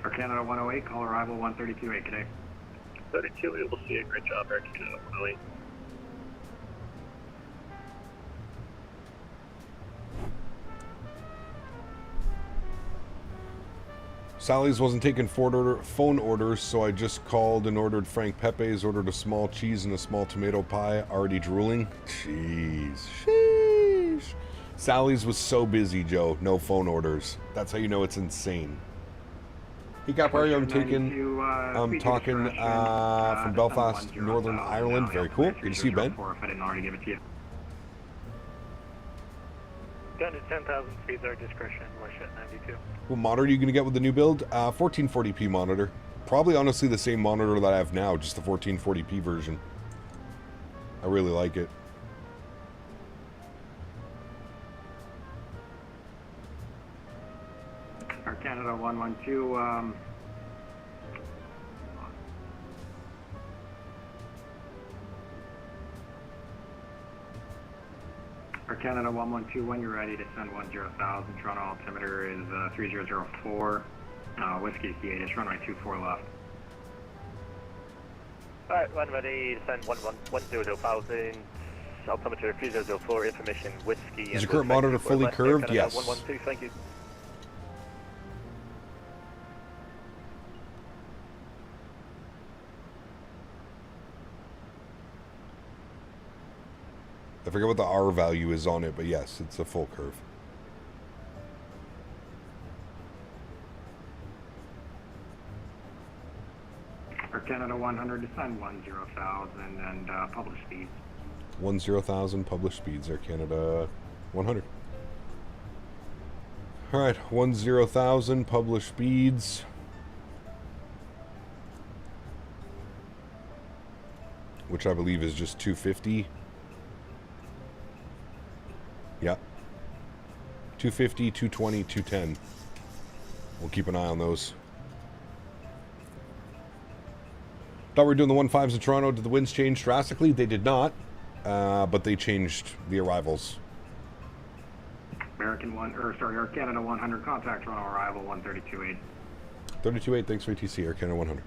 Air Canada 108, call arrival 132.8 today. 32, we'll see you. Great job, Air Canada 108. Sally's wasn't taking phone orders, so I just called and ordered Frank Pepe's, ordered a small cheese and a small tomato pie, already drooling. Jeez. Sheesh. Sally's was so busy, Joe. No phone orders. That's how you know it's insane. Hey, Capari, I'm talking from Belfast, Northern Ireland. Very cool. Good to see you, Ben. If I didn't already give it to you. Down to 10,000 speeds, our discretion, WestJet 92. What monitor are you going to get with the new build? 1440p monitor. Probably, honestly, the same monitor that I have now, just the 1440p version. I really like it. Air Canada 112, Air Canada 112, when you're ready to send 10,000, Toronto altimeter is 3004, Whiskey C8, runway 24 left. Alright, when ready to send 10,000, altimeter 3004, information Whiskey. Is your current monitor fully curved? Yes. 112, thank you. I forget what the R value is on it, but yes, it's a full curve. Air Canada 100, descend 10,000 and publish speeds. 10,000 published speeds, Air Canada 100. Alright, 10,000 published speeds. Which I believe is just 250. Yeah. 250, 220, 210. We'll keep an eye on those. Thought we were doing the 15s in Toronto. Did the winds change drastically? They did not. But they changed the arrivals. Air Canada 100, contact Toronto arrival 132.8. 32.8, thanks for ATC, Air Canada 100.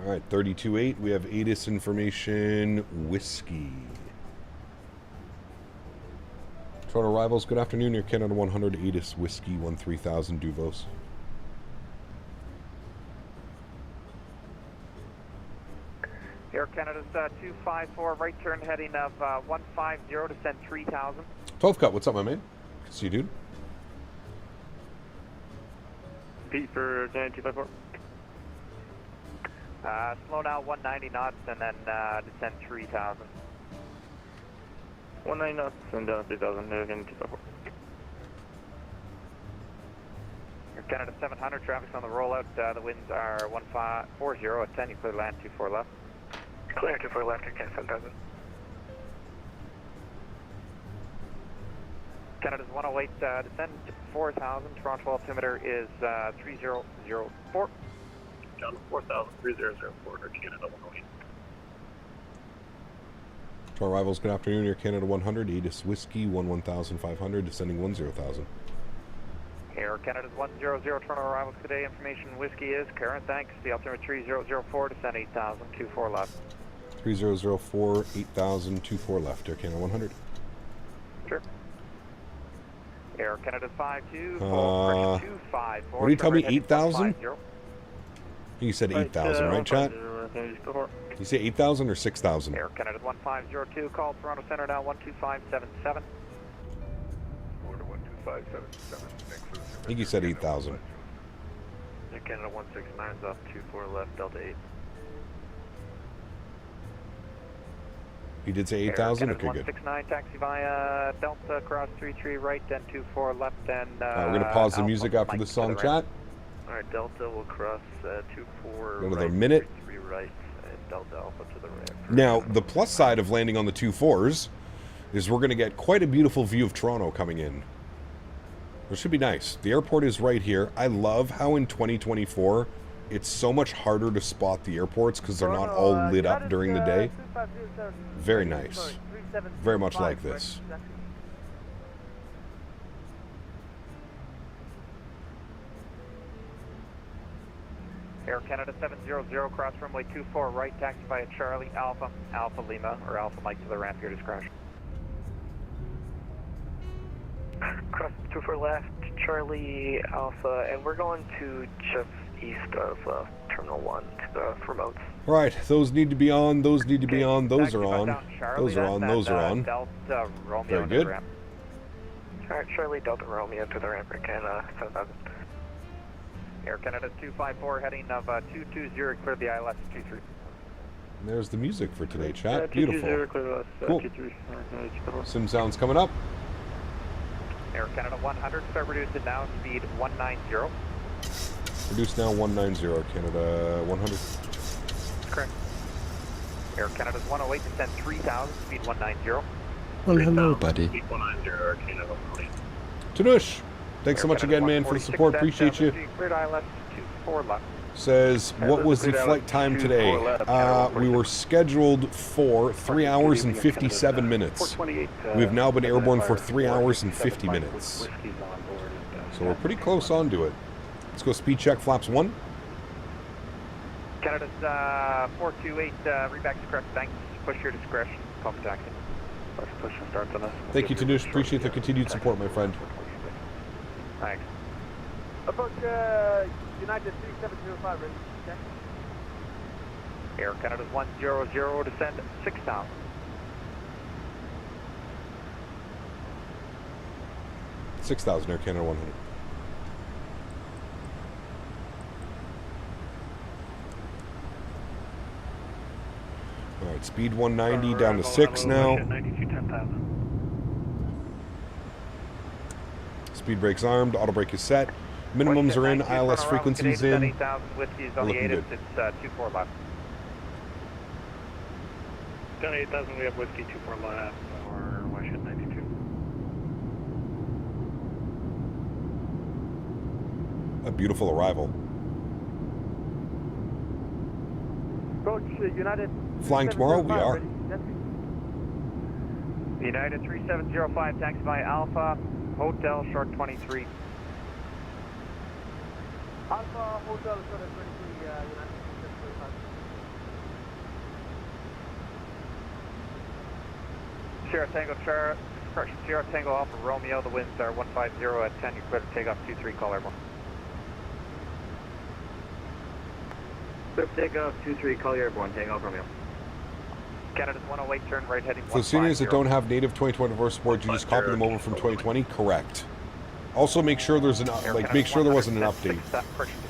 Alright, 32.8, we have ATIS information, Whiskey. Toronto arrivals, good afternoon, Air Canada 100, ATIS, Whiskey, 13,000, Duvos. Air Canada's 254, right turn heading of 150, descend 3000. 12 cut, what's up, my man? See you, dude. Pete for 254. Slow down 190 knots and then descend 3000. 190 knots and down 3000, again 254. Air Canada 700, traffic's on the rollout. The winds are 1540 at 10. You clear land 24 left. Clear 24 left, Air Canada 7000. Canada's 108, descend 4000. Toronto altimeter is 3004. Down to 4000, 3004, Air Canada 108. To our arrivals, good afternoon, Air Canada 100, Edis Whiskey 11500, descending 10,000. Air Canada's 100, Toronto arrivals today. Information whiskey is Karen, thanks. The altimeter 3004, descend 8000, 24 left. 3004, 8000, 24 left, Air Canada 100. Sure. Air Canada 52, 254. What do you tell me, 8,000? You said 8,000, right, chat? You say 8,000 or 6,000? Air Canada 1502, call Toronto Center now 12577. Order 12577. I think you said 8,000. Air Canada 169 is off 24 left, Delta 8. You did say 8,000? Okay, good. 169, taxi via Delta, cross 33 right, then 24 left, and we're going to pause the music after the song, chat. Alright, Delta will cross 24 Another right, minute. 3 right, and Delta Alpha to the right. Now, the plus side of landing on the 24s is we're going to get quite a beautiful view of Toronto coming in. It should be nice. The airport is right here. I love how in 2024 it's so much harder to spot the airports because they're not all lit up during the day. Very nice. Very much like this. Air Canada 700, cross runway 24 right, taxi via Charlie, Alpha, Alpha Lima, or Alpha Mike to the ramp, your discretion. Cross 24 left, Charlie, Alpha, and we're going to just east of Terminal 1 to the remotes. Right, those need to be on, those need to be on, those are on, those are on, those are on. Delta Romeo Very good. to the ramp. Alright, Charlie, Delta Romeo to the ramp, Air Canada 7000. Air Canada 254 heading of 220, clear the ILS 23. And there's the music for today, chat. Beautiful. Cool. Sim sounds coming up. Air Canada 100, start reducing now, speed 190. Reduce now 190, Canada 100. Correct. Air Canada's 108, descend 3000, speed 190. Well, hello, buddy. Speed 190, Air Canada 108. Tanush, thanks so much again, man, for the support. Appreciate you. Cleared ILS 24 left. Says, what was the flight time today? We were scheduled for 3 hours and 57 minutes. We've now been airborne for 3 hours and 50 minutes. So we're pretty close onto it. Let's go speed check, flaps 1. Canada's 428, reback is correct, thanks. Push your discretion, pump taxi. Push and starts on us. Thank you, Tanush. Appreciate the continued support, my friend. Thanks. Approach United 3705, ready to check. Air Canada's 100, descend 6000. $6,000 Air Canada 100. All right, speed 190 down to 6 now. 92, 10,000. Speed brakes armed, auto brake is set. Minimums are in, ILS frequencies in. 8,000 whiskies on the Looking 8, good. it's 24 left. Down 8,000, we have whiskey 24 left, or Washington 92. A beautiful arrival. Approach United. Flying tomorrow? We are. United 3705, taxi by Alpha, Hotel, short 23. Alpha, Hotel, short 23, United 3705. Sierra Tango, Sierra Tango Alpha Romeo, the winds are 150 at 10, you're clear to take off 23, call airborne. Clear takeoff 23, call your airborne, Tango Romeo. Canada's 108, turn right heading 150. For seniors that don't have native 2024 sports, you just copy them over from 2020? Correct. Also make sure there's an, make sure there wasn't an update.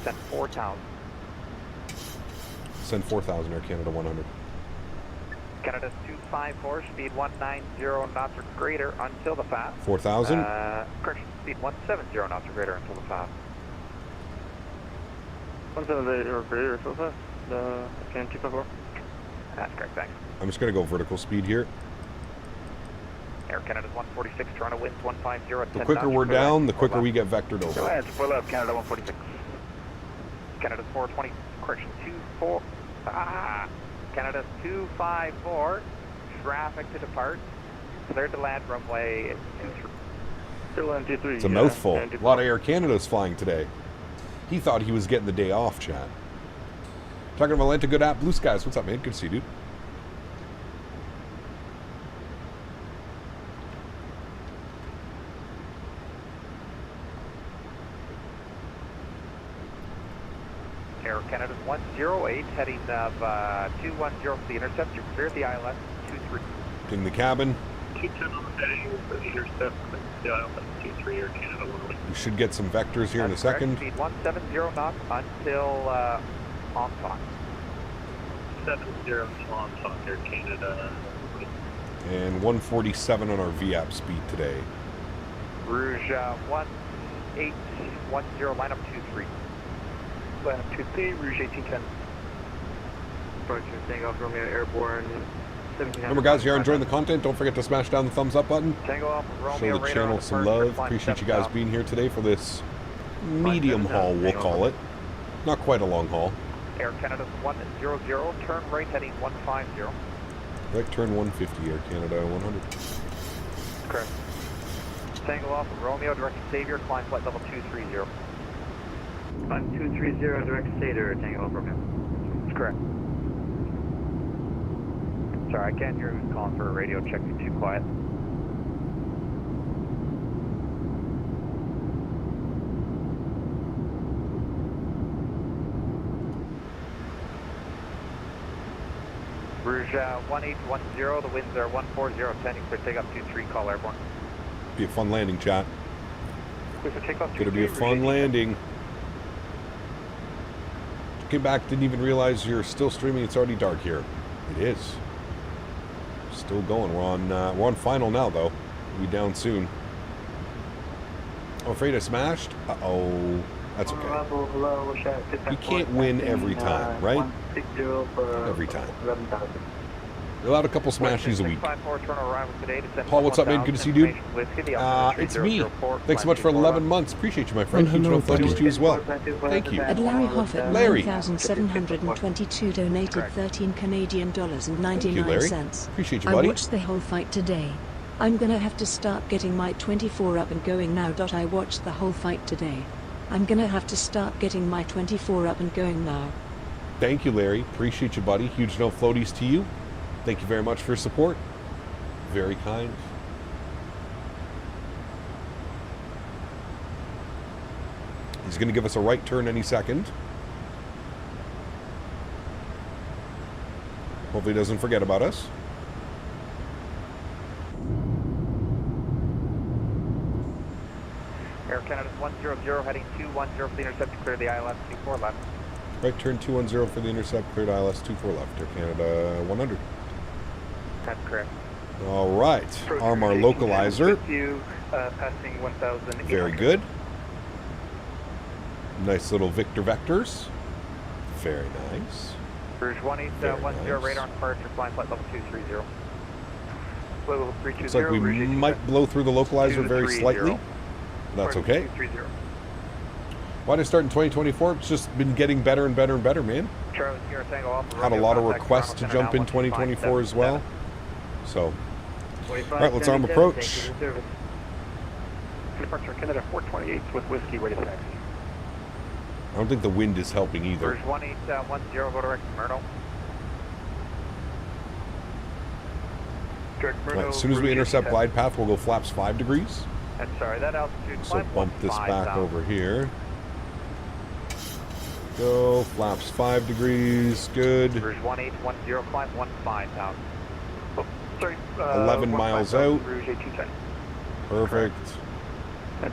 Send 4,000. Send 4,000 Air Canada 100. Canada's 254, speed 190 knots or greater until the FAT. 4,000? Correction, speed 170 knots or greater until the FAT. 170 or greater until the FAT? Can 254? That's correct, thanks. I'm just going to go vertical speed here. Air Canada's 146, Toronto winds 150 at 10 The quicker we're down, the quicker we get vectored over. Go full up, Canada 146. Canada's 420, correction, 24. Canada's 254, traffic to depart. Cleared to land runway 23. It's a mouthful. A lot of Air Canada's flying today. He thought he was getting the day off, chat. Talking about Atlanta, good app, Blue Skies. What's up, man? Good to see you, dude. Air Canada's 108, heading of 210 for the intercept. You're clear the ILS 23. In the cabin. 210 on the heading for the intercept. The ILS 23, Air Canada 108. We should get some vectors here in a second. Speed 170 knots until on top. 70 until on top, Air Canada. And 147 on our VAP speed today. Rouge 1810, line up 23. Line up 23, Rouge 1810. Approaching Takeoff, Romeo Airborne. Remember, guys, if you are enjoying the content, don't forget to smash down the thumbs up button. Tango Romeo, show the channel some love. Appreciate you guys being here today for this medium haul, we'll call it. Not quite a long haul. Air Canada's 100, turn right heading 150. Right turn 150, Air Canada 100. Correct. Tango off Romeo, direct Xavier, climb flight level 230. Climb 230, direct Xavier, Tango off Romeo. That's correct. Sorry, I can't hear who's calling for a radio check. You're too quiet. Rouge 1810, the winds are 140, 10, you clear takeoff 23, call airborne. Be a fun landing, chat. Clear for takeoff 23. Gonna be a fun landing. Came back, didn't even realize you're still streaming. It's already dark here. It is. Still going. We're on final now, though. We'll be down soon. I'm afraid I smashed. Uh-oh. That's okay. You can't win every time, right? Every time. You're allowed a couple smashes a week. Paul, what's up, man? Good to see you, dude. It's me. Thanks so much for 11 months. Appreciate you, my friend. Huge no thanks to you as well. Thank you. At Larry Hoffett, Larry. 9,722 donated 13 Canadian dollars and 99 cents. Appreciate you, buddy. I watched the whole fight today. I'm gonna have to start getting my 24 up and going now. I watched the whole fight today. I'm gonna have to start getting my 24 up and going now. Thank you, Larry. Appreciate you, buddy. Huge no floaties to you. Thank you very much for your support. Very kind. He's going to give us a right turn any second. Hopefully he doesn't forget about us. Air Canada's 100, heading 210 for the intercept to clear the ILS 24 left. Right turn 210 for the intercept, cleared ILS 24 left. Air Canada 100. That's correct. All right. Arm our localizer. Passing 1,000. Very good. Nice little Victor vectors. Very nice. Rouge 1810, radar on departure, flying flight level 230. Flight level 320. Looks like we might blow through the localizer very slightly. That's okay. Why did I start in 2024? It's just been getting better and better and better, man. Had a lot of requests to jump in 2024 as well. So, all right, let's arm approach. Departure Canada 428 with whiskey, ready to taxi. I don't think the wind is helping either. Rouge 1810, go direct Myrtle. Right, as soon as we intercept glide path, we'll go flaps 5 degrees. I'm sorry, that altitude. So bump this back over here. Go, flaps 5 degrees, good. Rouge 1810, climb 15,000. Sorry, 11 miles out. Rouge 8210. Perfect.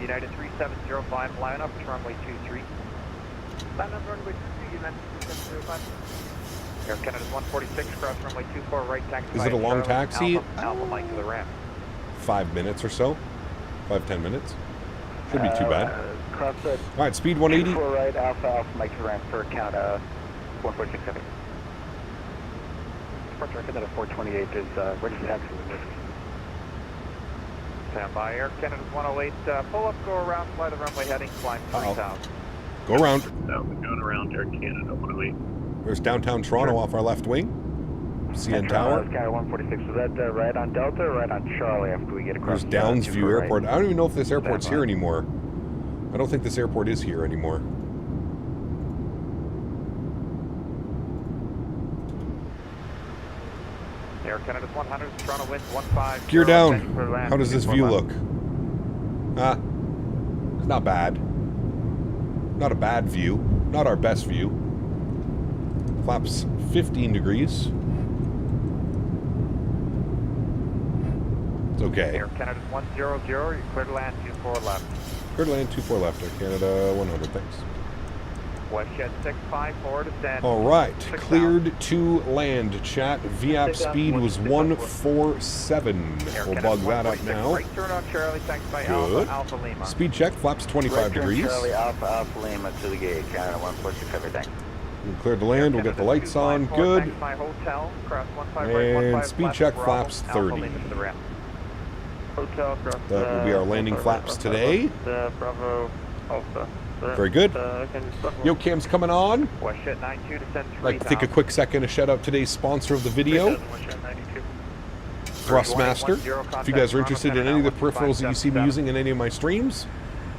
United 3705, line up, runway 23. Line up, runway 23, United 3705. Air Canada's 146, cross runway 24, right taxi. Is it a long taxi? Alpha Mike to the ramp. 5 minutes or so. 5-10 minutes. Should be too bad. Cross the All right, speed 180. 24 right, Alpha Mike to the ramp for Canada 146 heavy. Departure Canada 428 is ready for taxi with this. Stand by, Air Canada's 108, pull up, go around, fly the runway heading, climb 3000. Go around. No, we're going around Air Canada 108. There's downtown Toronto off our left wing. CN Tower. Canada 146, is that right on Delta or right on Charlie after we get across? There's Downsview Airport. I don't even know if this airport's here anymore. I don't think this airport is here anymore. Air Canada's 100, Toronto winds 15. Gear down. How does this view look? It's not bad. Not a bad view. Not our best view. Flaps 15 degrees. It's okay. Air Canada's 100, you're clear to land 24 left. Clear to land 24 left. Air Canada 100, thanks. WestJet 654 to stand. All right, cleared to land. Chat. VAP speed was 147. We'll bug that up now. Right turn on Charlie, thanks by Good. Alpha Lima. Speed check. Flaps 25 degrees. Charlie, Alpha Lima to the gate. Canada 146, everything. Cleared to land. We'll get the lights on. Good. Hotel, cross 15 And speed check. Flaps 30. Hotel, cross, That will be our landing flaps today. Bravo Alpha. Very good. Yoke cam's coming on. WestJet 92 to send 3,000. I'd like to take a quick second to shout out today's sponsor of the video, Thrustmaster. If you guys are interested in any of the peripherals that you see me using in any of my streams,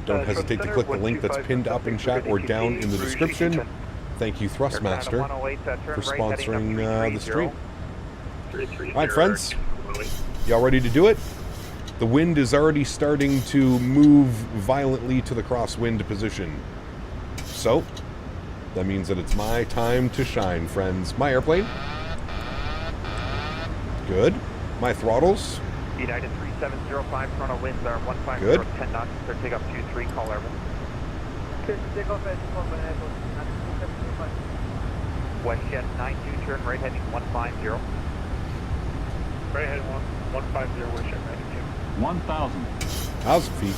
don't hesitate to click the link that's pinned up in chat or down in the description. Thank you, Thrustmaster, for sponsoring the stream. All right, friends, y'all ready to do it? The wind is already starting to move violently to the crosswind position. So, that means that it's my time to shine, friends. My airplane. Good. My throttles. United 3705, Toronto winds are 150, Good. 10 knots, clear takeoff 23, call airman. Takeoff at WestJet 92, turn right heading 150. Right head 150, WestJet 92. 1,000. 1,000 feet.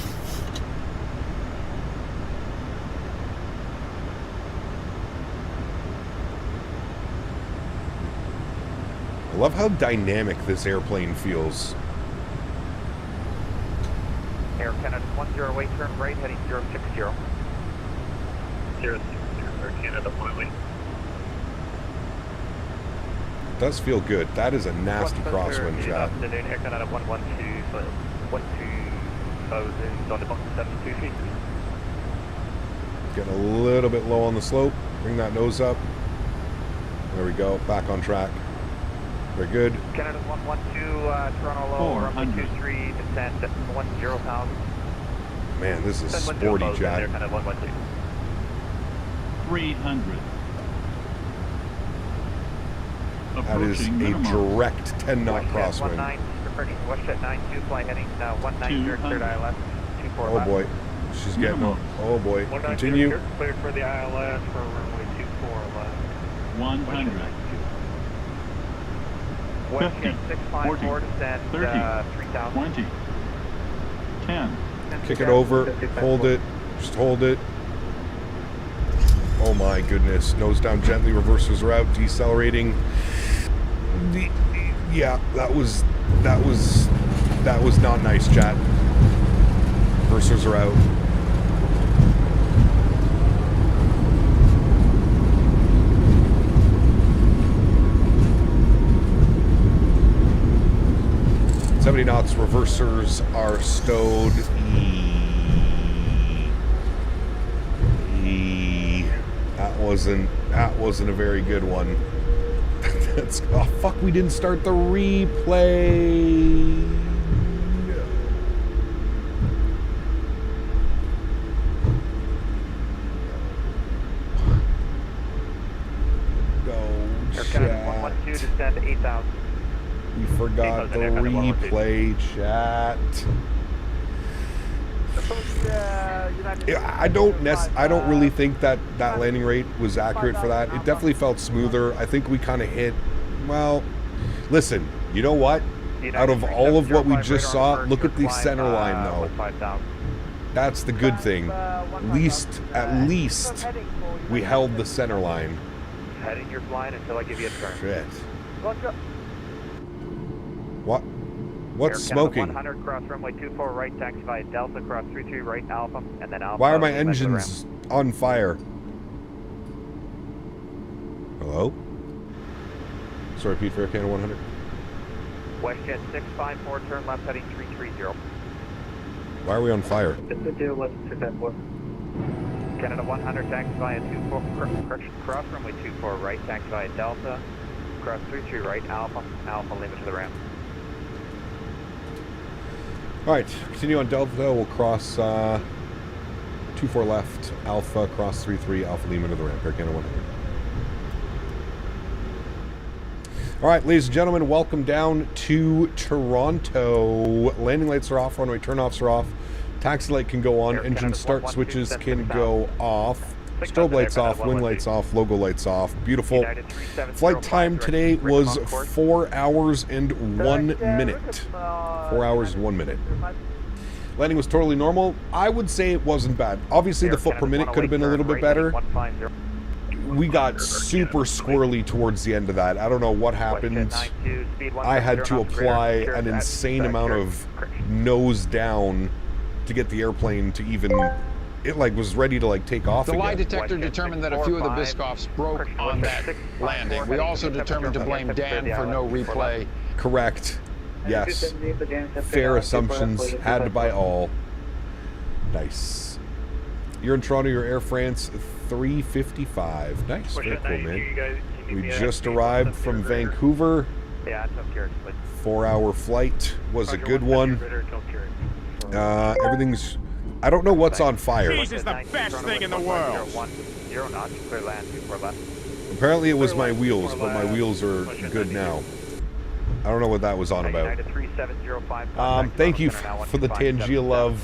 I love how dynamic this airplane feels. Air Canada 108, turn right heading 060. 060, Air Canada 108. It does feel good. That is a nasty crosswind shot. Afternoon, Air Canada 112, 12,000 on the box 72 feet. Getting a little bit low on the slope. Bring that nose up. There we go. Back on track. Very good. Canada 112, Toronto low, runway 23, descend 10,000. Man, this is sporty, Chad. Air Canada 112. 300. That is a direct 10-knot crosswind. WestJet 92, fly heading 190, cleared ILS 24 Oh boy, she's getting up. Oh boy, 190, continue. cleared for the ILS for runway 24 left. 100. WestJet 654 descend 3000. 20. 10. Kick it over. Hold it. Just hold it. Oh my goodness. Nose down gently. Reversers are out. Decelerating. Yeah, that was not nice, chat. Reversers are out. $70 knots. Reversers are stowed. That wasn't a very good one. That's, oh fuck, we didn't start the replay. No, Air Canada 112, descend 8,000. We forgot the replay, chat. I don't really think that landing rate was accurate for that. It definitely felt smoother. I think we kind of hit, well, listen, you know what? Out of all of what we just saw, look at the center line though. That's the good thing. At least we held the center line. Heading your flying until I give you a turn. Shit. What? What's smoking? 100 cross runway 24 right, taxi via Delta, cross 33 right Alpha, and then Alpha. Why are my engines on fire? Hello? Sorry, Pete, for Air Canada 100. WestJet 654, turn left heading 330. Why are we on fire? Canada 100, taxi via 24, cross runway 24 right, taxi via Delta, cross 33 right Alpha, Alpha limit to the ramp. Alright, continue on Delta, we'll cross 24 left, Alpha, cross 33, Alpha Lima to the ramp, Air Canada 100. Alright, ladies and gentlemen, welcome down to Toronto. Landing lights are off, runway turnoffs are off, taxi light can go on, engine start switches can go off, strobe lights off, wing lights off, logo lights off. Beautiful. Flight time today was 4 hours and 1 minute. 4 hours and 1 minute. Landing was totally normal. I would say it wasn't bad. Obviously, the foot per minute could have been a little bit better. We got super squirrely towards the end of that. I don't know what happened. I had to apply an insane amount of nose down to get the airplane to even, it like was ready to like take off The again. lie detector determined that a few of the Biscoffs broke on that landing. We also determined to blame Dan for no replay. Correct. Yes. Fair assumptions had by all. Nice. You're in Toronto, you're Air France 355. Nice. Very cool, man. We just arrived from Vancouver. Yeah, 4-hour flight was a good one. Everything's, I don't know what's on fire. Cheese is the best thing in the world. Apparently it was my wheels, but my wheels are good now. I don't know what that was on about. Thank you for the Tangia love.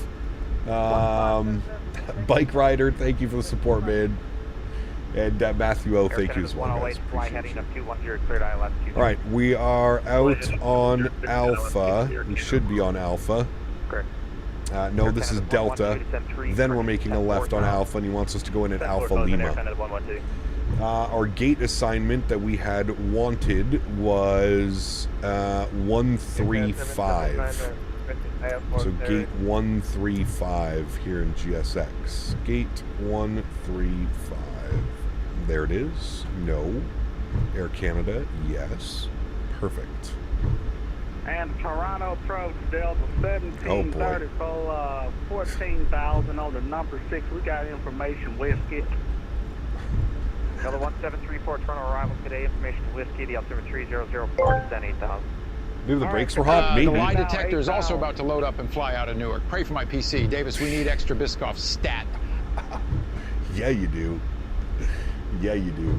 Bike Rider, thank you for the support, man. And Matthew O, thank you as well, guys. Alright, we are out on Alpha. We should be on Alpha. No, this is Delta. Then we're making a left on Alpha, and he wants us to go in at Alpha Lima. Our gate assignment that we had wanted was 135. So gate 135 here in GSX. Gate 135. There it is. No. Air Canada, yes. Perfect. And Toronto approach Delta 1730 for 14,000 on the number 6. We got information, Whiskey. Delta 1734, Toronto arrival today. Information Whiskey, the altimeter 3004, descend 8,000. Maybe the brakes were hot, maybe. The lie detector is also about to load up and fly out of Newark. Pray for my PC. Davis, we need extra Biscoff stat. Yeah, you do. Yeah, you do.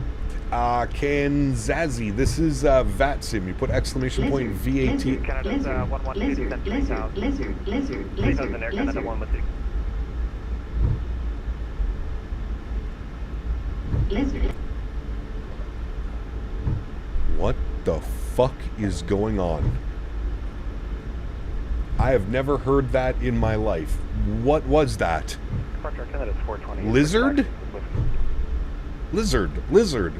Kanzazi, this is VATSIM. You put exclamation point VAT. What the fuck is going on? I have never heard that in my life. What was that? Lizard? Lizard.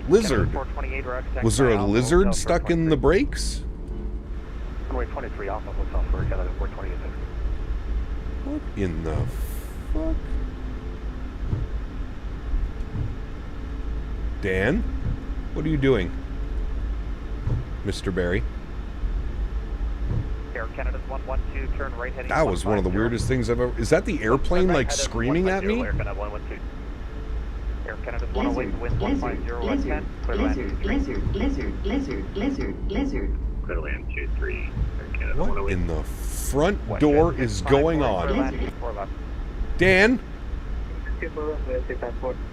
Was there a lizard stuck in the brakes? Runway 23 Alpha, hotel for Canada 428. What in the fuck? Dan? What are you doing? Mr. Barry? Air Canada's 112, turn right heading. That was one of the weirdest things I've ever... Is that the airplane, like, screaming at me? Air Canada 112. Air Canada's 108, wind 150 at 10. Clear land. Clear land 23. What in the front door is going on? Dan?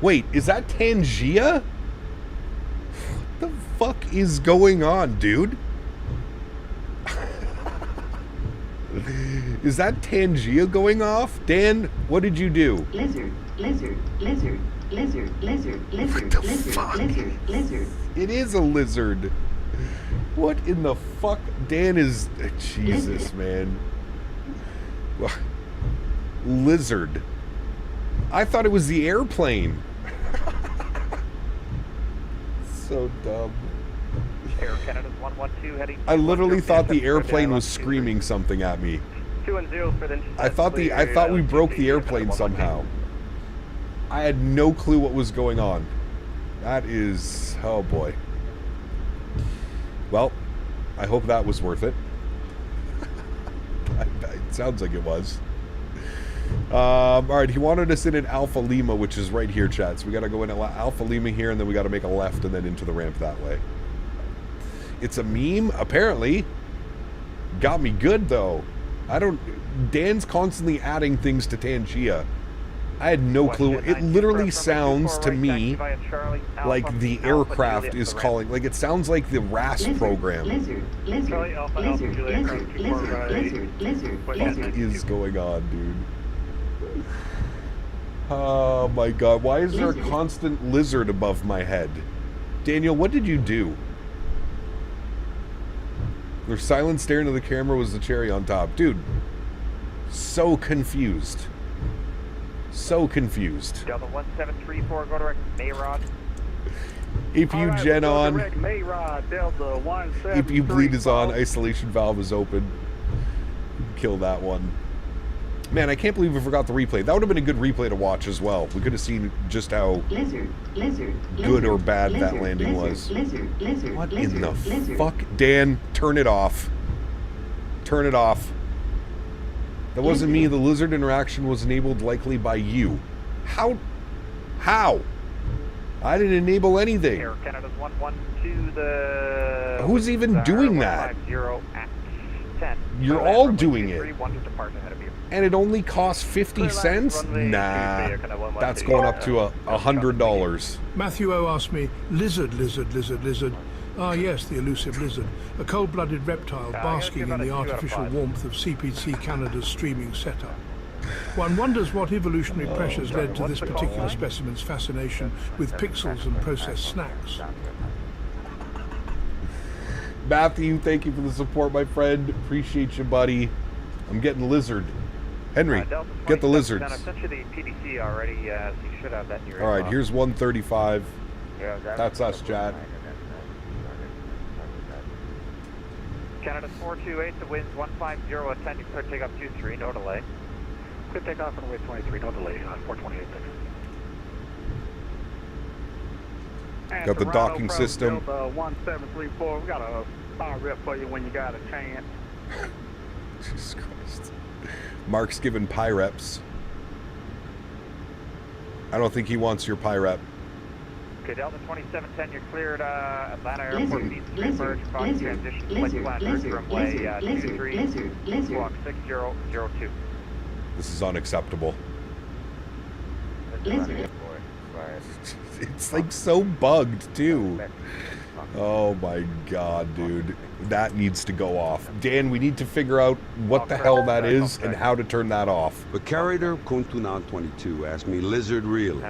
Wait, is that Tangia? What the fuck is going on, dude? Is that Tangia going off? Dan, what did you do? Lizard, lizard, lizard, lizard, lizard, lizard, lizard, lizard, lizard. It is a lizard. What in the fuck? Dan is... Jesus, man. Lizard. I thought it was the airplane. So dumb. Air Canada's 112 heading. I literally thought the airplane was screaming something at me. 210 for the I thought we broke the airplane somehow. I had no clue what was going on. That is... Oh boy. Well, I hope that was worth it. It sounds like it was. Alright, he wanted us in Alpha Lima, which is right here, chat. So we gotta go in Alpha Lima here, and then we gotta make a left and then into the ramp that way. It's a meme, apparently. Got me good, though. I don't... Dan's constantly adding things to Tangia. I had no clue. It literally sounds to me like the aircraft is calling. Like, it sounds like the RAS program. What is going on, dude? Oh my god. Why is there a constant lizard above my head? Daniel, what did you do? Their silent stare into the camera was the cherry on top. Dude, so confused. So confused. Delta 1734, go direct Mayrod. APU Right, gen on. direct Mayrod, Delta 173. APU bleed is on. Isolation valve is open. Kill that one. Man, I can't believe we forgot the replay. That would have been a good replay to watch as well. We could have seen just how good or bad that landing was. What in the fuck? Dan, turn it off. Turn it off. That wasn't me. The lizard interaction was enabled likely by you. How? How? I didn't enable anything. Air Canada's 112 the... Who's even doing that? 150 at 10. You're all doing it. Ahead of you. And it only costs 50 cents? Nah. That's going up to $100. Matthew O asked me, lizard, lizard, lizard, lizard. Ah yes, the elusive lizard. A cold-blooded reptile basking in the artificial warmth of CPC Canada's streaming setup. One wonders what evolutionary pressures led to this particular specimen's fascination with pixels and processed snacks. Matthew, thank you for the support, my friend. Appreciate you, buddy. I'm getting lizard. Henry, get the lizards. I sent you the PDC already, so you should have that in your All right, inbox. here's 135. That's us, Chad. Canada 428, the wind's 150 at 10, you clear takeoff 23, no delay. Clear takeoff on way 23, no delay, 428, thanks. Got the docking system. 1734, we got a fire rep for you when you got a chance. Jesus Christ. Mark's giving pie reps. I don't think he wants your pie rep. Okay, Delta 2710, you're cleared Atlanta Airport, Beach Merge, Fox transition, flight plan, first runway 23, block 6002. This is unacceptable. It's like so bugged too. Oh my god, dude. That needs to go off. Dan, we need to figure out what the hell that is and how to turn that off. The carrier Kuntunan 22 asked me, lizard real?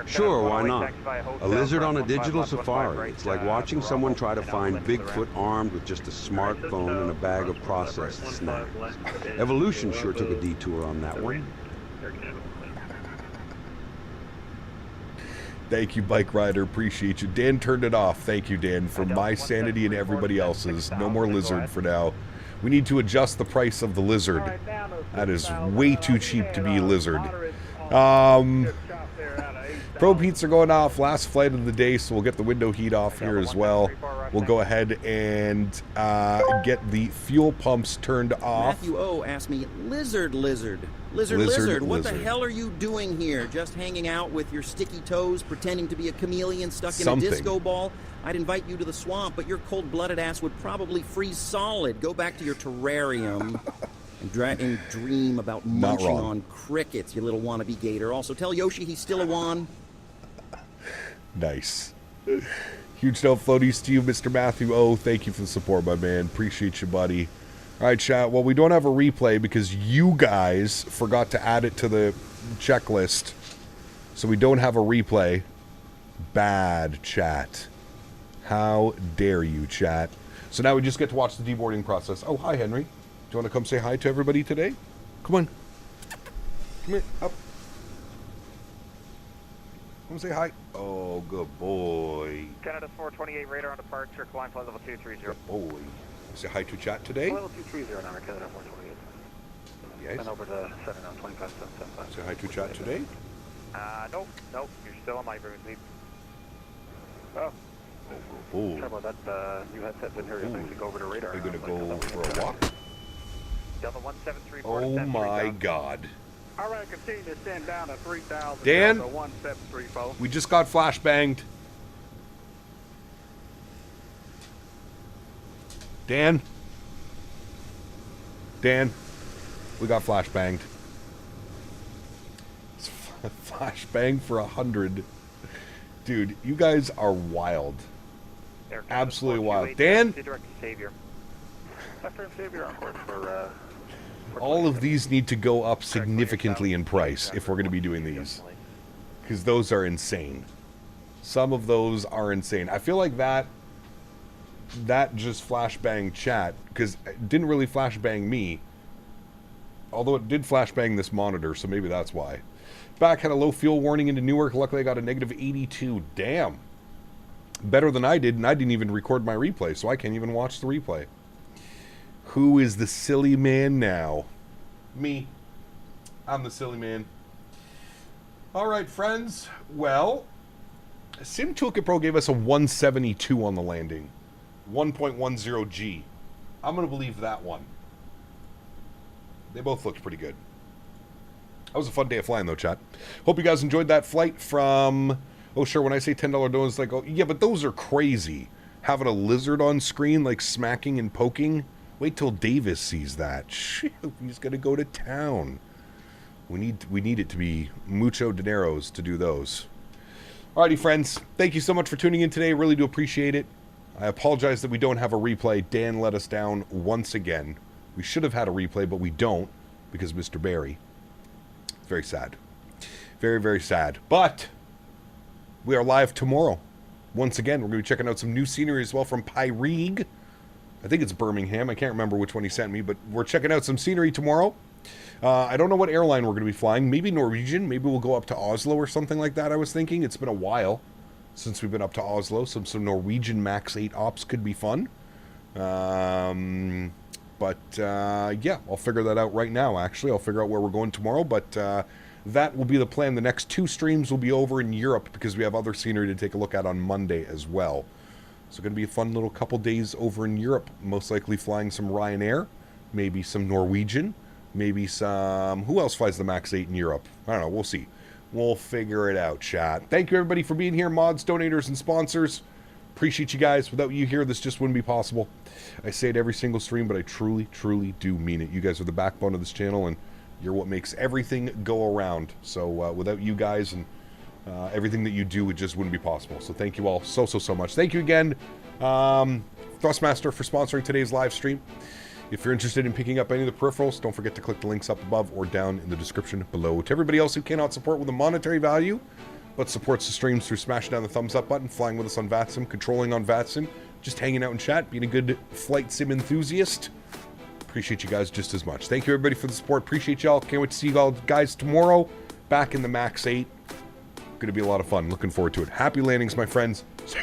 Sure, why not? A lizard on a digital safari. It's like watching someone try to find Bigfoot armed with just a smartphone and a bag of processed snacks. Evolution sure took a detour on that one. Thank you, Bike Rider. Appreciate you. Dan turned it off. Thank you, Dan, for my sanity and everybody else's. No more lizard for now. We need to adjust the price of the lizard. That is way too cheap to be a lizard. Probe heats are going off. Last flight of the day, so we'll get the window heat off here as well. We'll go ahead and get the fuel pumps turned off. Matthew O asked me, lizard, what the hell are you doing here? Just hanging out with your sticky toes, pretending to be a chameleon stuck in a disco ball? I'd invite you to the swamp, but your cold-blooded ass would probably freeze solid. Go back to your terrarium and dream about munching on crickets, you little wannabe gator. Also, tell Yoshi he's still a wan. Nice. Huge no floaties to you, Mr. Matthew O. Thank you for the support, my man. Appreciate you, buddy. All right, chat. Well, we don't have a replay because you guys forgot to add it to the checklist. So we don't have a replay. Bad, chat. How dare you, chat. So now we just get to watch the deboarding process. Oh, hi, Henry. Do you want to come say hi to everybody today? Come on. Come here. Up. Come say hi. Oh, good boy. Canada 428 radar on departure. Climb flight level 230. Good boy. Say hi to chat today. Level 230 now, Canada 428. Yes. And over to 7 Say hi to chat today. Nope. You're still on my route. Oh. Oh. Sorry about that. New headset didn't hear you. Thanks to go over to radar. Are you going to go for a walk? Delta 1734. Oh my God. All right, continue to send down to 3,000. Dan, Delta 1734. we just got flashbanged. Dan, we got flashbanged. Flashbang for 100. Dude, you guys are wild. Absolutely wild. Dan? All of these need to go up significantly in price if we're going to be doing these. Because those are insane. Some of those are insane. I feel like that just flashbang chat, because it didn't really flashbang me. Although it did flashbang this monitor, so maybe that's why. Back had a low fuel warning into Newark. Luckily I got a negative 82. Damn. Better than I did, and I didn't even record my replay, so I can't even watch the replay. Who is the silly man now? Me. I'm the silly man. Alright, friends. Well, Sim Toolkit Pro gave us a 172 on the landing. 1.10G. I'm going to believe that one. They both looked pretty good. That was a fun day of flying, though, chat. Hope you guys enjoyed that flight from... Oh, sure, when I say $10 donuts, like, oh, yeah, but those are crazy. Having a lizard on screen, like, smacking and poking. Wait till Davis sees that. Shoot, he's going to go to town. We need it to be mucho dineros to do those. Alrighty, friends. Thank you so much for tuning in today. Really do appreciate it. I apologize that we don't have a replay. Dan let us down once again. We should have had a replay, but we don't because Mr. Barry. Very sad. Very, very sad. But we are live tomorrow. Once again, we're going to be checking out some new scenery as well from Pyrig. I think it's Birmingham. I can't remember which one he sent me, but we're checking out some scenery tomorrow. I don't know what airline we're going to be flying. Maybe Norwegian. Maybe we'll go up to Oslo or something like that, I was thinking. It's been a while since we've been up to Oslo. Some Norwegian MAX8 ops could be fun. Yeah, I'll figure that out right now, actually. I'll figure out where we're going tomorrow, but that will be the plan. The next 2 streams will be over in Europe because we have other scenery to take a look at on Monday as well. So going to be a fun little couple days over in Europe. Most likely flying some Ryanair, maybe some Norwegian, maybe some... Who else flies the MAX8 in Europe? I don't know. We'll see. We'll figure it out, chat. Thank you, everybody, for being here. Mods, donators, and sponsors. Appreciate you guys. Without you here, this just wouldn't be possible. I say it every single stream, but I truly, truly do mean it. You guys are the backbone of this channel, and you're what makes everything go around. So without you guys and everything that you do, it just wouldn't be possible. So thank you all so much. Thank you again, Thrustmaster, for sponsoring today's live stream. If you're interested in picking up any of the peripherals, don't forget to click the links up above or down in the description below. To everybody else who cannot support with a monetary value, but supports the streams through smashing down the thumbs up button, flying with us on VATSIM, controlling on VATSIM, just hanging out in chat, being a good flight sim enthusiast. Appreciate you guys just as much. Thank you, everybody, for the support. Appreciate y'all. Can't wait to see you all guys tomorrow back in the MAX8. Going to be a lot of fun. Looking forward to it. Happy landings, my friends. See